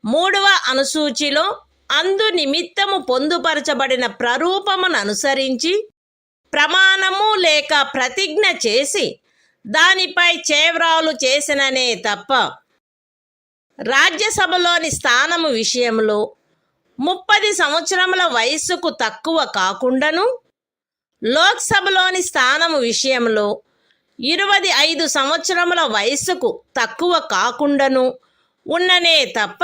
3వ అనుసూచిలో అందు నిమిత్తము పొందుపరచబడిన ప్రరూపమును అనుసరించి ప్రమాణము లేక ప్రతిజ్ఞ చేసి దానిపై చేవ్రాలు చేసిననే తప్ప రాజ్యసభలోని స్థానము విషయంలో 30 సంవత్సరముల వయస్సుకు తక్కువ కాకుండాను లోక్సభలోని స్థానము విషయంలో 25 సంవత్సరముల వయస్సుకు తక్కువ కాకుండాను ఉన్ననే తప్ప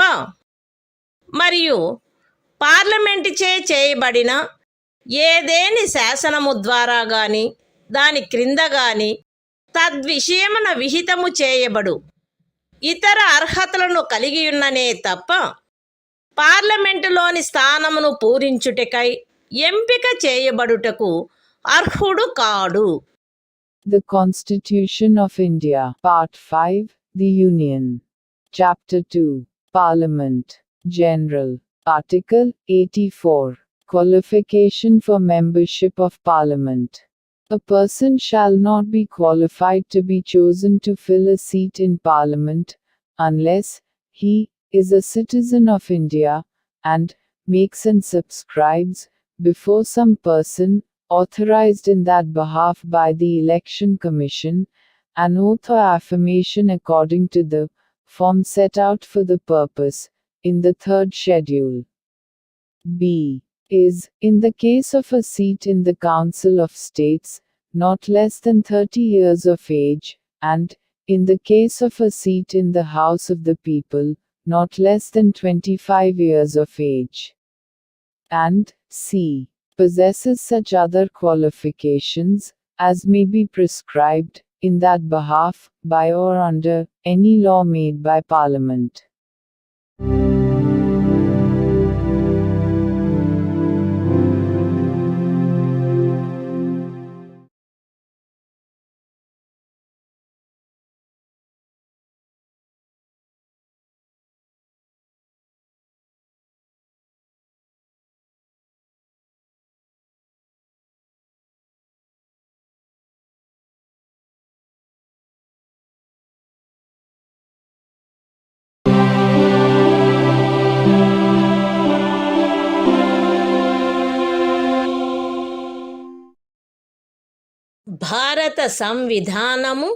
మరియు పార్లమెంటుచే చేయబడిన ఏదేని శాసనము ద్వారా గాని దాని క్రింద గాని తద్విషయమున విహితము చేయబడు ఇతర అర్హతలను కలిగి ఉన్ననే తప్ప పార్లమెంటులోని స్థానమును పూరించుటకై ఎంపిక చేయబడుటకు అర్హుడు కాడు. The Constitution of India, Part 5, The Union. Chapter 2, Parliament, General. Article 84. Qualification for membership of Parliament. A person shall not be qualified to be chosen to fill a seat in Parliament, unless he is a citizen of India, and makes and subscribes, before some person, authorized in that behalf by the Election Commission, an oath or affirmation according to the form set out for the purpose, in the 3rd schedule. B. Is, in the case of a seat in the Council of States, not less than 30 years of age, and, in the case of a seat in the House of the People, not less than 25 years of age. And, C. Possesses such other qualifications, as may be prescribed, in that behalf, by or under, any law made by Parliament. భారత సంవిధానము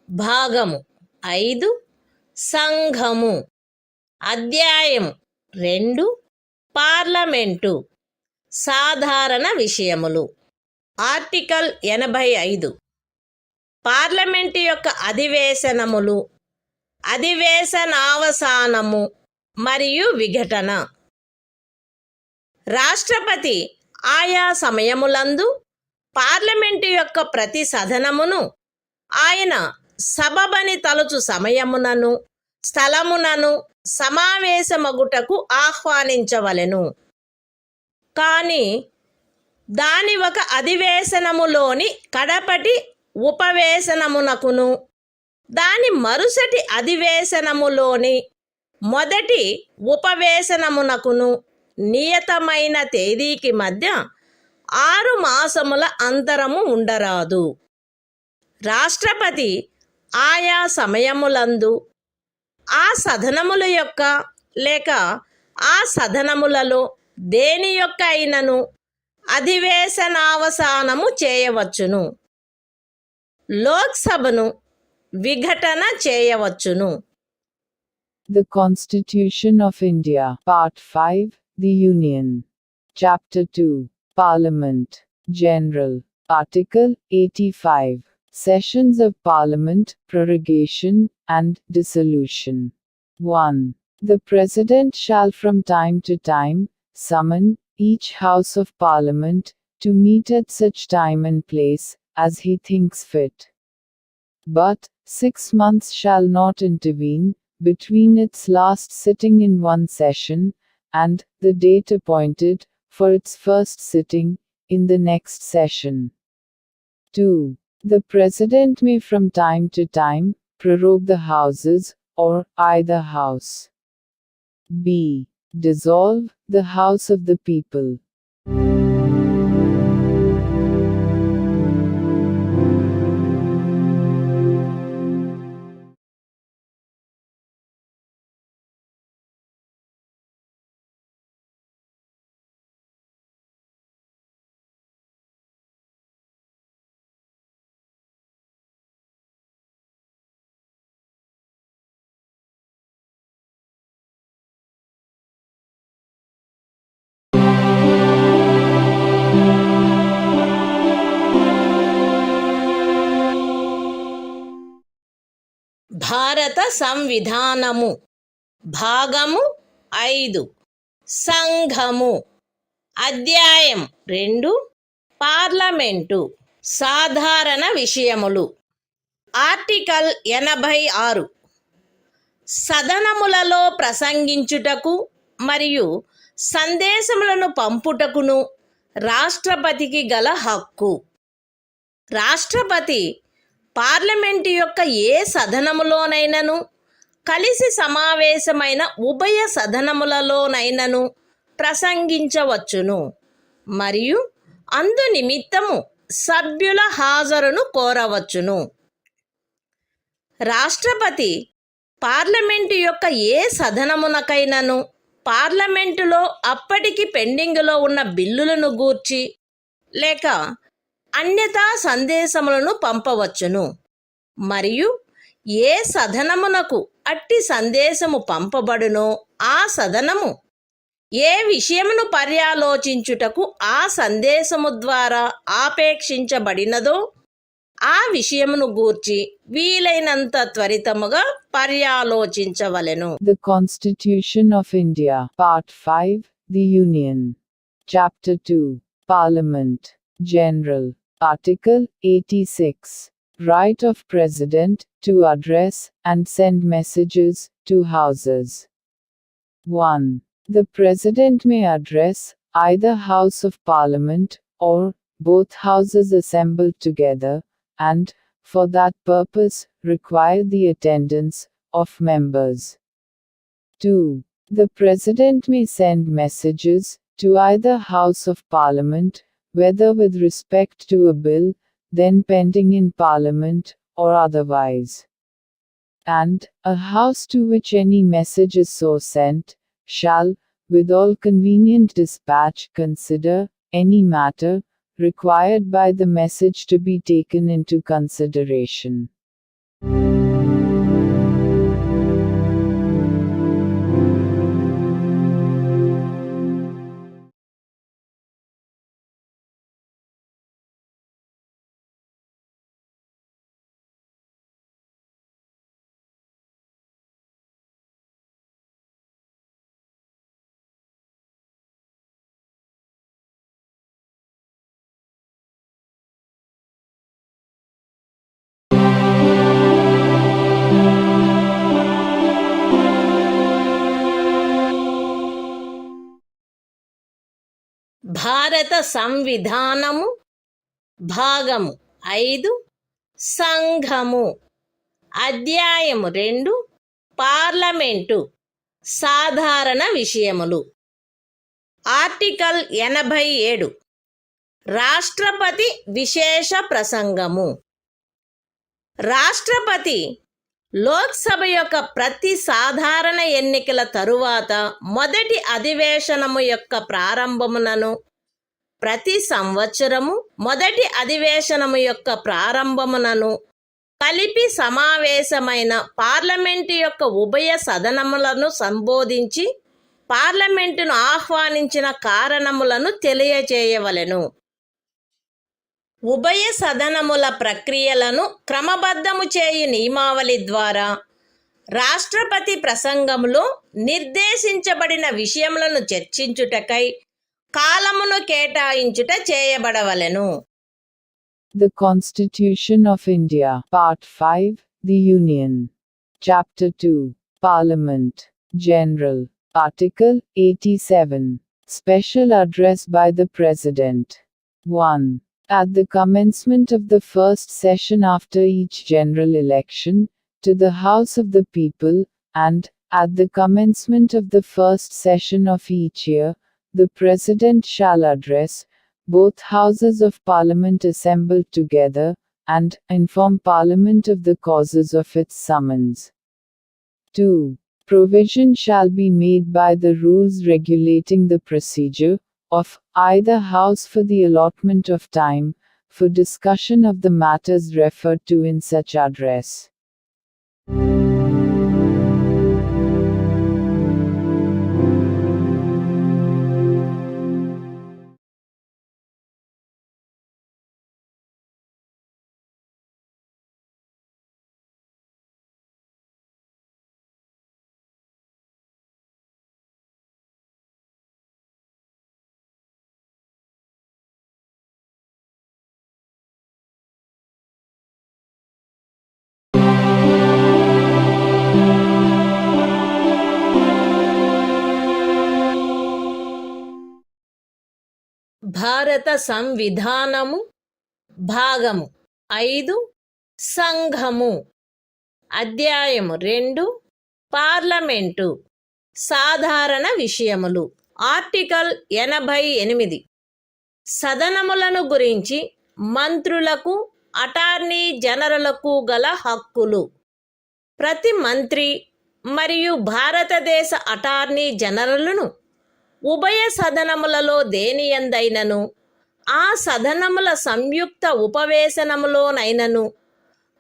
భాగము 5 సంఘము అధ్యాయం 2 parliament సాధారణ విషయములు article 85 parliament యొక్క అధివేశనములు అధివేశనావసానము మరియు విఘటన రాష్ట్రపతి ఆయా సమయములందు పార్లమెంటు యొక్క ప్రతి సదనమును ఆయన సబబని తలుచు సమయమునను స్థలమునను సమావేశమగుటకు ఆహ్వానించవలెను. కానీ దాని ఒక అధివేశనములోని కడపటి ఉపవేశనమునకును దాని మరుసటి అధివేశనములోని మొదటి ఉపవేశనమునకును నియతమైన తేదీకి మధ్య 6 మాసముల అంతరము ఉండరాదు. రాష్ట్రపతి ఆయా సమయములందు ఆ సదనముల యొక్క లేక ఆ సదనములలో దేని యొక్క అయినను అధివేశనావసానము చేయవచ్చును. లోక్సభను విఘటన చేయవచ్చును. The Constitution of India, Part 5, The Union. Chapter 2, Parliament, General. Article 85. Sessions of Parliament, Prorogation, and Dissolution. 1. The President shall from time to time summon each House of Parliament to meet at such time and place as he thinks fit. but 6 months shall not intervene between its last sitting in one session and the date appointed for its first sitting in the next session. 2. The President may from time to time prorogue the Houses or either House. B. Dissolve the House of the People. భారత సంవిధానము భాగము 5 సంఘము అధ్యాయం 2 parliament సాధారణ విషయములు article 86 సదనములలో ప్రసంగించుటకు మరియు సందేశములను పంపుటకును రాష్ట్రపతికి గల హక్కు. రాష్ట్రపతి పార్లమెంటు యొక్క ఏ సదనములోనైనను కలిసి సమావేశమైన ఉభయ సదనములలోనైనను ప్రసంగించవచ్చును మరియు అందు నిమిత్తము సభ్యుల హాజరును కోరవచ్చును. రాష్ట్రపతి పార్లమెంటు యొక్క ఏ సదనమునకైనను పార్లమెంటులో అప్పటికి పెండింగులో ఉన్న బిల్లులను గూర్చి లేక అన్యతా సందేశములను పంపవచ్చును మరియు ఏ సదనమునకు అట్టి సందేశము పంపబడునో ఆ సదనము ఏ విషయమును పర్యాలోచించుటకు ఆ సందేశము ద్వారా ఆపేక్షించబడినదో ఆ విషయమును గూర్చి వీలైనంత త్వరితముగా పర్యాలోచించవలెను. The Constitution of India, Part 5, The Union. Chapter 2, Parliament, General. Article 86. Right of President to address and send messages to Houses. 1. The President may address either House of Parliament or both Houses assembled together, and, for that purpose, require the attendance of members. 2. The President may send messages to either House of Parliament, whether with respect to a bill then pending in Parliament or otherwise. And a House to which any message is so sent, shall, with all convenient dispatch, consider any matter required by the message to be taken into consideration. భారత సంవిధానము భాగము 5 సంఘము అధ్యాయము 2 parliament సాధారణ విషయములు article 87 రాష్ట్రపతి విశేష ప్రసంగము. రాష్ట్రపతి లోక్సభ యొక్క ప్రతి సాధారణ ఎన్నికల తరువాత మొదటి అధివేశనము యొక్క ప్రారంభమునను ప్రతి సంవత్సరము మొదటి అధివేశనము యొక్క ప్రారంభమునను కలిపి సమావేశమైన పార్లమెంటు యొక్క ఉభయ సదనములను సంబోధించి పార్లమెంటును ఆహ్వానించిన కారణములను తెలియజేయవలెను. ఉభయ సదనముల ప్రక్రియలను క్రమబద్ధము చేయు నియమావళి ద్వారా రాష్ట్రపతి ప్రసంగములో నిర్దేశించబడిన విషయములను చర్చించుటకై కాలమును కేటాయించుట చేయబడవలెను. The Constitution of India, Part 5, The Union. Chapter 2, Parliament. General. Article 87. Special Address by the President. 1. At the commencement of the first session after each general election, to the House of the People, and, at the commencement of the first session of each year, the President shall address both Houses of Parliament assembled together, and inform Parliament of the causes of its summons. 2. Provision shall be made by the rules regulating the procedure of either House for the allotment of time for discussion of the matters referred to in such address. భారత సంవిధానము భాగము 5 సంఘము అధ్యాయము 2 parliament సాధారణ విషయములు article 88 సదనములను గురించి మంత్రులకు attorney జనరలకు గల హక్కులు ప్రతి మంత్రి మరియు భారతదేశ అటార్నీ జనరలును ఉభయ సదనములలో దేనియందైనను ఆ సదనముల సంయుక్త ఉపవేశనములోనైనను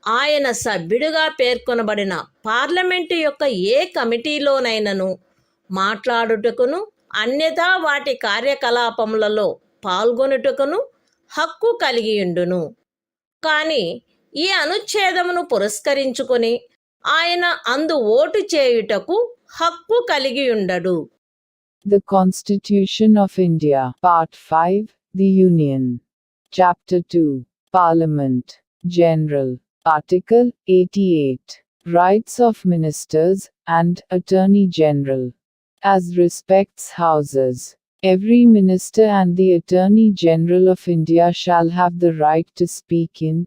ఆయన సభ్యుడిగా పేర్కొనబడిన పార్లమెంటు యొక్క ఏ కమిటీలోనైనను మాట్లాడుటకును అన్యథా వాటి కార్యకలాపములలో పాల్గొనుటకును హక్కు కలిగియుండును. కానీ ఈ అనుచ్ఛేదమును పురస్కరించుకొని ఆయన అందు ఓటు చేయుటకు హక్కు కలిగియుండడు. The Constitution of India, Part 5, The Union. Chapter 2, Parliament. General. Article 88. Rights of Ministers and Attorney General. As respects Houses, every Minister and the Attorney General of India shall have the right to speak in,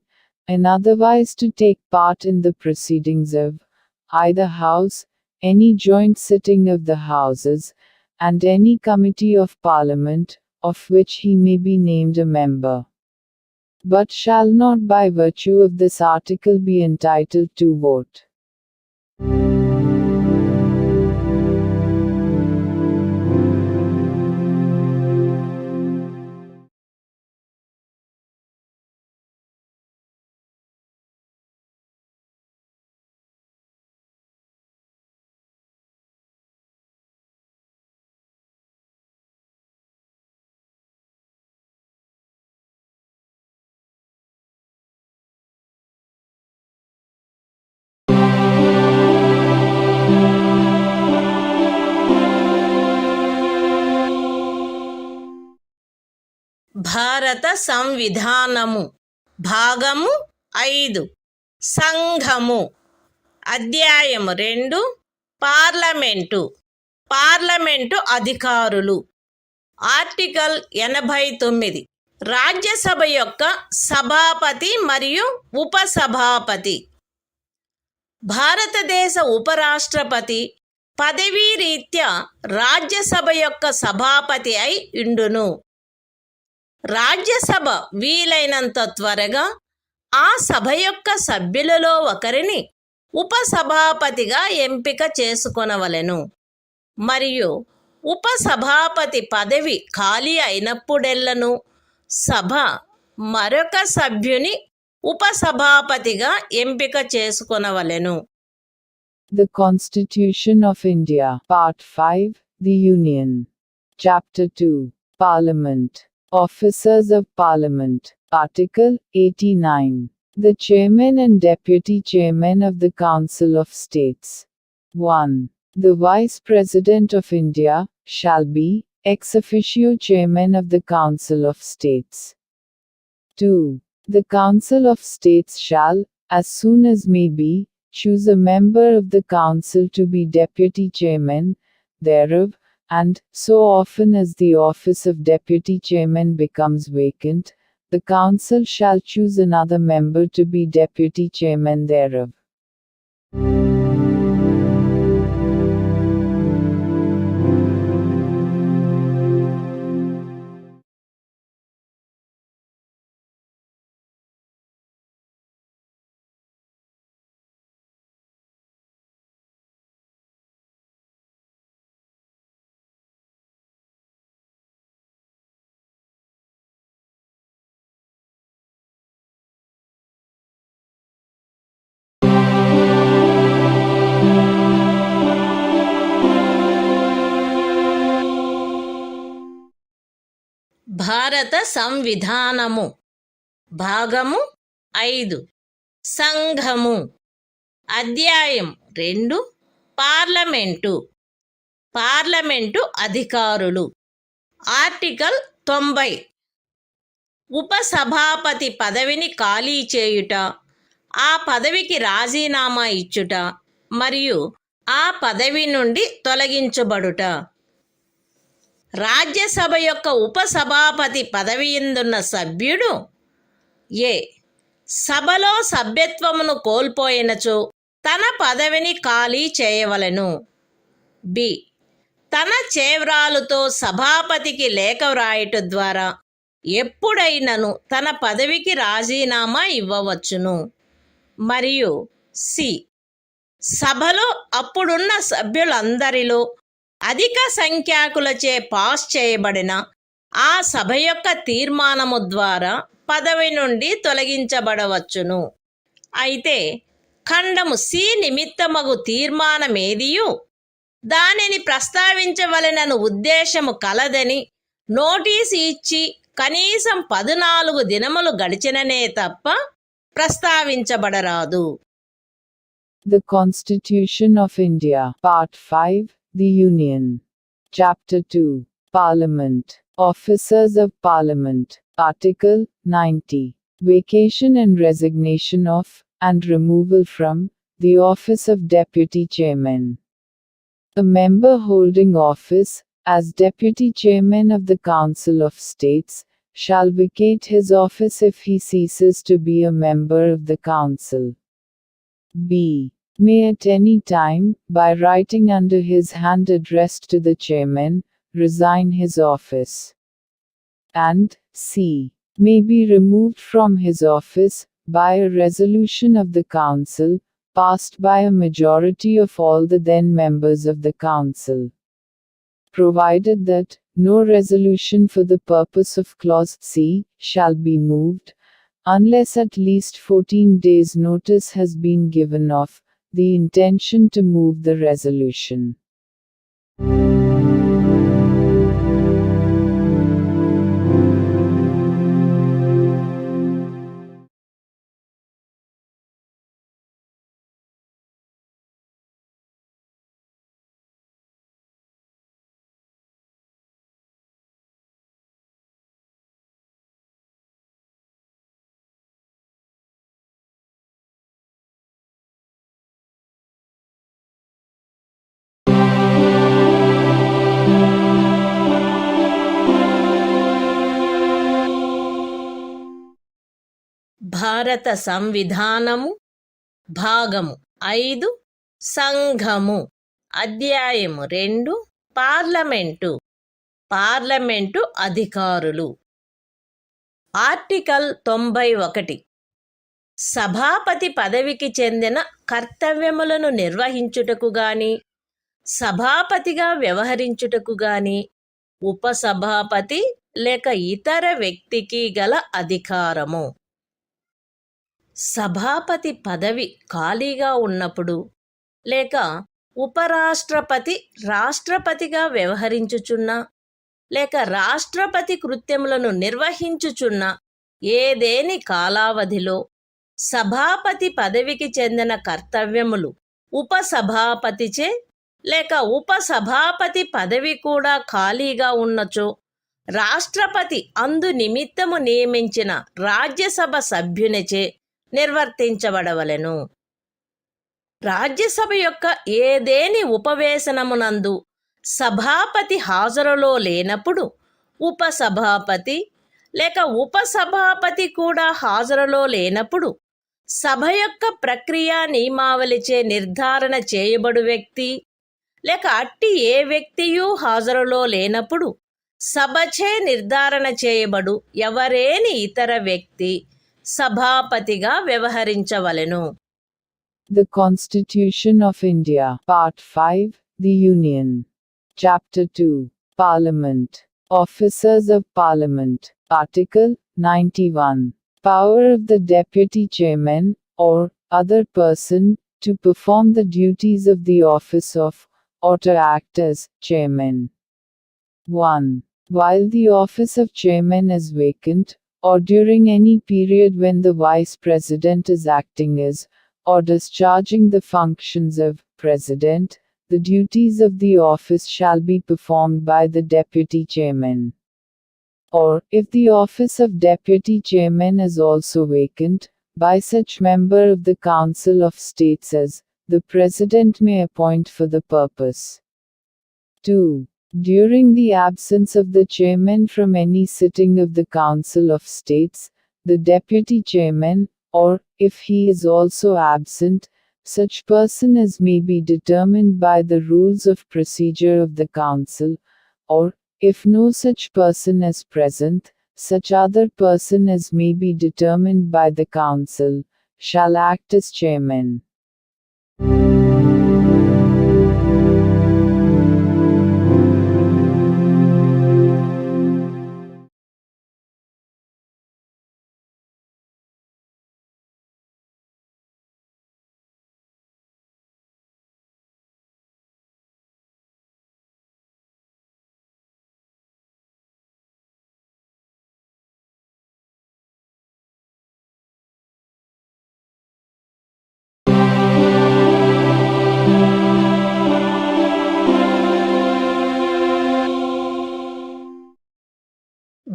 and otherwise to take part in the proceedings of either House, any joint sitting of the Houses, and any committee of Parliament, of which he may be named a member, but shall not by virtue of this article be entitled to vote. భారత సంవిధానము భాగము 5 సంఘము అధ్యాయము 2 parliament అధికారులు article 89 Rajya Sabha యొక్క సభాపతి మరియు ఉపసభాపతి భారతదేశ ఉపరాష్ట్రపతి పదవీ రీత్యా రాజ్యసభ యొక్క సభాపతి అయి ఉండును. రాజ్యసభ వీలైనంత త్వరగా ఆ సభ యొక్క సభ్యులలో ఒకరిని ఉపసభాపతిగా ఎంపిక చేసుకొనవలెను మరియు ఉపసభాపతి పదవి ఖాళీ అయినప్పుడెల్లను సభ మరొక సభ్యుని ఉపసభాపతిగా ఎంపిక చేసుకొనవలెను. The Constitution of India, Part 5, The Union. Chapter 2, Parliament. Officers of Parliament. Article 89. The Chairman and Deputy Chairman of the Council of States. 1. The Vice President of India shall be ex officio Chairman of the Council of States. 2. The Council of States shall, as soon as may be, choose a member of the Council to be Deputy Chairman thereof, and, so often as the office of Deputy Chairman becomes vacant, the Council shall choose another member to be Deputy Chairman thereof. భారత సంవిధానము భాగము 5 సంఘము అధ్యాయం 2 parliament అధికారులు article 90 ఉపసభాపతి పదవిని ఖాళీ చేయుట, ఆ పదవికి రాజీనామా ఇచ్చుట మరియు ఆ పదవి నుండి తొలగించబడుట. రాజ్యసభ యొక్క ఉపసభాపతి పదవి యందున్న సభ్యుడు ఏ సభలో సభ్యత్వమును కోల్పోయినచో తన పదవిని ఖాళీ చేయవలెను. బి తన చేవ్రాలుతో సభాపతికి లేఖ వ్రాయుట ద్వారా ఎప్పుడైనను తన పదవికి రాజీనామా ఇవ్వవచ్చును. మరియు సి సభలో అప్పుడున్న సభ్యులందరిలో అధిక సంఖ్యాకులచే పాస్ చేయబడిన ఆ సభ యొక్క తీర్మానము ద్వారా పదవి నుండి తొలగించబడవచ్చును. అయితే ఖండము సి నిమిత్తమగు తీర్మానమేదియు దానిని ప్రస్తావించవలెనను ఉద్దేశము కలదని నోటీసు ఇచ్చి కనీసం 14 దినములు గడిచిననే తప్ప ప్రస్తావించబడరాదు. The Constitution of India, Part 5, The Union. Chapter 2, Parliament. Officers of Parliament. Article 90. Vacation and resignation of, and removal from, the office of Deputy Chairman. A member holding office, as Deputy Chairman of the Council of States, shall vacate his office if he ceases to be a member of the Council. B. May at any time, by writing under his hand addressed to the Chairman, resign his office. And C. May be removed from his office, by a resolution of the Council, passed by a majority of all the then members of the Council. Provided that, no resolution for the purpose of Clause C, shall be moved, unless at least 14 days' notice has been given of the intention to move the resolution. భారత సంవిధానము భాగము 5 సంఘము అధ్యాయము 2 parliament అధికారులు article 91 సభాపతి పదవికి చెందిన కర్తవ్యములను నిర్వహించుటకు గాని సభాపతిగా వ్యవహరించుటకు గాని ఉపసభాపతి లేక ఇతర వ్యక్తికి గల అధికారము. సభాపతి పదవి ఖాళీగా ఉన్నప్పుడు లేక ఉపరాష్ట్రపతి రాష్ట్రపతిగా వ్యవహరించుచున్నా లేక రాష్ట్రపతి కృత్యములను నిర్వహించుచున్న ఏదేని కాలావధిలో సభాపతి పదవికి చెందిన కర్తవ్యములు ఉపసభాపతిచే లేక ఉపసభాపతి పదవి కూడా ఖాళీగా ఉన్నచో రాష్ట్రపతి అందు నిమిత్తము నియమించిన రాజ్యసభ సభ్యునిచే నిర్వర్తించబడవలెను. రాజ్యసభ యొక్క ఏదేని ఉపవేశనమునందు సభాపతి హాజరులో లేనప్పుడు ఉపసభాపతి లేక ఉపసభాపతి కూడా హాజరులో లేనప్పుడు సభ యొక్క ప్రక్రియ నియమావళిచే నిర్ధారణ చేయబడు వ్యక్తి లేక అట్టి ఏ వ్యక్తియూ హాజరులో లేనప్పుడు సభచే నిర్ధారణ చేయబడు ఎవరేని ఇతర వ్యక్తి సభాపతిగా వ్యవహరించవలెను. The Constitution of India, Part 5, The Union. Chapter 2, Parliament. Officers of Parliament. Article 91. Power of the Deputy Chairman, or other person, to perform the duties of the office of, or to act as, Chairman. 1. While the office of Chairman is vacant, or during any period when the Vice President is acting as, or discharging the functions of President, the duties of the office shall be performed by the Deputy Chairman. Or, if the office of Deputy Chairman is also vacant, by such member of the Council of States as the President may appoint for the purpose. 2. During the absence of the Chairman from any sitting of the Council of States, the Deputy Chairman, or, if he is also absent, such person as may be determined by the rules of procedure of the Council, or, if no such person is present, such other person as may be determined by the Council, shall act as Chairman.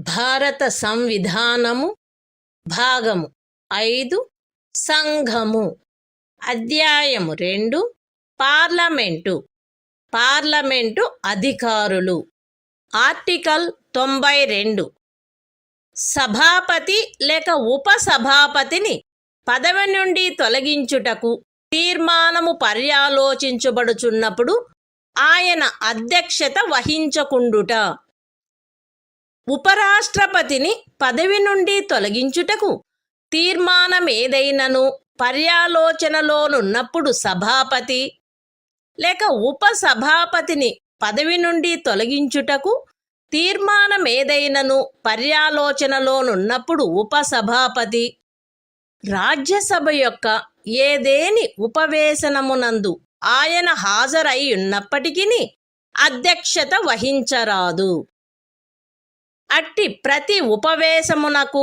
భారత సంవిధానము భాగము 5 సంఘము అధ్యాయము 2 parliament అధికారులు article 92 సభాపతి లేక ఉపసభాపతిని పదవి నుండి తొలగించుటకు తీర్మానము పర్యాలోచించబడుచున్నప్పుడు ఆయన అధ్యక్షత వహించకుండుట. ఉపరాష్ట్రపతిని పదవి నుండి తొలగించుటకు తీర్మానమేదైనను పర్యాలోచనలోనున్నప్పుడు సభాపతి లేక ఉపసభాపతిని పదవి నుండి తొలగించుటకు తీర్మానమేదైనను పర్యాలోచనలోనున్నప్పుడు ఉపసభాపతి రాజ్యసభ యొక్క ఏదేని ఉపవేశనమునందు ఆయన హాజరై ఉన్నప్పటికీ అధ్యక్షత వహించరాదు. అట్టి ప్రతి ఉపవేశమునకు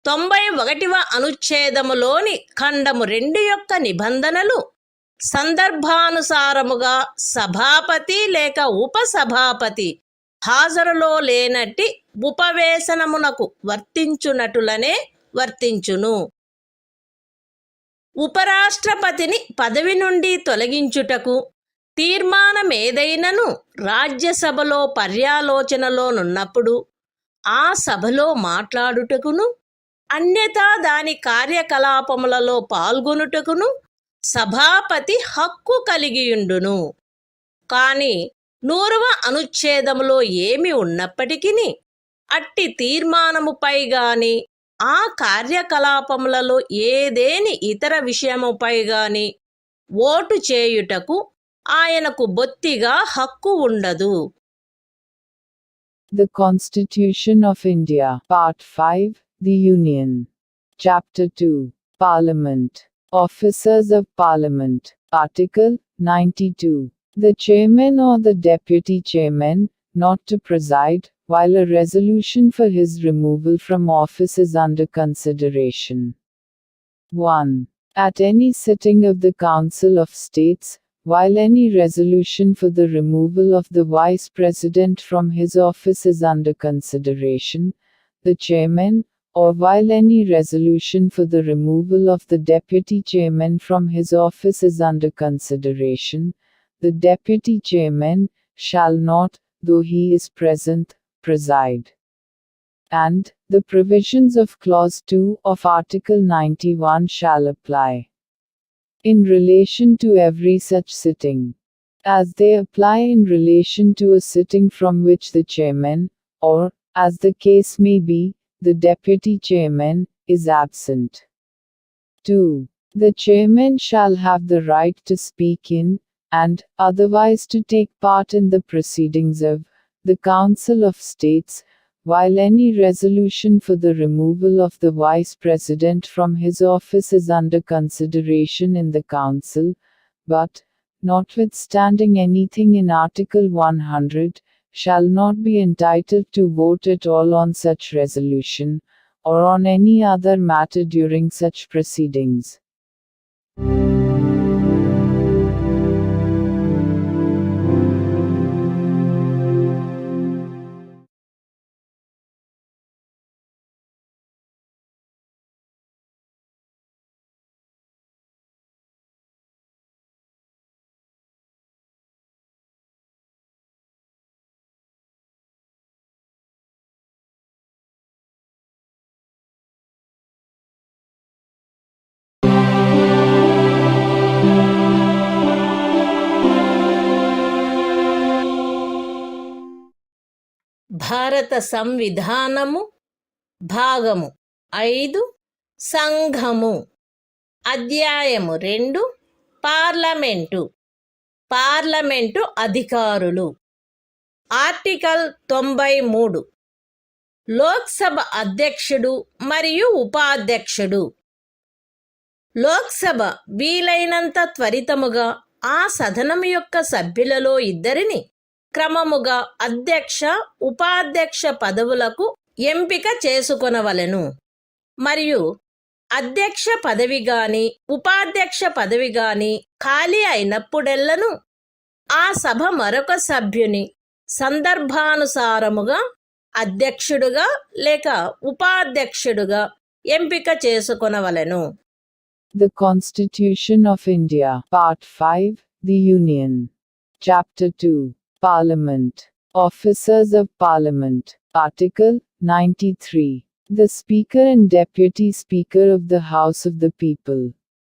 91వ అనుచ్ఛేదములోని ఖండము 2 యొక్క నిబంధనలు సందర్భానుసారముగా సభాపతి లేక ఉపసభాపతి హాజరులో లేనట్టి ఉపవేశనమునకు వర్తించునటులనే వర్తించును. ఉపరాష్ట్రపతిని పదవి నుండి తొలగించుటకు తీర్మానమేదైనను రాజ్యసభలో పర్యాలోచనలోనున్నప్పుడు ఆ సభలో మాట్లాడుటకును అన్యథా దాని కార్యకలాపములలో పాల్గొనుటకును సభాపతి హక్కు కలిగియుండును. కాని 100వ అనుచ్ఛేదములో ఏమి ఉన్నప్పటికీ అట్టి తీర్మానముపై గాని ఆ కార్యకలాపములలో ఏదేని ఇతర విషయముపై గాని ఓటు చేయుటకు ఆయనకు బొత్తిగా హక్కు ఉండదు. The Constitution of India, Part 5, The Union. Chapter 2, Parliament. Officers of Parliament. Article 92. The Chairman or the Deputy Chairman, not to preside, while a resolution for his removal from office is under consideration. 1. At any sitting of the Council of States, while any resolution for the removal of the Vice President from his office is under consideration, the Chairman, or while any resolution for the removal of the Deputy Chairman from his office is under consideration, the Deputy Chairman shall not, though he is present, preside. And, the provisions of Clause 2 of Article 91 shall apply in relation to every such sitting, as they apply in relation to a sitting from which the Chairman, or, as the case may be, the Deputy Chairman, is absent. 2. The Chairman shall have the right to speak in, and, otherwise to take part in the proceedings of, the Council of States, while any resolution for the removal of the Vice President from his office is under consideration in the Council, but, notwithstanding anything in Article 100, shall not be entitled to vote at all on such resolution, or on any other matter during such proceedings. భారత సంవిధానము భాగము 5 సంఘము అధ్యాయము 2 parliament అధికారులు article 93 Lok Sabha అధ్యక్షుడు మరియు ఉపాధ్యక్షుడు లోక్సభ వీలైనంత త్వరితముగా ఆ సదనం యొక్క సభ్యులలో ఇద్దరిని క్రమముగా అధ్యక్ష ఉపాధ్యక్ష పదవులకు ఎంపిక చేసుకొనవలెను మరియు అధ్యక్ష పదవి గాని ఉపాధ్యక్ష పదవి గాని ఖాళీ అయినప్పుడెల్లను ఆ సభ మరొక సభ్యుని సందర్భానుసారముగా అధ్యక్షుడుగా లేక ఉపాధ్యక్షుడుగా ఎంపిక చేసుకొనవలెను. The Constitution of India, Part 5, The Union. Chapter 2, Parliament. Officers of Parliament. Article 93. The Speaker and Deputy Speaker of the House of the People.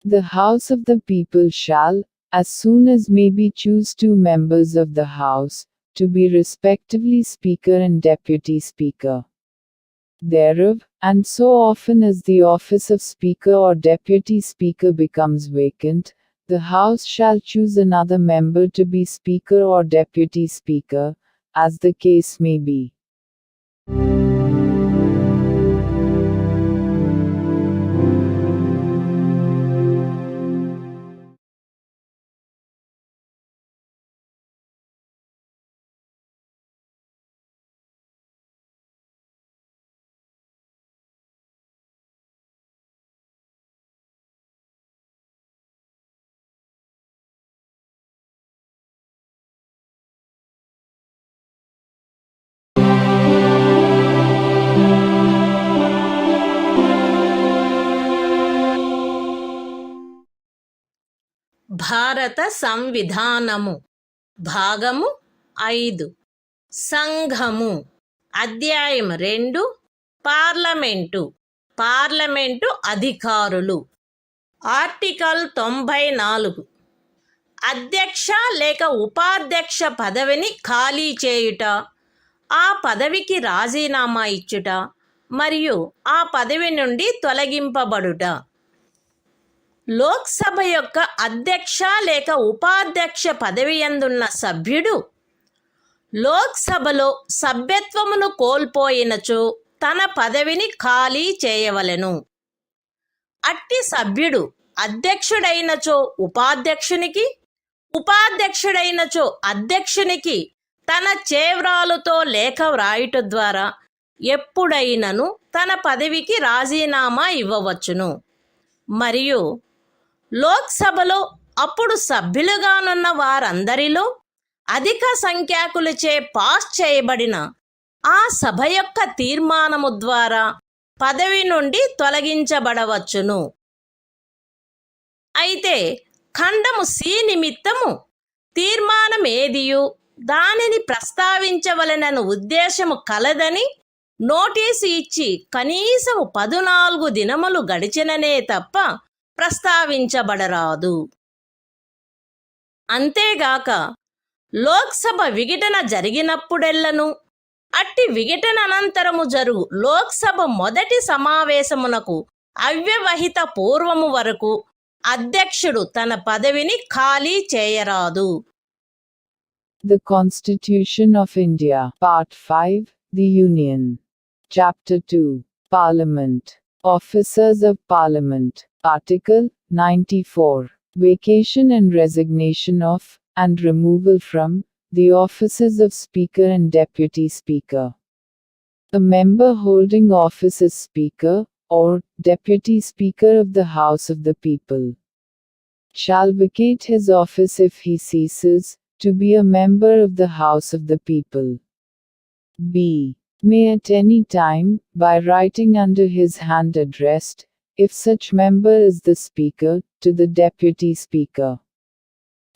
The House of the People shall, as soon as may be, choose 2 members of the House, to be respectively Speaker and Deputy Speaker thereof, and so often as the office of Speaker or Deputy Speaker becomes vacant, the House shall choose another member to be Speaker or Deputy Speaker, as the case may be. భారత సంవిధానము భాగము 5 సంఘము అధ్యాయము 2 parliament అధికారులు article 94 అధ్యక్ష లేక ఉపాధ్యక్ష పదవిని ఖాళీ చేయుట, ఆ పదవికి రాజీనామా ఇచ్చుట మరియు ఆ పదవి నుండి తొలగింపబడుట. లోక్సభ యొక్క అధ్యక్ష లేక ఉపాధ్యక్ష పదవి యందున్న సభ్యుడు లోక్సభలో సభ్యత్వమును కోల్పోయినచో తన పదవిని ఖాళీ చేయవలెను. అట్టి సభ్యుడు అధ్యక్షుడైనచో ఉపాధ్యక్షునికి, ఉపాధ్యక్షుడైనచో అధ్యక్షునికి తన చేవ్రాలుతో లేఖ వ్రాయుట ద్వారా ఎప్పుడైనను తన పదవికి రాజీనామా ఇవ్వవచ్చును. మరియు లోక్సభలో అప్పుడు సభ్యులుగానున్న వారందరిలో అధిక సంఖ్యాకులచే పాస్ చేయబడిన ఆ సభ యొక్క తీర్మానము ద్వారా పదవి నుండి తొలగించబడవచ్చును. అయితే ఖండము సి నిమిత్తము తీర్మానమేదియు దానిని ప్రస్తావించవలెనను ఉద్దేశము కలదని నోటీసు ఇచ్చి కనీసము 14 దినములు గడిచిననే తప్ప ప్రస్తావించబడరాదు. అంతేగాక లోక్సభ విఘటన జరిగినప్పుడెల్లను అట్టి విఘటన అనంతరము జరుగు లోక్సభ మొదటి సమావేశమునకు అవ్యవహిత పూర్వము వరకు అధ్యక్షుడు తన పదవిని ఖాళీ చేయరాదు. The Constitution of India, Part 5, The Union. Chapter 2, Parliament. Officers of Parliament. Article 94. Vacation and resignation of, and removal from, the offices of Speaker and Deputy Speaker. A member holding office as Speaker, or Deputy Speaker of the House of the People, shall vacate his office if he ceases to be a member of the House of the People. B. May at any time, by writing under his hand addressed, if such member is the Speaker, to the Deputy Speaker,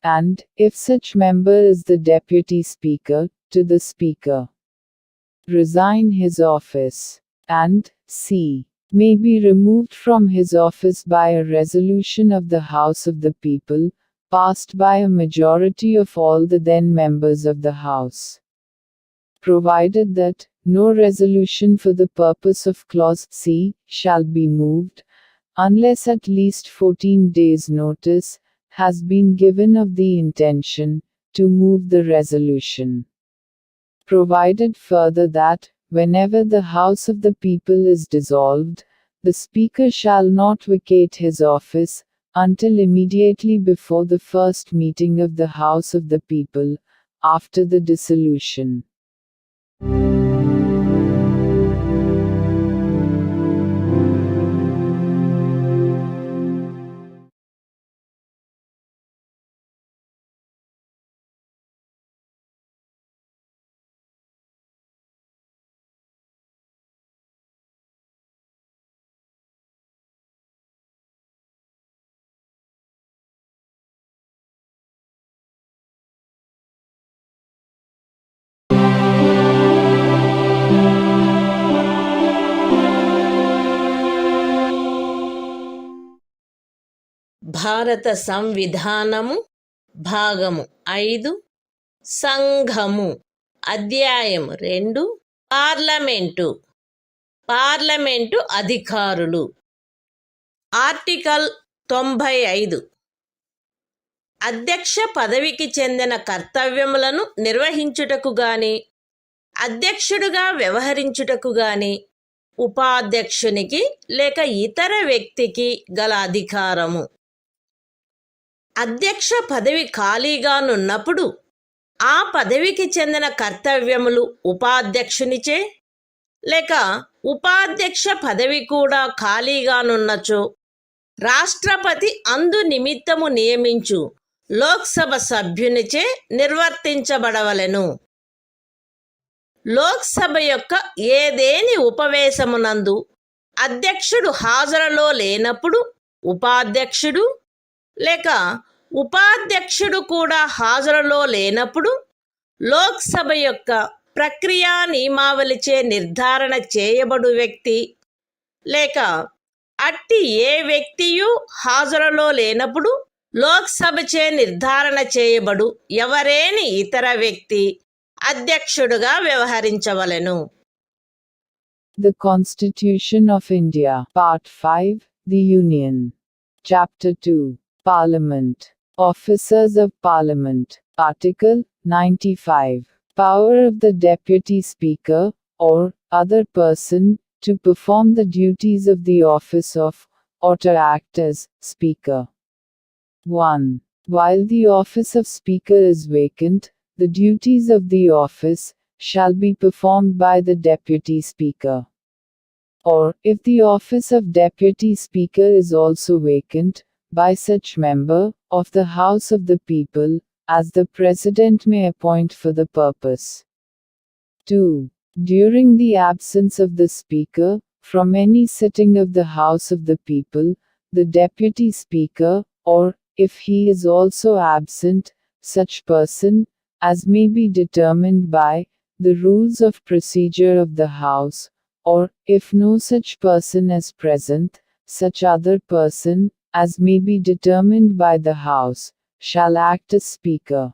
and, if such member is the Deputy Speaker, to the Speaker, resign his office, and, C. May be removed from his office by a resolution of the House of the People, passed by a majority of all the then members of the House, provided that no resolution for the purpose of clause C shall be moved, unless at least 14 days' notice has been given of the intention to move the resolution. Provided further that, whenever the House of the People is dissolved, the Speaker shall not vacate his office until immediately before the first meeting of the House of the People, after the dissolution. భారత సంవిధానము భాగము 5 సంఘము అధ్యాయము 2 parliament అధికారులు article 95 అధ్యక్ష పదవికి చెందిన కర్తవ్యములను నిర్వహించుటకు గాని అధ్యక్షుడుగా వ్యవహరించుటకు గాని ఉపాధ్యక్షునికి లేక ఇతర వ్యక్తికి గల అధికారము. అధ్యక్ష పదవి ఖాళీగానున్నప్పుడు ఆ పదవికి చెందిన కర్తవ్యములు ఉపాధ్యక్షునిచే లేక ఉపాధ్యక్ష పదవి కూడా ఖాళీగానున్నచో రాష్ట్రపతి అందు నిమిత్తము నియమించు లోక్సభ సభ్యునిచే నిర్వర్తించబడవలెను. లోక్సభ యొక్క ఏదేని ఉపవేశమునందు అధ్యక్షుడు హాజరులో లేనప్పుడు ఉపాధ్యక్షుడు లేక ఉపాధ్యక్షుడు కూడా హాజరులో లేనప్పుడు లోక్సభ యొక్క ప్రక్రియా నియమావళిచే నిర్ధారణ చేయబడు వ్యక్తి లేక అట్టి ఏ వ్యక్తియు హాజరులో లేనప్పుడు లోక్సభచే నిర్ధారణ చేయబడు ఎవరేని ఇతర వ్యక్తి అధ్యక్షుడుగా వ్యవహరించవలెను. The Constitution of India, Part 5, The Union. Chapter 2, Parliament. Officers of Parliament. Article 95. Power of the Deputy Speaker, or other person, to perform the duties of the office of, or to act as, Speaker. 1. While the office of Speaker is vacant, the duties of the office shall be performed by the Deputy Speaker. Or, if the office of Deputy Speaker is also vacant, by such member of the House of the People as the President may appoint for the purpose. 2. During the absence of the Speaker from any sitting of the House of the People, the Deputy Speaker, or, if he is also absent, such person, as may be determined by the rules of procedure of the House, or, if no such person is present, such other person, as may be determined by the House, shall act as Speaker.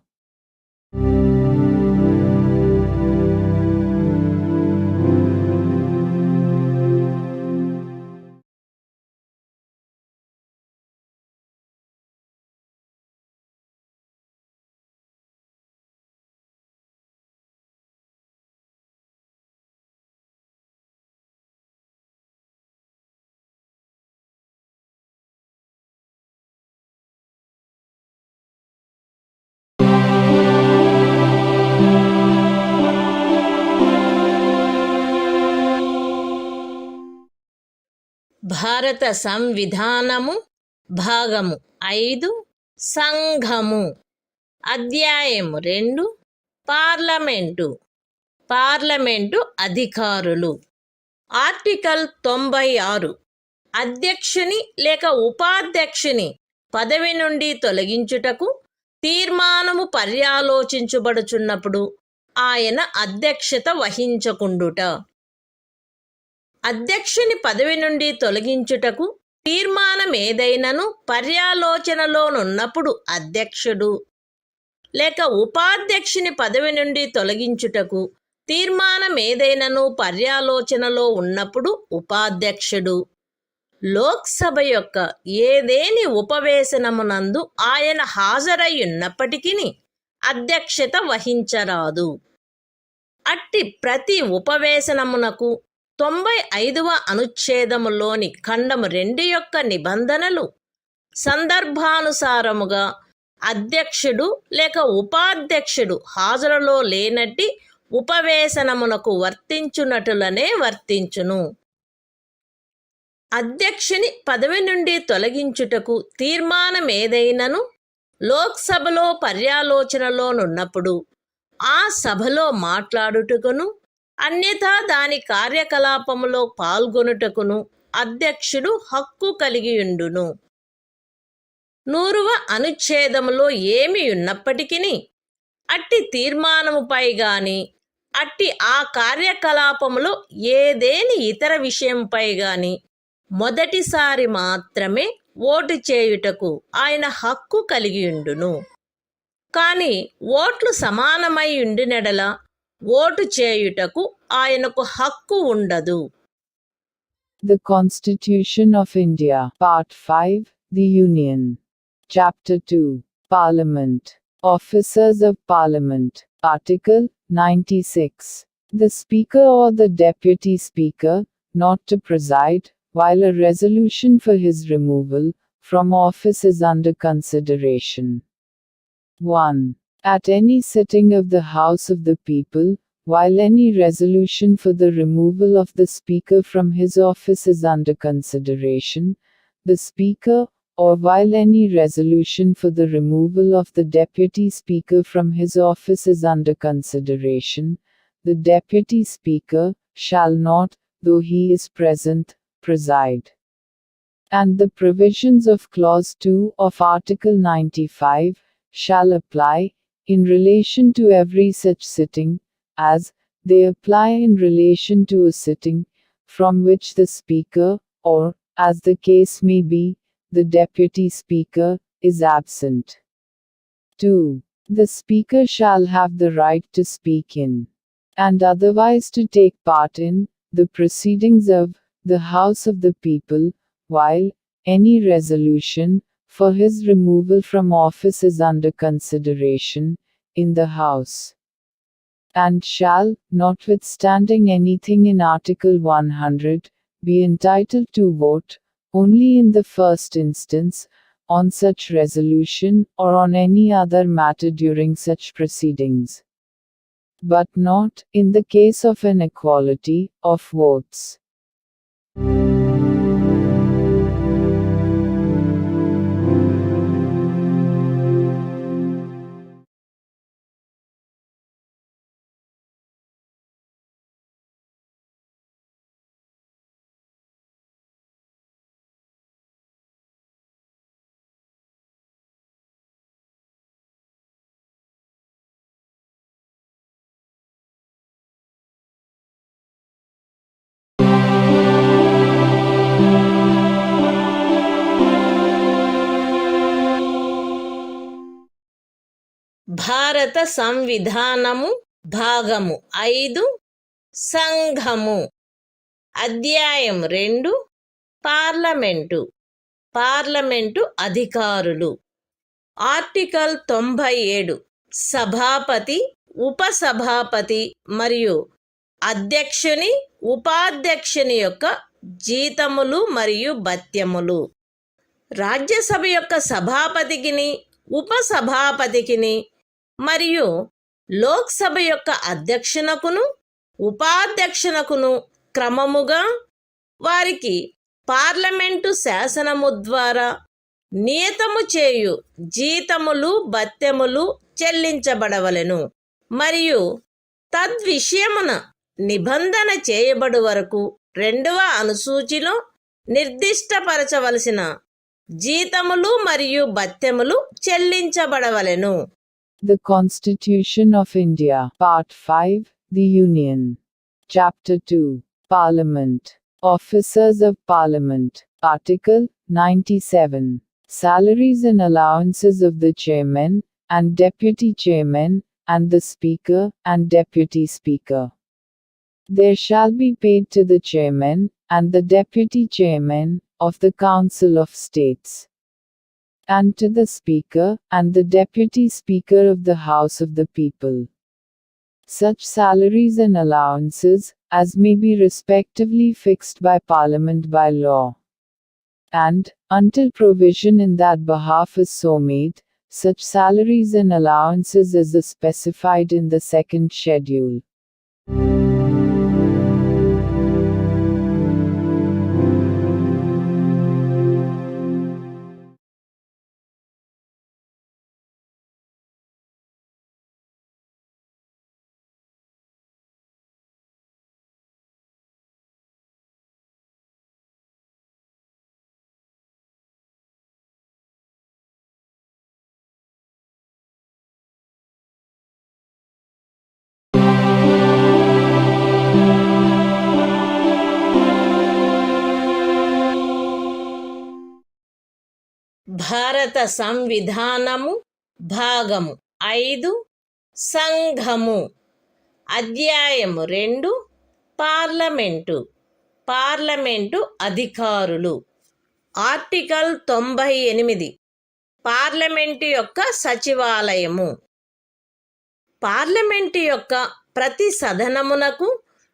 భారత సంవిధానము భాగము 5 సంఘము అధ్యాయము 2 parliament అధికారులు article 96 అధ్యక్షుని లేక ఉపాధ్యక్షుని పదవి నుండి తొలగించుటకు తీర్మానము పర్యాలోచించబడుచున్నప్పుడు ఆయన అధ్యక్షత వహించకుండుట. అధ్యక్షుని పదవి నుండి తొలగించుటకు తీర్మానమేదైనను పర్యాలోచనలోనున్నప్పుడు అధ్యక్షుడు, లేక ఉపాధ్యక్షుని పదవి నుండి తొలగించుటకు తీర్మానమేదైనను పర్యాలోచనలో ఉన్నప్పుడు ఉపాధ్యక్షుడు, లోక్సభ యొక్క ఏదేని ఉపవేశనమునందు ఆయన హాజరయ్యున్నప్పటికీ అధ్యక్షత వహించరాదు. అట్టి ప్రతి ఉపవేశనమునకు 95వ అనుచ్ఛేదములోని ఖండము 2 యొక్క నిబంధనలు సందర్భానుసారముగా అధ్యక్షుడు లేక ఉపాధ్యక్షుడు హాజరులో లేనట్టి ఉపవేశనమునకు వర్తించునటులనే వర్తించును. అధ్యక్షుని పదవి నుండి తొలగించుటకు తీర్మానమేదైనను లోక్సభలో పర్యాలోచనలోనున్నప్పుడు ఆ సభలో మాట్లాడుటకును అన్యథా దాని కార్యకలాపములో పాల్గొనుటకును అధ్యక్షుడు హక్కు కలిగియుండును. 100వ అనుచ్ఛేదములో ఏమి ఉన్నప్పటికీ అట్టి తీర్మానముపై గాని అట్టి ఆ కార్యకలాపములో ఏదేని ఇతర విషయంపై గాని మొదటిసారి మాత్రమే ఓటు చేయుటకు ఆయన హక్కు కలిగియుండును. కాని ఓట్లు సమానమై ఉండినెడల ఓటు చేయుటకు ఆయనకు హక్కు ఉండదు. The Constitution of India, Part 5, The Union. Chapter 2, Parliament. Officers of Parliament. Article 96. The Speaker or the Deputy Speaker, not to preside, while a resolution for his removal from office is under consideration. 1. At any sitting of the House of the People, while any resolution for the removal of the Speaker from his office is under consideration, the Speaker, or while any resolution for the removal of the Deputy Speaker from his office is under consideration, the Deputy Speaker shall not, though he is present, preside. And the provisions of Clause 2 of Article 95 shall apply in relation to every such sitting, as they apply in relation to a sitting from which the Speaker, or, as the case may be, the Deputy Speaker, is absent. 2. The Speaker shall have the right to speak in, and otherwise to take part in, the proceedings of the House of the People, while any resolution for his removal from office is under consideration in the House, and shall, notwithstanding anything in Article 100, be entitled to vote, only in the first instance, on such resolution or on any other matter during such proceedings, but not in the case of an equality of votes. భారత సంవిధానము భాగము 5 సంఘము. అధ్యాయం 2 parliament. Parliament అధికారులు. Article 97 సభాపతి, ఉపసభాపతి మరియు అధ్యక్షుని, ఉపాధ్యక్షుని యొక్క జీతములు మరియు భత్యములు. రాజ్యసభ యొక్క సభాపతికిని, ఉపసభాపతికిని మరియు లోక్సభ యొక్క అధ్యక్షునకును, ఉపాధ్యక్షునకును క్రమముగా వారికి పార్లమెంటు శాసనము ద్వారా నియతము చేయు జీతములు భత్యములు చెల్లించబడవలెను మరియు తద్విషయమున నిబంధన చేయబడు వరకు 2వ అనుసూచిలో నిర్దిష్టపరచవలసిన జీతములు మరియు భత్యములు చెల్లించబడవలెను. The Constitution of India, Part 5, The Union. Chapter 2, Parliament. Officers of Parliament. Article 97. Salaries and allowances of the chairman and deputy chairman and the speaker and deputy speaker. There shall be paid to the chairman and the deputy chairman of the Council of States, and to the Speaker and the Deputy Speaker of the House of the People, such salaries and allowances as may be respectively fixed by Parliament by law, and, until provision in that behalf is so made, such salaries and allowances as is specified in the second schedule. భారత సంవిధానము భాగము 5 సంఘము. అధ్యాయము 2 parliament. Parliament అధికారులు. Article 98 parliament యొక్క సచివాలయము. Parliament యొక్క ప్రతి సదనమునకు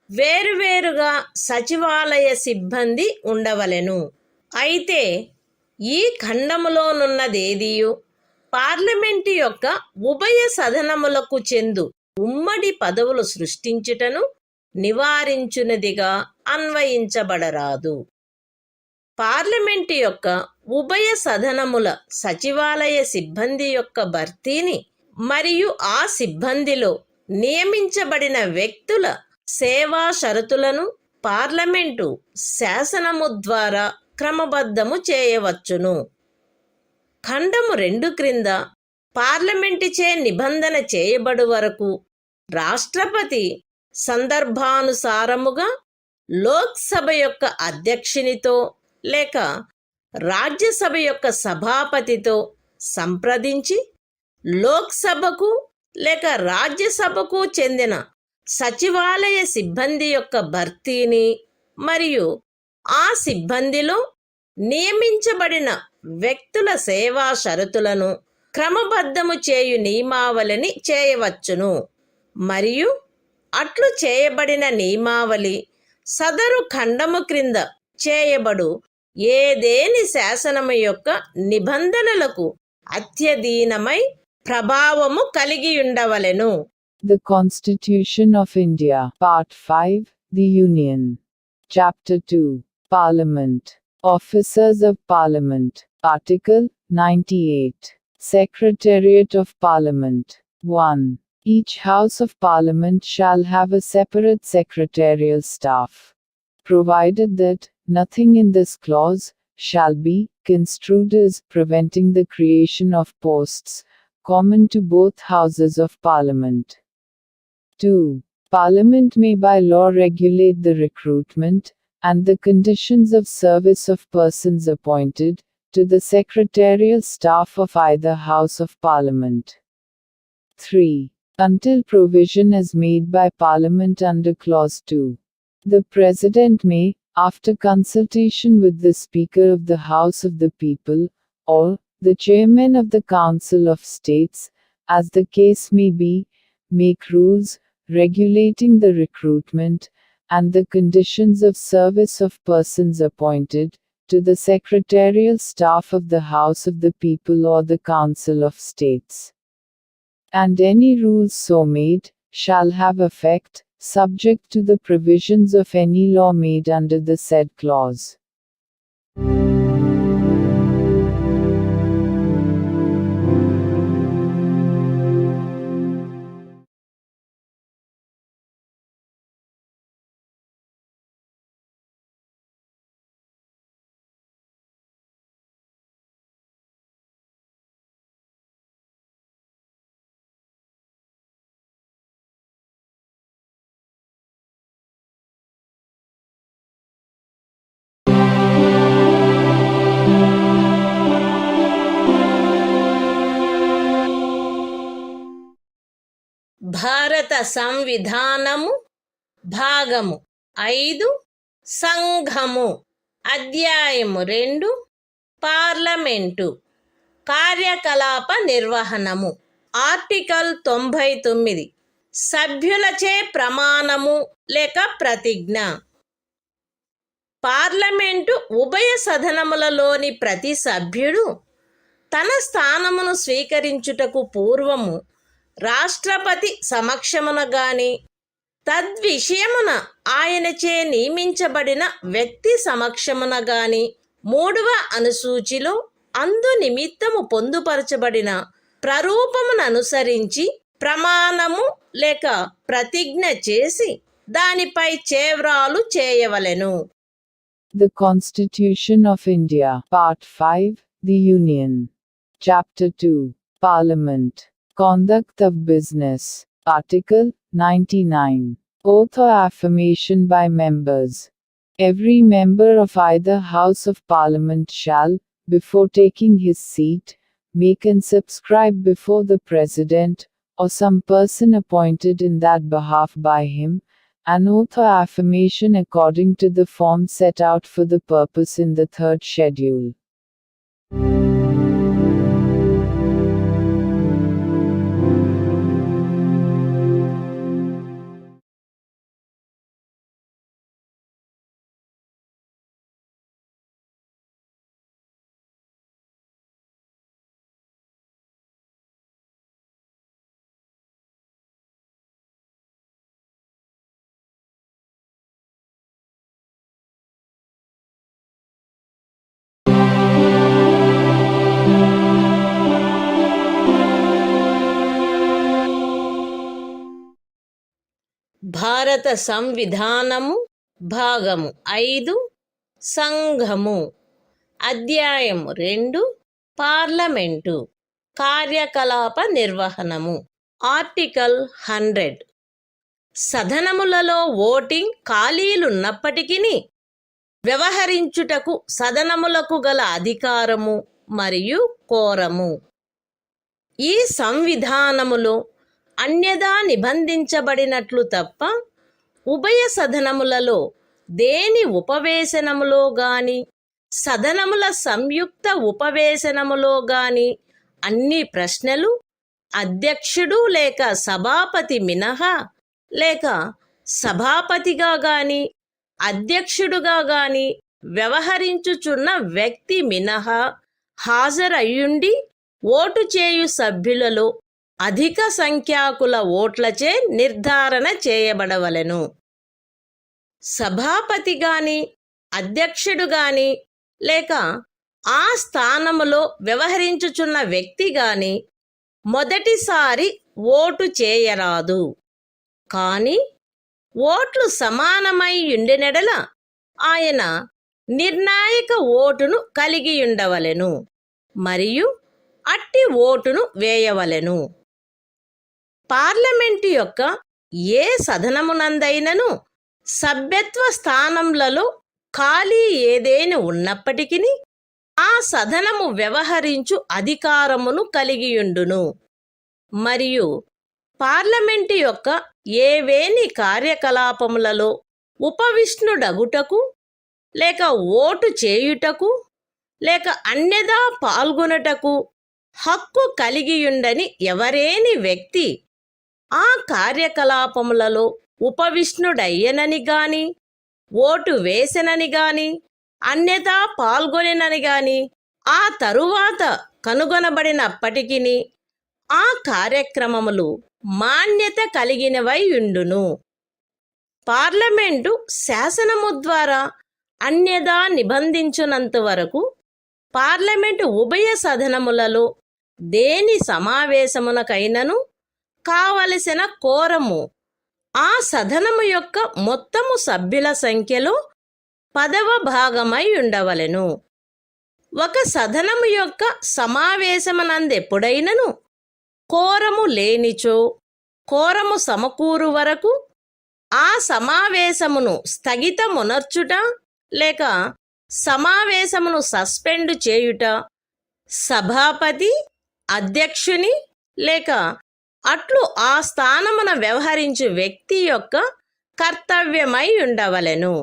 వేరువేరుగా సచివాలయ సిబ్బంది ఉండవలెను. అయితే ఈ ఖండములోనున్నదేదియు పార్లమెంటు యొక్క ఉభయ సదనములకు చెందు ఉమ్మడి పదవులు సృష్టించుటను నివారించునదిగా అన్వయించబడరాదు. పార్లమెంటు యొక్క ఉభయ సదనముల సచివాలయ సిబ్బంది యొక్క భర్తీని మరియు ఆ సిబ్బందిలో నియమించబడిన వ్యక్తుల సేవా షరతులను పార్లమెంటు శాసనము ద్వారా క్రమబద్ధము చేయవచ్చును. ఖండము 2 క్రింద పార్లమెంటుచే నిబంధన చేయబడు వరకు రాష్ట్రపతి సందర్భానుసారముగా లోక్సభ యొక్క అధ్యక్షునితో లేక రాజ్యసభ యొక్క సభాపతితో సంప్రదించి లోక్సభకు లేక రాజ్యసభకు చెందిన సచివాలయ సిబ్బంది యొక్క భర్తీని మరియు ఆ సిబ్బందిలో నియమించబడిన వ్యక్తుల సేవా షరతులను క్రమబద్ధము చేయు నియమావళిని చేయవచ్చును. మరియు అట్లు చేయబడిన నియమావళి సదరు ఖండము క్రింద చేయబడు ఏదేని శాసనము యొక్క నిబంధనలకు అత్యధీనమై ప్రభావము కలిగి ఉండవలెను. The Constitution of India, Part 5, The Union. Chapter 2, Parliament. Officers of Parliament. Article 98. Secretariat of Parliament. 1. Each House of Parliament shall have a separate secretarial staff, provided that nothing in this clause shall be construed as preventing the creation of posts common to both Houses of Parliament. 2. Parliament may by law regulate the recruitment and the conditions of service of persons appointed to the secretarial staff of either House of Parliament. 3. Until provision is made by Parliament under Clause 2. The President may, after consultation with the Speaker of the House of the People, or the Chairman of the Council of States, as the case may be, make rules regulating the recruitment and the conditions of service of persons appointed to the secretarial staff of the House of the People or the Council of States. And any rules so made shall have effect, subject to the provisions of any law made under the said clause. భారత సంవిధానము భాగము 5 సంఘము అధ్యాయము 2 parliament కార్యకలాప నిర్వహణము article 99 సభ్యులచే ప్రమాణము లేక ప్రతిజ్ఞ. Parliament ఉభయ సదనములలోని ప్రతి సభ్యుడు తన స్థానమును స్వీకరించుటకు పూర్వము రాష్ట్రపతి సమక్షమున గాని తద్విషయమున ఆయనచే నియమించబడిన వ్యక్తి సమక్షమున గాని 3వ అనుసూచిలో అందు నిమిత్తము పొందుపరచబడిన ప్రరూపమును అనుసరించి ప్రమాణము లేక ప్రతిజ్ఞ చేసి దానిపై చేవ్రాలు చేయవలెను. The Constitution of India, Part 5, The Union. Chapter 2, Parliament. Conduct of Business. Article 99. Oath or affirmation by members. Every member of either House of Parliament shall, before taking his seat, make and subscribe before the President, or some person appointed in that behalf by him, an oath or affirmation according to the form set out for the purpose in the 3rd schedule. భారత సంవిధానము భాగము 5 సంఘము అధ్యాయము 2 parliament కార్యకలాప నిర్వహణము article 100 సదనములలో voting ఖాళీలున్నప్పటికీ వ్యవహరించుటకు సదనములకు గల అధికారము మరియు కోరము. ఈ సంవిధానములో అన్యదా నిబంధించబడినట్లు తప్ప ఉభయ సదనములలో దేని ఉపవేశనములో గాని సదనముల సంయుక్త ఉపవేశనములో గాని అన్ని ప్రశ్నలు అధ్యక్షుడు లేక సభాపతి మినహా లేక సభాపతిగా గాని అధ్యక్షుడుగా గాని వ్యవహరించుచున్న వ్యక్తి మినహా హాజరయ్యుండి ఓటు చేయు సభ్యులలో అధిక సంఖ్యాకుల ఓట్లచే నిర్ధారణ చేయబడవలెను. సభాపతి గాని అధ్యక్షుడు గాని లేక ఆ స్థానములో వ్యవహరించుచున్న వ్యక్తి గాని మొదటిసారి ఓటు చేయరాదు. కాని ఓట్లు సమానమై యుండెనెడల ఆయన నిర్ణాయక ఓటును కలిగియుండవలెను మరియు అట్టి ఓటును వేయవలెను. పార్లమెంటు యొక్క ఏ సదనమునందైనను సభ్యత్వ స్థానములలో ఖాళీ ఏదేని ఉన్నప్పటికీ ఆ సదనము వ్యవహరించు అధికారమును కలిగియుండును మరియు పార్లమెంటు యొక్క ఏవేని కార్యకలాపములలో ఉపవిష్ణుడగుటకు లేక ఓటు చేయుటకు లేక అన్యదా పాల్గొనుటకు హక్కు కలిగియుండని ఎవరేని వ్యక్తి ఆ కార్యకలాపములలో ఉపవిష్ణుడయ్యనని గాని ఓటు వేసెనని గాని అన్యదా పాల్గొనెనని గాని ఆ తరువాత కనుగొనబడినప్పటికిని ఆ కార్యక్రమములు మాన్యత కలిగినవై ఉండును. పార్లమెంటు శాసనము ద్వారా అన్యదా నిబంధించునంత వరకు పార్లమెంటు ఉభయ సదనములలో దేని సమావేశమునకైనను కావలసిన కోరము ఆ సదనము యొక్క మొత్తము సభ్యుల సంఖ్యలో 10వ భాగమై ఉండవలెను. ఒక సదనము యొక్క సమావేశమునందెప్పుడైనను కోరము లేనిచో కోరము సమకూరు వరకు ఆ సమావేశమును స్థగితమునర్చుట లేక సమావేశమును సస్పెండ్ చేయుట సభాపతి అధ్యక్షుని లేక అట్లు ఆ స్థానమున వ్యవహరించు వ్యక్తి యొక్క కర్తవ్యమై ఉండవలెను.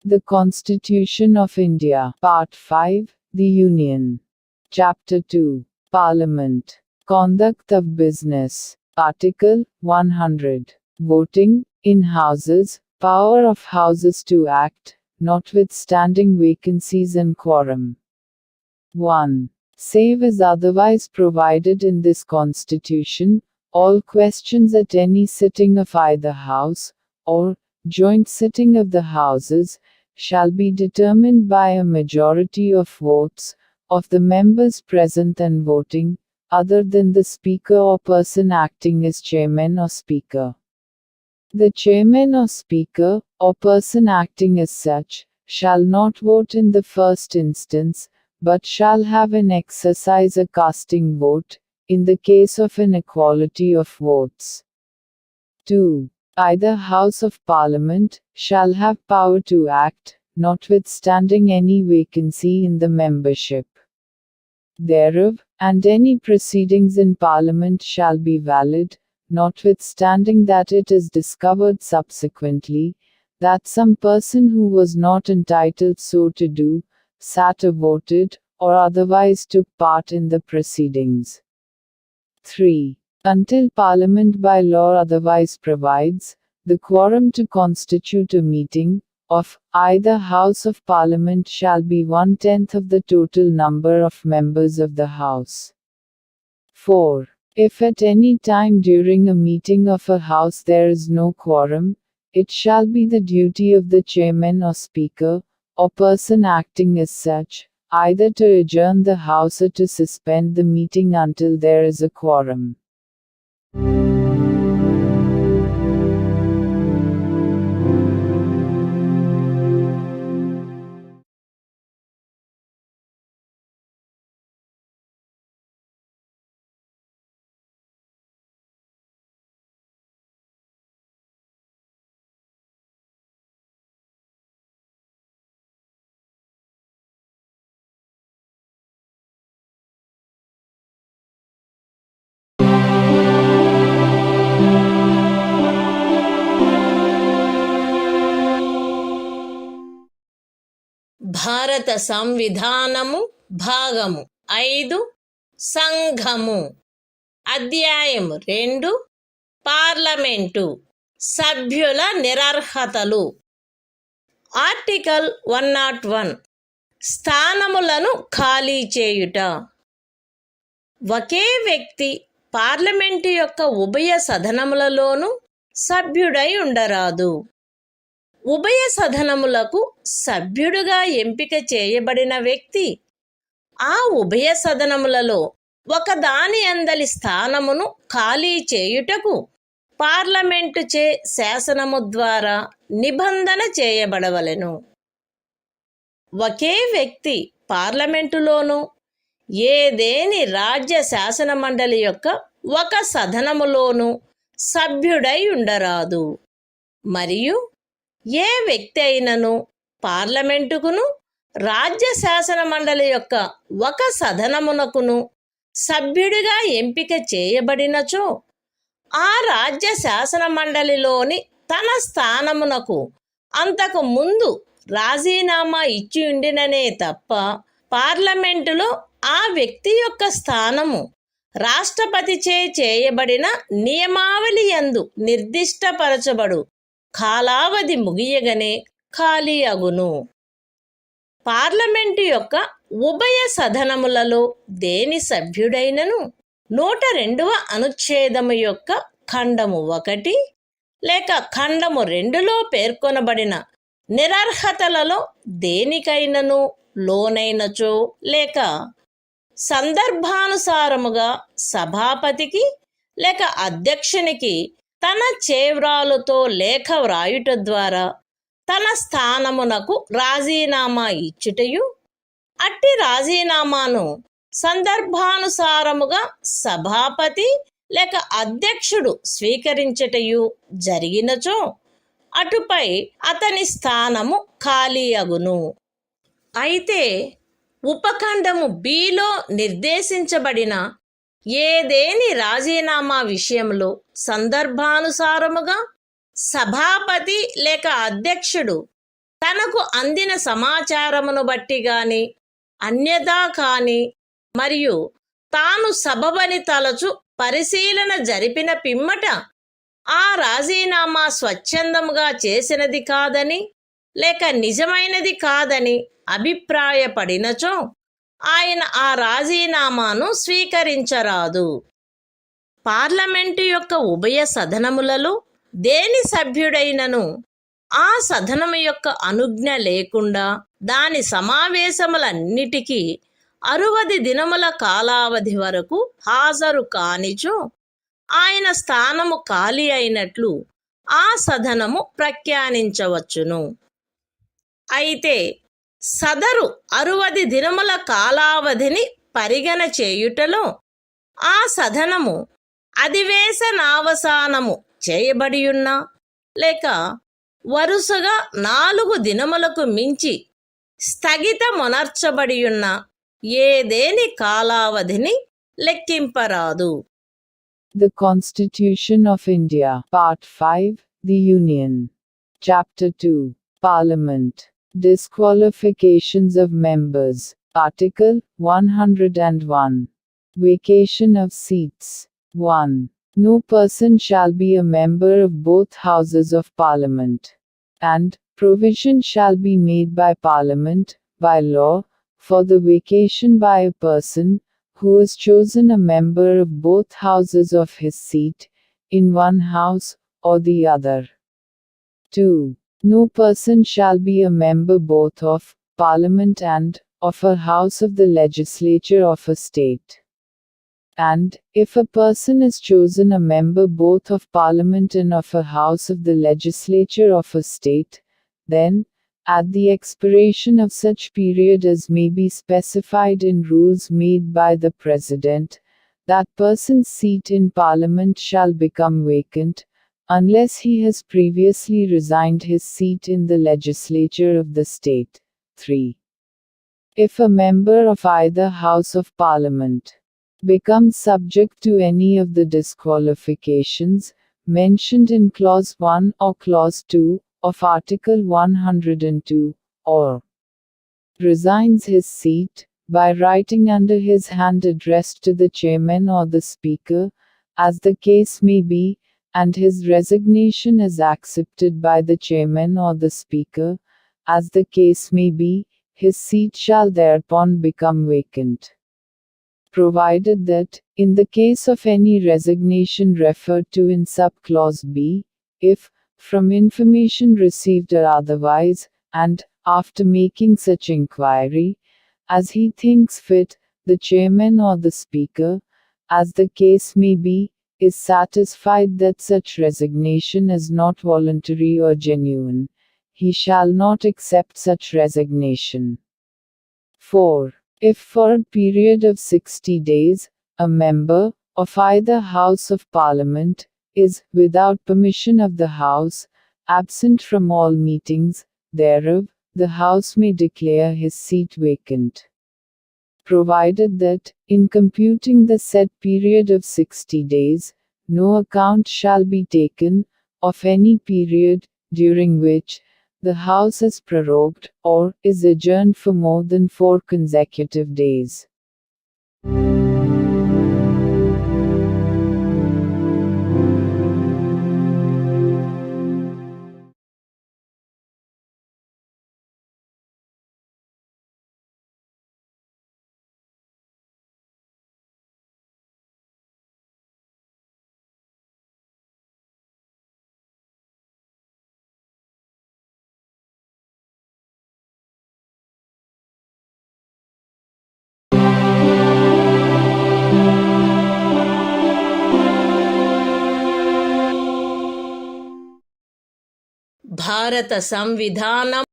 The Constitution of India, Part 5, The Union. Chapter 2, Parliament. Conduct of Business. Article 100. Voting, in Houses, power of Houses to act, notwithstanding vacancies and quorum. 1. Save as otherwise provided in this Constitution, all questions at any sitting of either House, or joint sitting of the Houses, shall be determined by a majority of votes, of the members present and voting, other than the Speaker or person acting as Chairman or Speaker. The Chairman or Speaker, or person acting as such, shall not vote in the first instance, but shall have an exercise a casting vote, in the case of an equality of votes. 2. Either House of Parliament shall have power to act, notwithstanding any vacancy in the membership thereof, and any proceedings in Parliament shall be valid, notwithstanding that it is discovered subsequently, that some person who was not entitled so to do, sat or voted, or otherwise took part in the proceedings. 3. Until Parliament by law otherwise provides, the quorum to constitute a meeting, of either House of Parliament shall be 1/10 of the total number of members of the House. 4. If at any time during a meeting of a House there is no quorum, it shall be the duty of the Chairman or Speaker, or person acting as such, either to adjourn the House or to suspend the meeting until there is a quorum. భారత సంవిధానము భాగము 5 సంఘము అధ్యాయము 2 parliament సభ్యుల నిరర్హతలు article 101 స్థానములను ఖాళీ చేయుట. ఒకే వ్యక్తి parliament యొక్క ఉభయ సదనములలోనూ సభ్యుడై ఉండరాదు. ఉభయ సదనములకు సభ్యుడుగా ఎంపిక చేయబడిన వ్యక్తి ఆ ఉభయ సదనములలో ఒకదాని అందలి స్థానమును ఖాళీ చేయుటకు పార్లమెంటు చే శాసనము ద్వారా నిబంధన చేయబడవలెను. ఒకే వ్యక్తి పార్లమెంటులోనూ ఏదేని రాజ్య శాసన మండలి యొక్క ఒక సదనములోనూ సభ్యుడై ఉండరాదు. మరియు ఏ వ్యక్తి అయినను పార్లమెంటుకును రాజ్య శాసన మండలి యొక్క ఒక సదనమునకును సభ్యుడిగా ఎంపిక చేయబడినచో ఆ రాజ్య శాసన మండలిలోని తన స్థానమునకు అంతకు ముందు రాజీనామా ఇచ్చి ఉండిననే తప్ప పార్లమెంటులో ఆ వ్యక్తి యొక్క స్థానము రాష్ట్రపతిచే చేయబడిన నియమావళి యందు నిర్దిష్టపరచబడు కాలావధి ముగియగనే ఖాళీ అగును. పార్లమెంటు యొక్క ఉభయ సదనములలో దేని సభ్యుడైనను 102వ అనుచ్ఛేదము యొక్క ఖండము 1 లేక ఖండము 2లో పేర్కొనబడిన నిరర్హతలలో దేనికైనను లోనైనచో లేక సందర్భానుసారముగా సభాపతికి లేక అధ్యక్షునికి తన చేవ్రాలుతో లేఖ వ్రాయుట ద్వారా తన స్థానమునకు రాజీనామా ఇచ్చుటయు, అట్టి రాజీనామాను సందర్భానుసారముగా సభాపతి లేక అధ్యక్షుడు స్వీకరించుటయు జరిగినచో అటుపై అతని స్థానము ఖాళీ అగును. అయితే ఉపఖండము బిలో నిర్దేశించబడిన ఏదేని రాజీనామా విషయంలో సందర్భానుసారముగా సభాపతి లేక అధ్యక్షుడు తనకు అందిన సమాచారమును బట్టి గాని అన్యథా కాని మరియు తాను సబబని తలచు పరిశీలన జరిపిన పిమ్మట ఆ రాజీనామా స్వచ్ఛందముగా చేసినది కాదని లేక నిజమైనది కాదని అభిప్రాయపడినచో ఆయన ఆ రాజీనామాను స్వీకరించరాదు. పార్లమెంటు యొక్క ఉభయ సదనములలో దేని సభ్యుడైనను ఆ సదనము యొక్క అనుజ్ఞ లేకుండా దాని సమావేశములన్నిటికీ 60 దినముల కాలావధి వరకు హాజరు కానిచో ఆయన స్థానము ఖాళీ అయినట్లు ఆ సదనము ప్రఖ్యానించవచ్చును. అయితే సదరు 60 దినముల కాలావధిని పరిగణ చేయుటలో ఆ సదనము అధివేశనావసానము చేయబడియున్నా లేక వరుసగా 4 దినములకు మించి స్థగితమునర్చబడియున్న ఏదేని కాలావధిని లెక్కింపరాదు. The Constitution of India, Part 5, The Union. Chapter 2, Parliament. Disqualifications of members. Article 101. Vacation of seats. 1. No person shall be a member of both houses of Parliament. And provision shall be made by Parliament, by law, for the vacation by a person who is chosen a member of both houses of his seat, in one house or the other. 2. No person shall be a member both of Parliament and of a house of the legislature of a state. And, if a person is chosen a member both of Parliament and of a house of the legislature of a state, then, at the expiration of such period as may be specified in rules made by the President, that person's seat in Parliament shall become vacant, unless he has previously resigned his seat in the legislature of the state. 3. If a member of either House of Parliament becomes subject to any of the disqualifications mentioned in Clause 1 or Clause 2 of Article 102, or resigns his seat, by writing under his hand addressed to the chairman or the speaker, as the case may be, and his resignation is accepted by the chairman or the speaker, as the case may be, his seat shall thereupon become vacant. Provided that, in the case of any resignation referred to in sub-clause B, if, from information received or otherwise, and, after making such inquiry, as he thinks fit, the chairman or the speaker, as the case may be, is satisfied that such resignation is not voluntary or genuine, he shall not accept such resignation. 4. If for a period of 60 days, a member, of either House of Parliament, is, without permission of the House, absent from all meetings thereof, the House may declare his seat vacant. Provided that, in computing the said period of 60 days, no account shall be taken of any period during which the House is prorogued or is adjourned for more than 4 consecutive days. భారత సంవిధానం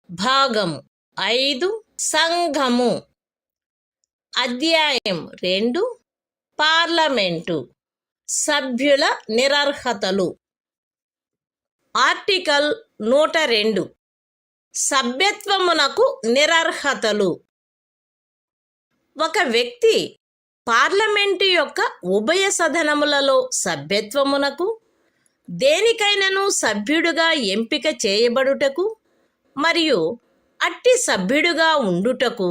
భాగము 5 సంఘము అధ్యాయం 2 parliament సభ్యుల నిరర్హతలు article 102 సభ్యత్వమునకు నిరర్హతలు ఒక వ్యక్తి parliament యొక్క ఉభయ సదనములలో సభ్యత్వమునకు దేనికైనను సభ్యుడుగా ఎంపిక చేయబడుటకు మరియు అట్టి సభ్యుడుగా ఉండుటకు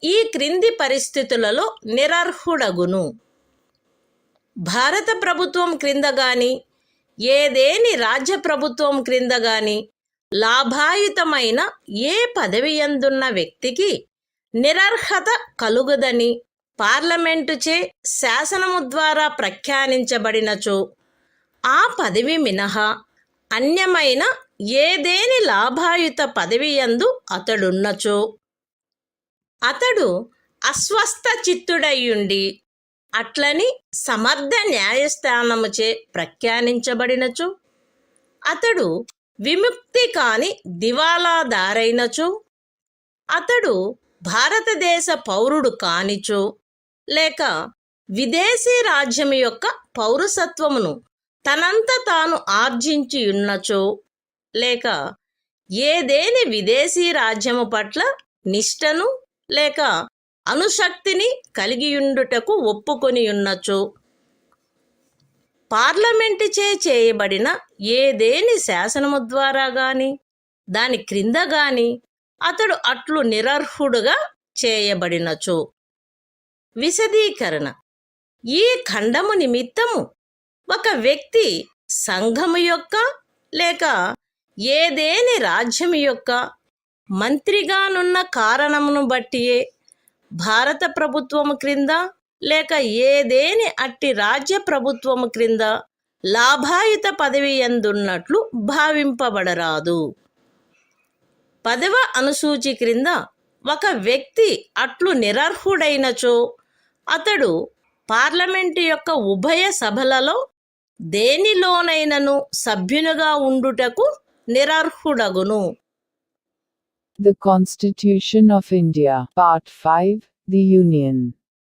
ఈ క్రింది పరిస్థితులలో నిరర్హుడగును. భారత ప్రభుత్వం క్రింద గాని ఏదేని రాజ్య ప్రభుత్వం క్రింద గాని లాభాయుతమైన ఏ పదవియందున్న వ్యక్తికి నిరర్హత కలుగదని పార్లమెంటుచే శాసనము ద్వారా ప్రఖ్యానించబడినచో ఆ పదవి మినహా అన్యమైన ఏదేని లాభాయుత పదవియందు అతడున్నచో అతడు అస్వస్థ చిత్తుడయ్యుండి అట్లని సమర్థ న్యాయస్థానముచే ప్రఖ్యానించబడినచో అతడు విముక్తి కాని దివాలాదారైనచో అతడు భారతదేశ పౌరుడు కానిచో లేక విదేశీ రాజ్యం యొక్క పౌరసత్వమును తనంత తాను ఆర్జించి ఉన్నచో లేక ఏదేని విదేశీ రాజ్యము పట్ల నిష్టను లేక అనుశక్తిని కలిగియుండుటకు ఒప్పుకొని ఉన్నచో పార్లమెంటుచే చేయబడిన ఏదేని శాసనము ద్వారా గాని దాని క్రింద గాని అతడు అట్లు నిరర్హుడుగా చేయబడినచో. విశదీకరణ: ఈ ఖండము నిమిత్తము ఒక వ్యక్తి సంఘము యొక్క లేక ఏదేని రాజ్యము యొక్క మంత్రిగానున్న కారణమును బట్టియే భారత ప్రభుత్వము క్రింద లేక ఏదేని అట్టి రాజ్య ప్రభుత్వము క్రింద లాభాయుత పదవి యందున్నట్లు భావింపబడరాదు. 10వ అనుసూచి క్రింద ఒక వ్యక్తి అట్లు నిరర్హుడైనచో అతడు పార్లమెంటు యొక్క ఉభయ సభలలో దేనిలోనైనను సభ్యునిగా ఉండుటకు నిరర్హుడగును. The Constitution of India, Part 5, The Union.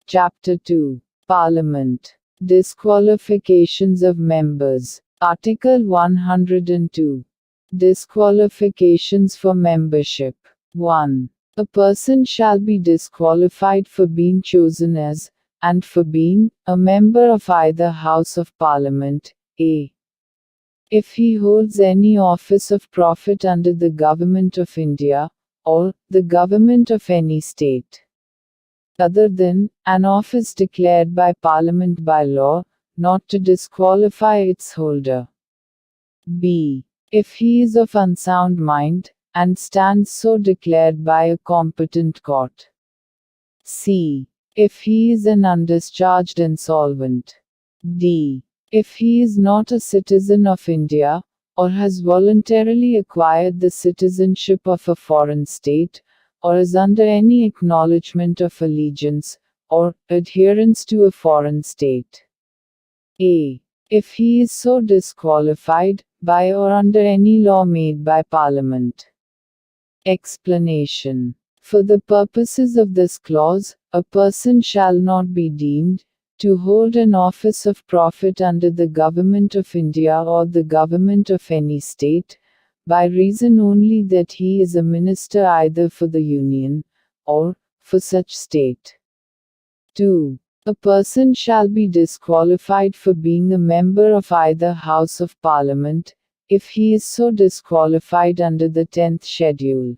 Chapter 2, Parliament. Disqualifications of members. Article 102. Disqualifications for membership. 1. A person shall be disqualified for being chosen as, and for being, a member of either House of Parliament, a. If he holds any office of profit under the Government of India, or the Government of any state, other than an office declared by Parliament by law, not to disqualify its holder. b. If he is of unsound mind, and stands so declared by a competent court. c. If he is an undischarged insolvent. d. If he is not a citizen of India, or has voluntarily acquired the citizenship of a foreign state, or is under any acknowledgement of allegiance, or adherence to a foreign state. a. If he is so disqualified, by or under any law made by Parliament. Explanation. For the purposes of this clause, a person shall not be deemed to hold an office of profit under the Government of India or the Government of any state, by reason only that he is a minister either for the Union, or for such state. 2. A person shall be disqualified for being a member of either House of Parliament, if he is so disqualified under the 10th schedule.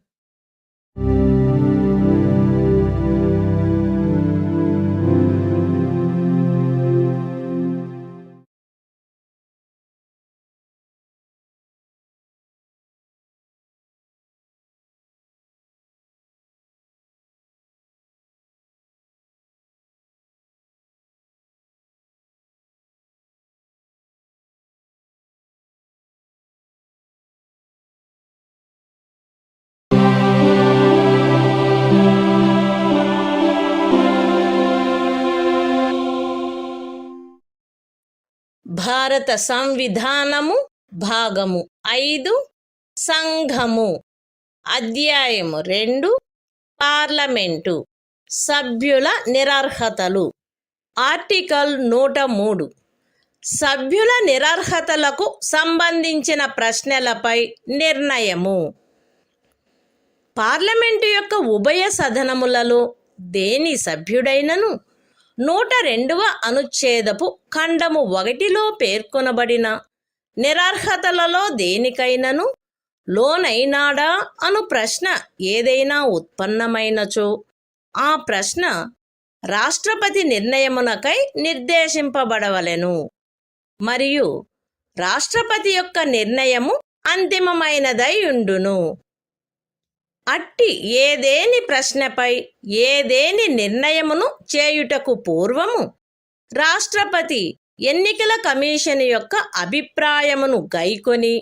భారత సంవిధానము భాగము 5 సంఘము అధ్యాయము 2 parliament సభ్యుల నిరర్హతలు article 103 సభ్యుల నిరర్హతలకు సంబంధించిన ప్రశ్నలపై నిర్ణయము. Parliament యొక్క ఉభయ సదనములలో దేని సభ్యుడైనను 102వ అనుచ్ఛేదపు ఖండము 1లో పేర్కొనబడిన నిరర్హతలలో దేనికైనను లోనైనాడా అను ప్రశ్న ఏదైనా ఉత్పన్నమైనచో ఆ ప్రశ్న రాష్ట్రపతి నిర్ణయమునకై నిర్దేశింపబడవలెను మరియు రాష్ట్రపతి యొక్క నిర్ణయము అంతిమమైనదై ఉండును. అట్టి ఏదేని ప్రశ్నపై ఏదేని నిర్ణయమును చేయుటకు పూర్వము రాష్ట్రపతి ఎన్నికల కమిషన్ యొక్క అభిప్రాయమును గైకొని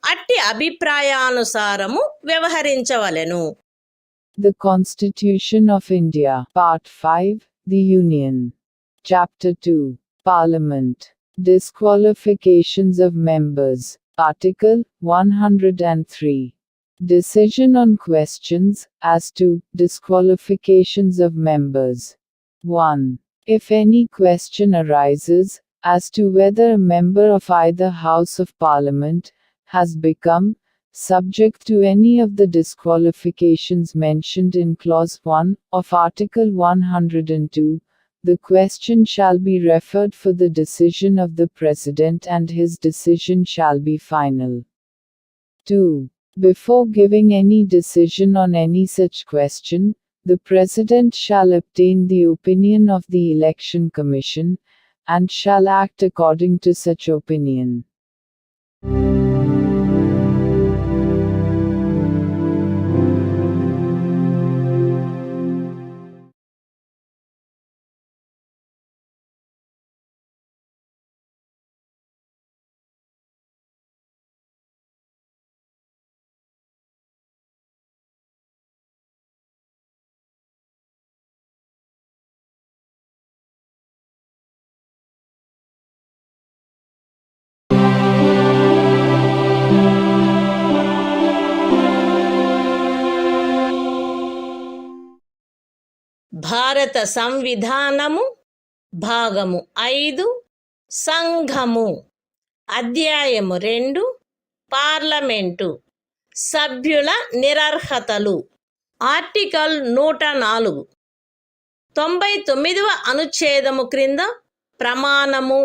అట్టి అభిప్రాయానుసారము వ్యవహరించవలెను. The Constitution of India, Part 5, The Union. Chapter 2, Parliament. Disqualifications of members. Article 103. Decision on questions as to disqualifications of members. 1. If any question arises as to whether a member of either House of Parliament has become subject to any of the disqualifications mentioned in Clause 1 of Article 102, the question shall be referred for the decision of the President and his decision shall be final. 2. Before giving any decision on any such question, the President shall obtain the opinion of the Election Commission, and shall act according to such opinion. భారత సంవిధానము భాగము 5 సంఘము అధ్యాయము 2 parliament సభ్యుల నిరర్హతలు article 104 99వ అనుచ్ఛేదము క్రింద ప్రమాణము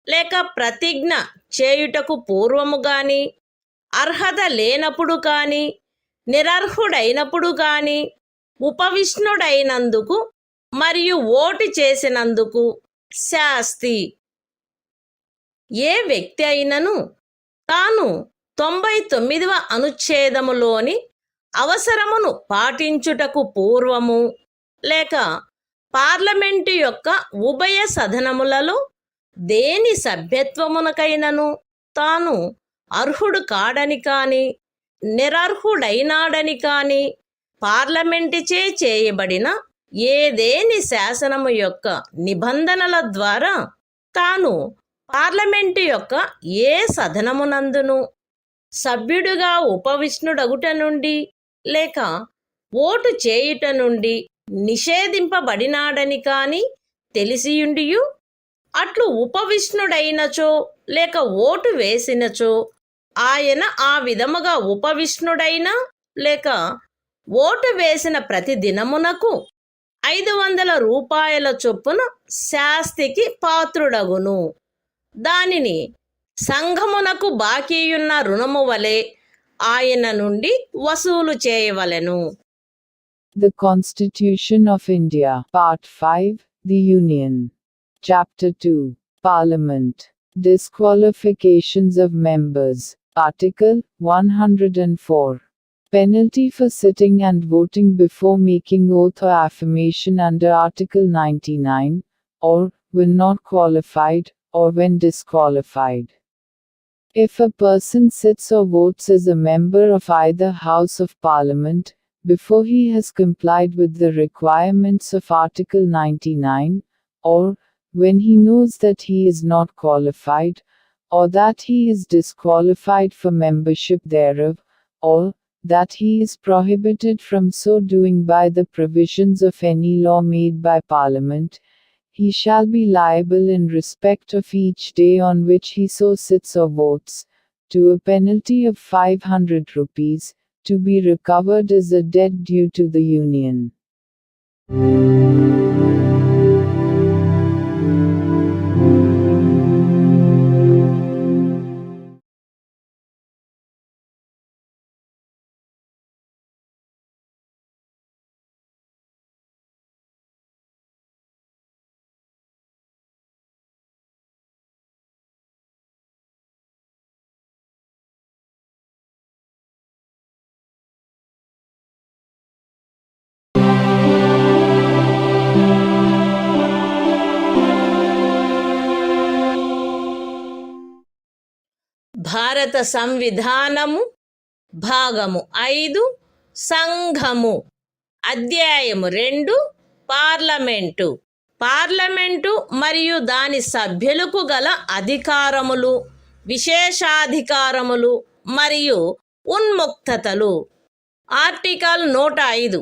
లేక ప్రతిజ్ఞ చేయుటకు పూర్వము గాని అర్హత లేనప్పుడు కానీ నిరర్హుడైనప్పుడు కానీ ఉపవిష్ణుడైనందుకు మరియు ఓటు చేసినందుకు శాస్తి. ఏ వ్యక్తి అయినను తాను 99వ అనుచ్ఛేదములోని అవసరమును పాటించుటకు పూర్వము లేక పార్లమెంటు యొక్క ఉభయ సదనములలో దేని సభ్యత్వమునకైనను తాను అర్హుడు కాడని కాని నిరర్హుడైనాడని కాని పార్లమెంటుచే చేయబడిన ఏదేని శాసనము యొక్క నిబంధనల ద్వారా తాను పార్లమెంటు యొక్క ఏ సదనమునందును సభ్యుడుగా ఉపవిష్ణుడగుట నుండి లేక ఓటు చేయుట నుండి నిషేధింపబడినాడని కాని తెలిసియుండియు అట్లు ఉపవిష్ణుడైనచో లేక ఓటు వేసినచో ఆయన ఆ విధముగా ఉపవిష్ణుడైనా లేక ఓటు వేసిన ప్రతి దినమునకు 500 రూపాయల చొప్పున శాస్తికి పాత్రుడగును. దానిని సంఘమునకు బాకీయున్న రుణము వలె ఆయన నుండి వసూలు చేయవలెను. The Constitution of India, Part 5, The Union. Chapter 2, Parliament. Disqualifications of members. Article 104. Penalty for sitting and voting before making oath or affirmation under Article 99, or, when not qualified, or when disqualified. If a person sits or votes as a member of either House of Parliament, before he has complied with the requirements of Article 99, or, when he knows that he is not qualified, or that he is disqualified for membership thereof, or, that he is prohibited from so doing by the provisions of any law made by Parliament, he shall be liable in respect of each day on which he so sits or votes, to a penalty of 500 rupees, to be recovered as a debt due to the Union. భారత సంవిధానము భాగము 5 సంఘము అధ్యాయము 2 parliament. Parliament మరియు దాని సభ్యులకు గల అధికారములు, విశేషాధికారములు మరియు ఉన్ముక్తతలు. Article 105.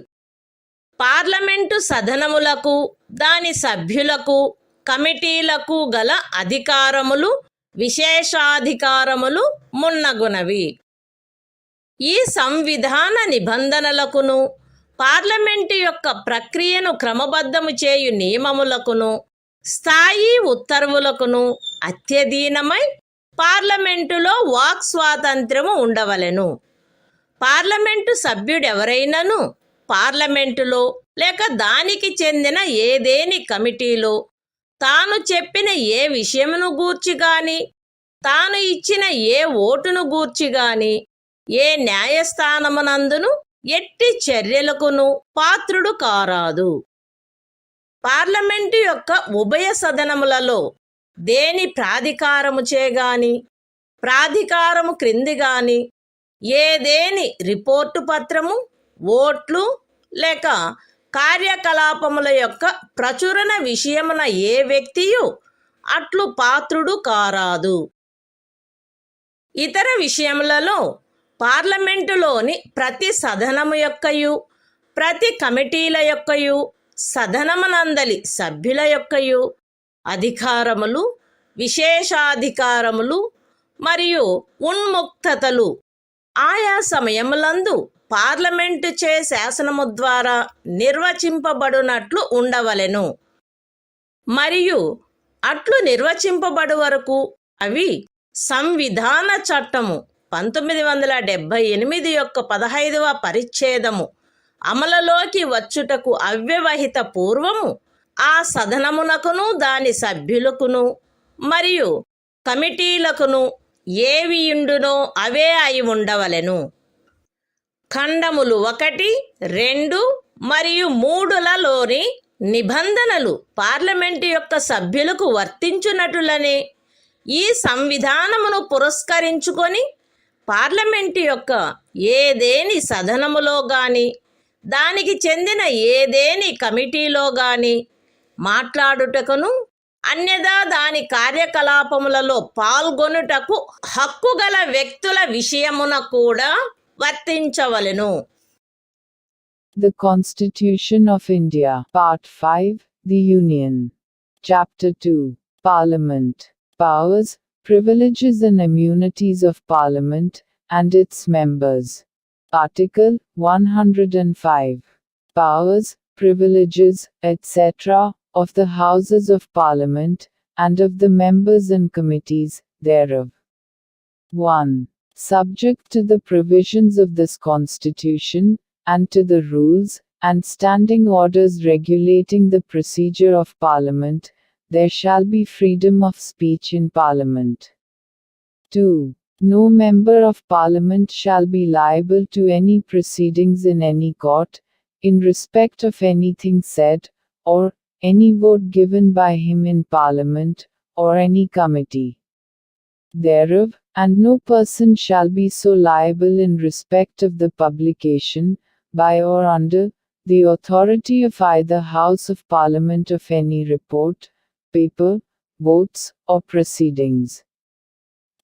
Parliament సదనములకు, దాని సభ్యులకు, కమిటీలకు గల అధికారములు, విశేషాధికారములు మున్నగునవి. ఈ సంవిధాన నిబంధనలకును, పార్లమెంటు యొక్క ప్రక్రియను క్రమబద్ధము చేయు నియమములకును, స్థాయి ఉత్తర్వులకును అత్యధీనమై పార్లమెంటులో వాక్ స్వాతంత్ర్యము ఉండవలెను. పార్లమెంటు సభ్యుడెవరైనను పార్లమెంటులో లేక దానికి చెందిన ఏదేని కమిటీలో తాను చెప్పిన ఏ విషయమును గూర్చి గాని, తాను ఇచ్చిన ఏ ఓటును గూర్చి గాని, ఏ న్యాయస్థానమునందును ఎట్టి చర్యలకును పాత్రుడు కారాదు. పార్లమెంటు యొక్క ఉభయ సదనములలో దేని ప్రాధికారము చేగాని, ప్రాధికారము క్రింది గాని ఏదేని రిపోర్టు పత్రము, ఓట్లు లేక కార్యకలాపముల యొక్క ప్రచురణ విషయమున ఏ వ్యక్తియు అట్లు పాత్రుడు కారాదు. ఇతర విషయములలో పార్లమెంటులోని ప్రతి సదనము యొక్కయు, ప్రతి కమిటీల యొక్కయు, సదనమునందలి సభ్యుల యొక్కయు అధికారములు, విశేషాధికారములు మరియు ఉన్ముక్తతలు ఆయా సమయములందు పార్లమెంటు చే శాసనము ద్వారా నిర్వచింపబడునట్లు ఉండవలెను. మరియు అట్లు నిర్వచింపబడు వరకు అవి సంవిధాన చట్టము 1978 యొక్క 15వ పరిచ్ఛేదము అమలులోకి వచ్చుటకు అవ్యవహిత పూర్వము ఆ సదనమునకును, దాని సభ్యులకును మరియు కమిటీలకును ఏవియుండునో అవే అయి ఉండవలెను. ఖండములు 1, 2 మరియు 3లలోని నిబంధనలు పార్లమెంటు యొక్క సభ్యులకు వర్తించునటులనే ఈ సంవిధానమును పురస్కరించుకొని పార్లమెంటు యొక్క ఏదేని సదనములో గాని, దానికి చెందిన ఏదేని కమిటీలో గాని మాట్లాడుటకును, అన్యదా దాని కార్యకలాపములలో పాల్గొనుటకు హక్కు గల వ్యక్తుల విషయమున కూడా వర్తించవలెను. The Constitution of India, Part 5, The Union. Chapter 2, Parliament. Powers, Privileges and Immunities of Parliament, and its Members. Article 105. Powers, privileges, etc., of the Houses of Parliament, and of the members and committees thereof. 1. Subject to the provisions of this Constitution, and to the rules and standing orders regulating the procedure of Parliament, there shall be freedom of speech in Parliament. 2. No member of Parliament shall be liable to any proceedings in any court, in respect of anything said, or any vote given by him in Parliament, or any committee thereof, and no person shall be so liable in respect of the publication, by or under, the authority of either House of Parliament of any report, paper, votes, or proceedings.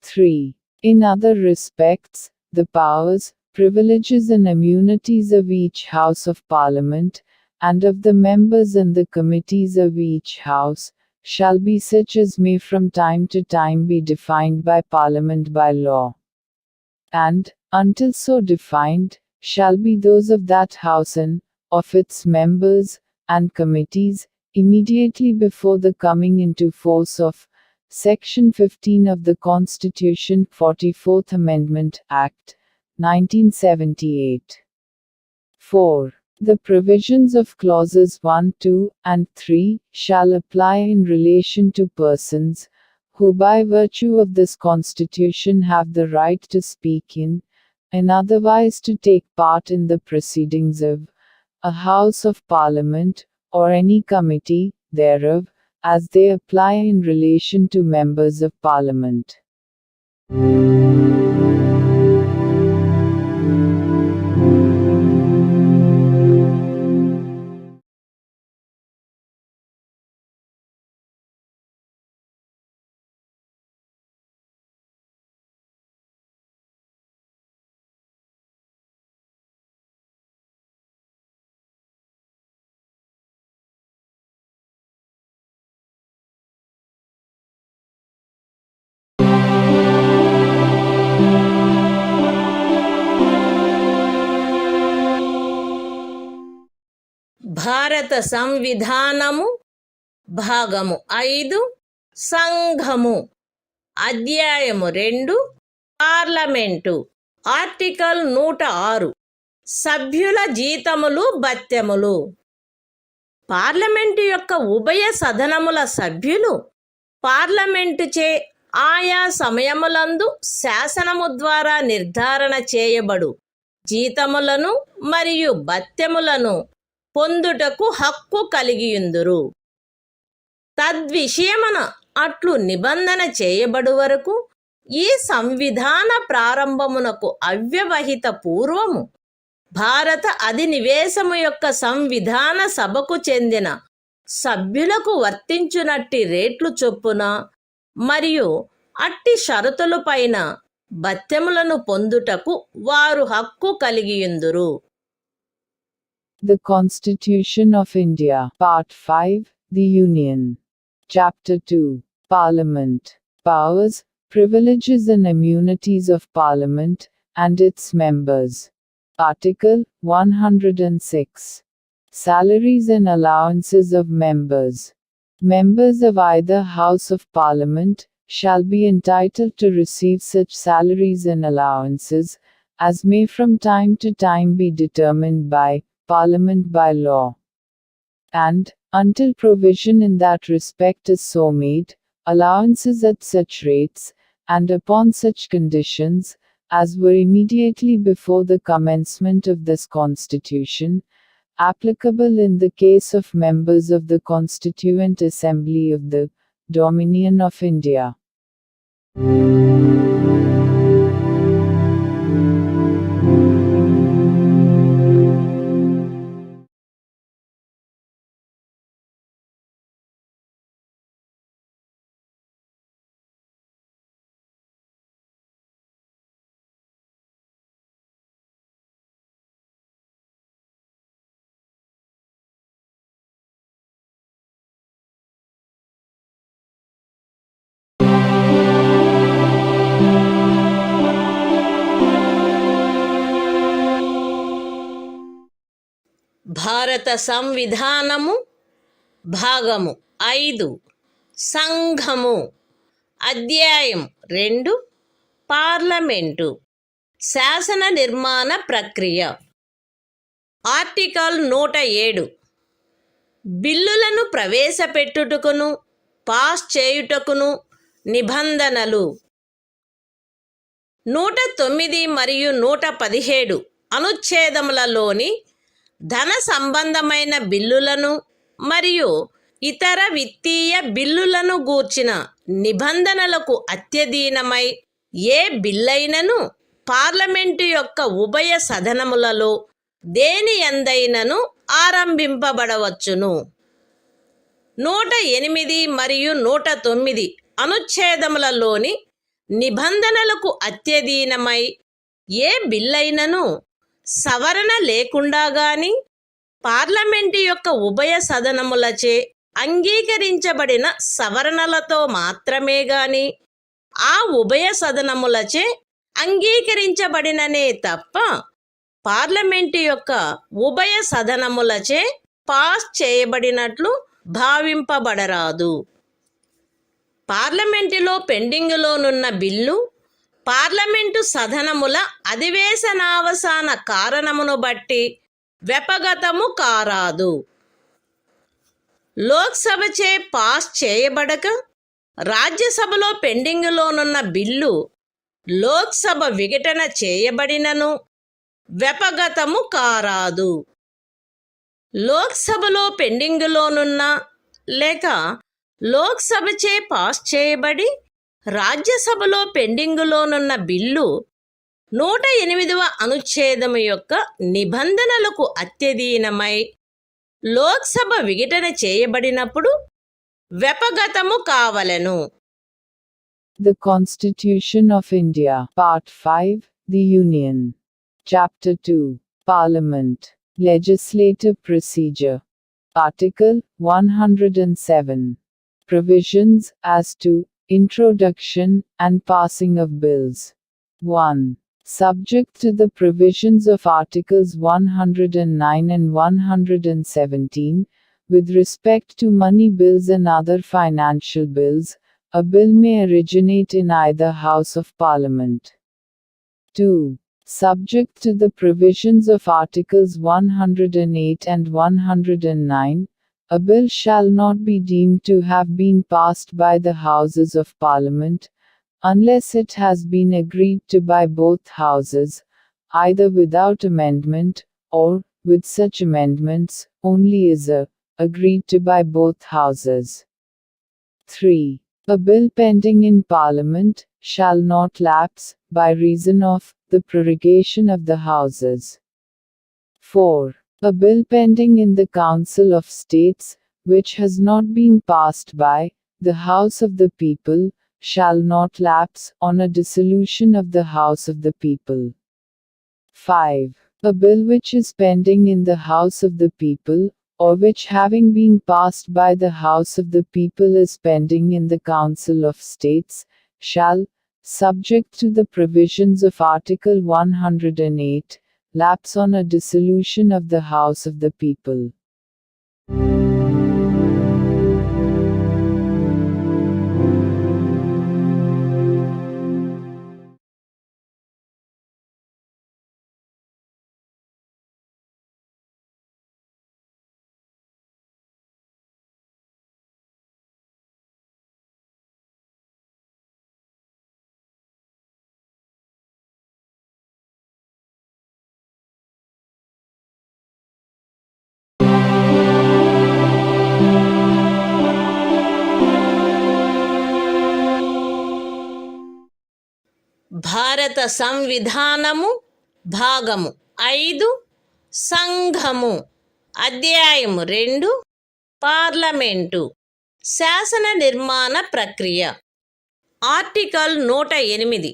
3. In other respects, the powers, privileges and immunities of each House of Parliament, and of the members and the committees of each House, shall be such as may from time to time be defined by Parliament by law. And, until so defined, shall be those of that House and, of its members, and committees, immediately before the coming into force of Section 15 of the Constitution, 44th Amendment, Act, 1978. 4. The provisions of clauses 1, 2, and 3 shall apply in relation to persons who by virtue of this Constitution have the right to speak in, and otherwise to take part in the proceedings of, a House of Parliament, or any committee thereof, as they apply in relation to members of Parliament. భారత సంవిధానము భాగము 5 సంఘము అధ్యాయము 2 parliament article 106 సభ్యుల జీతములు భత్యములు. Parliament యొక్క ఉభయ సదనముల సభ్యులు పార్లమెంటుచే ఆయా సమయములందు శాసనము ద్వారా నిర్ధారణ చేయబడు జీతములను మరియు భత్యములను పొందుటకు హక్కు కలిగియుందురు. తద్విషయమున అట్లు నిబంధన చేయబడు వరకు ఈ సంవిధాన ప్రారంభమునకు అవ్యవహిత పూర్వము భారత అధినివేశము యొక్క సంవిధాన సభకు చెందిన సభ్యులకు వర్తించునట్టి రేట్లు చొప్పున మరియు అట్టి షరతులపైన భత్యములను పొందుటకు వారు హక్కు కలిగియుందురు. The Constitution of India, Part 5, The Union. Chapter 2, Parliament. Powers, Privileges and Immunities of Parliament, and its Members. Article 106. Salaries and Allowances of Members. Members of either House of Parliament shall be entitled to receive such salaries and allowances as may from time to time be determined by Parliament by law. And, until provision in that respect is so made, allowances at such rates, and upon such conditions, as were immediately before the commencement of this Constitution, applicable in the case of members of the Constituent Assembly of the Dominion of India. భారత సంవిధానము భాగము 5 సంఘము అధ్యాయం 2 parliament శాసన నిర్మాణ ప్రక్రియ article 107 బిల్లులను ప్రవేశపెట్టుటకును pass చేయుటకును నిబంధనలు 109 మరియు 117 అనుచ్ఛేదములలోని ధన సంబంధమైన బిల్లులను మరియు ఇతర విత్తీయ బిల్లులను గూర్చిన నిబంధనలకు అత్యధీనమై ఏ బిల్లైనను పార్లమెంటు యొక్క ఉభయ సదనములలో దేని యందైనను ఆరంభింపబడవచ్చును. 108 మరియు 109 అనుచ్ఛేదములలోని నిబంధనలకు అత్యధీనమై ఏ బిల్లైనను సవరణ లేకుండా గాని పార్లమెంటు యొక్క ఉభయ సదనములచే అంగీకరించబడిన సవరణలతో మాత్రమే గాని ఆ ఉభయ సదనములచే అంగీకరించబడిననే తప్ప పార్లమెంటు యొక్క ఉభయ సదనములచే పాస్ చేయబడినట్లు భావింపబడరాదు. పార్లమెంటులో పెండింగులోనున్న బిల్లు పార్లమెంటు సదనముల అధివేశనావసాన కారణమును బట్టి వ్యపగతము కారాదు. లోక్సభచే పాస్ చేయబడక రాజ్యసభలో పెండింగులోనున్న బిల్లు లోక్సభ విఘటన చేయబడినను వ్యపగతము కారాదు. లోక్సభలో పెండింగులోనున్న లేక లోక్సభచే పాస్ చేయబడి రాజ్యసభలో పెండింగులోనున్న బిల్లు 108వ అనుచ్ఛేదము యొక్క నిబంధనలకు అత్యధీనమై లోక్సభ విఘటన చేయబడినప్పుడు వ్యపగతము కావలెను. The Constitution of India, Part 5, The Union. Chapter 2, Parliament, Legislative Procedure. Article 107. Provisions as to introduction and passing of bills. 1. Subject to the provisions of Articles 109 and 117, with respect to money bills and other financial bills, a bill may originate in either House of Parliament. 2. Subject to the provisions of Articles 108 and 109, a bill shall not be deemed to have been passed by the Houses of Parliament, unless it has been agreed to by both Houses, either without amendment, or, with such amendments, only as agreed to by both Houses. 3. A bill pending in Parliament shall not lapse, by reason of the prorogation of the Houses. 4. A bill pending in the Council of States, which has not been passed by the House of the People, shall not lapse on a dissolution of the House of the People. 5. A bill which is pending in the House of the People, or which having been passed by the House of the People is pending in the Council of States, shall, subject to the provisions of Article 108, lapse on a dissolution of the House of the People. భారత సంవిధానము భాగము 5 సంఘము అధ్యాయము 2 parliament శాసన నిర్మాణ ప్రక్రియ article 108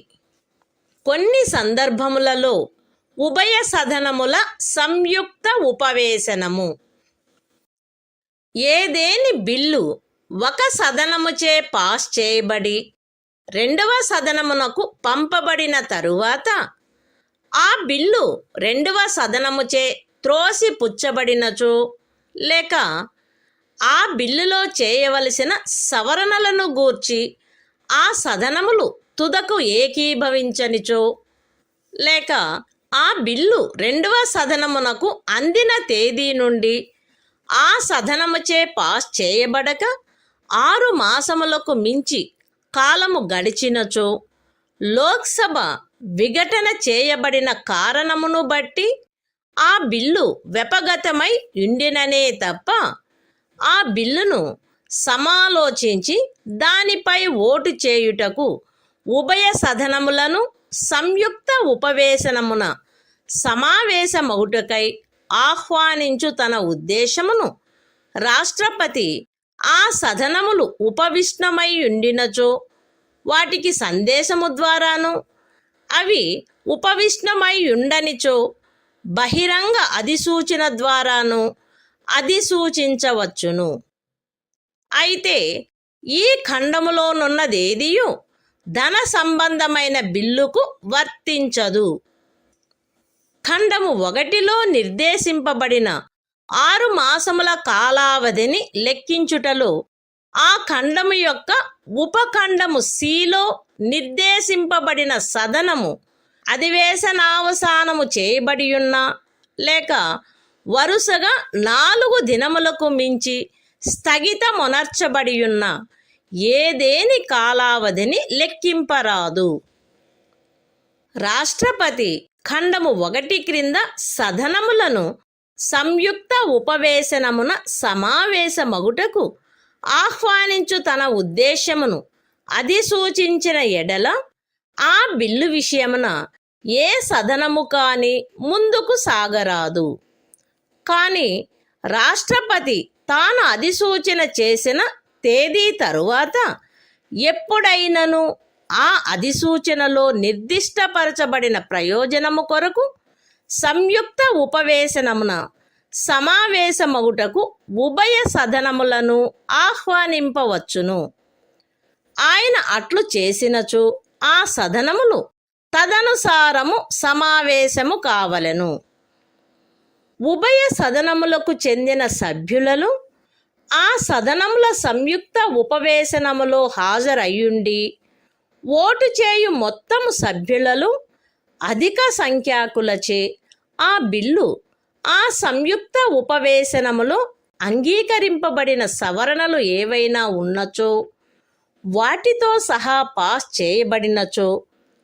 కొన్ని సందర్భములలో ఉభయ సదనముల సంయుక్త ఉపవేశనము ఏదేని బిల్లు ఒక సదనముచే పాస్ చేయబడి రెండవ సదనమునకు పంపబడిన తరువాత ఆ బిల్లు రెండవ సదనముచే త్రోసిపుచ్చబడినచో లేక ఆ బిల్లులో చేయవలసిన సవరణలను గూర్చి ఆ సదనములు తుదకు ఏకీభవించనిచో లేక ఆ బిల్లు రెండవ సదనమునకు అందిన తేదీ నుండి ఆ సదనముచే పాస్ చేయబడక 6 మాసములకు మించి కాలము గడిచినచో లోక్సభ విఘటన చేయబడిన కారణమును బట్టి ఆ బిల్లు వ్యపగతమై ఉండిననే తప్ప ఆ బిల్లును సమాలోచించి దానిపై ఓటు చేయుటకు ఉభయ సదనములను సంయుక్త ఉపవేశనమున సమావేశమగుటకై ఆహ్వానించు తన ఉద్దేశమును రాష్ట్రపతి ఆ సదనములు ఉపవిష్ణమై ఉండినచో వాటికి సందేశము ద్వారాను అవి ఉపవిష్ణమై ఉండనిచో బహిరంగ అధిసూచన ద్వారాను అధిసూచించవచ్చును. అయితే ఈ ఖండములోనున్నదేదియు ధన సంబంధమైన బిల్లుకు వర్తించదు. ఖండము 1లో నిర్దేశింపబడిన 6 మాసముల కాలావధిని లెక్కించుటలో ఆ ఖండము యొక్క ఉపఖండము Cలో నిర్దేశింపబడిన సదనము అధివేశనావసానము చేయబడియున్న లేక వరుసగా 4 దినములకు మించి స్థగితమునర్చబడియున్న ఏదేని కాలావధిని లెక్కింపరాదు. రాష్ట్రపతి ఖండము 1 క్రింద సదనములను సంయుక్త ఉపవేశనమున సమావేశమగుటకు ఆహ్వానించు తన ఉద్దేశమును అధిసూచించిన ఎడల ఆ బిల్లు విషయమున ఏ సదనము కాని ముందుకు సాగరాదు. కానీ రాష్ట్రపతి తాను అధిసూచన చేసిన తేదీ తరువాత ఎప్పుడైనను ఆ అధిసూచనలో నిర్దిష్టపరచబడిన ప్రయోజనము కొరకు సంయుక్త ఉపవేశనమున సమావేశమగుటకు ఉభయ సదనములను ఆహ్వానింపవచ్చును. ఆయన అట్లు చేసినచో ఆ సదనములు తదనుసారము సమావేశము కావలెను. ఉభయ సదనములకు చెందిన సభ్యులను ఆ సదనముల సంయుక్త ఉపవేశనములో హాజరయ్యుండి ఓటు చేయు మొత్తము సభ్యులలో అధిక సంఖ్యాకులచే ఆ బిల్లు ఆ సంయుక్త ఉపవేశనములో అంగీకరింపబడిన సవరణలు ఏవైనా ఉన్నచో వాటితో సహా పాస్ చేయబడినచో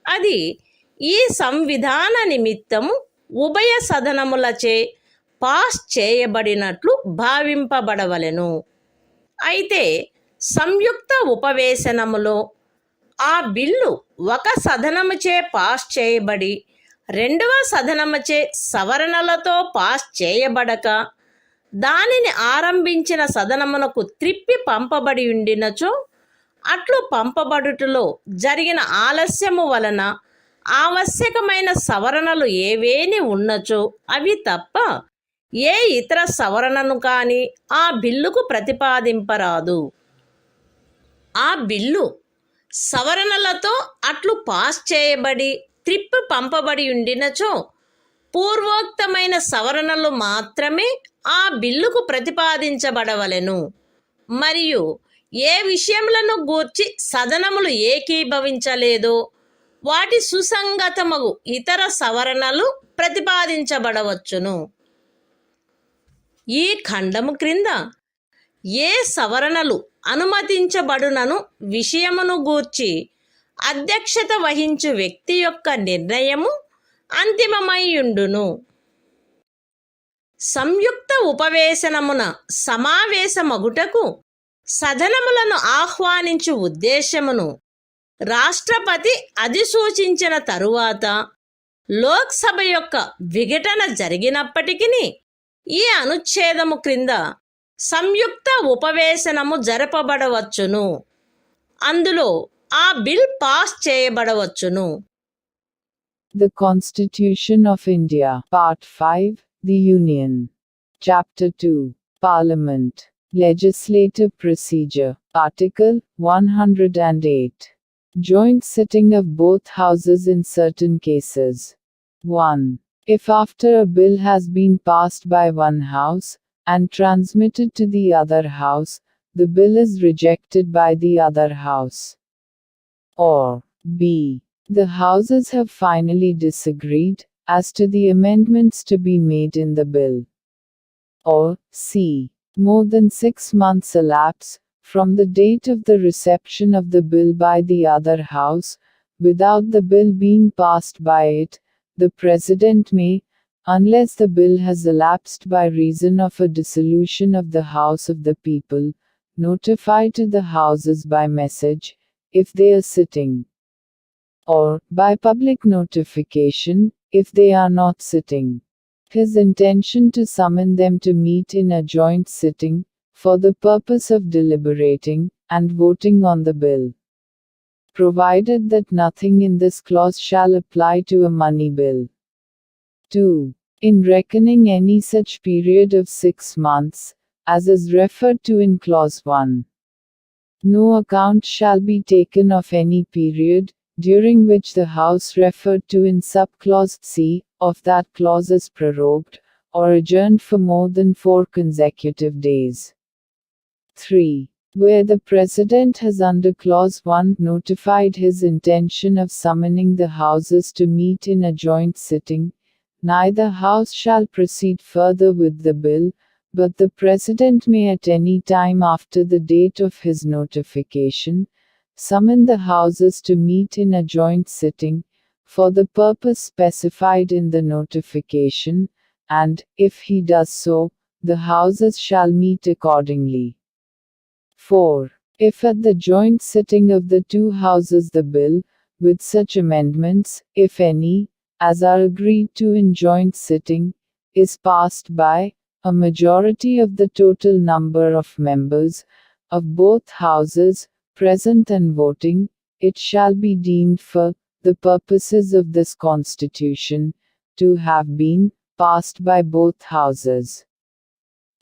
అది ఈ సంవిధాన నిమిత్తము ఉభయ సదనములచే పాస్ చేయబడినట్లు భావింపబడవలెను. అయితే సంయుక్త ఉపవేశనములో ఆ బిల్లు ఒక సదనముచే పాస్ చేయబడి రెండవ సదనముచే సవరణలతో పాస్ చేయబడక దానిని ఆరంభించిన సదనమునకు త్రిప్పి పంపబడి ఉండినచో అట్లు పంపబడుటలో జరిగిన ఆలస్యము వలన ఆవశ్యకమైన సవరణలు ఏవేని ఉన్నచో అవి తప్ప ఏ ఇతర సవరణను కానీ ఆ బిల్లుకు ప్రతిపాదింపరాదు. ఆ బిల్లు సవరణలతో అట్లు పాస్ చేయబడి త్రిప్పి పంపబడి ఉండినచో పూర్వోక్తమైన సవరణలు మాత్రమే ఆ బిల్లుకు ప్రతిపాదించబడవలెను. మరియు ఏ విషయములను గూర్చి సదనములు ఏకీభవించలేదో వాటి సుసంగతమగు ఇతర సవరణలు ప్రతిపాదించబడవచ్చును. ఈ ఖండము క్రింద ఏ సవరణలు అనుమతించబడునను విషయమును గూర్చి అధ్యక్షత వహించు వ్యక్తి యొక్క నిర్ణయము అంతిమమైయుండును. సంయుక్త ఉపవేశనమున సమావేశమగుటకు సదనములను ఆహ్వానించు ఉద్దేశమును రాష్ట్రపతి అధిసూచించిన తరువాత లోక్సభ యొక్క విఘటన జరిగినప్పటికీ ఈ అనుచ్ఛేదము క్రింద సంయుక్త ఉపవేశనము జరపబడవచ్చును. అందులో ఆ బిల్ పాస్ చేయబడవచ్చును. The Constitution of India, Part 5, The Union. Chapter 2, Parliament. Legislative Procedure. Article 108. Joint sitting of both houses in certain cases. 1. If after a bill has been passed by one house, and transmitted to the other house, the bill is rejected by the other house. Or B. The houses have finally disagreed as to the amendments to be made in the bill. Or C. More than 6 months elapse from the date of the reception of the bill by the other house, without the bill being passed by it, the President may, unless the bill has elapsed by reason of a dissolution of the House of the People, notify to the Houses by message, if they are sitting, or by public notification, if they are not sitting, his intention to summon them to meet in a joint sitting, for the purpose of deliberating and voting on the bill, provided that nothing in this clause shall apply to a money bill. 2. In reckoning any such period of 6 months, as is referred to in clause 1, no account shall be taken of any period, during which the House referred to in subclause C of that clause is prorogued, or adjourned for more than 4 consecutive days. 3. Where the President has under clause 1 notified his intention of summoning the Houses to meet in a joint sitting, neither House shall proceed further with the bill, but the President may at any time after the date of his notification, summon the Houses to meet in a joint sitting, for the purpose specified in the notification, and, if he does so, the Houses shall meet accordingly. 4. If at the joint sitting of the 2 Houses the bill, with such amendments, if any, as are agreed to in joint sitting, is passed by a majority of the total number of members of both Houses, present and voting, it shall be deemed for the purposes of this Constitution to have been passed by both Houses,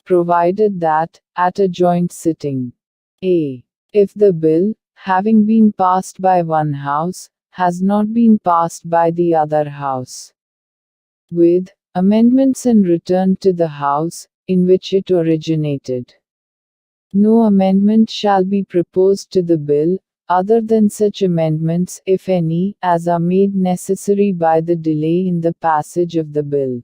provided that, at a joint sitting, a. If the bill, having been passed by one House, has not been passed by the other House, with amendments and returned to the House in which it originated, no amendment shall be proposed to the bill, other than such amendments, if any, as are made necessary by the delay in the passage of the bill.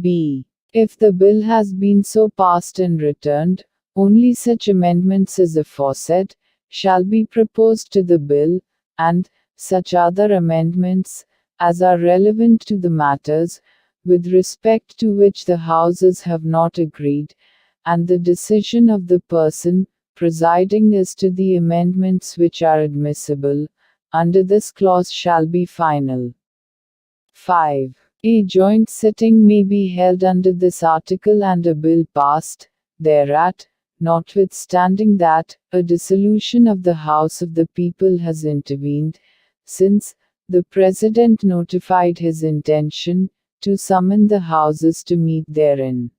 B. If the bill has been so passed and returned, only such amendments as aforesaid shall be proposed to the bill, and such other amendments as are relevant to the matters with respect to which the Houses have not agreed, and the decision of the person presiding as to the amendments which are admissible under this clause shall be final. 5. A joint sitting may be held under this article and a bill passed thereat, notwithstanding that a dissolution of the House of the People has intervened, since the President notified his intention to summon the Houses to meet therein.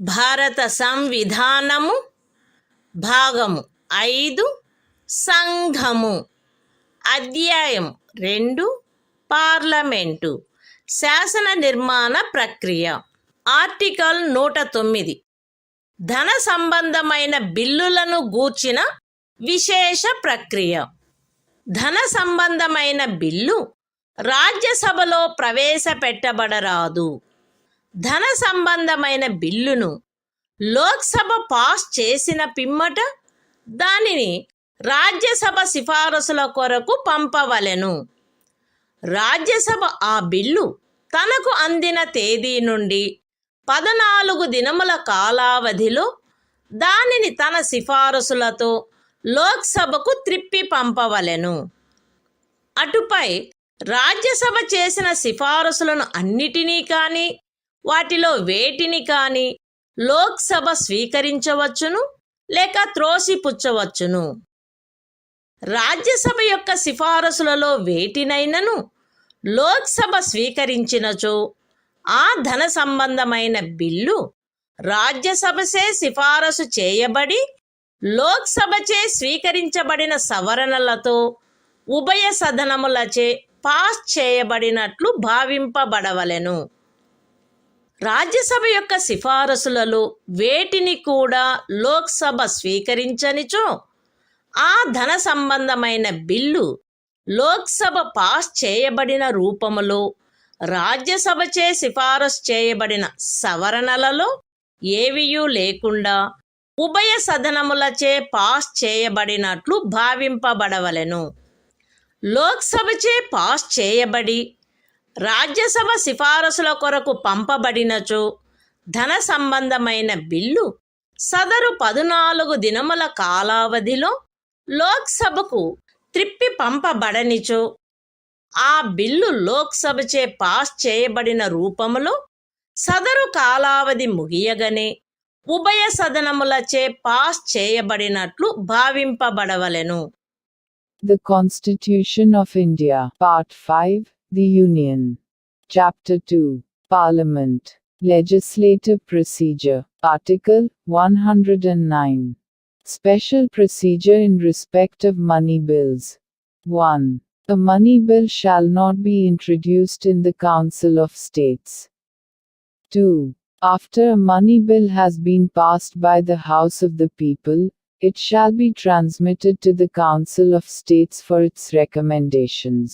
భారత సంవిధానము భాగము 5 సంఘము అధ్యాయం 2 parliament శాసన నిర్మాణ ప్రక్రియ article 109 ధన సంబంధమైన బిల్లులను గూర్చిన విశేష ప్రక్రియ. ధన సంబంధమైన బిల్లు రాజ్యసభలో ప్రవేశపెట్టబడరాదు. ధన సంబంధమైన బిల్లును లోక్సభ పాస్ చేసిన పిమ్మట దానిని రాజ్యసభ సిఫారసుల కొరకు పంపవలెను. రాజ్యసభ ఆ బిల్లు తనకు అందిన తేదీ నుండి 14 దినముల కాలావధిలో దానిని తన సిఫారసులతో లోక్సభకు త్రిప్పి పంపవలెను. అటుపై రాజ్యసభ చేసిన సిఫారసులను అన్నిటినీ కానీ వాటిలో వేటిని కానీ లోక్సభ స్వీకరించవచ్చును లేక త్రోసిపుచ్చవచ్చును. రాజ్యసభ యొక్క సిఫారసులలో వేటినైనను లోక్సభ స్వీకరించినచో ఆ ధన సంబంధమైన బిల్లు రాజ్యసభచే సిఫారసు చేయబడి లోక్సభచే స్వీకరించబడిన సవరణలతో ఉభయ సదనములచే పాస్ చేయబడినట్లు భావింపబడవలెను. రాజ్యసభ యొక్క సిఫారసులలో వేటిని కూడా లోక్సభ స్వీకరించనిచో ఆ ధన సంబంధమైన బిల్లు లోక్సభ పాస్ చేయబడిన రూపములో రాజ్యసభచే సిఫారసు చేయబడిన సవరణలలో ఏవియూ లేకుండా ఉభయ సదనములచే పాస్ చేయబడినట్లు భావింపబడవలెను. లోక్సభచే పాస్ చేయబడి రాజ్యసభ సిఫారసుల కొరకు పంపబడినచో ధన సంబంధమైన బిల్లు సదరు 14 దినముల కాలావధిలో లోక్సభకు త్రిప్పి పంపబడనిచో ఆ బిల్లు లోక్సభచే పాస్ చేయబడిన రూపములో సదరు కాలావధి ముగియగనే ఉభయ సదనములచే pass చేయబడినట్లు భావింపబడవలెను. The Constitution of India, Part 5, The Union. Chapter 2, Parliament. Legislative Procedure. Article 109. Special procedure in respect of money bills. 1. A money bill shall not be introduced in the Council of States. 2. After a money bill has been passed by the House of the People, it shall be transmitted to the Council of States for its recommendations.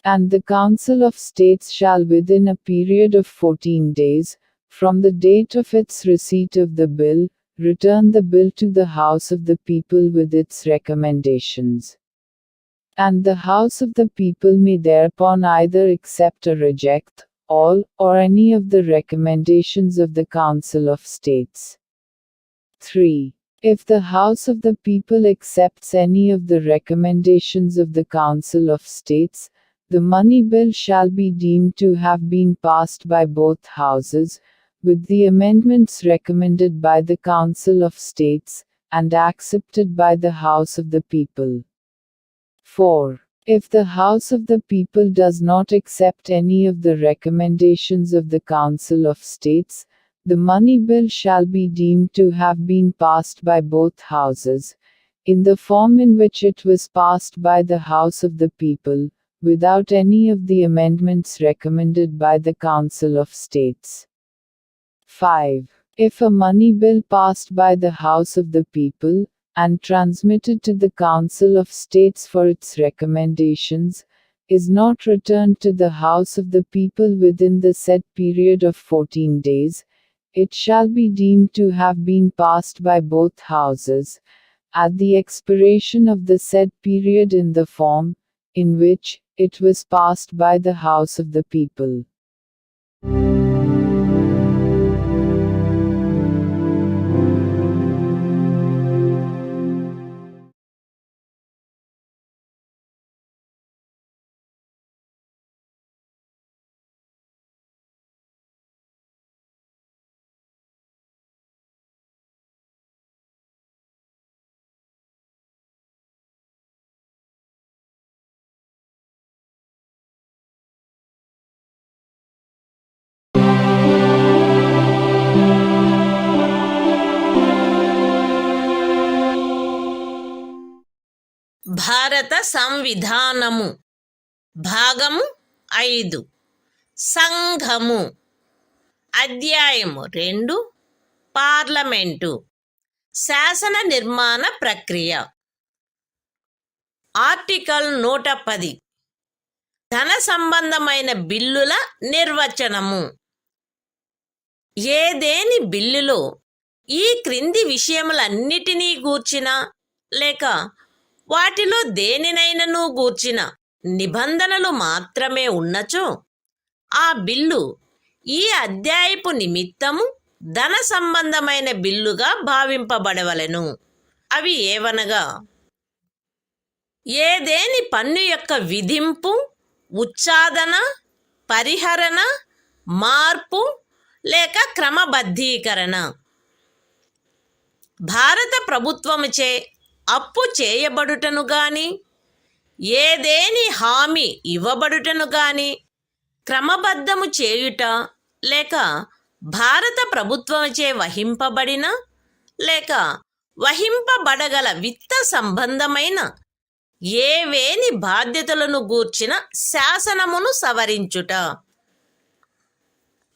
And the Council of States shall within a period of 14 days, from the date of its receipt of the bill, return the bill to the House of the People with its recommendations. And the House of the People may thereupon either accept or reject all or any of the recommendations of the Council of States. 3. If the House of the People accepts any of the recommendations of the Council of States, the money bill shall be deemed to have been passed by both houses, with the amendments recommended by the Council of States, and accepted by the House of the People. 4. If the House of the People does not accept any of the recommendations of the Council of States, the money bill shall be deemed to have been passed by both houses, in the form in which it was passed by the House of the People, without any of the amendments recommended by the Council of States. 5. If a money bill passed by the House of the People, and transmitted to the Council of States for its recommendations, is not returned to the House of the People within the said period of 14 days, it shall be deemed to have been passed by both houses, at the expiration of the said period in the form, in which it was passed by the House of the People. భారత సంవిధానము భాగము 5 సంఘము అధ్యాయము 2 parliament శాసన నిర్మాణ ప్రక్రియ article 110 ధన సంబంధమైన బిల్లుల నిర్వచనము ఏదేని బిల్లులో ఈ క్రింది విషయములన్నిటినీ గూర్చిన లేక వాటిలో దేనినైనను గూర్చిన నిబంధనలు మాత్రమే ఉన్నచో ఆ బిల్లు ఈ అధ్యాయపు నిమిత్తము ధన సంబంధమైన బిల్లుగా భావింపబడవలెను. అవి ఏవనగా, ఏదేని పన్ను యొక్క విధింపు, ఉచ్ఛాదన, పరిహరణ, మార్పు లేక క్రమబద్ధీకరణ, భారత ప్రభుత్వముచే అప్పు చేయబడుటను గాని, ఏదేని హామీ ఇవ్వబడుటను గాని క్రమబద్ధము చేయుట, లేక భారత ప్రభుత్వముచే వహింపబడిన లేక వహింపబడగల విత్త సంబంధమైన ఏవేని బాధ్యతలను గూర్చిన శాసనమును సవరించుట,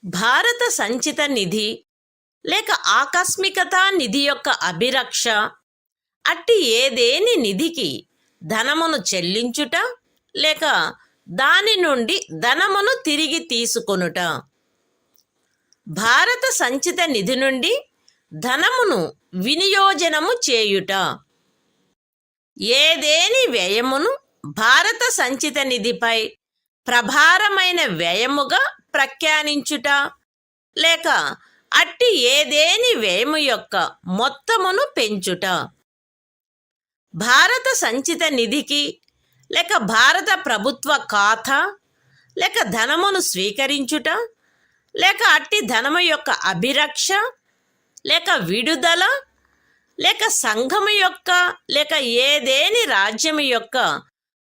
భారత సంచిత నిధి లేక ఆకస్మికతా నిధి యొక్క అభిరక్ష, అట్టి ఏదేని నిధికి ధనమును చెల్లించుట లేక దాని నుండి ధనమును తిరిగి తీసుకొనుట, భారత సంచిత నిధి నుండి ధనమును వినియోజనము చేయుట, ఏదేని వ్యయమును భారత సంచిత నిధిపై ప్రభారమైన వ్యయముగా ప్రఖ్యానించుట లేక అట్టి ఏదేని వ్యయము యొక్క మొత్తమును పెంచుట, భారత సంచిత నిధికి లేక భారత ప్రభుత్వ ఖాతా లేక ధనమును స్వీకరించుట లేక అట్టి ధనము యొక్క అభిరక్ష లేక విడుదల లేక సంఘము యొక్క లేక ఏదేని రాజ్యము యొక్క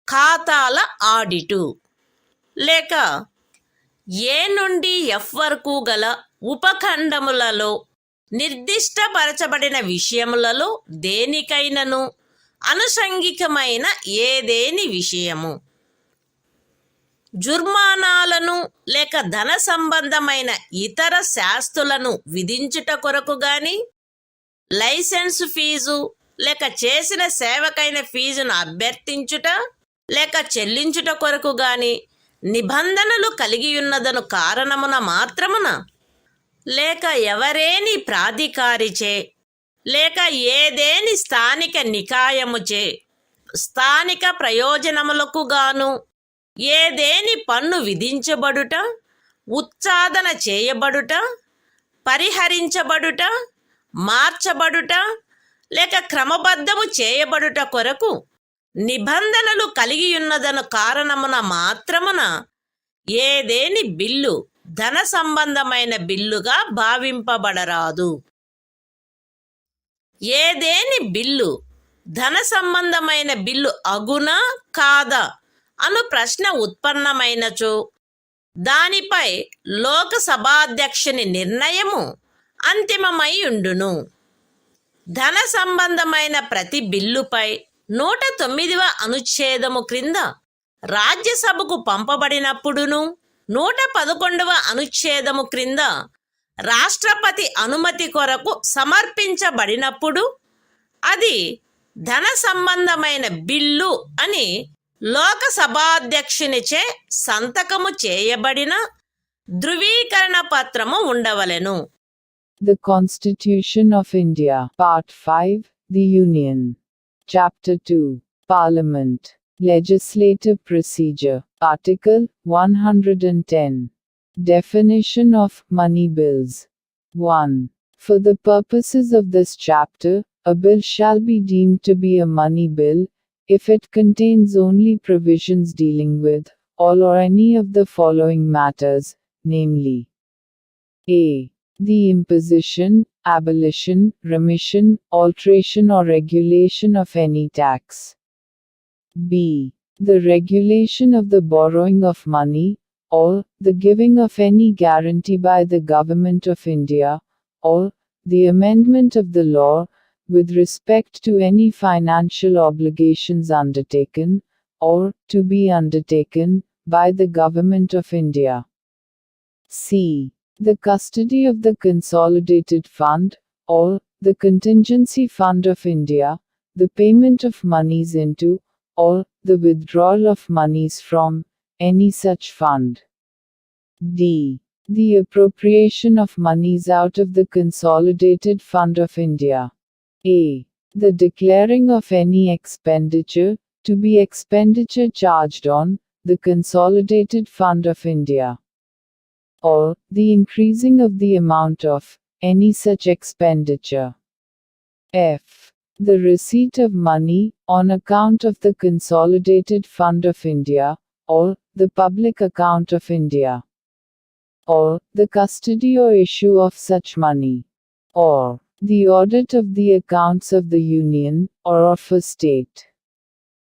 ఖాతాల ఆడిటు లేక ఏ నుండి ఎఫ్ వరకు గల ఉపఖండములలో నిర్దిష్టపరచబడిన విషయములలో దేనికైనను అనుషంగికమైన ఏదేని విషయము, జుర్మానాలను లేక ధన సంబంధమైన ఇతర శాస్తులను విధించుట కొరకు గాని, లైసెన్సు ఫీజు లేక చేసిన సేవకైన ఫీజును అభ్యర్థించుట లేక చెల్లించుట కొరకు గాని నిబంధనలు కలిగియున్నదను కారణమున మాత్రమున లేక ఎవరేని ప్రాధికారిచే లేక ఏదేని స్థానిక నికాయముచే స్థానిక ప్రయోజనములకు గాను ఏదేని పన్ను విధించబడుట, ఉచ్ఛాదన చేయబడుట, పరిహరించబడుట, మార్చబడుట లేక క్రమబద్ధము చేయబడుట కొరకు నిబంధనలు కలిగియున్నదను కారణమున మాత్రమున ఏదేని బిల్లు ధన సంబంధమైన బిల్లుగా భావింపబడరాదు. ఏదేని బిల్లు ధన సంబంధమైన బిల్లు అగునా కాదా అను ప్రశ్న ఉత్పన్నమైనచో దానిపై లోకసభాధ్యక్షుని నిర్ణయము అంతిమమై ఉండును. ధన సంబంధమైన ప్రతి బిల్లుపై 109వ అనుచ్ఛేదము క్రింద రాజ్యసభకు పంపబడినప్పుడును 111వ అనుచ్ఛేదము క్రింద రాష్ట్రపతి అనుమతి కొరకు సమర్పించబడినప్పుడు అది ధన సంబంధమైన బిల్లు అని లోకసభాధ్యక్షునిచే సంతకము చేయబడిన ధృవీకరణ పత్రము ఉండవలెను. The Constitution of India, Part 5, The Union. Chapter 2, Parliament. Legislative Procedure. Article 110. Definition of money bills. 1. For the purposes of this chapter, a bill shall be deemed to be a money bill if it contains only provisions dealing with all or any of the following matters, namely: a. The imposition, abolition, remission, alteration or regulation of any tax. b. The regulation of the borrowing of money, or the giving of any guarantee by the Government of India, or the amendment of the law with respect to any financial obligations undertaken, or to be undertaken, by the Government of India. c. The custody of the Consolidated Fund, or the Contingency Fund of India, the payment of monies into, or the withdrawal of monies from, any such fund. d. The appropriation of monies out of the Consolidated Fund of India. a. The declaring of any expenditure, to be expenditure charged on, the Consolidated Fund of India. or the increasing of the amount of any such expenditure. F. The receipt of money, on account of the Consolidated Fund of India, or the public account of India, or the custody or issue of such money, or the audit of the accounts of the Union, or of a state,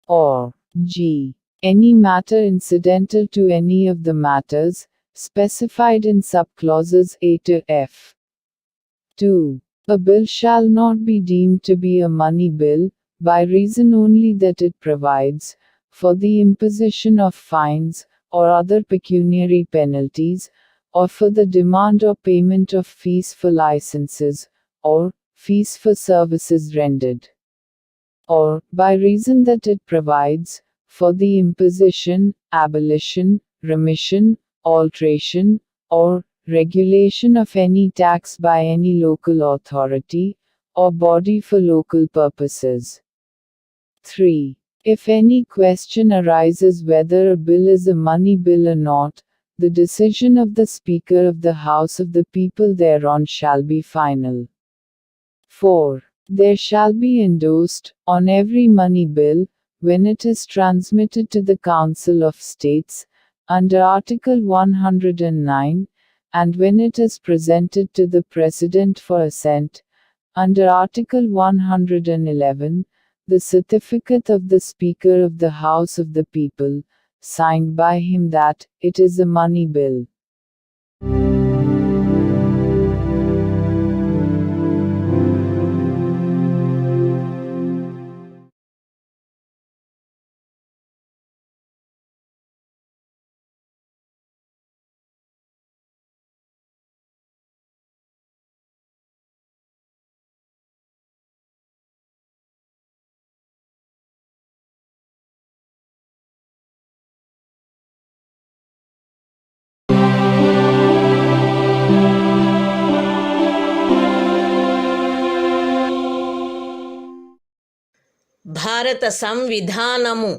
or G. Any matter incidental to any of the matters specified in subclauses A to F. 2. A bill shall not be deemed to be a money bill, by reason only that it provides for the imposition of fines, or other pecuniary penalties, or for the demand or payment of fees for licenses, or fees for services rendered, or by reason that it provides for the imposition, abolition, remission, alteration, or regulation of any tax by any local authority, or body for local purposes. 3. If any question arises whether a bill is a money bill or not, the decision of the Speaker of the House of the People thereon shall be final. 4. There shall be endorsed, on every money bill, when it is transmitted to the Council of States, under Article 109, and when it is presented to the President for assent, under Article 111, the certificate of the Speaker of the House of the People, signed by him that it is a money bill. భారత సంవిధానము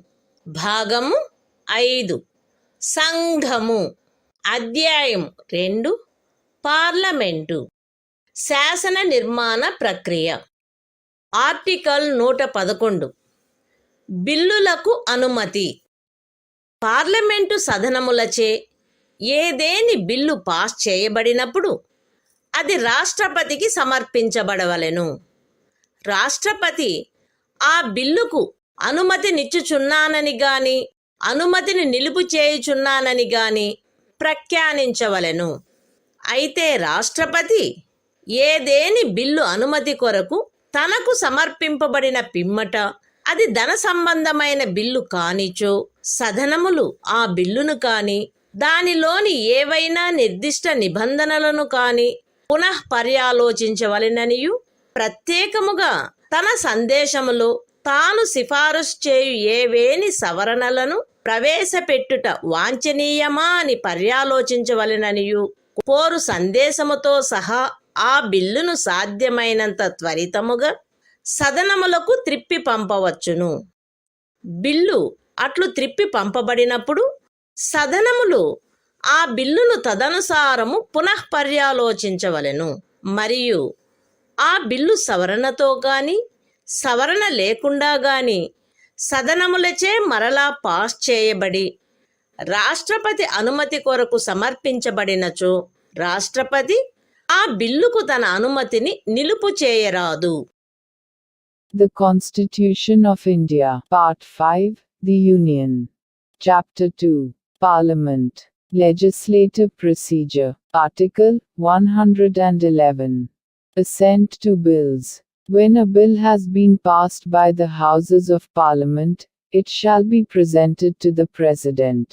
భాగము 5 సంఘము అధ్యాయం 2 parliament శాసన నిర్మాణ ప్రక్రియ article 111 బిల్లులకు అనుమతి parliament సదనములచే ఏదేని బిల్లు పాస్ చేయబడినప్పుడు అది రాష్ట్రపతికి సమర్పించబడవలెను. రాష్ట్రపతి ఆ బిల్లుకు అనుమతినిచ్చుచున్నానని గాని అనుమతిని నిలుపు చేయుచున్నానని గాని ప్రఖ్యానించవలెను. అయితే రాష్ట్రపతి ఏదేని బిల్లు అనుమతి కొరకు తనకు సమర్పింపబడిన పిమ్మట అది ధన సంబంధమైన బిల్లు కానిచో సదనములు ఆ బిల్లును కాని దానిలోని ఏవైనా నిర్దిష్ట నిబంధనలను కాని పునః పర్యాలోచించవలెననియు ప్రత్యేకముగా తన సందేశములో తాను సిఫారసు చేయు ఏవేని సవరణలను ప్రవేశపెట్టుట వాంఛనీయమా అని పర్యాలోచించవలెననియు పోరు సందేశముతో సహా ఆ బిల్లును సాధ్యమైనంత త్వరితముగా సదనములకు త్రిప్పి పంపవచ్చును. బిల్లు అట్లు త్రిప్పి పంపబడినప్పుడు సదనములు ఆ బిల్లును తదనుసారము పునః పర్యాలోచించవలెను. మరియు ఆ బిల్లు సవరణతో గాని సవరణ లేకుండా గాని సదనములచే మరలా పాస్ చేయబడి రాష్ట్రపతి అనుమతి కొరకు సమర్పించబడినచో రాష్ట్రపతి ఆ బిల్లుకు తన అనుమతిని నిలుపు చేయరాదు. The Constitution of India, Part 5, The Union. Chapter 2, Parliament. Legislative Procedure. Article 111. Assent to bills. When a bill has been passed by the Houses of Parliament, it shall be presented to the President.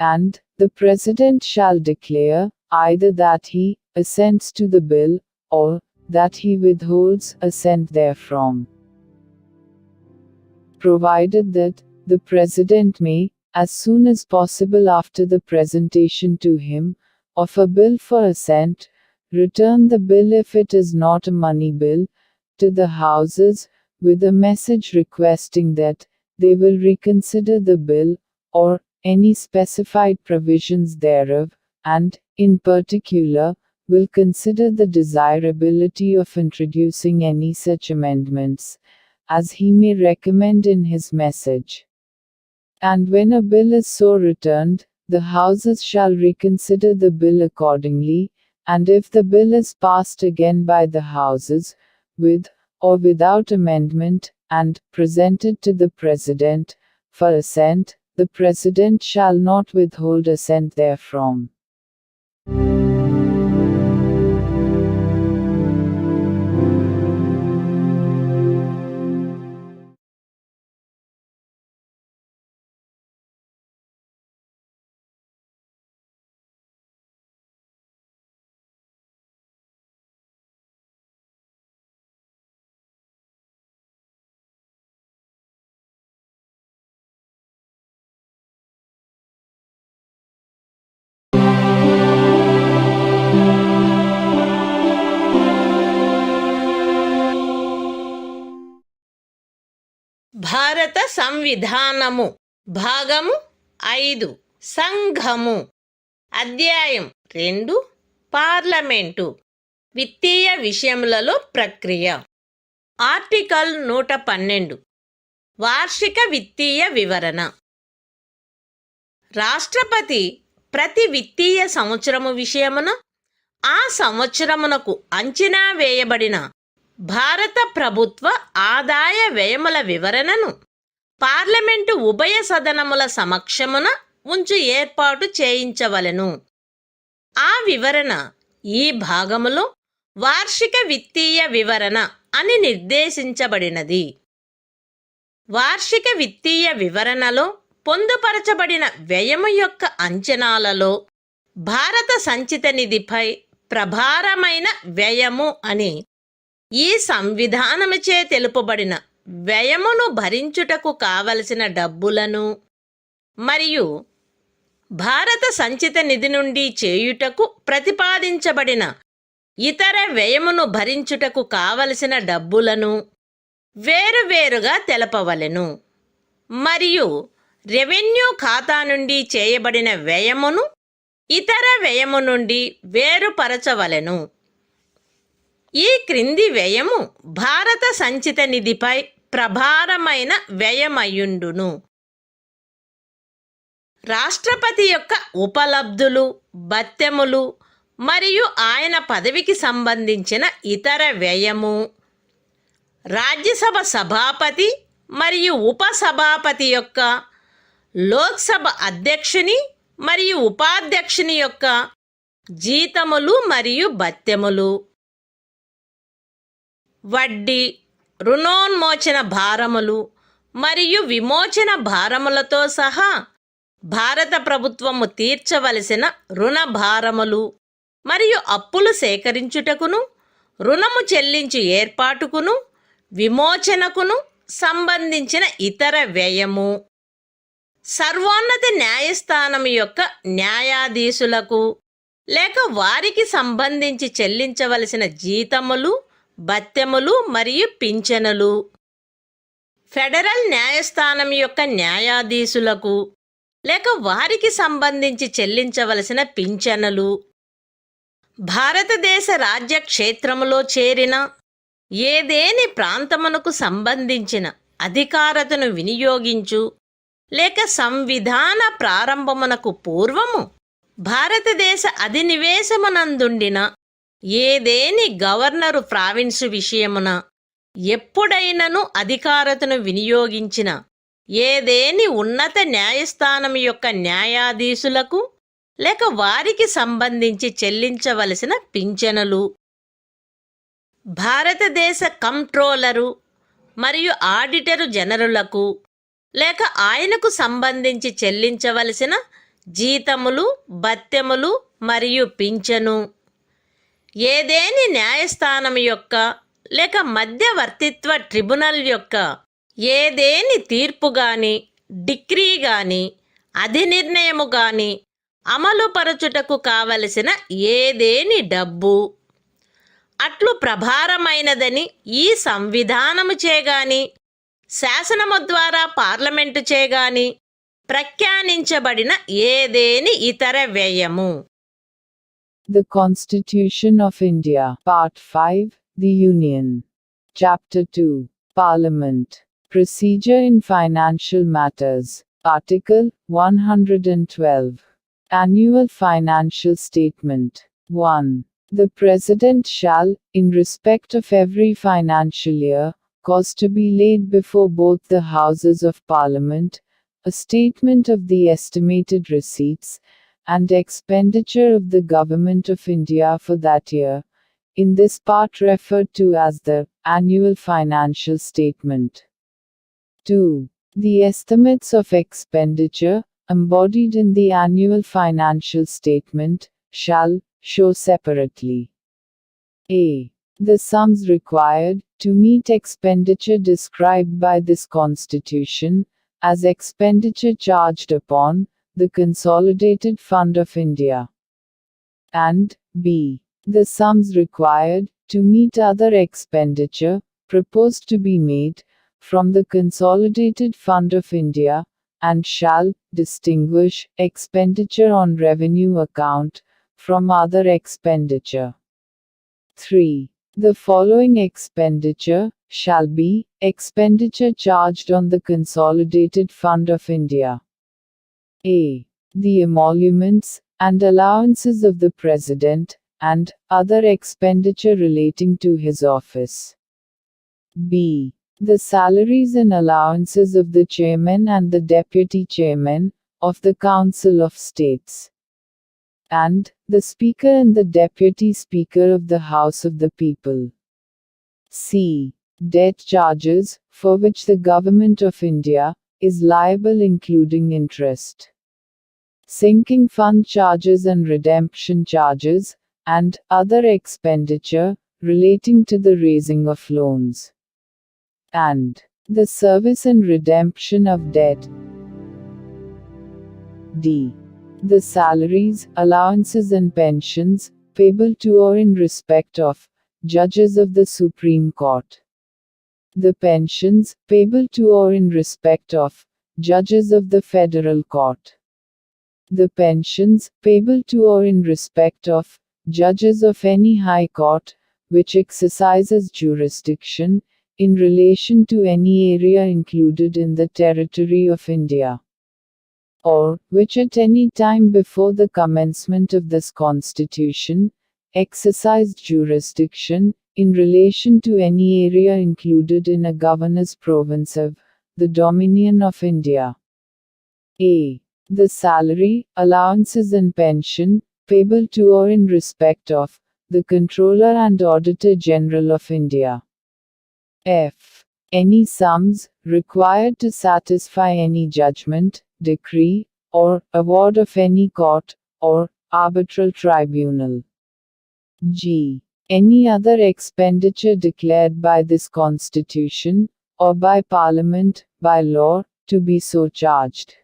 And the President shall declare, either that he assents to the bill, or that he withholds assent therefrom. Provided that the President may, as soon as possible after the presentation to him of a bill for assent, return the bill if it is not a money bill, to the Houses, with a message requesting that they will reconsider the bill, or any specified provisions thereof, and, in particular, will consider the desirability of introducing any such amendments as he may recommend in his message. And when a bill is so returned, the Houses shall reconsider the bill accordingly, and if the bill is passed again by the Houses, with or without amendment, and presented to the President for assent, the President shall not withhold assent therefrom. భారత సంవిధానము భాగము 5 సంఘము అధ్యాయం 2 parliament విత్తీయ విషయములలో ప్రక్రియ article 112 వార్షిక విత్తీయ వివరణ రాష్ట్రపతి ప్రతి విత్తీయ సంవత్సరము విషయమున ఆ సంవత్సరమునకు అంచనా వేయబడిన భారత ప్రభుత్వ ఆదాయ వ్యయముల వివరణను పార్లమెంటు ఉభయ సదనముల సమక్షమున ఉంచు ఏర్పాటు చేయించవలెను. ఆ వివరణ ఈ భాగములో వార్షిక విత్తీయ వివరణ అని నిర్దేశించబడినది. వార్షిక విత్తీయ వివరణలో పొందుపరచబడిన వ్యయము యొక్క అంచనాలలో భారత సంచిత నిధిపై ప్రభారమైన వ్యయము అని ఈ సంవిధానముచే తెలుపబడిన వ్యయమును భరించుటకు కావలసిన డబ్బులను మరియు భారత సంచిత నిధి నుండి చేయుటకు ప్రతిపాదించబడిన ఇతర వ్యయమును భరించుటకు కావలసిన డబ్బులను వేరువేరుగా తెలపవలెను. మరియు రెవెన్యూ ఖాతా నుండి చేయబడిన వ్యయమును ఇతర వ్యయము నుండి వేరుపరచవలెను. ఈ క్రింది వ్యయము భారత సంచిత నిధిపై ప్రభారమైన వ్యయమయ్యుండును. రాష్ట్రపతి యొక్క ఉపలబ్ధులు, భత్యములు మరియు ఆయన పదవికి సంబంధించిన ఇతర వ్యయము, రాజ్యసభ సభాపతి మరియు ఉపసభాపతి యొక్క, లోక్సభ అధ్యక్షుని మరియు ఉపాధ్యక్షుని యొక్క జీతములు మరియు భత్యములు, వడ్డీ, రుణోన్మోచన భారములు మరియు విమోచన భారములతో సహా భారత ప్రభుత్వము తీర్చవలసిన రుణ భారములు మరియు అప్పులు సేకరించుటకును, రుణము చెల్లించు ఏర్పాటుకును, విమోచనకును సంబంధించిన ఇతర వ్యయము, సర్వోన్నత న్యాయస్థానం యొక్క న్యాయాధీశులకు లేక వారికి సంబంధించి చెల్లించవలసిన జీతములు, భత్యములు మరియు పింఛనులు, ఫెడరల్ న్యాయస్థానం యొక్క న్యాయాధీశులకు లేక వారికి సంబంధించి చెల్లించవలసిన పింఛనులు, భారతదేశ రాజ్య క్షేత్రములో చేరిన ఏదేని ప్రాంతమునకు సంబంధించిన అధికారతను వినియోగించు లేక సంవిధాన ప్రారంభమునకు పూర్వము భారతదేశ అధినివేశమునందుండిన ఏదేని గవర్నరు ప్రావిన్సు విషయమున ఎప్పుడైనను అధికారతను వినియోగించిన ఏదేని ఉన్నత న్యాయస్థానం యొక్క న్యాయాధీశులకు లేక వారికి సంబంధించి చెల్లించవలసిన పింఛనులు, భారతదేశ కంట్రోలరు మరియు ఆడిటరు జనరలులకు లేక ఆయనకు సంబంధించి చెల్లించవలసిన జీతములు, భత్యములు మరియు పింఛను, ఏదేని న్యాయస్థానం యొక్క లేక మధ్యవర్తిత్వ ట్రిబ్యునల్ యొక్క ఏదేని తీర్పు గాని, డిక్రీ గాని, అధినిర్ణయము గాని అమలుపరచుటకు కావలసిన ఏదేని డబ్బు అట్లు ప్రభారమైనదని ఈ సంవిధానము చేగాని, శాసనము ద్వారా పార్లమెంటు చేగాని ప్రఖ్యానించబడిన ఏదేని ఇతర వ్యయము The Constitution of India. Part 5, The Union. Chapter 2, Parliament. Procedure in Financial Matters. Article 112. Annual Financial Statement. 1. The President shall, in respect of every financial year, cause to be laid before both the Houses of Parliament, a statement of the estimated receipts and expenditure of the Government of India for that year, in this part referred to as the Annual Financial Statement. 2. The estimates of expenditure, embodied in the Annual Financial Statement, shall show separately a. The sums required to meet expenditure described by this Constitution, as expenditure charged upon the Consolidated Fund of India, and b. The sums required to meet other expenditure proposed to be made from the Consolidated Fund of India, and shall distinguish expenditure on revenue account from other expenditure. 3. The following expenditure shall be expenditure charged on the Consolidated Fund of India. A. The emoluments and allowances of the President, and other expenditure relating to his office. B. The salaries and allowances of the Chairman and the Deputy Chairman of the Council of States, and the Speaker and the Deputy Speaker of the House of the People. C. Debt charges, for which the Government of India is liable including interest, sinking fund charges and redemption charges, and other expenditure relating to the raising of loans, and the service and redemption of debt. D. The salaries, allowances and pensions, payable to or in respect of judges of the Supreme Court. The pensions, payable to or in respect of judges of the Federal Court. The pensions, payable to or in respect of judges of any High Court, which exercises jurisdiction in relation to any area included in the territory of India, or which at any time before the commencement of this Constitution exercised jurisdiction in relation to any area included in a governor's province of the Dominion of India. A. The salary, allowances and pension, payable to or in respect of the Controller and Auditor General of India. F. Any sums required to satisfy any judgment, decree, or award of any court or arbitral tribunal. G. Any other expenditure declared by this Constitution, or by Parliament, by law, to be so charged.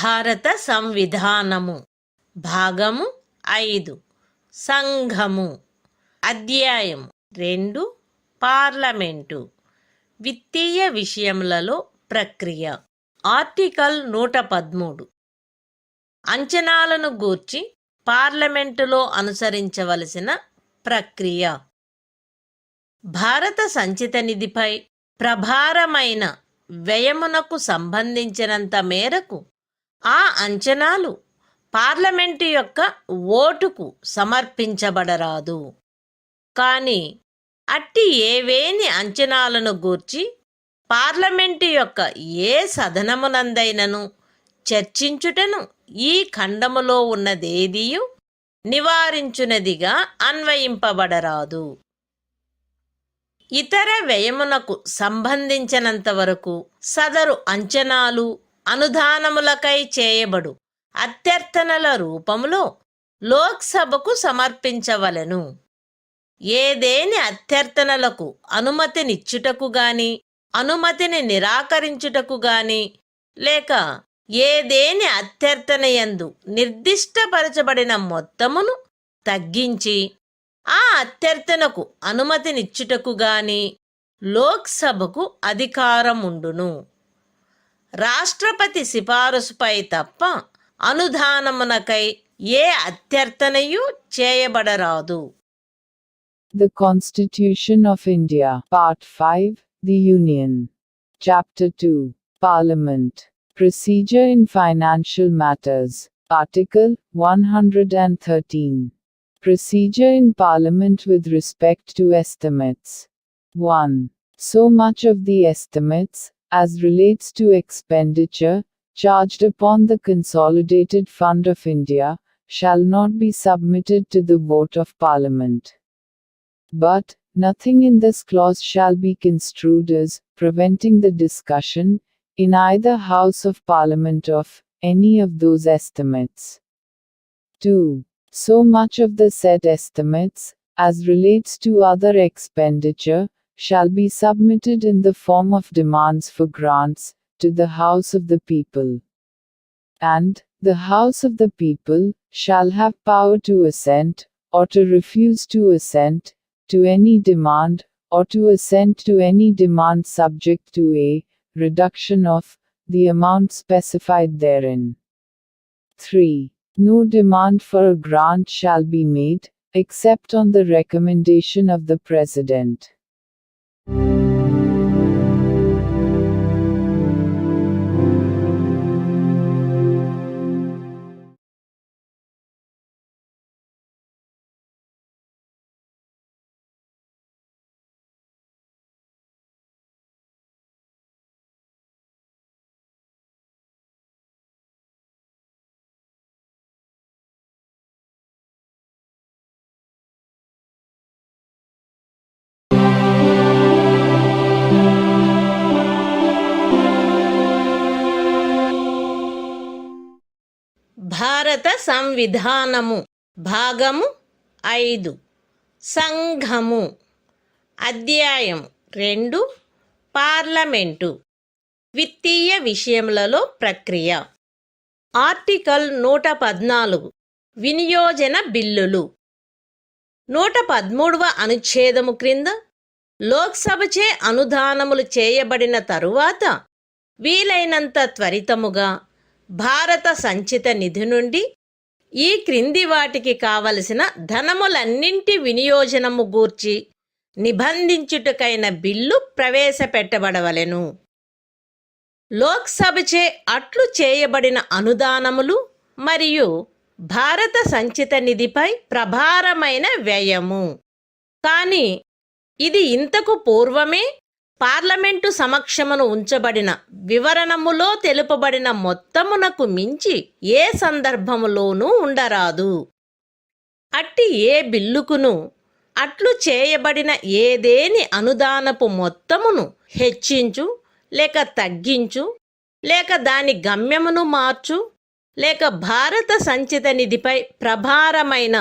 భారత సంవిధానము భాగము 5 సంఘము అధ్యాయము 2 parliament విత్తీయ విషయములలో ప్రక్రియ article 113 అంచనాలను గూర్చి పార్లమెంటులో అనుసరించవలసిన ప్రక్రియ భారత సంచిత నిధిపై ప్రభారమైన వ్యయమునకు సంబంధించినంత మేరకు ఆ అంచనాలు పార్లమెంటు యొక్క ఓటుకు సమర్పించబడరాదు. కానీ అట్టి ఏవేని అంచనాలను గూర్చి పార్లమెంటు యొక్క ఏ సదనమునందైనను చర్చించుటను ఈ ఖండములో ఉన్నదేదియు నివారించునదిగా అన్వయింపబడరాదు. ఇతర వ్యయమునకు సంబంధించినంత వరకు సదరు అంచనాలు అనుదానములకై చేయబడు అభ్యర్థనల రూపములో లోక్సభకు సమర్పించవలెను. ఏదేని అభ్యర్థనలకు అనుమతినిచ్చుటకు గాని అనుమతిని నిరాకరించుటకు గాని లేక ఏదేని అభ్యర్థనయందు నిర్దిష్టపరచబడిన మొత్తమును తగ్గించి ఆ అభ్యర్థనకు అనుమతినిచ్చుటకు గాని లోక్సభకు అధికారముండును. రాష్ట్రపతి సిఫారసుపై తప్ప అనుదానమునకై ఏ అభ్యర్థనయు చేయబడరాదు. The Constitution of India, Part 5, The Union. Chapter 2, Parliament. Procedure in Financial Matters. Article 113. Procedure in Parliament with respect to estimates. 1. So much of the estimates, as relates to expenditure, charged upon the Consolidated Fund of India, shall not be submitted to the vote of Parliament. But, nothing in this clause shall be construed as preventing the discussion, in either House of Parliament of any of those estimates. 2. So much of the said estimates, as relates to other expenditure, shall be submitted in the form of demands for grants, to the House of the People. And, the House of the People, shall have power to assent, or to refuse to assent, to any demand, or to assent to any demand subject to a reduction of the amount specified therein. 3. No demand for a grant shall be made, except on the recommendation of the President. భారత సంవిధానము భాగము 5 సంఘము అధ్యాయం 2 parliament విత్తీయ విషయములలో ప్రక్రియ article 114 వినియోజన బిల్లులు 113వ అనుచ్ఛేదము క్రింద లోక్సభచే అనుదానములు చేయబడిన తరువాత వీలైనంత త్వరితముగా భారత సంచిత నిధి నుండి ఈ క్రింది వాటికి కావలసిన ధనములన్నింటి వినియోజనము గూర్చి నిబంధించుటకైన బిల్లు ప్రవేశపెట్టబడవలెను. లోక్సభచే అట్లు చేయబడిన అనుదానములు మరియు భారత సంచిత నిధిపై ప్రభారమైన వ్యయము. కాని ఇది ఇంతకు పూర్వమే పార్లమెంటు సమక్షమును ఉంచబడిన వివరణములో తెలుపబడిన మొత్తమునకు మించి ఏ సందర్భములోనూ ఉండరాదు. అట్టి ఏ బిల్లుకును అట్లు చేయబడిన ఏదేని అనుదానపు మొత్తమును హెచ్చించు లేక తగ్గించు లేక దాని గమ్యమును మార్చు లేక భారత సంచిత నిధిపై ప్రభారమైన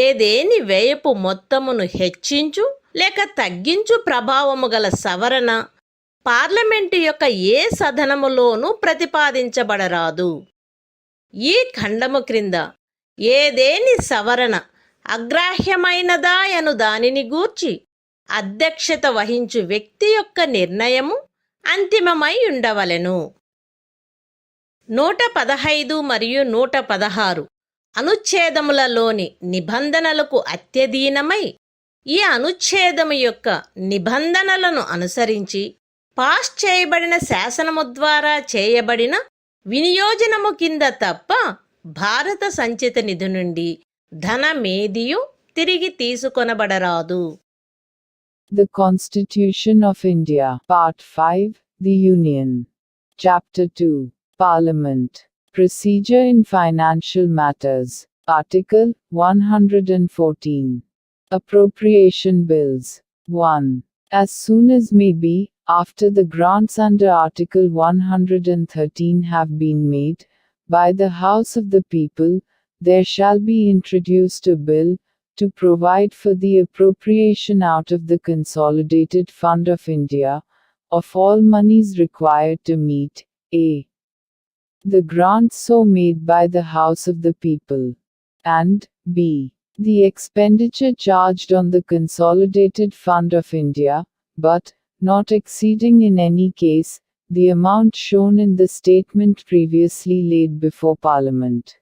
ఏదేని వ్యయపు మొత్తమును హెచ్చించు లేక తగ్గించు ప్రభావము గల సవరణ పార్లమెంటు యొక్క ఏ సదనములోనూ ప్రతిపాదించబడరాదు. ఈ ఖండము క్రింద ఏదేని సవరణ అగ్రాహ్యమైనదాయను దానిని గూర్చి అధ్యక్షత వహించు వ్యక్తి యొక్క నిర్ణయము అంతిమమై ఉండవలెను. 115 మరియు 116 అనుచ్ఛేదములలోని నిబంధనలకు అత్యధీనమై ఈ అనుచ్ఛేదము యొక్క నిబంధనలను అనుసరించి పాస్ చేయబడిన శాసనము ద్వారా చేయబడిన వినియోజనము కింద తప్ప భారత సంచిత నిధి నుండి ధనమేదియు తిరిగి తీసుకొనబడరాదు. The Constitution of India, Part 5, The Union. Chapter 2, Parliament. Procedure in Financial Matters. Article 114. Appropriation Bills. 1. as soon as may be, after the grants under Article 113 have been made, by the House of the People, there shall be introduced a bill, to provide for the appropriation out of the Consolidated Fund of India, of all monies required to meet, a. the grants so made by the House of the People, and b. the expenditure charged on the Consolidated Fund of India, but, not exceeding in any case, the amount shown in the statement previously laid before Parliament.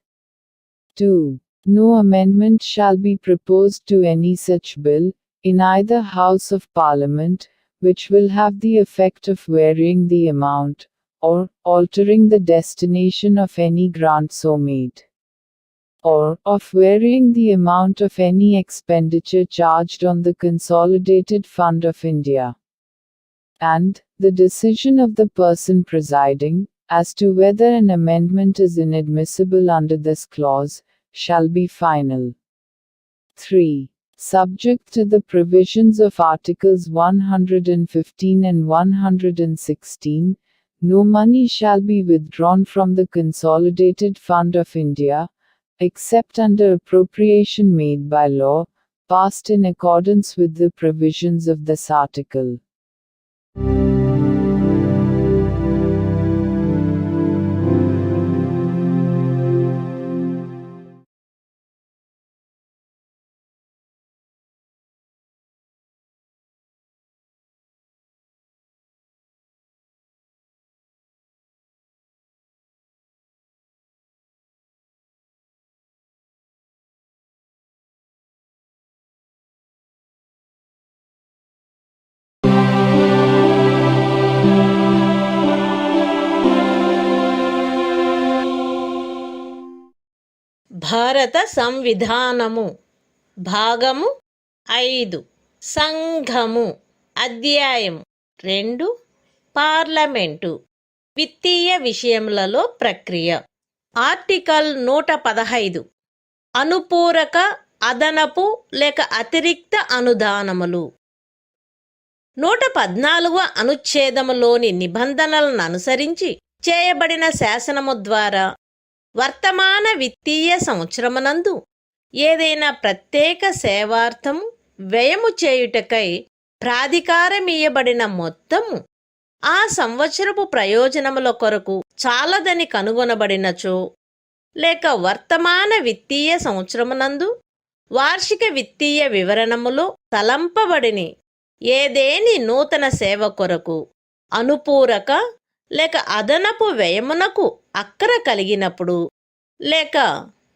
2. No amendment shall be proposed to any such bill, in either House of Parliament, which will have the effect of varying the amount, or altering the destination of any grant so made, or of varying the amount of any expenditure charged on the Consolidated Fund of India. And, the decision of the person presiding, as to whether an amendment is inadmissible under this clause, shall be final. 3. Subject to the provisions of Articles 115 and 116, no money shall be withdrawn from the Consolidated Fund of India, except under appropriation made by law, passed in accordance with the provisions of this article. భారత సంవిధానము భాగము 5 సంఘము అధ్యాయము 2 parliament విత్తీయ విషయములలో ప్రక్రియ article 115 అనుపూరక అదనపు లేక అతిరిక్త అనుదానములు 114వ అనుచ్ఛేదములోని నిబంధనలను అనుసరించి చేయబడిన శాసనము ద్వారా వర్తమాన విత్తీయ సంవత్సరమునందు ఏదైనా ప్రత్యేక సేవార్థము వ్యయము చేయుటకై ప్రాధికారమియ్యబడిన మొత్తము ఆ సంవత్సరపు ప్రయోజనముల కొరకు చాలదని కనుగొనబడినచో, లేక వర్తమాన విత్తీయ సంవత్సరమునందు వార్షిక విత్తీయ వివరణములో తలంపబడిని ఏదేని నూతన సేవ కొరకు అనుపూరక లేక అదనపు వ్యయమునకు అక్కర కలిగినప్పుడు, లేక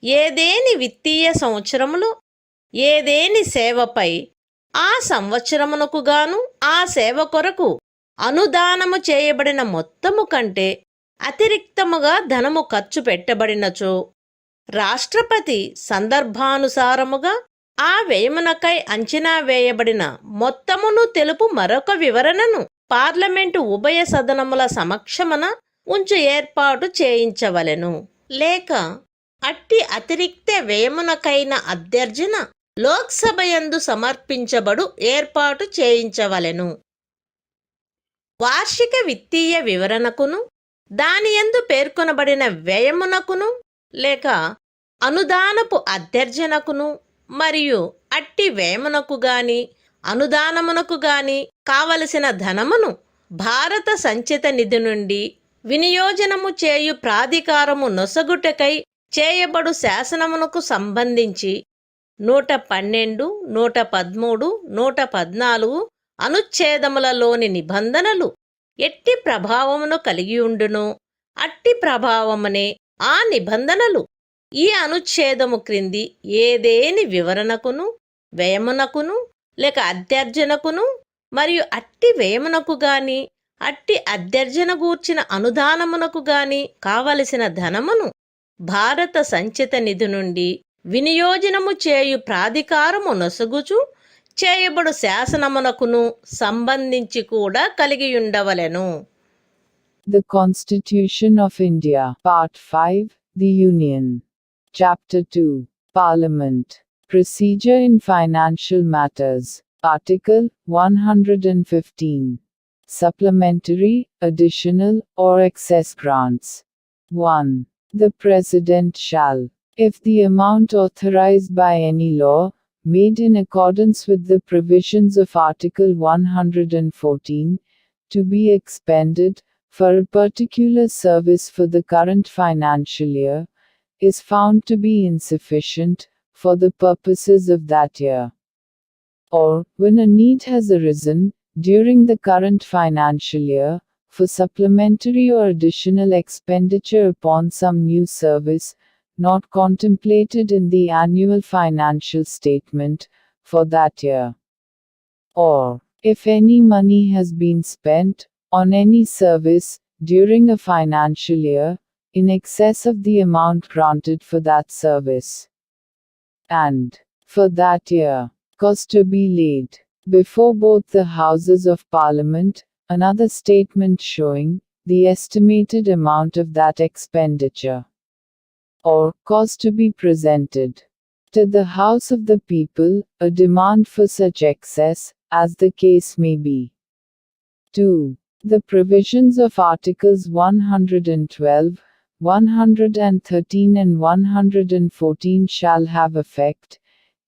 ఏదేని విత్తీయ సంవత్సరములో ఏదేని సేవపై ఆ సంవత్సరమునకు గాను ఆ సేవ కొరకు అనుదానము చేయబడిన మొత్తము కంటే అతిరిక్తముగా ధనము ఖర్చు పెట్టబడినచో, రాష్ట్రపతి సందర్భానుసారముగా ఆ వ్యయమునకై అంచనా వేయబడిన మొత్తమును తెలుపు మరొక వివరణను పార్లమెంటు ఉభయ సదనముల సమక్షమున ఉంచు ఏర్పాటు చేయించవలెను. లేక అట్టి అతిరిక్త వ్యయమునకైన అభ్యర్థన లోక్సభయందు సమర్పించబడు ఏర్పాటు చేయించవలెను. వార్షిక విత్తీయ వివరణకును దానియందు పేర్కొనబడిన వ్యయమునకును లేక అనుదానపు అభ్యర్థనకును మరియు అట్టి వ్యయమునకు గాని అనుదానమునకు గాని కావలసిన ధనమును భారత సంచిత నిధి నుండి వినియోజనము చేయు ప్రాధికారము నొసగుటకై చేయబడు శాసనమునకు సంబంధించి 112, 113, 114 అనుచ్ఛేదములలోని నిబంధనలు ఎట్టి ప్రభావమును కలిగియుండునో అట్టి ప్రభావమునే ఆ నిబంధనలు ఈ అనుచ్ఛేదము క్రింది ఏదేని వివరణకును వ్యయమునకును లేక అభ్యర్థనకును మరియు అట్టి వ్యయమునకు గాని అట్టి అభ్యర్థన గూర్చిన అనుదానమునకు గాని కావలసిన ధనమును భారత సంచిత నిధి నుండి వినియోజనము చేయు ప్రాధికారము నొసగుచు చేయబడు శాసనమునకును సంబంధించి కూడా కలిగియుండవలెను. The Constitution of India, Part 5, The Union. Chapter 2, Parliament. Procedure in Financial Matters. Article 115. Supplementary, additional, or excess grants. 1. The President shall, if the amount authorized by any law, made in accordance with the provisions of Article 114, to be expended, for a particular service for the current financial year, is found to be insufficient, for the purposes of that year. Or, when a need has arisen, during the current financial year, for supplementary or additional expenditure upon some new service, not contemplated in the annual financial statement, for that year. Or, if any money has been spent, on any service, during a financial year, in excess of the amount granted for that service. And, for that year, cause to be laid before both the Houses of Parliament, another statement showing the estimated amount of that expenditure. Or, cause to be presented to the House of the People, a demand for such excess, as the case may be. 2. The provisions of Articles 112, 113 and 114 shall have effect,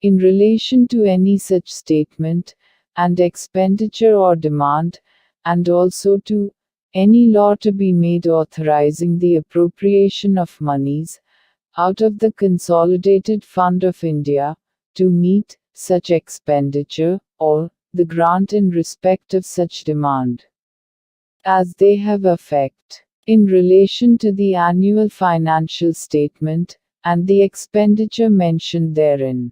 in relation to any such statement, and expenditure or demand, and also to any law to be made authorizing the appropriation of monies, out of the Consolidated Fund of India, to meet such expenditure, or the grant in respect of such demand, as they have effect, in relation to the annual financial statement, and the expenditure mentioned therein.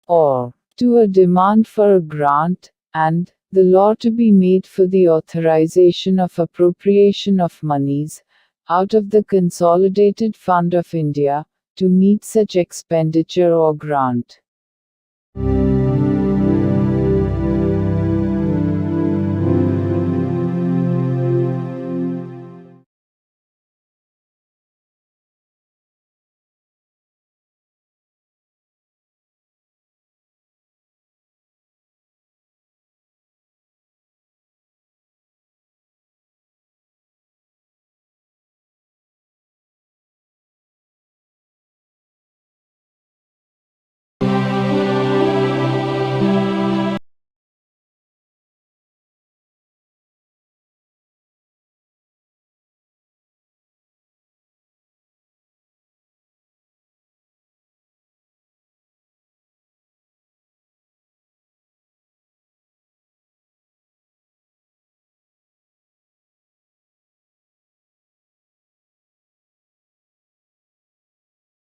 Or, to a demand for a grant, and the law to be made for the authorization of appropriation of monies, out of the Consolidated Fund of India, to meet such expenditure or grant.